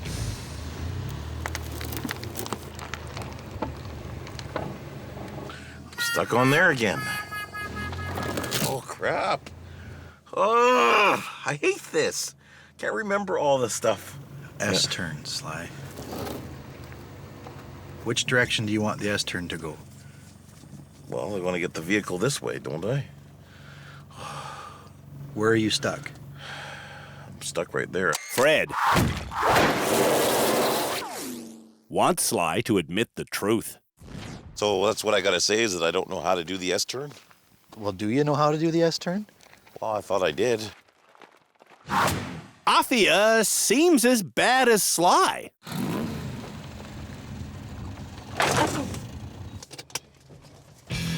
U: Stuck on there again. Oh, crap. Oh, I hate this. Can't remember all this stuff.
K: S-turn, Sly. Which direction do you want the S-turn to go?
U: Well, I want to get the vehicle this way, don't I?
K: Where are you stuck?
U: I'm stuck right there.
A: Fred wants Sly to admit the truth.
P: So that's what I gotta say, is that I don't know how to do the S-turn?
K: Well, do you know how to do the S-turn?
P: Well, I thought I did.
A: Afia seems as bad as Sly.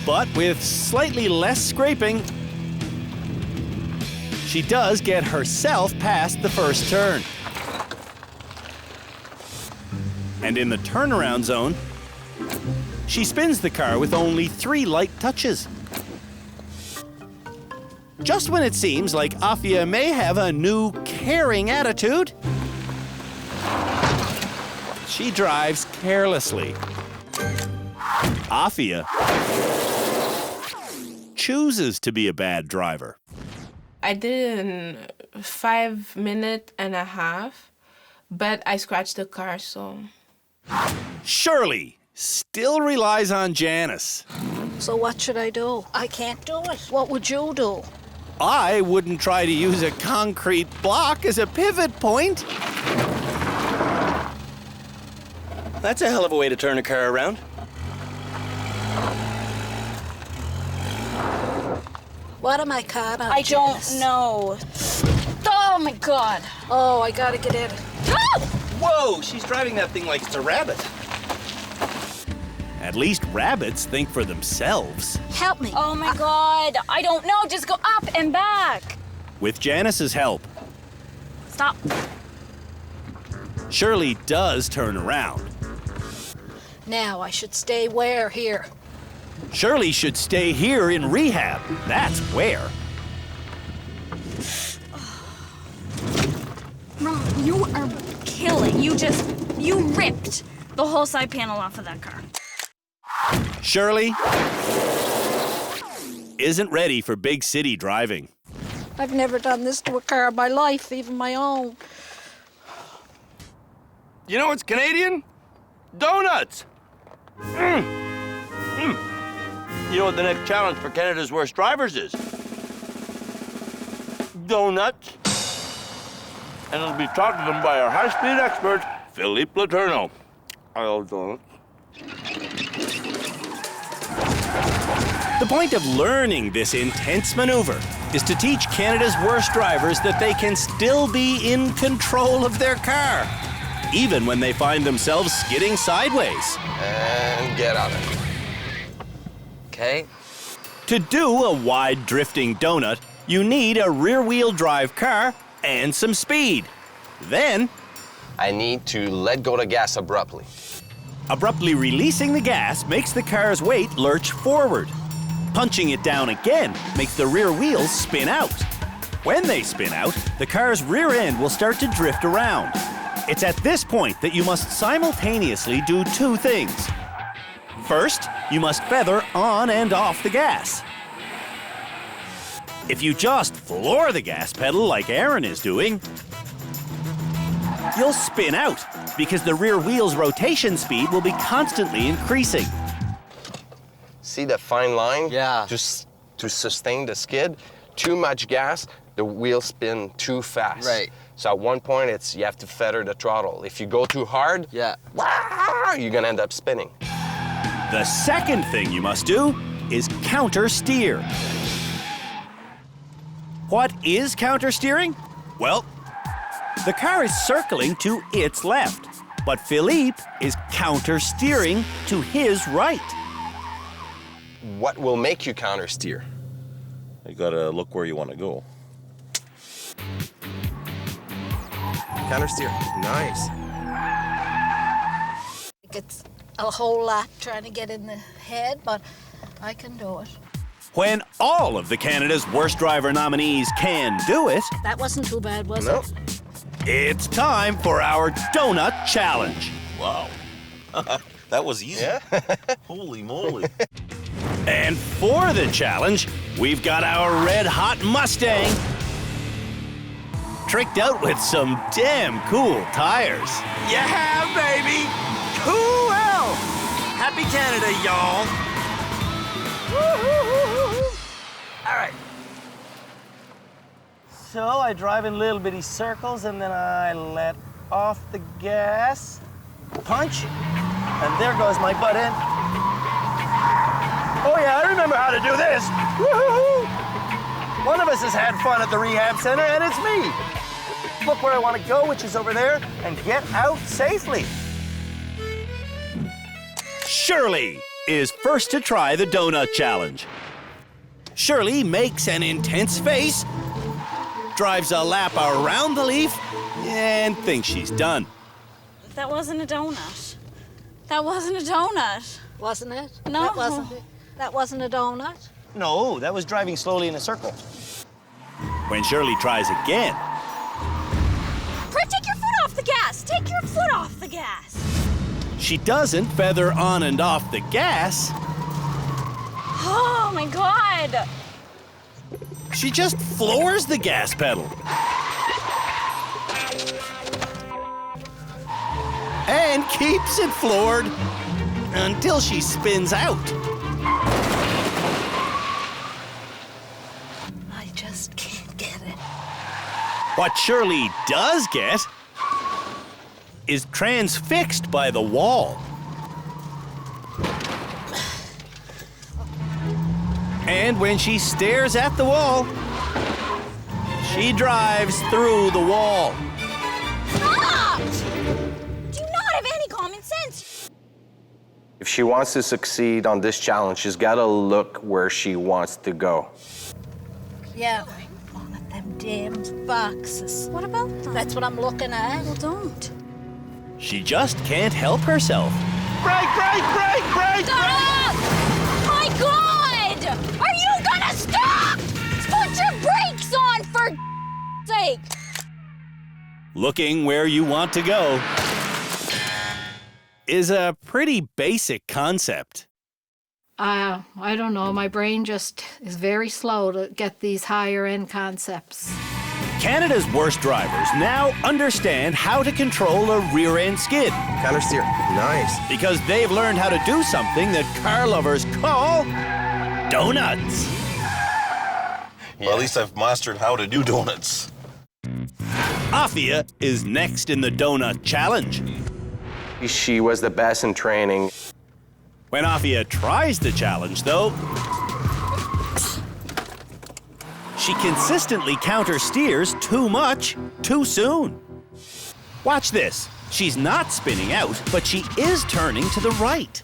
A: But with slightly less scraping, she does get herself past the first turn. And in the turnaround zone, she spins the car with only 3 light touches. Just when it seems like Afia may have a new caring attitude, she drives carelessly. Afia chooses to be a bad driver.
G: I did it in 5.5 minutes, but I scratched the car, so...
A: Shirley still relies on Janice.
E: So what should I do? I can't do it. What would you do?
A: I wouldn't try to use a concrete block as a pivot point.
W: That's a hell of a way to turn a car around.
E: What am I caught on?
Q: I don't know. Oh my God.
E: Oh, I gotta get in.
Q: Ah!
W: Whoa, she's driving that thing like it's a rabbit.
A: At least rabbits think for themselves.
E: Help me.
Q: Oh my God. I don't know. Just go up and back.
A: With Janice's help,
Q: Stop.
A: Shirley does turn around.
E: Now I should stay where here?
A: Shirley should stay here in rehab. That's where.
Q: Ron, you are killing. You ripped the whole side panel off of that car.
A: Shirley isn't ready for big city driving.
E: I've never done this to a car in my life, even my own.
W: You know what's Canadian? Donuts! You know what the next challenge for Canada's Worst Drivers is? Donuts. And it'll be taught to them by our high-speed expert, Philippe Letourneau. I love donuts.
A: The point of learning this intense maneuver is to teach Canada's worst drivers that they can still be in control of their car, even when they find themselves skidding sideways.
L: And get on it. Okay.
A: To do a wide drifting donut, you need a rear-wheel drive car and some speed. Then,
L: I need to let go of the gas abruptly.
A: Abruptly releasing the gas makes the car's weight lurch forward. Punching it down again makes the rear wheels spin out. When they spin out, the car's rear end will start to drift around. It's at this point that you must simultaneously do 2 things. First, you must feather on and off the gas. If you just floor the gas pedal like Aaron is doing, you'll spin out because the rear wheel's rotation speed will be constantly increasing.
L: See that fine line? Yeah. Just to sustain the skid, too much gas, the wheels spin too fast. Right. So at one point, you have to feather the throttle. If you go too hard, you're gonna end up spinning.
A: The second thing you must do is counter steer. What is counter steering? Well, the car is circling to its left, but Philippe is counter steering to his right.
L: What will make you counter steer?
U: You gotta look where you want to go.
L: Counter steer. Nice.
E: It's a whole lot trying to get in the head, but I can do it.
A: When all of the Canada's Worst Driver nominees can do it,
E: That wasn't too bad, was
U: Nope.
E: it?
A: it's time for our Donut Challenge.
U: Wow. That was easy. Yeah? Holy moly.
A: And for the challenge, we've got our red-hot Mustang tricked out with some damn cool tires.
C: Yeah, baby! Cool! Happy Canada, y'all! All right. So I drive in little bitty circles and then I let off the gas, punch, and there goes my butt end. Oh yeah, I remember how to do this. Woo-hoo-hoo. One of us has had fun at the rehab center and it's me. Look where I want to go, which is over there, and get out safely.
A: Shirley is first to try the Donut Challenge. Shirley makes an intense face, drives a lap around the leaf, and thinks she's done.
Q: That wasn't a donut. That wasn't a donut.
E: Wasn't it?
Q: No.
E: That wasn't a donut.
C: No, that was driving slowly in a circle.
A: When Shirley tries again,
Q: Brett, take your foot off the gas. Take your foot off the gas.
A: she doesn't feather on and off the gas.
Q: Oh my God.
A: She just floors the gas pedal. And keeps it floored until she spins out.
E: I just can't get it.
A: What Shirley does get is transfixed by the wall. And when she stares at the wall, she drives through the wall.
Q: Stop! Do you not have any common sense?
L: If she wants to succeed on this challenge, she's got to look where she wants to go.
E: Yeah, one of them damn boxes.
Q: What about them?
E: That's what I'm looking at.
Q: Well, don't.
A: She just can't help herself.
C: Brake, brake, brake, brake!
Q: Stop! My God! Are you gonna stop? Put your brakes on for sake!
A: Looking where you want to go is a pretty basic concept.
E: I don't know. My brain just is very slow to get these higher end concepts.
A: Canada's Worst Drivers now understand how to control a rear-end skid.
U: Counter steer. Nice.
A: Because they've learned how to do something that car lovers call donuts.
U: Well, at least I've mastered how to do donuts.
A: Afia is next in the Donut Challenge.
L: She was the best in training.
A: When Afia tries the challenge, though, she consistently counter-steers too much, too soon. Watch this. She's not spinning out, but she is turning to the right.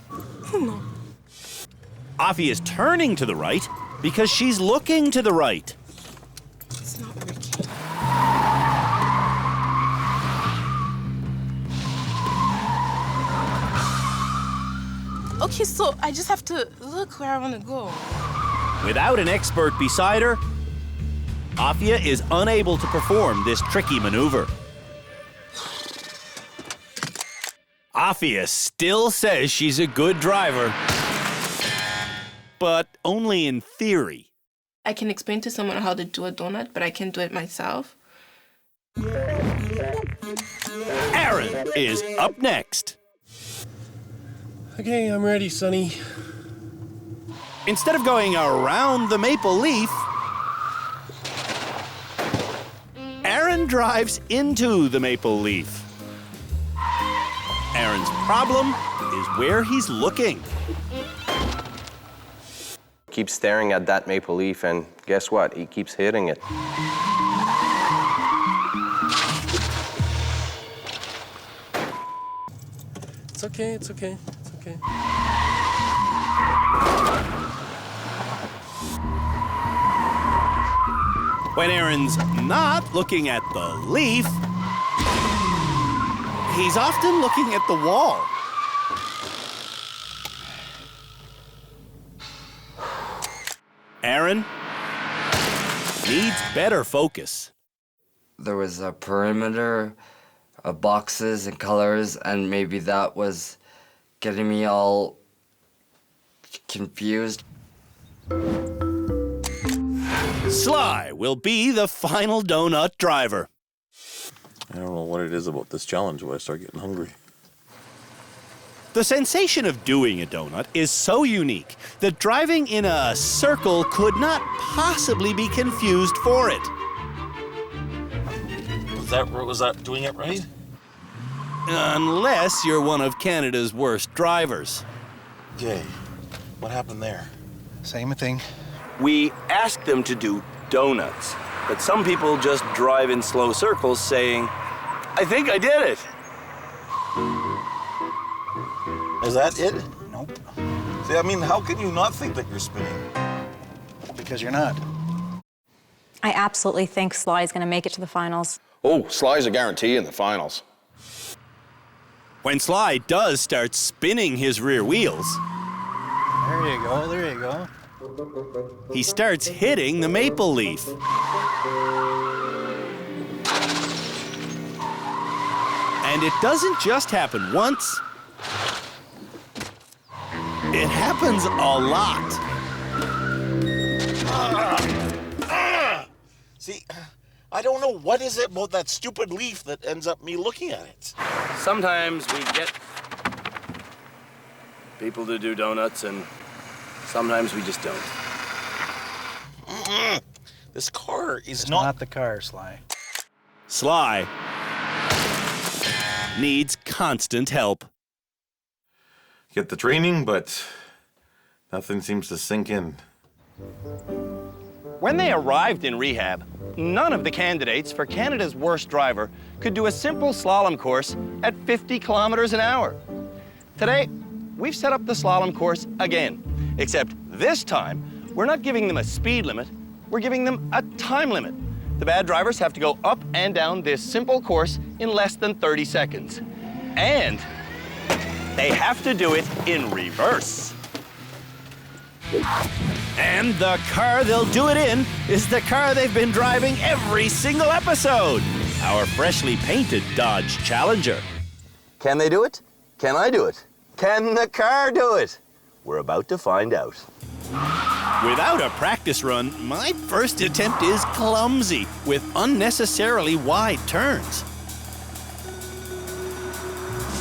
A: Afia's turning to the right because she's looking to the right.
G: It's not working. Okay, so I just have to look where I want to go.
A: Without an expert beside her, Afia is unable to perform this tricky maneuver. Afia still says she's a good driver, but only in theory.
G: I can explain to someone how to do a donut, but I can't do it myself.
A: Aaron is up next.
F: Okay, I'm ready, Sonny.
A: Instead of going around the maple leaf, Aaron drives into the maple leaf. Aaron's problem is where he's looking.
L: Keeps staring at that maple leaf, and guess what? He keeps hitting it.
F: It's okay, it's okay, it's okay.
A: When Aaron's not looking at the leaf, he's often looking at the wall. Aaron needs better focus.
N: There was a perimeter of boxes and colors, and maybe that was getting me all confused.
A: Sly will be the final donut driver.
P: I don't know what it is about this challenge where I start getting hungry.
A: The sensation of doing a donut is so unique that driving in a circle could not possibly be confused for it.
U: Was that doing it right?
A: Unless you're one of Canada's worst drivers.
U: Okay, what happened there?
K: Same thing.
C: We asked them to do donuts, but some people just drive in slow circles saying, I think I did it.
U: Is that it?
K: Nope.
U: See, I mean, how can you not think that you're spinning?
K: Because you're not.
R: I absolutely think Sly's going to make it to the finals.
I: Oh, Sly's a guarantee in the finals.
A: When Sly does start spinning his rear wheels,
K: There you go, there you go.
A: he starts hitting the maple leaf. And it doesn't just happen once. It happens a lot.
U: See, I don't know what is it about that stupid leaf that ends up me looking at it.
C: Sometimes we get people to do donuts, and sometimes we just don't.
U: This car is
K: It's
U: not...
K: not the car, Sly.
A: Sly needs constant help.
P: Get the training, but nothing seems to sink in.
A: When they arrived in rehab, none of the candidates for Canada's worst driver could do a simple slalom course at 50 kilometers an hour. Today, we've set up the slalom course again, except this time, we're not giving them a speed limit, we're giving them a time limit. The bad drivers have to go up and down this simple course in less than 30 seconds. And they have to do it in reverse. And the car they'll do it in is the car they've been driving every single episode, our freshly painted Dodge Challenger.
W: Can they do it? Can I do it? Can the car do it? We're about to find out.
A: Without a practice run, my first attempt is clumsy with unnecessarily wide turns.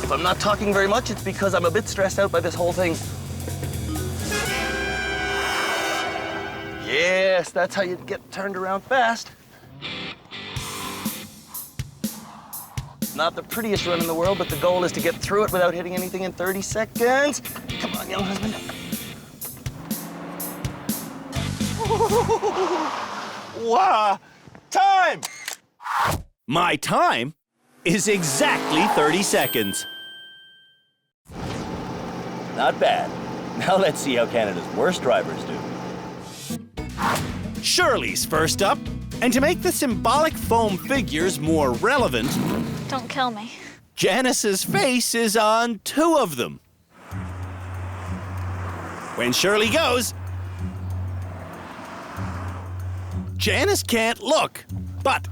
W: If I'm not talking very much, it's because I'm a bit stressed out by this whole thing. Yes, that's how you get turned around fast. Not the prettiest run in the world, but the goal is to get through it without hitting anything in 30 seconds. Come on, young husband.
A: Wow! Time! My time is exactly 30 seconds.
W: Not bad. Now let's see how Canada's worst drivers do.
A: Shirley's first up, and to make the symbolic foam figures more relevant,
Q: Don't kill me.
A: Janice's face is on 2 of them. When Shirley goes, Janice can't look, but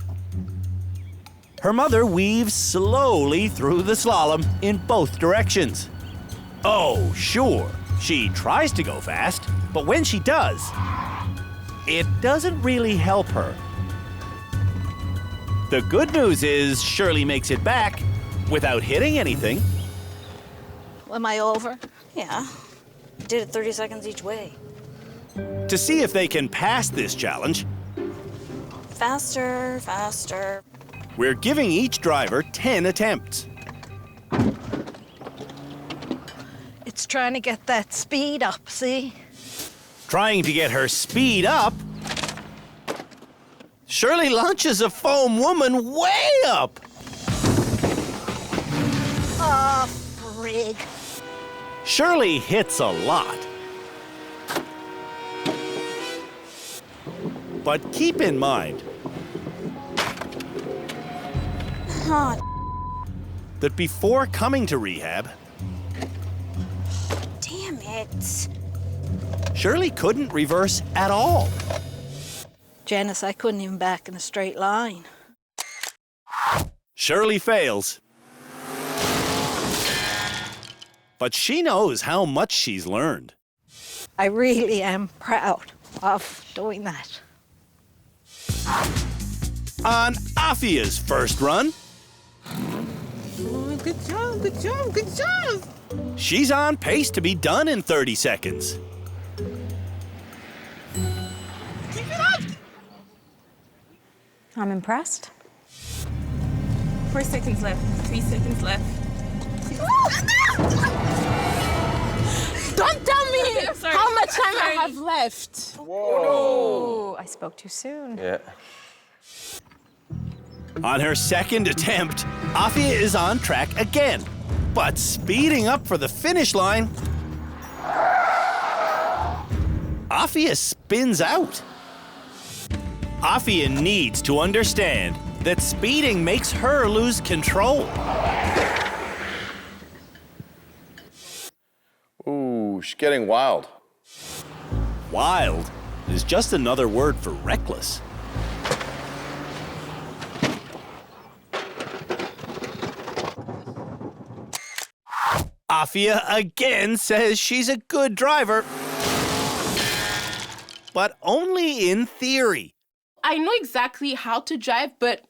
A: her mother weaves slowly through the slalom in both directions. Oh, sure, she tries to go fast, but when she does, it doesn't really help her. The good news is Shirley makes it back without hitting anything.
J: Am I over? Yeah. Did it 30 seconds each way.
A: To see if they can pass this challenge,
J: Faster, faster.
A: we're giving each driver 10 attempts.
E: It's trying to get that speed up, see?
A: Trying to get her speed up, Shirley launches a foam woman way up.
E: Oh, frig.
A: Shirley hits a lot. But keep in mind
J: Oh,
A: that before coming to rehab,
J: damn it.
A: Shirley couldn't reverse at all.
E: Janice, I couldn't even back in a straight line.
A: Shirley fails. But she knows how much she's learned.
E: I really am proud of doing that.
A: On Afia's first run,
G: Oh, good job, good job, good job.
A: she's on pace to be done in 30 seconds.
G: Keep it up.
R: I'm impressed.
H: 4 seconds left. 3 seconds left.
G: Don't tell me
H: Sorry.
G: how much time I
H: Sorry.
G: have left.
R: Oh, I spoke too soon.
L: Yeah.
A: On her second attempt, Afia is on track again, but speeding up for the finish line. Afia spins out. Afia needs to understand that speeding makes her lose control.
I: Ooh, she's getting wild.
A: Wild is just another word for reckless. Afia again says she's a good driver, but only in theory.
H: I know exactly how to drive, but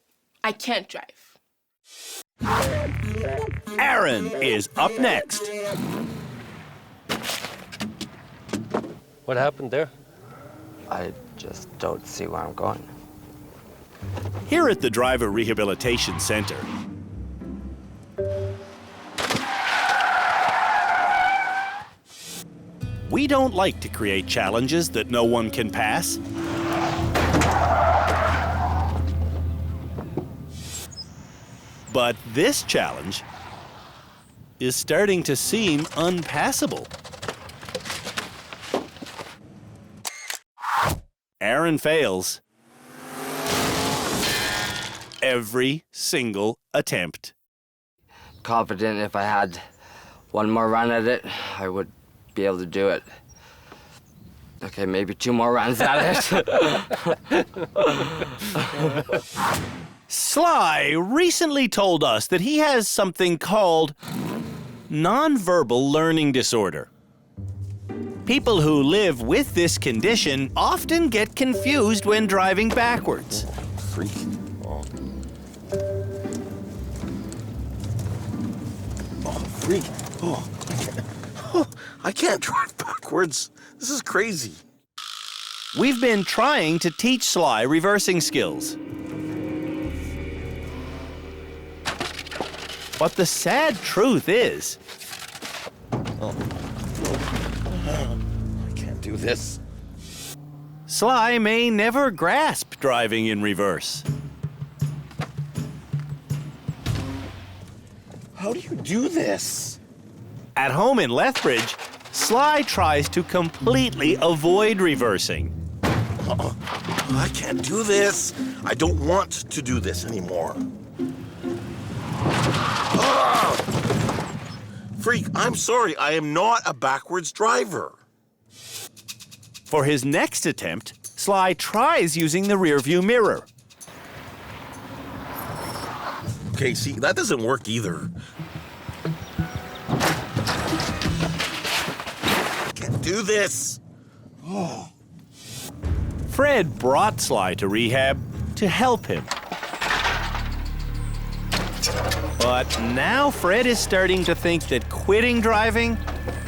H: I can't drive.
A: Aaron is up next.
F: What happened there?
N: I just don't see where I'm going.
A: Here at the Driver Rehabilitation Center, we don't like to create challenges that no one can pass. But this challenge is starting to seem unpassable. Aaron fails every single attempt.
N: Confident if I had one more run at it, I would be able to do it. Okay, maybe 2 more runs at it.
A: Sly recently told us that he has something called nonverbal learning disorder. People who live with this condition often get confused when driving backwards.
U: Freak. Oh, freak. I can't drive backwards. This is crazy.
A: We've been trying to teach Sly reversing skills. But the sad truth is,
U: I can't do this.
A: Sly may never grasp driving in reverse.
U: How do you do this?
A: At home in Lethbridge, Sly tries to completely avoid reversing.
U: I can't do this. I don't want to do this anymore. Freak, I'm sorry. I am not a backwards driver.
A: For his next attempt, Sly tries using the rearview mirror.
U: Okay, see, that doesn't work either. I can't do this. Oh.
A: Fred brought Sly to rehab to help him. But now Fred is starting to think that quitting driving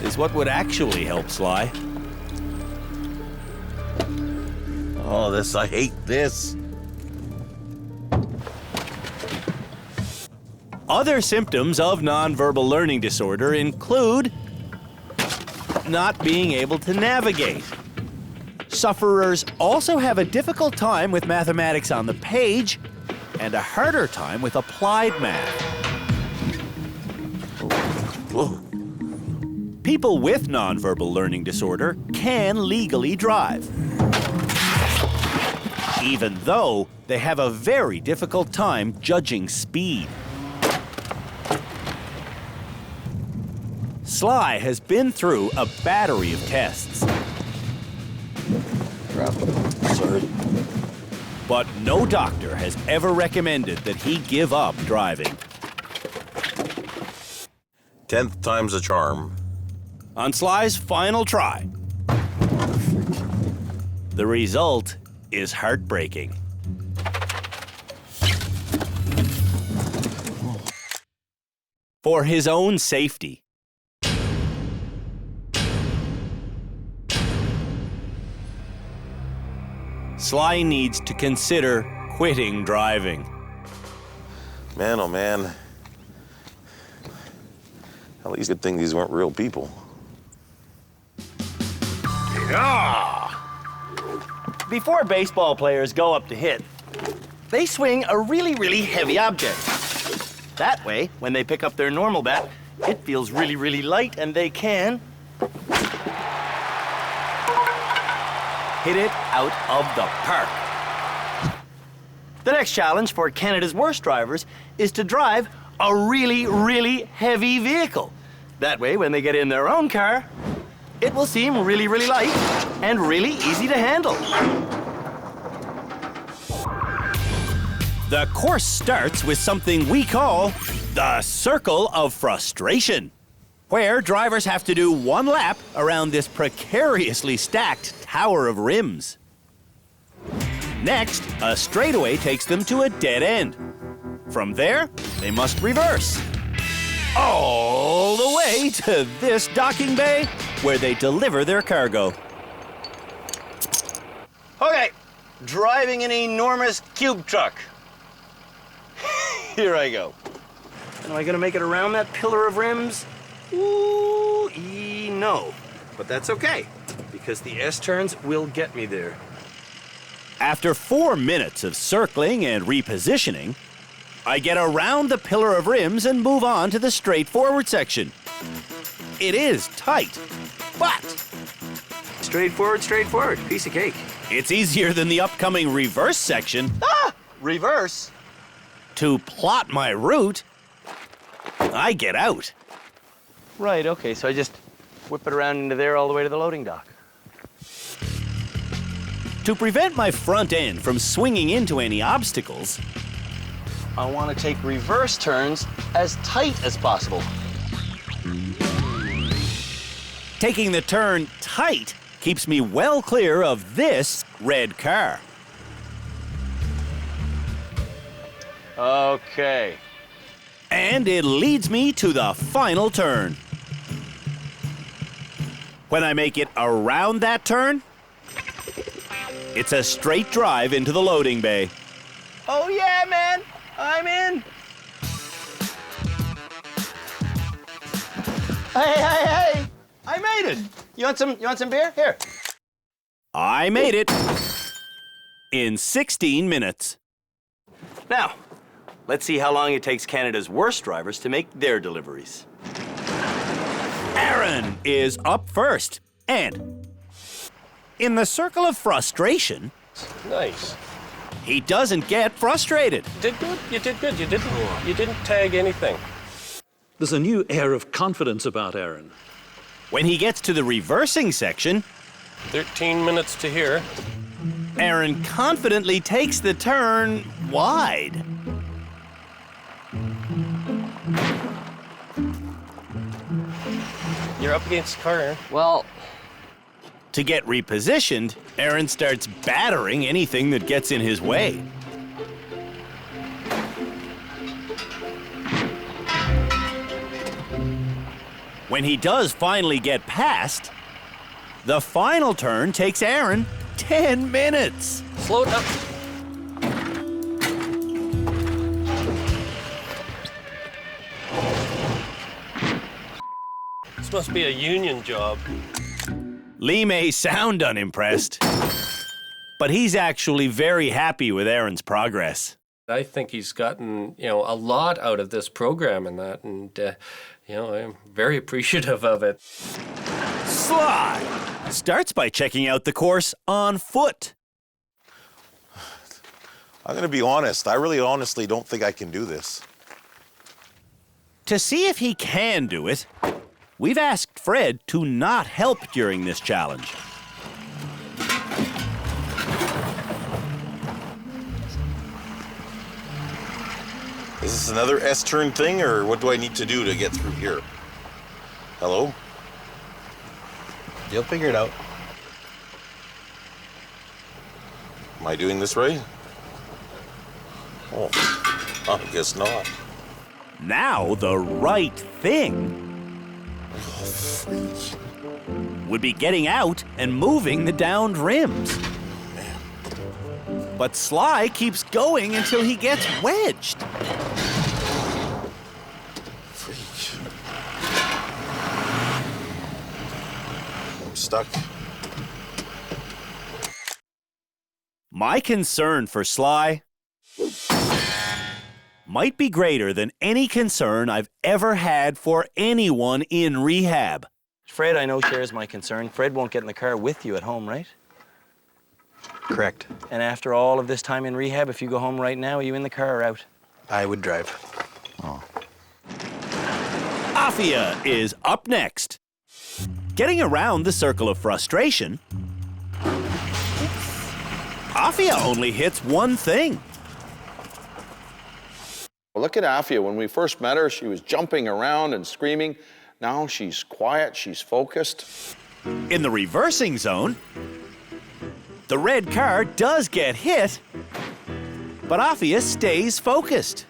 A: is what would actually help Sly.
U: Oh, I hate this.
A: Other symptoms of nonverbal learning disorder include not being able to navigate. Sufferers also have a difficult time with mathematics on the page and a harder time with applied math.
U: Whoa.
A: People with nonverbal learning disorder can legally drive, even though they have a very difficult time judging speed. Sly has been through a battery of tests.
P: Crap. Sorry.
A: But no doctor has ever recommended that he give up driving.
P: 10th time's a charm.
A: On Sly's final try, the result is heartbreaking. For his own safety, Sly needs to consider quitting driving.
P: Man, oh man. At least good thing these weren't real people.
A: Yeah! Before baseball players go up to hit, they swing a really, really heavy object. That way, when they pick up their normal bat, it feels really, really light and they can hit it out of the park. The next challenge for Canada's worst drivers is to drive a really, really heavy vehicle. That way, when they get in their own car, it will seem really, really light and really easy to handle. The course starts with something we call the circle of frustration, where drivers have to do one lap around this precariously stacked tower of rims. Next, a straightaway takes them to a dead end. From there, they must reverse all the way to this docking bay where they deliver their cargo.
W: Okay, driving an enormous cube truck. Here I go. Am I gonna make it around that pillar of rims? Ooh, no. But that's okay, because the S-turns will get me there.
A: After 4 minutes of circling and repositioning, I get around the pillar of rims and move on to the straightforward section. It is tight, but
W: straightforward, straightforward. Piece of cake.
A: It's easier than the upcoming reverse section.
W: Ah! Reverse?
A: To plot my route, I get out.
W: Right, okay, so I just whip it around into there all the way to the loading dock.
A: To prevent my front end from swinging into any obstacles,
W: I want to take reverse turns as tight as possible.
A: taking the turn tight keeps me well clear of this red car.
W: Okay.
A: And it leads me to the final turn. When I make it around that turn, it's a straight drive into the loading bay.
W: Oh yeah, man, I'm in. Hey, I made it. You want some beer? Here.
A: I made it in 16 minutes.
W: Now, let's see how long it takes Canada's worst drivers to make their deliveries.
A: Aaron is up first, and in the circle of frustration,
F: Nice.
A: he doesn't get frustrated.
F: Did good. You did good. You didn't tag anything.
M: There's a new air of confidence about Aaron.
A: When he gets to the reversing section,
F: 13 minutes to here.
A: Aaron confidently takes the turn wide.
F: You're up against the car, Aaron.
N: Well,
A: To get repositioned, Aaron starts battering anything that gets in his way. When he does finally get past, the final turn takes Aaron 10 minutes.
F: Slow it up. This must be a union job.
A: Lee may sound unimpressed, but he's actually very happy with Aaron's progress.
F: I think he's gotten, a lot out of this program and that, and, I'm very appreciative of it.
A: Sly starts by checking out the course on foot.
P: I'm going to be honest. I really honestly don't think I can do this.
A: To see if he can do it, we've asked Fred to not help during this challenge.
P: Is this another S-turn thing, or what do I need to do to get through here? Hello?
K: You'll figure it out.
P: Am I doing this right? Oh, I guess not.
A: Now the right thing would be getting out and moving the downed rims. But Sly keeps going until he gets wedged.
P: I'm stuck.
A: My concern for Sly might be greater than any concern I've ever had for anyone in rehab.
C: Fred, I know, shares my concern. Fred won't get in the car with you at home, right?
K: Correct.
C: And after all of this time in rehab, if you go home right now, are you in the car or out?
K: I would drive.
C: Oh.
A: Afia is up next. Getting around the circle of frustration, Afia only hits one thing.
I: Well, look at Afia. When we first met her, she was jumping around and screaming. Now she's quiet, she's focused.
A: In the reversing zone, the red car does get hit, but Afia stays focused.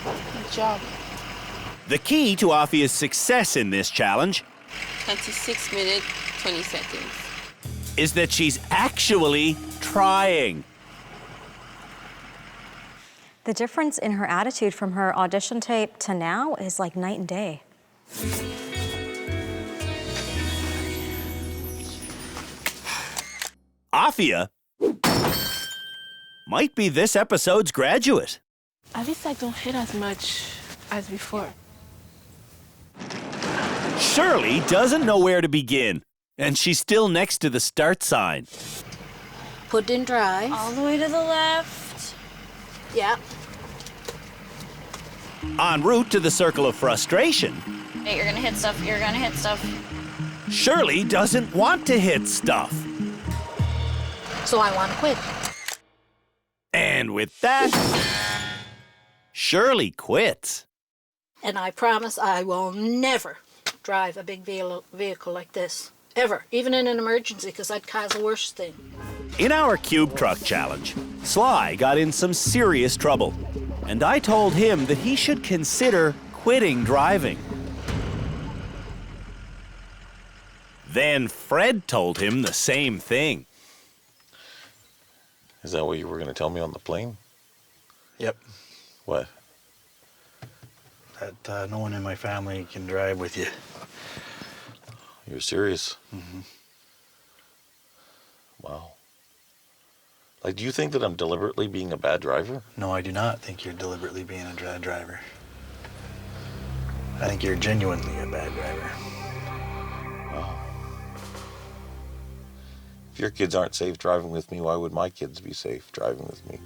H: Good job.
A: The key to Afia's success in this challenge
H: 26 minutes, 20 seconds.
A: is that she's actually trying.
R: The difference in her attitude from her audition tape to now is like night and day.
A: Afia might be this episode's graduate.
H: At least I don't hit as much as before.
A: Shirley doesn't know where to begin, and she's still next to the start sign.
E: Put in drive.
Q: All the way to the left.
E: Yeah.
A: En route to the circle of frustration,
Q: Hey, you're gonna hit stuff. You're gonna hit stuff.
A: Shirley doesn't want to hit stuff.
E: So I want to quit.
A: And with that, Shirley quits.
E: And I promise I will never drive a big vehicle like this. Ever. Even in an emergency, because I'd cause the worst thing.
A: In our Cube Truck Challenge, Sly got in some serious trouble, and I told him that he should consider quitting driving. Then Fred told him the same thing.
P: Is that what you were going to tell me on the plane?
K: Yep.
P: What?
K: That no one in my family can drive with you.
P: You're serious?
K: Mm-hmm.
P: Wow. Like, do you think that I'm deliberately being a bad driver?
K: No, I do not think you're deliberately being a bad driver. I think you're genuinely a bad driver.
P: Wow. If your kids aren't safe driving with me, why would my kids be safe driving with me?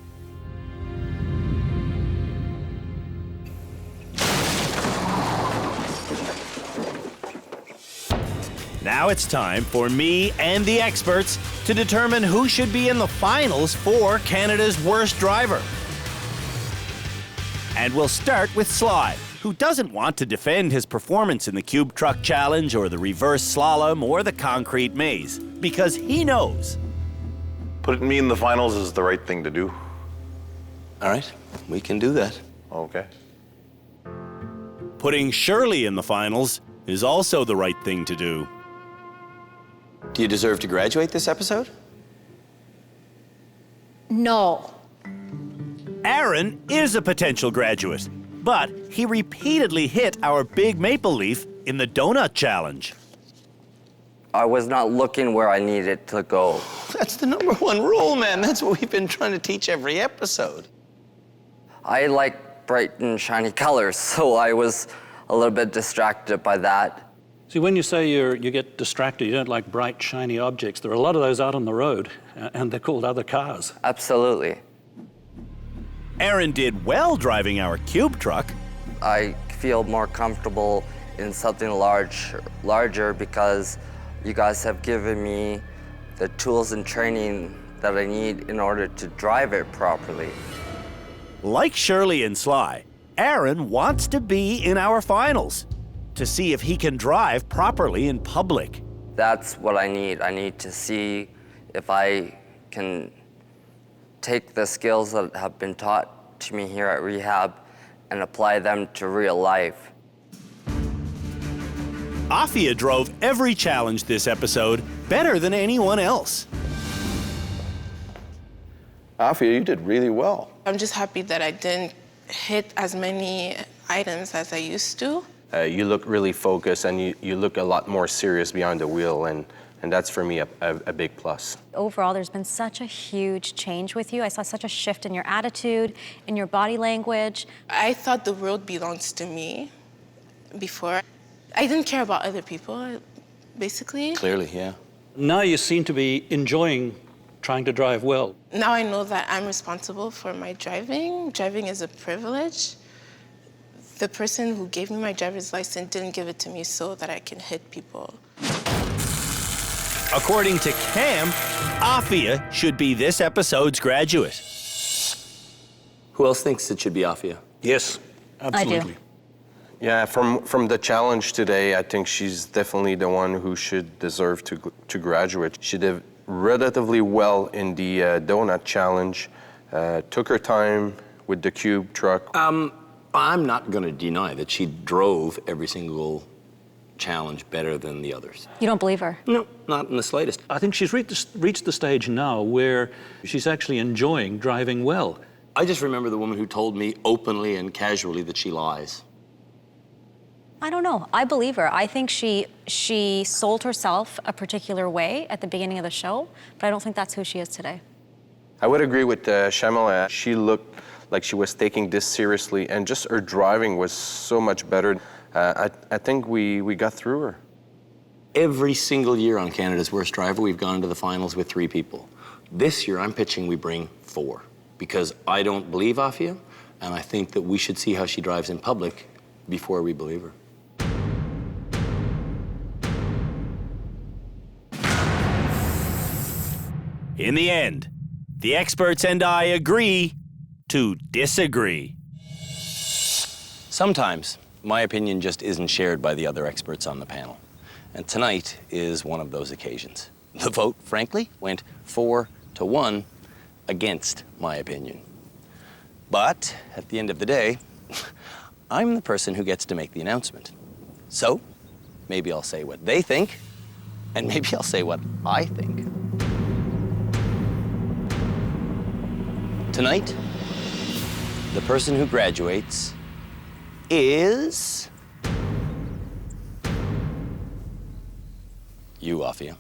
A: Now it's time for me and the experts to determine who should be in the finals for Canada's Worst Driver. And we'll start with Sly, who doesn't want to defend his performance in the Cube Truck Challenge or the reverse slalom or the concrete maze, because he knows.
P: Putting me in the finals is the right thing to do.
C: All right, we can do that.
P: Okay.
A: Putting Shirley in the finals is also the right thing to do.
C: Do you deserve to graduate this episode?
E: No.
A: Aaron is a potential graduate, but he repeatedly hit our big maple leaf in the donut challenge.
N: I was not looking where I needed to go.
W: That's the #1 rule, man. That's what we've been trying to teach every episode.
N: I like bright and shiny colors, so I was a little bit distracted by that.
M: See, when you say you get distracted, you don't like bright, shiny objects, there are a lot of those out on the road, and they're called other cars.
N: Absolutely.
A: Aaron did well driving our cube truck.
N: I feel more comfortable in something larger because you guys have given me the tools and training that I need in order to drive it properly.
A: Like Shirley and Sly, Aaron wants to be in our finals to see if he can drive properly in public.
N: That's what I need. I need to see if I can take the skills that have been taught to me here at rehab and apply them to real life.
A: Afia drove every challenge this episode better than anyone else.
L: Afia, you did really well.
G: I'm just happy that I didn't hit as many items as I used to.
L: You look really focused and you look a lot more serious behind the wheel, and that's for me a big plus.
R: Overall, there's been such a huge change with you. I saw such a shift in your attitude, in your body language.
G: I thought the road belongs to me before. I didn't care about other people, basically.
D: Clearly, yeah.
M: Now you seem to be enjoying trying to drive well.
G: Now I know that I'm responsible for my driving. Driving is a privilege. The person who gave me my driver's license didn't give it to me so that I can hit people.
A: According to Cam, Afia should be this episode's graduate.
D: Who else thinks it should be Afia?
M: Yes, absolutely.
R: I do.
L: Yeah, from the challenge today, I think she's definitely the one who should deserve to graduate. She did relatively well in the donut challenge, took her time with the cube truck.
D: I'm not going to deny that she drove every single challenge better than the others.
R: You don't believe her?
D: No, not in the slightest.
M: I think she's reached the stage now where she's actually enjoying driving well.
D: I just remember the woman who told me openly and casually that she lies.
R: I don't know. I believe her. I think she sold herself a particular way at the beginning of the show, but I don't think that's who she is today.
L: I would agree with Shamala. She looked like she was taking this seriously, and just her driving was so much better. I think we got through her.
D: Every single year on Canada's Worst Driver, we've gone into the finals with 3 people. This year, I'm pitching we bring 4, because I don't believe Afia, and I think that we should see how she drives in public before we believe her.
A: In the end, the experts and I agree to disagree.
D: Sometimes my opinion just isn't shared by the other experts on the panel. And tonight is one of those occasions. The vote, frankly, went 4-1 against my opinion. But at the end of the day, I'm the person who gets to make the announcement. So maybe I'll say what they think, and maybe I'll say what I think. Tonight, the person who graduates is you, Afia.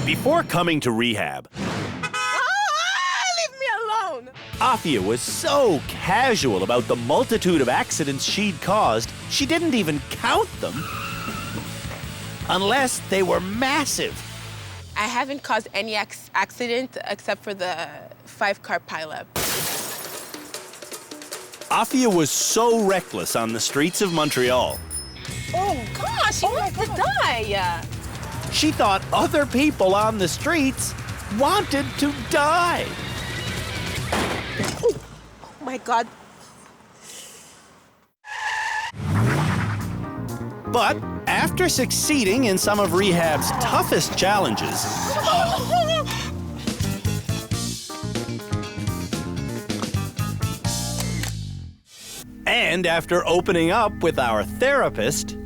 A: Before coming to rehab,
G: Leave me alone!
A: Afia was so casual about the multitude of accidents she'd caused, she didn't even count them. Unless they were massive.
G: I haven't caused any accident except for the 5-car pileup.
A: Afia was so reckless on the streets of Montreal.
G: Oh gosh, she wants to die.
A: She thought other people on the streets wanted to die.
G: Oh my God.
A: But after succeeding in some of rehab's toughest challenges, and after opening up with our therapist,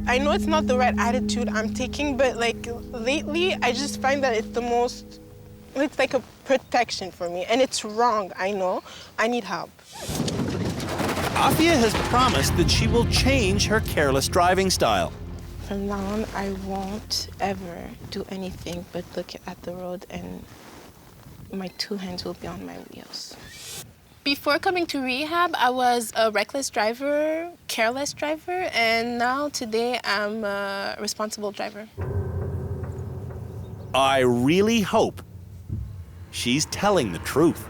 G: I know it's not the right attitude I'm taking, but like lately, I just find that it's like a protection for me, and it's wrong, I know. I need help.
A: Afia has promised that she will change her careless driving style.
G: From now on, I won't ever do anything but look at the road, and my 2 hands will be on my wheels. Before coming to rehab, I was a reckless driver, careless driver, and now today I'm a responsible driver.
A: I really hope she's telling the truth.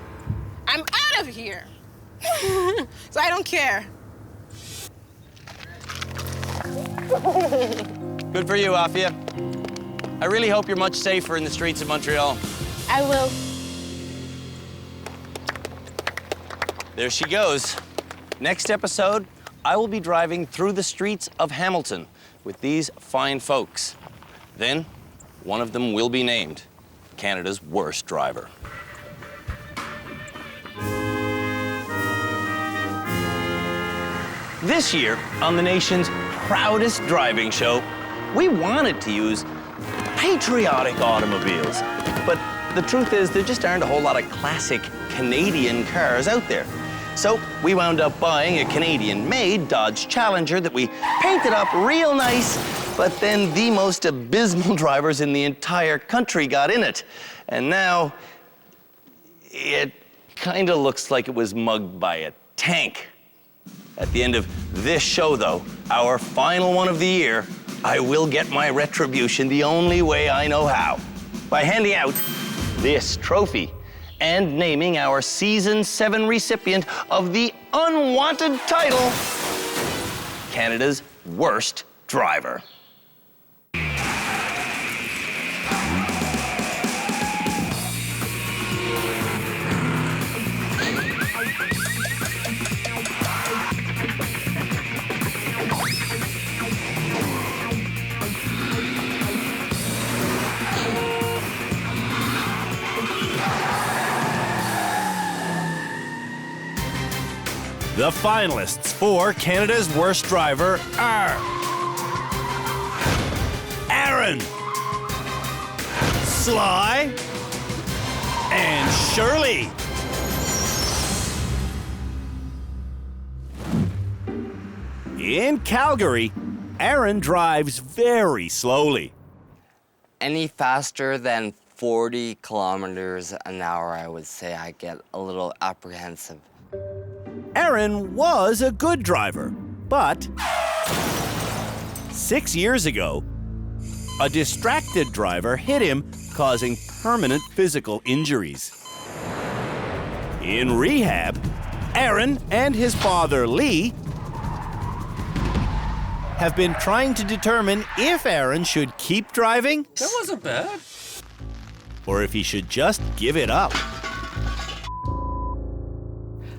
G: I'm out of here, so I don't care.
W: Good for you, Afia. I really hope you're much safer in the streets of Montreal.
G: I will.
W: There she goes. Next episode, I will be driving through the streets of Hamilton with these fine folks. Then, one of them will be named Canada's worst driver. This year, on the nation's proudest driving show, we wanted to use patriotic automobiles. But the truth is, there just aren't a whole lot of classic Canadian cars out there. So we wound up buying a Canadian-made Dodge Challenger that we painted up real nice, but then the most abysmal drivers in the entire country got in it. And now, it kind of looks like it was mugged by a tank. At the end of this show, though, our final one of the year, I will get my retribution the only way I know how, by handing out this trophy and naming our Season 7 recipient of the unwanted title, Canada's Worst Driver.
A: The finalists for Canada's Worst Driver are Aaron, Sly, and Shirley. In Calgary, Aaron drives very slowly.
N: Any faster than 40 kilometers an hour, I would say I get a little apprehensive.
A: Aaron was a good driver, but 6 years ago, a distracted driver hit him, causing permanent physical injuries. In rehab, Aaron and his father, Lee, have been trying to determine if Aaron should keep driving.
F: That wasn't bad.
A: Or if he should just give it up.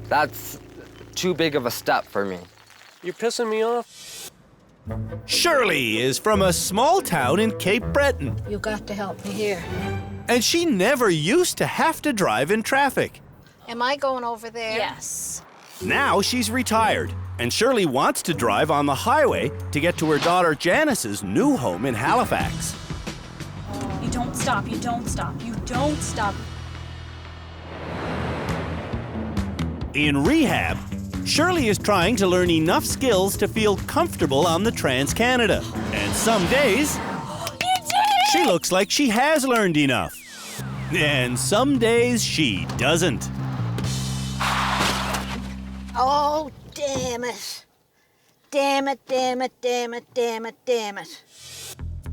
N: That's too big of a step for me.
F: You're pissing me off.
A: Shirley is from a small town in Cape Breton,
E: You got to help me here.
A: and she never used to have to drive in traffic.
E: Am I going over there?
Q: Yes.
A: Now she's retired, and Shirley wants to drive on the highway to get to her daughter Janice's new home in Halifax.
Q: You don't stop, you don't stop, you don't stop.
A: In rehab, Shirley is trying to learn enough skills to feel comfortable on the Trans-Canada. And some days, she looks like she has learned enough. And some days she doesn't.
E: Oh, damn it. Damn it, damn it, damn it, damn it, damn it.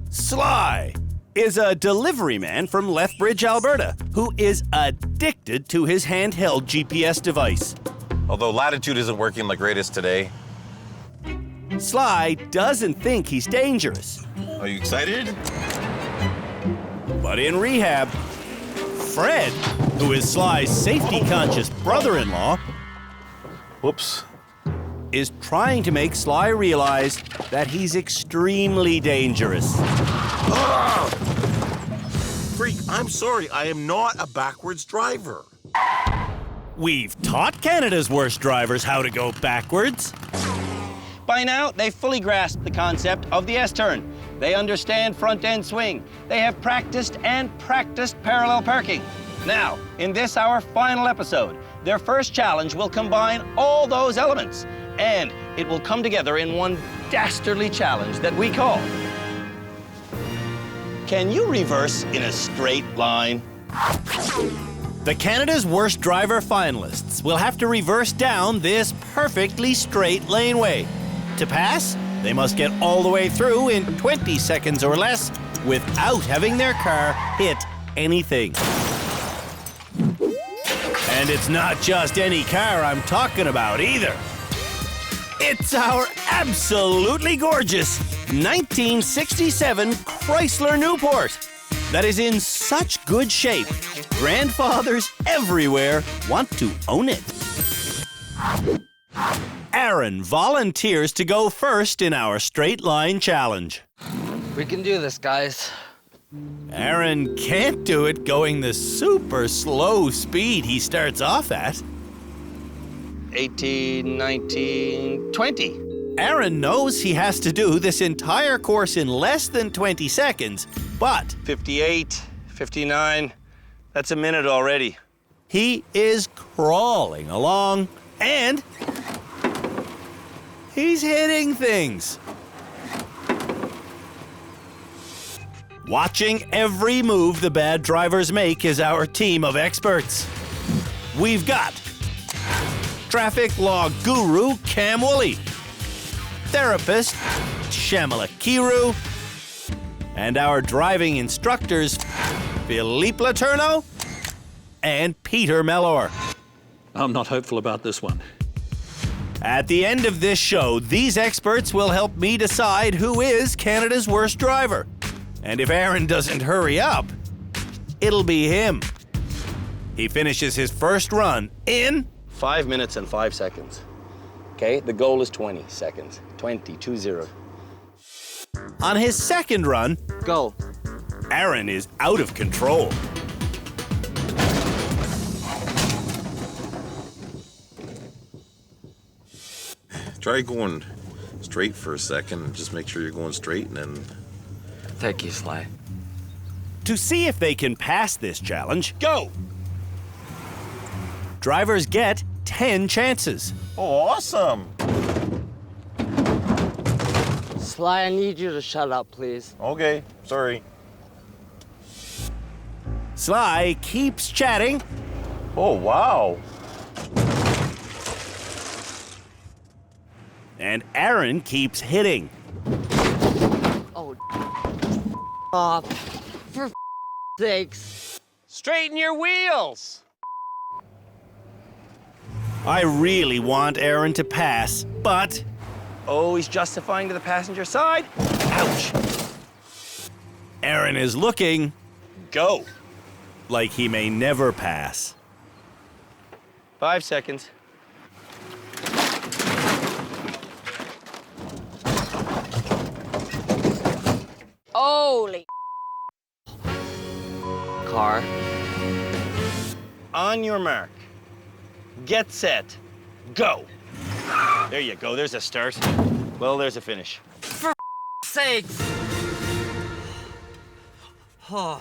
A: Sly is a delivery man from Lethbridge, Alberta, who is addicted to his handheld GPS device.
P: Although Latitude isn't working the greatest today.
A: Sly doesn't think he's dangerous.
P: Are you excited?
A: But in rehab, Fred, who is Sly's safety-conscious brother-in-law, is trying to make Sly realize that he's extremely dangerous.
U: Freak, I'm sorry, I am not a backwards driver.
A: We've taught Canada's worst drivers how to go backwards.
W: By now, they've fully grasped the concept of the S-turn. They understand front-end swing. They have practiced and practiced parallel parking. Now, in this, our final episode, their first challenge will combine all those elements, and it will come together in one dastardly challenge that we call, can you reverse in a straight line?
A: The Canada's Worst Driver finalists will have to reverse down this perfectly straight laneway. To pass, they must get all the way through in 20 seconds or less without having their car hit anything. And it's not just any car I'm talking about either. It's our absolutely gorgeous 1967 Chrysler Newport that is in such good shape, grandfathers everywhere want to own it. Aaron volunteers to go first in our straight line challenge.
N: We can do this, guys.
A: Aaron can't do it going the super slow speed he starts off at.
W: 18, 19, 20.
A: Aaron knows he has to do this entire course in less than 20 seconds, but
W: 58, 59. That's a minute already.
A: he is crawling along and he's hitting things. Watching every move the bad drivers make is our team of experts. We've got traffic law guru Cam Woolley, therapist Shamala Kiru, and our driving instructors Philippe Laterno and Peter Mellor.
M: I'm not hopeful about this one.
A: At the end of this show, these experts will help me decide who is Canada's worst driver. And if Aaron doesn't hurry up, it'll be him. He finishes his first run in
W: 5 minutes and 5 seconds. Okay, the goal is 20 seconds. 20, 2-0.
A: On his second run,
N: go.
A: Aaron is out of control.
P: Try going straight for a second and just make sure you're going straight and then...
N: Thank you, Sly.
A: To see if they can pass this challenge, go! Drivers get 10 chances.
U: Oh, awesome.
N: Sly, I need you to shut up, please.
U: Okay, sorry.
A: Sly keeps chatting.
U: Oh, wow.
A: And Aaron keeps hitting.
N: Oh, off. For sakes.
F: Straighten your wheels.
A: I really want Aaron to pass, but...
W: Oh, he's justifying to the passenger side. Ouch.
A: Aaron is looking...
W: Go.
A: like he may never pass.
W: 5 seconds.
Q: Holy.
N: Car.
W: On your mark. Get set. Go. There you go. There's a start. Well, there's a finish.
N: For sakes.
W: I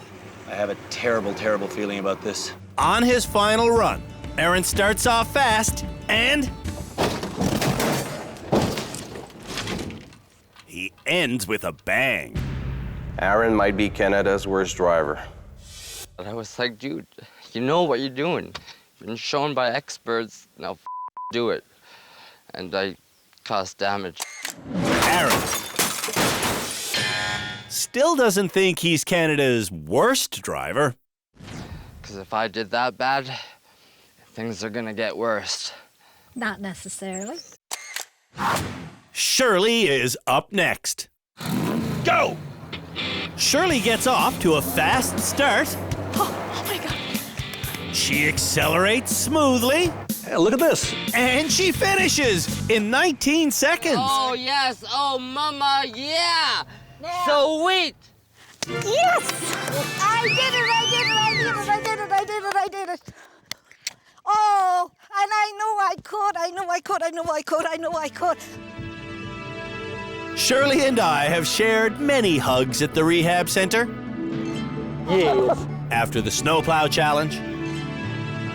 W: have a terrible, terrible feeling about this.
A: On his final run, Aaron starts off fast and... he ends with a bang.
L: Aaron might be Canada's worst driver.
N: And I was like, dude, you know what you're doing. You've been shown by experts, now do it. And I caused damage.
A: Aaron still doesn't think he's Canada's worst driver.
N: Because if I did that bad, things are gonna get worse.
E: Not necessarily.
A: Shirley is up next.
W: Go!
A: Shirley gets off to a fast start.
Q: Oh my God.
A: She accelerates smoothly.
M: Hey, look at this.
A: And she finishes in 19 seconds.
N: Oh, yes. Oh, mama, yeah. Sweet.
E: Yes! I did it, I did it, I did it, I did it, I did it, I did it. Oh, and I knew I could, I knew I could, I knew I could, I knew I could.
A: Shirley and I have shared many hugs at the rehab center.
N: Yes.
A: After the snowplow challenge,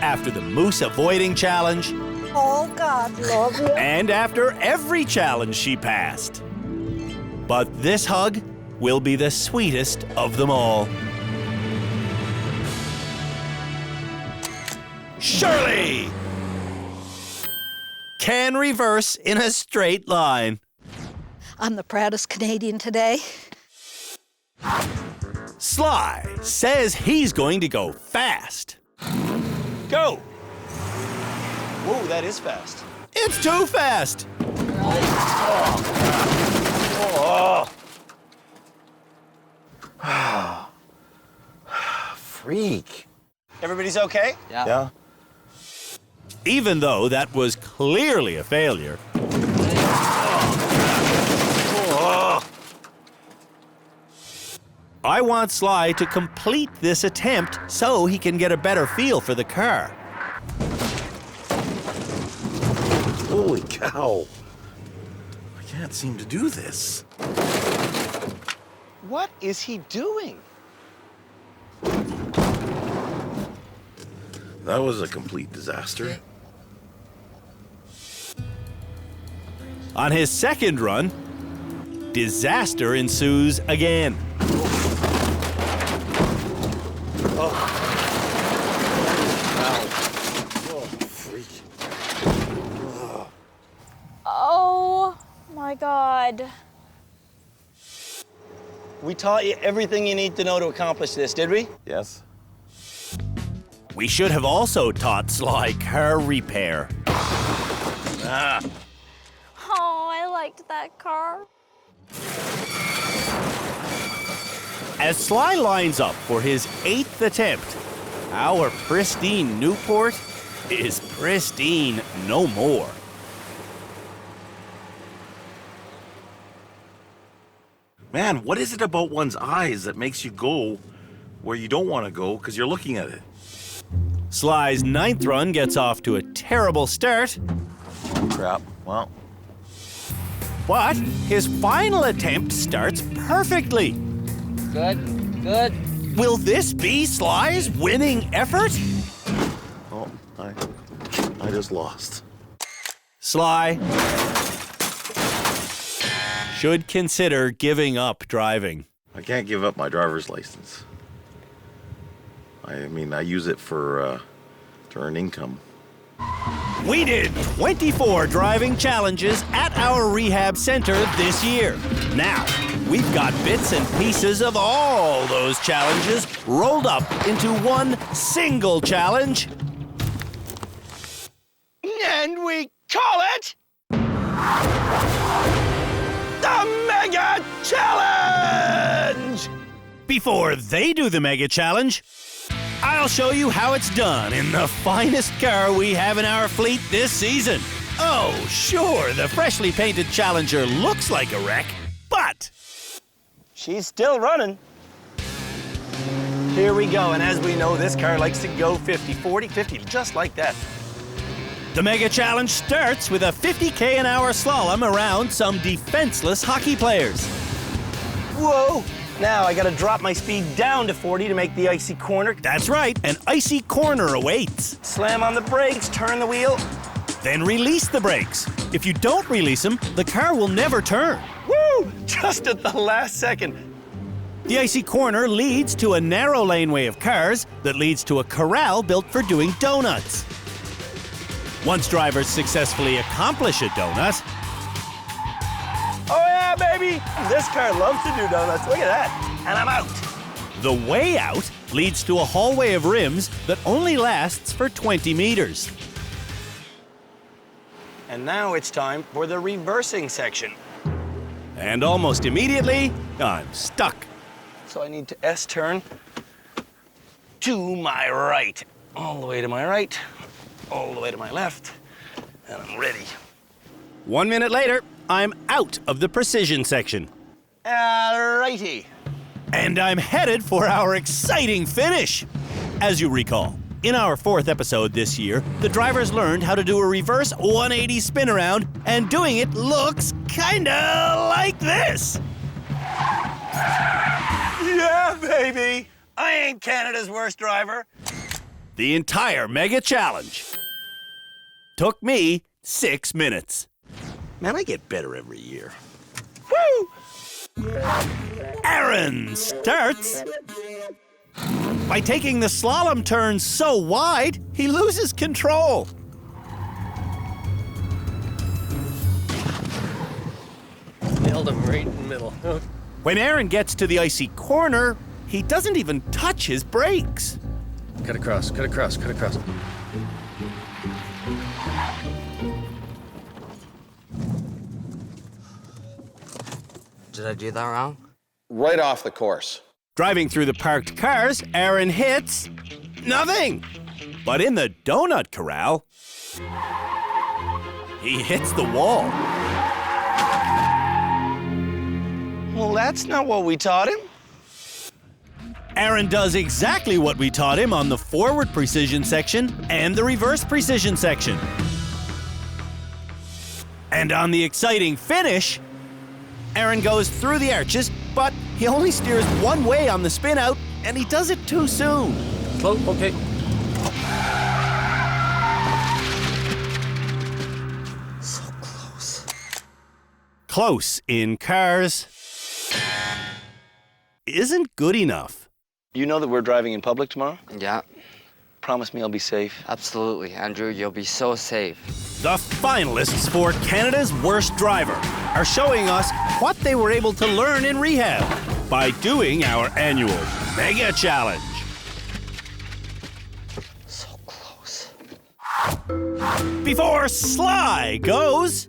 A: after the moose avoiding challenge,
E: Oh, God, love you.
A: and after every challenge she passed. But this hug will be the sweetest of them all. Shirley can reverse in a straight line.
E: I'm the proudest Canadian today.
A: Sly says he's going to go fast.
W: Go! Whoa, that is fast.
A: It's too fast.
U: Freak.
W: Everybody's okay?
N: Yeah.
U: Yeah.
A: Even though that was clearly a failure. I want Sly to complete this attempt so he can get a better feel for the car.
U: Holy cow. I can't seem to do this.
S: What is he doing?
U: That was a complete disaster.
A: On his second run, disaster ensues again.
Q: Oh my God.
S: We taught you everything you need to know to accomplish this, did we?
P: Yes.
A: We should have also taught Sly car repair.
Q: Oh, I liked that car.
A: As Sly lines up for his 8th attempt, our pristine Newport is pristine no more.
U: Man, what is it about one's eyes that makes you go where you don't want to go because you're looking at it?
A: Sly's 9th run gets off to a terrible start.
P: Crap. Well.
A: But his final attempt starts perfectly.
N: Good, good.
A: Will this be Sly's winning effort?
U: Oh, I just lost.
A: Sly should consider giving up driving.
U: I can't give up my driver's license. I mean, I use it for to earn income.
A: We did 24 driving challenges at our rehab center this year. Now, we've got bits and pieces of all those challenges rolled up into one single challenge.
S: And we call it the Mega Challenge!
A: Before they do the Mega Challenge, I'll show you how it's done in the finest car we have in our fleet this season. Oh, sure, the freshly painted Challenger looks like a wreck, but
S: she's still running. Here we go, and as we know, this car likes to go 50, 40, 50, just like that.
A: the Mega Challenge starts with a 50K an hour slalom around some defenseless hockey players.
S: Whoa! Now I gotta drop my speed down to 40 to make the icy corner.
A: That's right, an icy corner awaits.
S: Slam on the brakes, turn the wheel.
A: Then release the brakes. If you don't release them, the car will never turn.
S: Woo! Just at the last second.
A: The icy corner leads to a narrow laneway of cars that leads to a corral built for doing donuts. Once drivers successfully accomplish a donut,
S: oh yeah, baby! This car loves to do donuts. Look at that. And I'm out.
A: the way out leads to a hallway of rims that only lasts for 20 meters.
S: And now it's time for the reversing section.
A: And almost immediately, I'm stuck.
S: So I need to S-turn to my right. All the way to my right, all the way to my left, and I'm ready.
A: 1 minute later, I'm out of the precision section.
S: Alrighty.
A: And I'm headed for our exciting finish. As you recall, in our 4th episode this year, the drivers learned how to do a reverse 180 spin around, and doing it looks kinda like this.
S: Yeah, baby! I ain't Canada's worst driver.
A: The entire Mega Challenge took me 6 minutes.
U: Man, I get better every year.
S: Woo!
A: Aaron starts by taking the slalom turn so wide, he loses control.
F: Nailed him right in the middle.
A: When Aaron gets to the icy corner, he doesn't even touch his brakes.
F: Cut across, cut across, cut across.
N: Did I do that wrong?
L: Right off the course.
A: Driving through the parked cars, Aaron hits nothing. But in the donut corral, he hits the wall.
W: Well, that's not what we taught him.
A: Aaron does exactly what we taught him on the forward precision section and the reverse precision section. And on the exciting finish, Aaron goes through the arches, but he only steers one way on the spin out, and he does it too soon.
M: Okay.
U: So close.
A: Close in cars isn't good enough.
W: You know that we're driving in public tomorrow?
N: Yeah.
W: Promise me I'll be safe.
N: Absolutely, Andrew. You'll be so safe.
A: The finalists for Canada's Worst Driver are showing us what they were able to learn in rehab by doing our annual Mega Challenge.
N: So close.
A: Before Sly goes,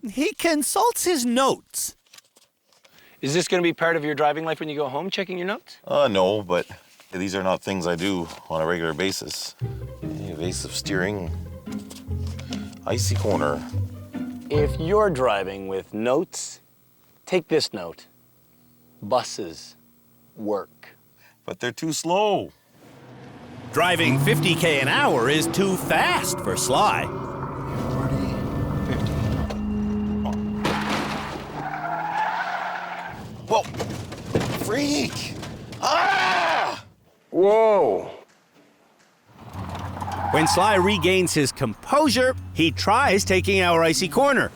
A: he consults his notes.
W: Is this going to be part of your driving life when you go home, checking your notes?
P: No, but these are not things I do on a regular basis. Evasive steering, icy corner.
W: If you're driving with notes, take this note. Buses work.
P: But they're too slow.
A: Driving 50k an hour is too fast for Sly.
U: Whoa! Freak! Ah!
I: Whoa!
A: When Sly regains his composure, he tries taking our icy corner.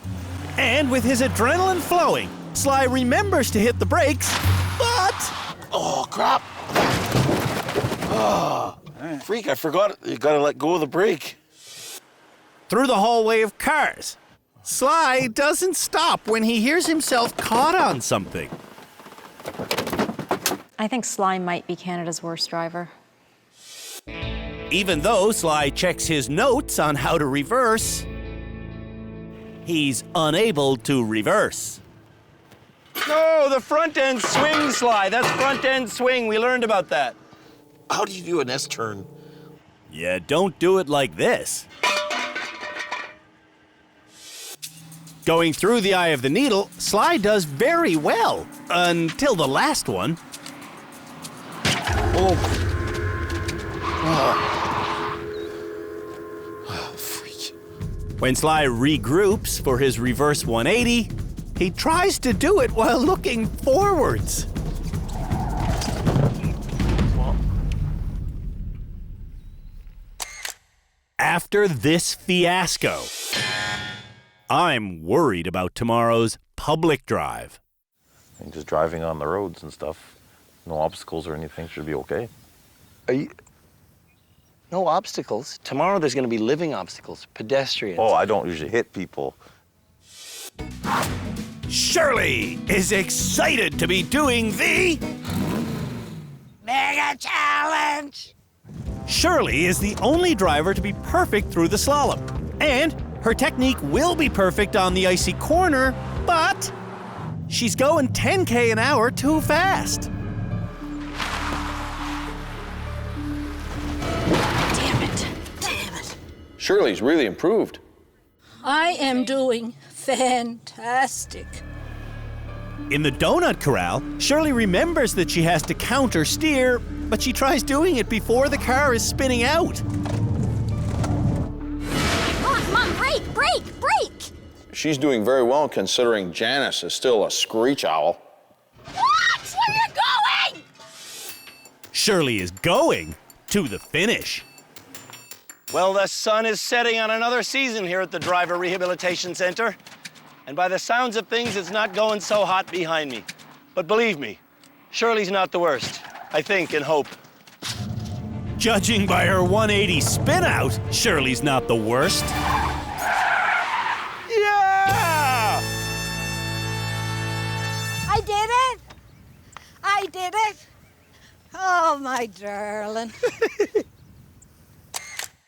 A: And with his adrenaline flowing, Sly remembers to hit the brakes, but...
U: Oh, crap! Oh, freak, I forgot. You gotta let go of the brake.
A: Through the hallway of cars, Sly doesn't stop when he hears himself caught on something.
R: I think Sly might be Canada's worst driver.
A: Even though Sly checks his notes on how to reverse, he's unable to reverse.
W: No, the front end swing, Sly. That's front end swing. We learned about that.
U: How do you do an S-turn?
A: Yeah, don't do it like this. Going through the eye of the needle, Sly does very well, until the last one.
U: Oh. Oh, freak.
A: When Sly regroups for his reverse 180, he tries to do it while looking forwards. After this fiasco, I'm worried about tomorrow's public drive.
P: And just driving on the roads and stuff, no obstacles or anything, should be okay.
W: Are you... No obstacles? Tomorrow there's going to be living obstacles, pedestrians.
P: Oh, I don't usually hit people.
A: Shirley is excited to be doing the
E: Mega Challenge!
A: Shirley is the only driver to be perfect through the slalom. And her technique will be perfect on the icy corner, but she's going 10k an hour too fast.
E: Damn it.
I: Shirley's really improved.
E: I am doing fantastic.
A: In the donut corral, Shirley remembers that she has to counter steer, but she tries doing it before the car is spinning out.
Q: Come on, brake!
I: She's doing very well considering Janice is still a screech owl.
Q: What? Where are you going?
A: Shirley is going to the finish.
W: Well, the sun is setting on another season here at the Driver Rehabilitation Center. And by the sounds of things, it's not going so hot behind me. But believe me, Shirley's not the worst. I think and hope.
A: Judging by her 180 spin out, Shirley's not the worst.
W: Yeah!
E: I did it! I did it! Oh, my darling.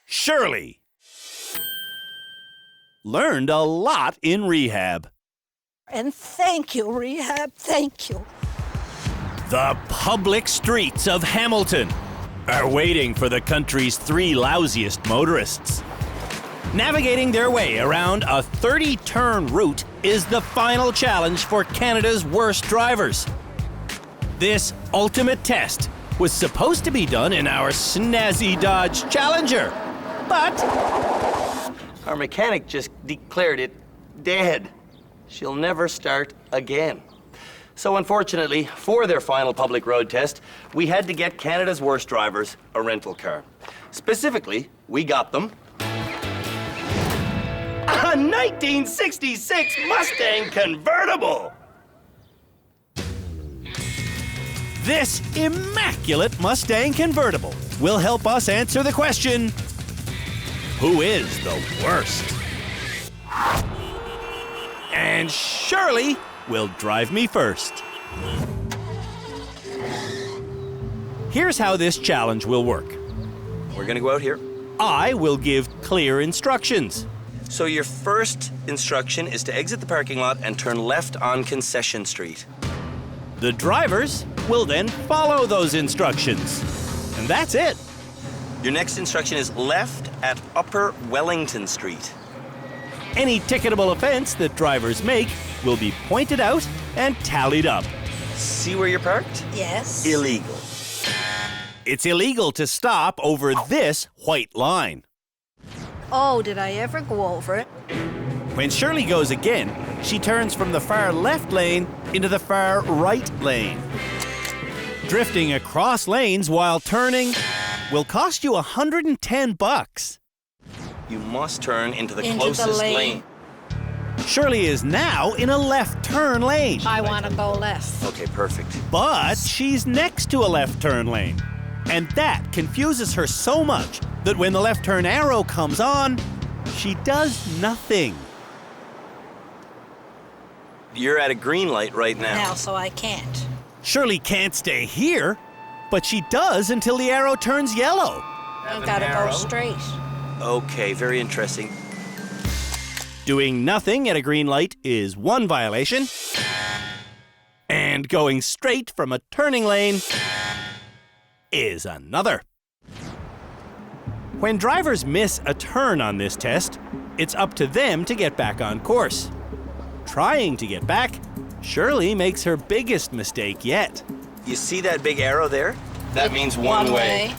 A: Shirley learned a lot in rehab.
E: And thank you, rehab, thank you.
A: The public streets of Hamilton are waiting for the country's 3 lousiest motorists. Navigating their way around a 30-turn route is the final challenge for Canada's worst drivers. This ultimate test was supposed to be done in our snazzy Dodge Challenger, but
W: our mechanic just declared it dead. She'll never start again. So unfortunately, for their final public road test, we had to get Canada's worst drivers a rental car. Specifically, we got them a 1966 Mustang convertible.
A: this immaculate Mustang convertible will help us answer the question, who is the worst? And Shirley will drive me first. Here's how this challenge will work.
W: We're gonna go out here.
A: I will give clear instructions.
W: So your first instruction is to exit the parking lot and turn left on Concession Street.
A: The drivers will then follow those instructions. And that's it.
W: Your next instruction is left at Upper Wellington Street.
A: Any ticketable offense that drivers make will be pointed out and tallied up.
W: See where you're parked?
E: Yes.
W: Illegal.
A: It's illegal to stop over this white line.
E: Oh, did I ever go over it?
A: When Shirley goes again, she turns from the far left lane into the far right lane. Drifting across lanes while turning will cost you $110.
W: You must turn into the closest lane.
A: Shirley is now in a left turn lane.
E: I want to go left.
W: Okay, perfect.
A: But she's next to a left turn lane. And that confuses her so much that when the left turn arrow comes on, she does nothing.
W: You're at a green light right now.
E: Now, so I can't.
A: Shirley can't stay here, but she does until the arrow turns yellow.
E: I've got to go straight.
W: Okay, very interesting.
A: Doing nothing at a green light is one violation. And going straight from a turning lane is another. When drivers miss a turn on this test, it's up to them to get back on course. Trying to get back, Shirley makes her biggest mistake yet.
W: You see that big arrow there? That means one way.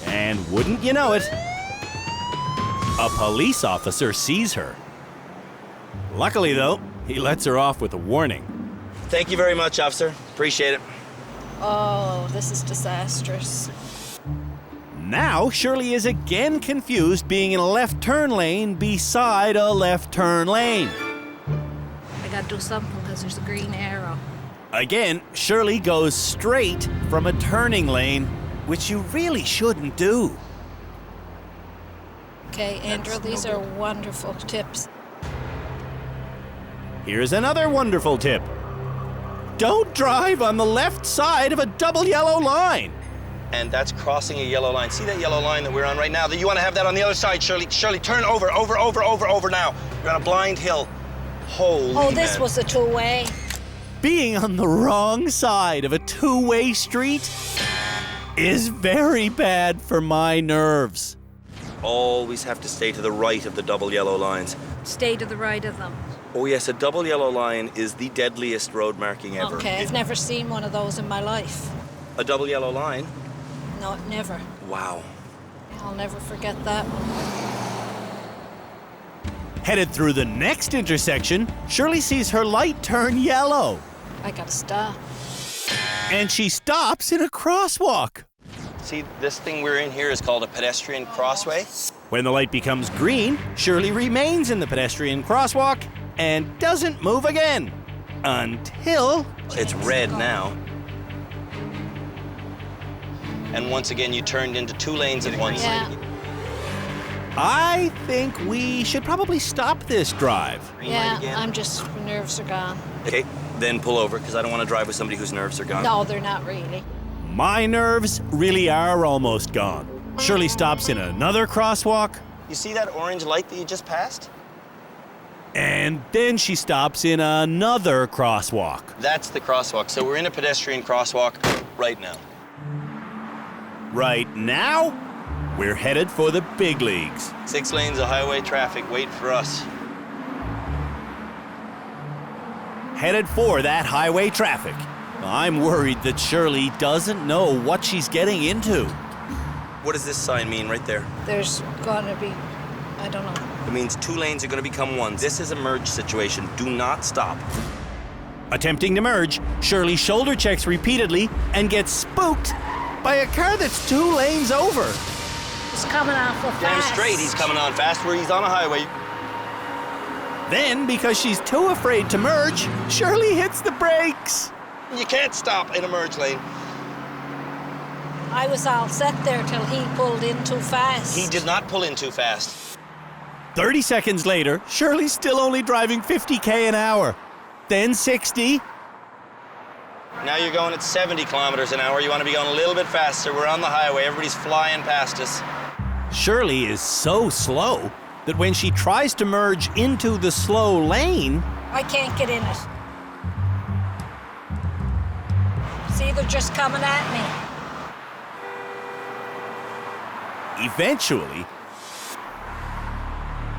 A: And wouldn't you know it, a police officer sees her. Luckily, though, he lets her off with a warning.
W: Thank you very much, officer. Appreciate it.
E: Oh, this is disastrous.
A: Now, Shirley is again confused being in a left turn lane beside a left turn lane.
E: I got to do something because there's a green arrow.
A: Again, Shirley goes straight from a turning lane, which you really shouldn't do.
E: Okay, Andrew, these are wonderful tips.
A: Here's another wonderful tip. Don't drive on the left side of a double yellow line.
W: And that's crossing a yellow line. See that yellow line that we're on right now? You want to have that on the other side, Shirley. Shirley, turn over now. You're on a blind hill. Holy
E: Oh, this
W: man.
E: was a two-way.
A: Being on the wrong side of a two-way street is very bad for my nerves.
W: Always have to stay to the right of the double yellow lines.
E: Stay to the right of them.
W: Oh yes, a double yellow line is the deadliest road marking ever.
E: Okay, I've never seen one of those in my life.
W: A double yellow line?
E: No, never.
W: Wow.
E: I'll never forget that one.
A: Headed through the next intersection, Shirley sees her light turn yellow.
E: I gotta stop.
A: And she stops in a crosswalk.
W: See, this thing we're in here is called a pedestrian crossway.
A: When the light becomes green, Shirley remains in the pedestrian crosswalk and doesn't move again until
W: it's red now. And once again, you turned into two lanes at once.
E: Yeah.
A: I think we should probably stop this drive.
E: Yeah, I'm just, nerves are gone.
W: Okay, then pull over, because I don't want to drive with somebody whose nerves are gone.
E: No, they're not really.
A: My nerves really are almost gone. Shirley stops in another crosswalk.
W: You see that orange light that you just passed?
A: And then she stops in another crosswalk.
W: That's the crosswalk. So we're in a pedestrian crosswalk right now.
A: Right now, we're headed for the big leagues.
W: 6 lanes of highway traffic wait for us.
A: Headed for that highway traffic. I'm worried that Shirley doesn't know what she's getting into.
W: What does this sign mean right there?
E: There's gonna be, I don't know.
W: It means 2 lanes are going to become 1. This is a merge situation. Do not stop.
A: Attempting to merge, Shirley shoulder checks repeatedly and gets spooked by a car that's 2 lanes over.
E: He's coming awful fast.
W: Damn straight, he's coming on fast where he's on a highway.
A: Then, because she's too afraid to merge, Shirley hits the brakes.
W: You can't stop in a merge lane.
E: I was all set there till he pulled in too fast.
W: He did not pull in too fast.
A: 30 seconds later, Shirley's still only driving 50k an hour. Then 60.
W: Now you're going at 70 kilometers an hour. You want to be going a little bit faster. We're on the highway. Everybody's flying past us.
A: Shirley is so slow that when she tries to merge into the slow lane,
E: I can't get in it. It's either just coming at me.
A: eventually,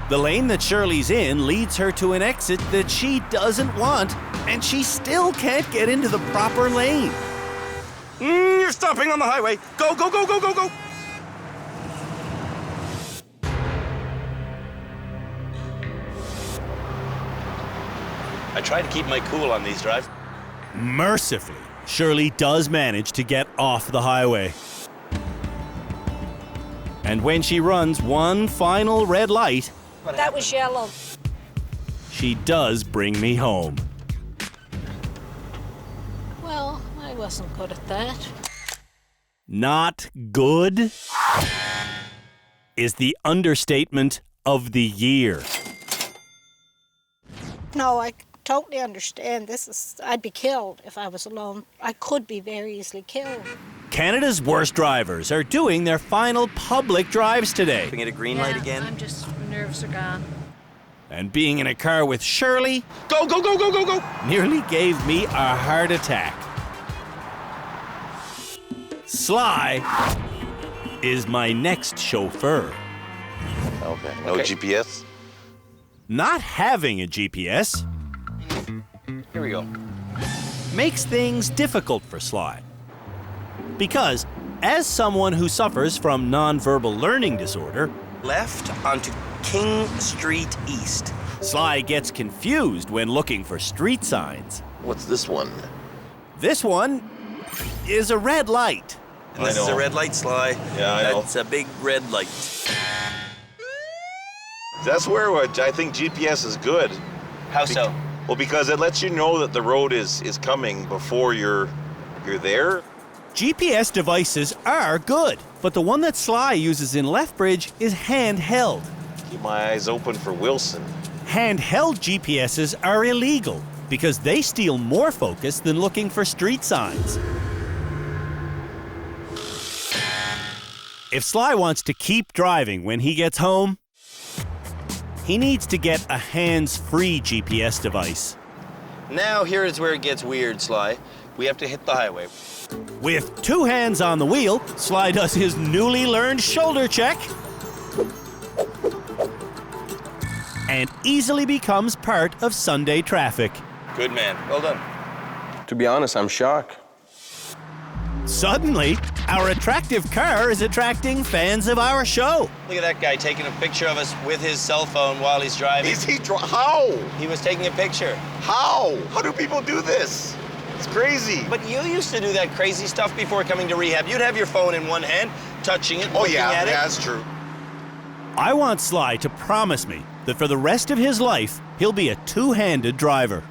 A: the lane that Shirley's in leads her to an exit that she doesn't want, and she still can't get into the proper lane.
W: You're stopping on the highway. Go, go, go, go, go, go. I try to keep my cool on these drives.
A: Mercifully, Shirley does manage to get off the highway. And when she runs one final red light,
E: That was yellow.
A: she does bring me home.
E: Well, I wasn't good at that.
A: Not good is the understatement of the year.
E: No, I totally understand. I'd be killed if I was alone. I could be very easily killed.
A: Canada's worst drivers are doing their final public drives today.
W: Can we get a green light again?
E: I'm just, nerves are gone.
A: And being in a car with Shirley
W: Go, go, go, go, go, go.
A: nearly gave me a heart attack. Sly is my next chauffeur.
P: Okay. No GPS?
A: Not having a GPS
W: Here we go.
A: makes things difficult for Sly. Because, as someone who suffers from nonverbal learning disorder,
W: Left onto King Street East.
A: Sly gets confused when looking for street signs.
U: What's this one?
A: This one is a red light.
W: And this is a red light, Sly.
U: Yeah, I know.
W: That's a big red light.
P: That's where I think GPS is good.
W: How so?
P: Well, because it lets you know that the road is coming before you're there.
A: GPS devices are good, but the one that Sly uses in Lethbridge is handheld.
P: Keep my eyes open for Wilson.
A: Handheld GPSs are illegal because they steal more focus than looking for street signs. If Sly wants to keep driving when he gets home, he needs to get a hands-free GPS device.
W: Now here is where it gets weird, Sly. We have to hit the highway.
A: With 2 hands on the wheel, Sly does his newly learned shoulder check and easily becomes part of Sunday traffic.
W: Good man. Well done.
L: To be honest, I'm shocked.
A: Suddenly, our attractive car is attracting fans of our show.
W: Look at that guy taking a picture of us with his cell phone while he's driving.
P: Is he how?
W: He was taking a picture.
P: How? How do people do this? It's crazy.
W: But you used to do that crazy stuff before coming to rehab. You'd have your phone in one hand, touching it, looking at it.
P: Yeah, that's true.
A: I want Sly to promise me that for the rest of his life, he'll be a 2-handed driver.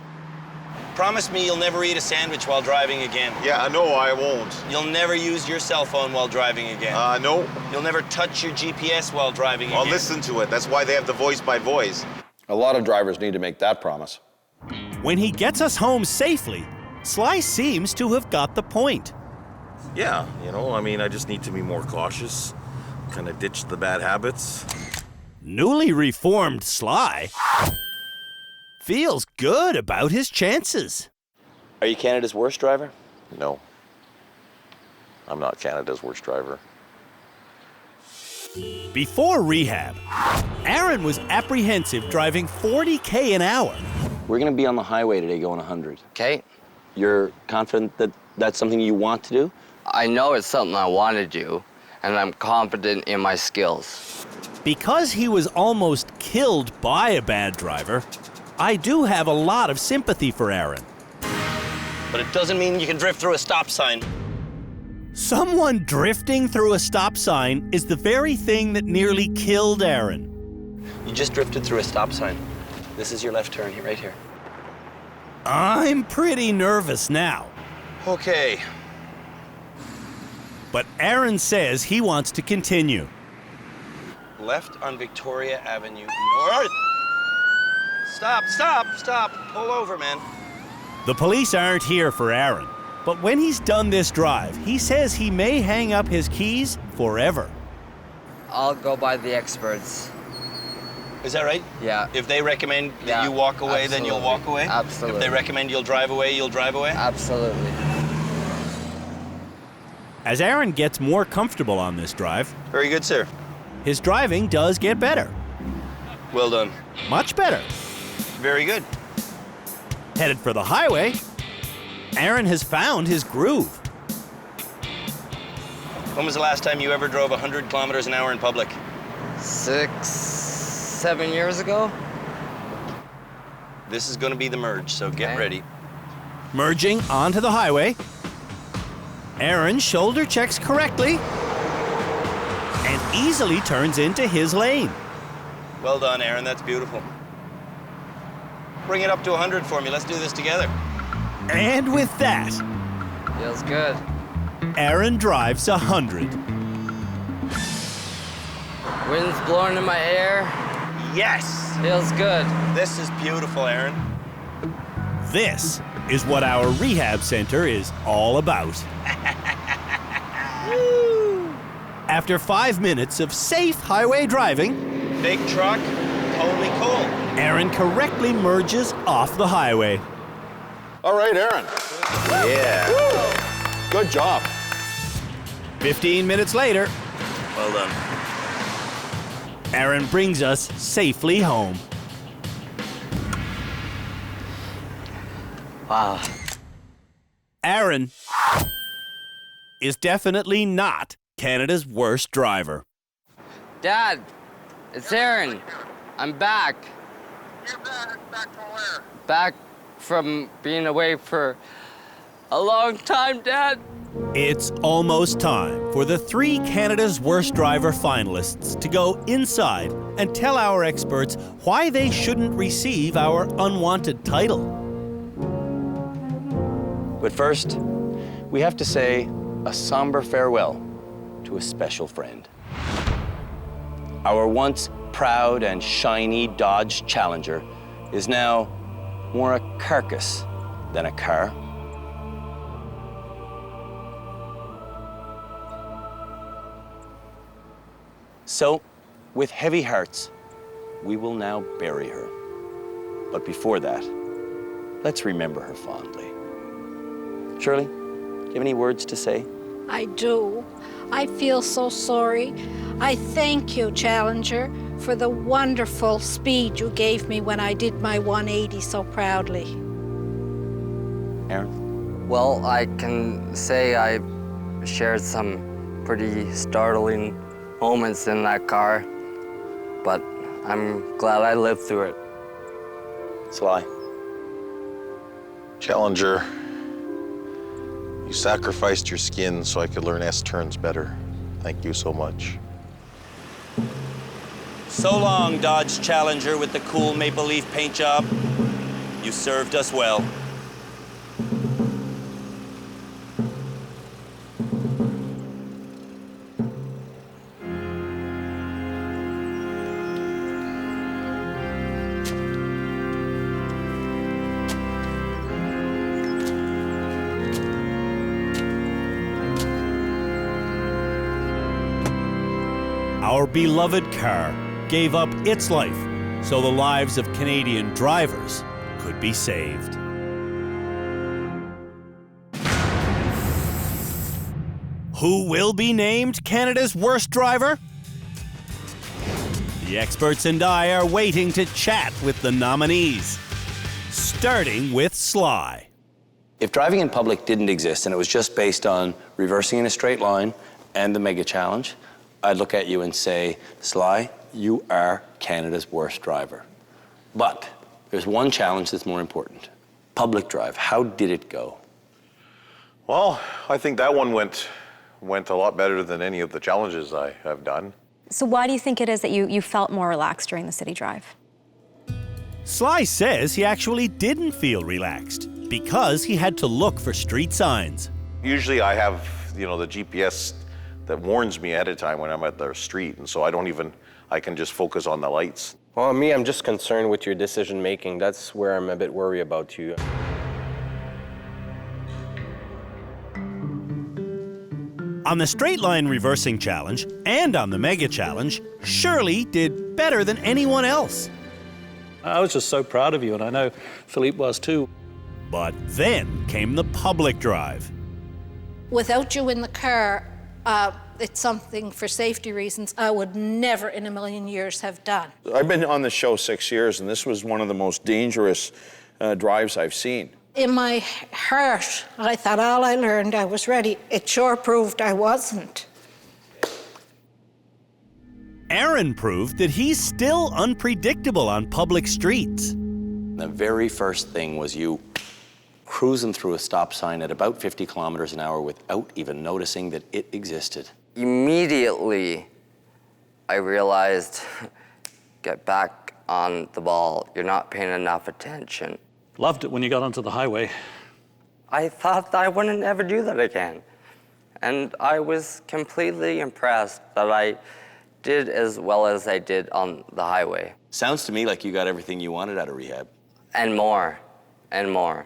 W: Promise me you'll never eat a sandwich while driving again.
P: Yeah, no, I won't.
W: You'll never use your cell phone while driving again.
P: No.
W: You'll never touch your GPS while driving
P: I'll
W: again.
P: listen to it. That's why they have the voice by voice.
I: A lot of drivers need to make that promise.
A: When he gets us home safely, Sly seems to have got the point.
U: Yeah, I just need to be more cautious, kind of ditch the bad habits.
A: Newly reformed Sly feels good about his chances.
W: Are you Canada's worst driver?
P: No. I'm not Canada's worst driver.
A: Before rehab, Aaron was apprehensive driving 40K an hour.
W: We're gonna be on the highway today going 100.
N: Okay?
W: You're confident that that's something you want to do?
N: I know it's something I want to do, and I'm confident in my skills.
A: Because he was almost killed by a bad driver, I do have a lot of sympathy for Aaron.
W: But it doesn't mean you can drift through a stop sign.
A: Someone drifting through a stop sign is the very thing that nearly killed Aaron.
W: You just drifted through a stop sign. This is your left turn, right here.
A: I'm pretty nervous now.
W: Okay.
A: But Aaron says he wants to continue.
W: Left on Victoria Avenue North. Stop. Pull over, man.
A: The police aren't here for Aaron, but when he's done this drive, he says he may hang up his keys forever.
N: I'll go by the experts.
W: Is that right?
N: Yeah.
W: If they recommend that you walk away, then you'll walk away?
N: Absolutely.
W: If they recommend you'll drive away, you'll drive away?
N: Absolutely.
A: As Aaron gets more comfortable on this drive,
W: very good, sir.
A: His driving does get better.
W: Well done.
A: Much better.
W: Very good.
A: Headed for the highway, Aaron has found his groove.
W: When was the last time you ever drove 100 kilometers an hour in public?
N: 6-7 years ago.
W: This is going to be the merge, so get ready.
A: Merging onto the highway, Aaron shoulder checks correctly and easily turns into his lane.
W: Well done, Aaron. That's beautiful. Bring it up to 100 for me. Let's do this together.
A: And with that,
N: feels good.
A: Aaron drives 100.
N: Wind's blowing in my hair.
W: Yes!
N: Feels good.
W: This is beautiful, Aaron.
A: This is what our rehab center is all about. After 5 minutes of safe highway driving,
W: big truck, totally cool.
A: Aaron correctly merges off the highway.
I: All right, Aaron.
W: Yeah.
I: Woo. Good job.
A: 15 minutes later,
W: well done.
A: Aaron brings us safely home.
N: Wow.
A: Aaron is definitely not Canada's worst driver.
N: Dad, it's Aaron. I'm back.
U: You're back? Back from where?
N: Back from being away for a long time, Dad.
A: It's almost time for the 3 Canada's Worst Driver finalists to go inside and tell our experts why they shouldn't receive our unwanted title.
W: But first, we have to say a somber farewell to a special friend. Our once proud and shiny Dodge Challenger is now more a carcass than a car. So, with heavy hearts, we will now bury her. But before that, let's remember her fondly. Shirley, do you have any words to say?
E: I do. I feel so sorry. I thank you, Challenger, for the wonderful speed you gave me when I did my 180 so proudly.
W: Aaron?
N: Well, I can say I shared some pretty startling moments in that car, but I'm glad I lived through it.
W: Sly?
P: Challenger, you sacrificed your skin so I could learn S-turns better. Thank you so much.
W: So long, Dodge Challenger with the cool maple leaf paint job. You served us well.
A: Our beloved car gave up its life so the lives of Canadian drivers could be saved. Who will be named Canada's worst driver? The experts and I are waiting to chat with the nominees, starting with Sly.
D: If driving in public didn't exist and it was just based on reversing in a straight line and the mega challenge, I'd look at you and say, Sly, you are Canada's worst driver. But there's one challenge that's more important. Public drive, how did it go?
P: Well, I think that one went a lot better than any of the challenges I have done.
R: So why do you think it is that you felt more relaxed during the city drive?
A: Sly says he actually didn't feel relaxed because he had to look for street signs.
P: Usually I have, the GPS that warns me ahead of time when I'm at the street, and so I can just focus on the lights.
L: Well, me, I'm just concerned with your decision making. That's where I'm a bit worried about you.
A: On the straight line reversing challenge and on the mega challenge, Shirley did better than anyone else.
M: I was just so proud of you, and I know Philippe was too.
A: But then came the public drive.
E: Without you in the car, it's something for safety reasons I would never in a million years have done.
I: I've been on the show 6 years, and this was one of the most dangerous drives I've seen.
E: In my heart, I thought all I learned, I was ready. It sure proved I wasn't.
A: Aaron proved that he's still unpredictable on public streets.
D: The very first thing was you cruising through a stop sign at about 50 kilometers an hour without even noticing that it existed.
N: Immediately, I realized, get back on the ball. You're not paying enough attention.
M: Loved it when you got onto the highway.
N: I thought I wouldn't ever do that again. And I was completely impressed that I did as well as I did on the highway.
D: Sounds to me like you got everything you wanted out of rehab.
N: And more, and more.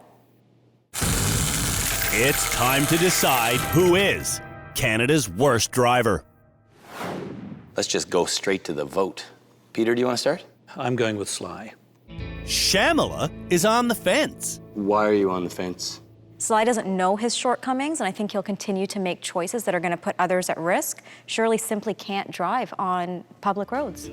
A: It's time to decide who is Canada's worst driver.
D: Let's just go straight to the vote. Peter, do you want to start?
M: I'm going with Sly.
A: Shamala is on the fence.
D: Why are you on the fence?
R: Sly doesn't know his shortcomings, and I think he'll continue to make choices that are going to put others at risk. Shirley simply can't drive on public roads.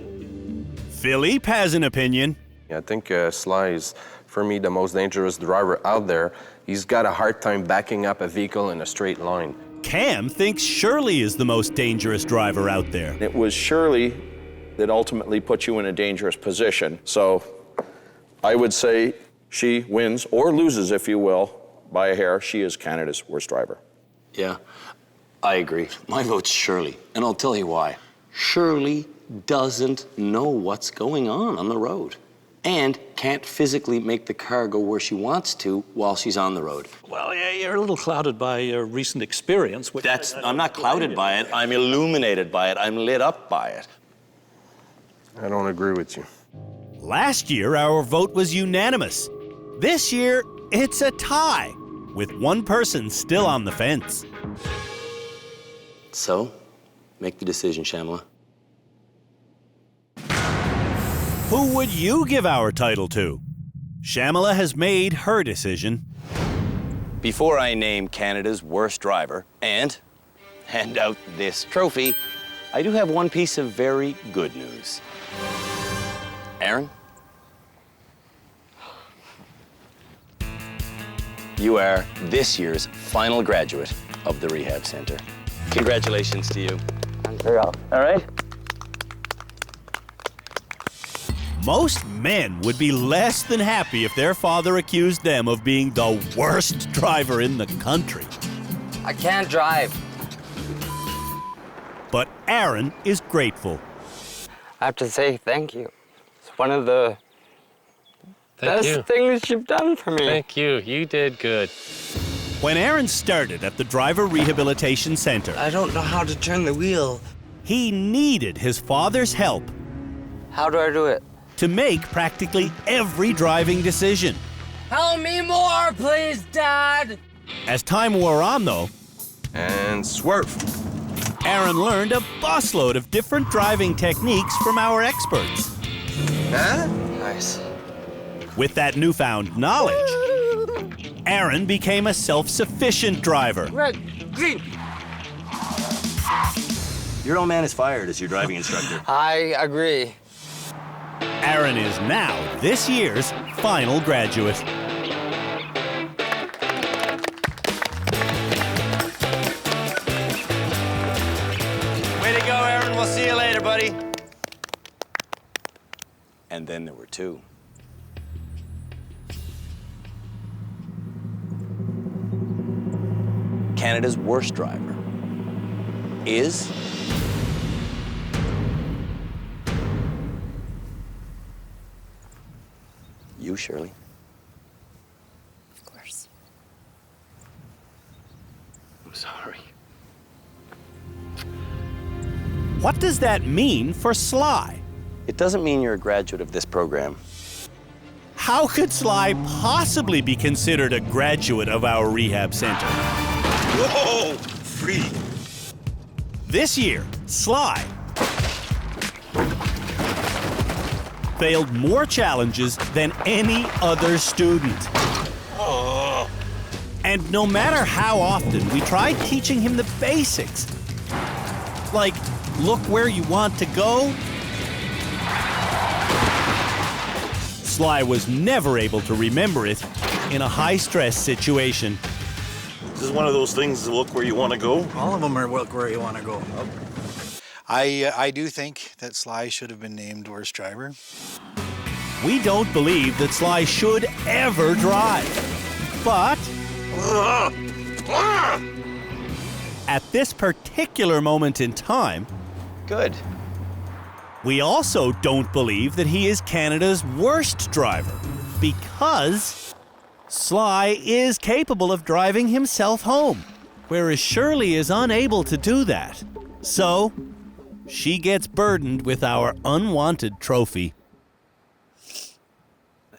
A: Philippe has an opinion.
L: I think Sly is, for me, the most dangerous driver out there. He's got a hard time backing up a vehicle in a straight line.
A: Cam thinks Shirley is the most dangerous driver out there.
I: It was Shirley that ultimately put you in a dangerous position. So I would say she wins, or loses, if you will, by a hair. She is Canada's worst driver.
D: Yeah, I agree. My vote's Shirley, and I'll tell you why. Shirley doesn't know what's going on the road and can't physically make the car go where she wants to while she's on the road.
M: Well, yeah, you're a little clouded by your recent experience. Which
D: I'm not clouded by it. I'm illuminated by it. I'm lit up by it.
L: I don't agree with you.
A: Last year, our vote was unanimous. This year, it's a tie, with one person still on the fence.
D: So, make the decision, Shamala.
A: Who would you give our title to? Shamala has made her decision.
D: Before I name Canada's worst driver and hand out this trophy, I do have one piece of very good news. Aaron? You are this year's final graduate of the Rehab Center. Congratulations to you. All right?
A: Most men would be less than happy if their father accused them of being the worst driver in the country.
N: I can't drive.
A: But Aaron is grateful.
N: I have to say thank you. It's one of the best things you've done for me.
F: Thank you. You did good.
A: When Aaron started at the Driver Rehabilitation Center,
N: I don't know how to turn the wheel.
A: He needed his father's help.
N: How do I do it?
A: To make practically every driving decision.
N: Help me more, please, Dad!
A: As time wore on, though,
L: and swerve.
A: Aaron learned a busload of different driving techniques from our experts.
L: Huh?
N: Nice.
A: With that newfound knowledge, Aaron became a self-sufficient driver.
N: Red, green.
C: Your old man is fired as your driving instructor.
N: I agree.
A: Aaron is now this year's final graduate.
W: Way to go, Aaron. We'll see you later, buddy.
D: And then there were two. Canada's worst driver is you, Shirley.
R: Of course.
D: I'm sorry.
A: What does that mean for Sly?
D: It doesn't mean you're a graduate of this program.
A: How could Sly possibly be considered a graduate of our rehab center?
U: Whoa! Free.
A: This year, Sly failed more challenges than any other student.
U: Oh.
A: And no matter how often we tried teaching him the basics, like look where you want to go, Sly was never able to remember it in a high-stress situation.
U: This is one of those things to look where you want to go.
K: All of them are look where you want to go. I do think that Sly should have been named worst driver.
A: We don't believe that Sly should ever drive. But at this particular moment in time,
D: good.
A: We also don't believe that he is Canada's worst driver because Sly is capable of driving himself home, whereas Shirley is unable to do that. So, she gets burdened with our unwanted trophy.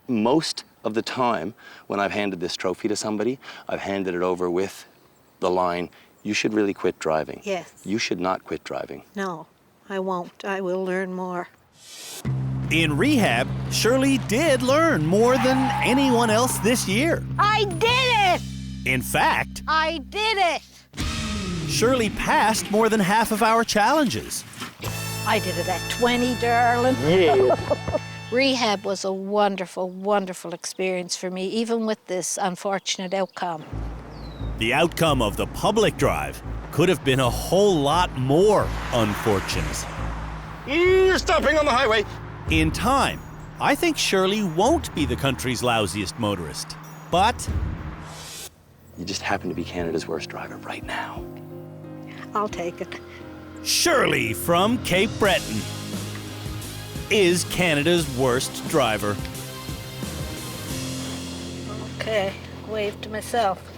D: Most of the time when I've handed this trophy to somebody, I've handed it over with the line, you should really quit driving.
E: Yes.
D: You should not quit driving.
E: No, I won't. I will learn more.
A: In rehab, Shirley did learn more than anyone else this year.
E: I did it!
A: In fact,
E: I did it!
A: Shirley passed more than half of our challenges.
E: I did it at 20, darling.
A: Yeah.
E: Rehab was a wonderful, wonderful experience for me, even with this unfortunate outcome.
A: The outcome of the public drive could have been a whole lot more unfortunate.
U: You're stopping on the highway.
A: In time, I think Shirley won't be the country's lousiest motorist, but
D: You just happen to be Canada's worst driver right now.
E: I'll take it.
A: Shirley from Cape Breton is Canada's worst driver.
E: Okay, wave to myself.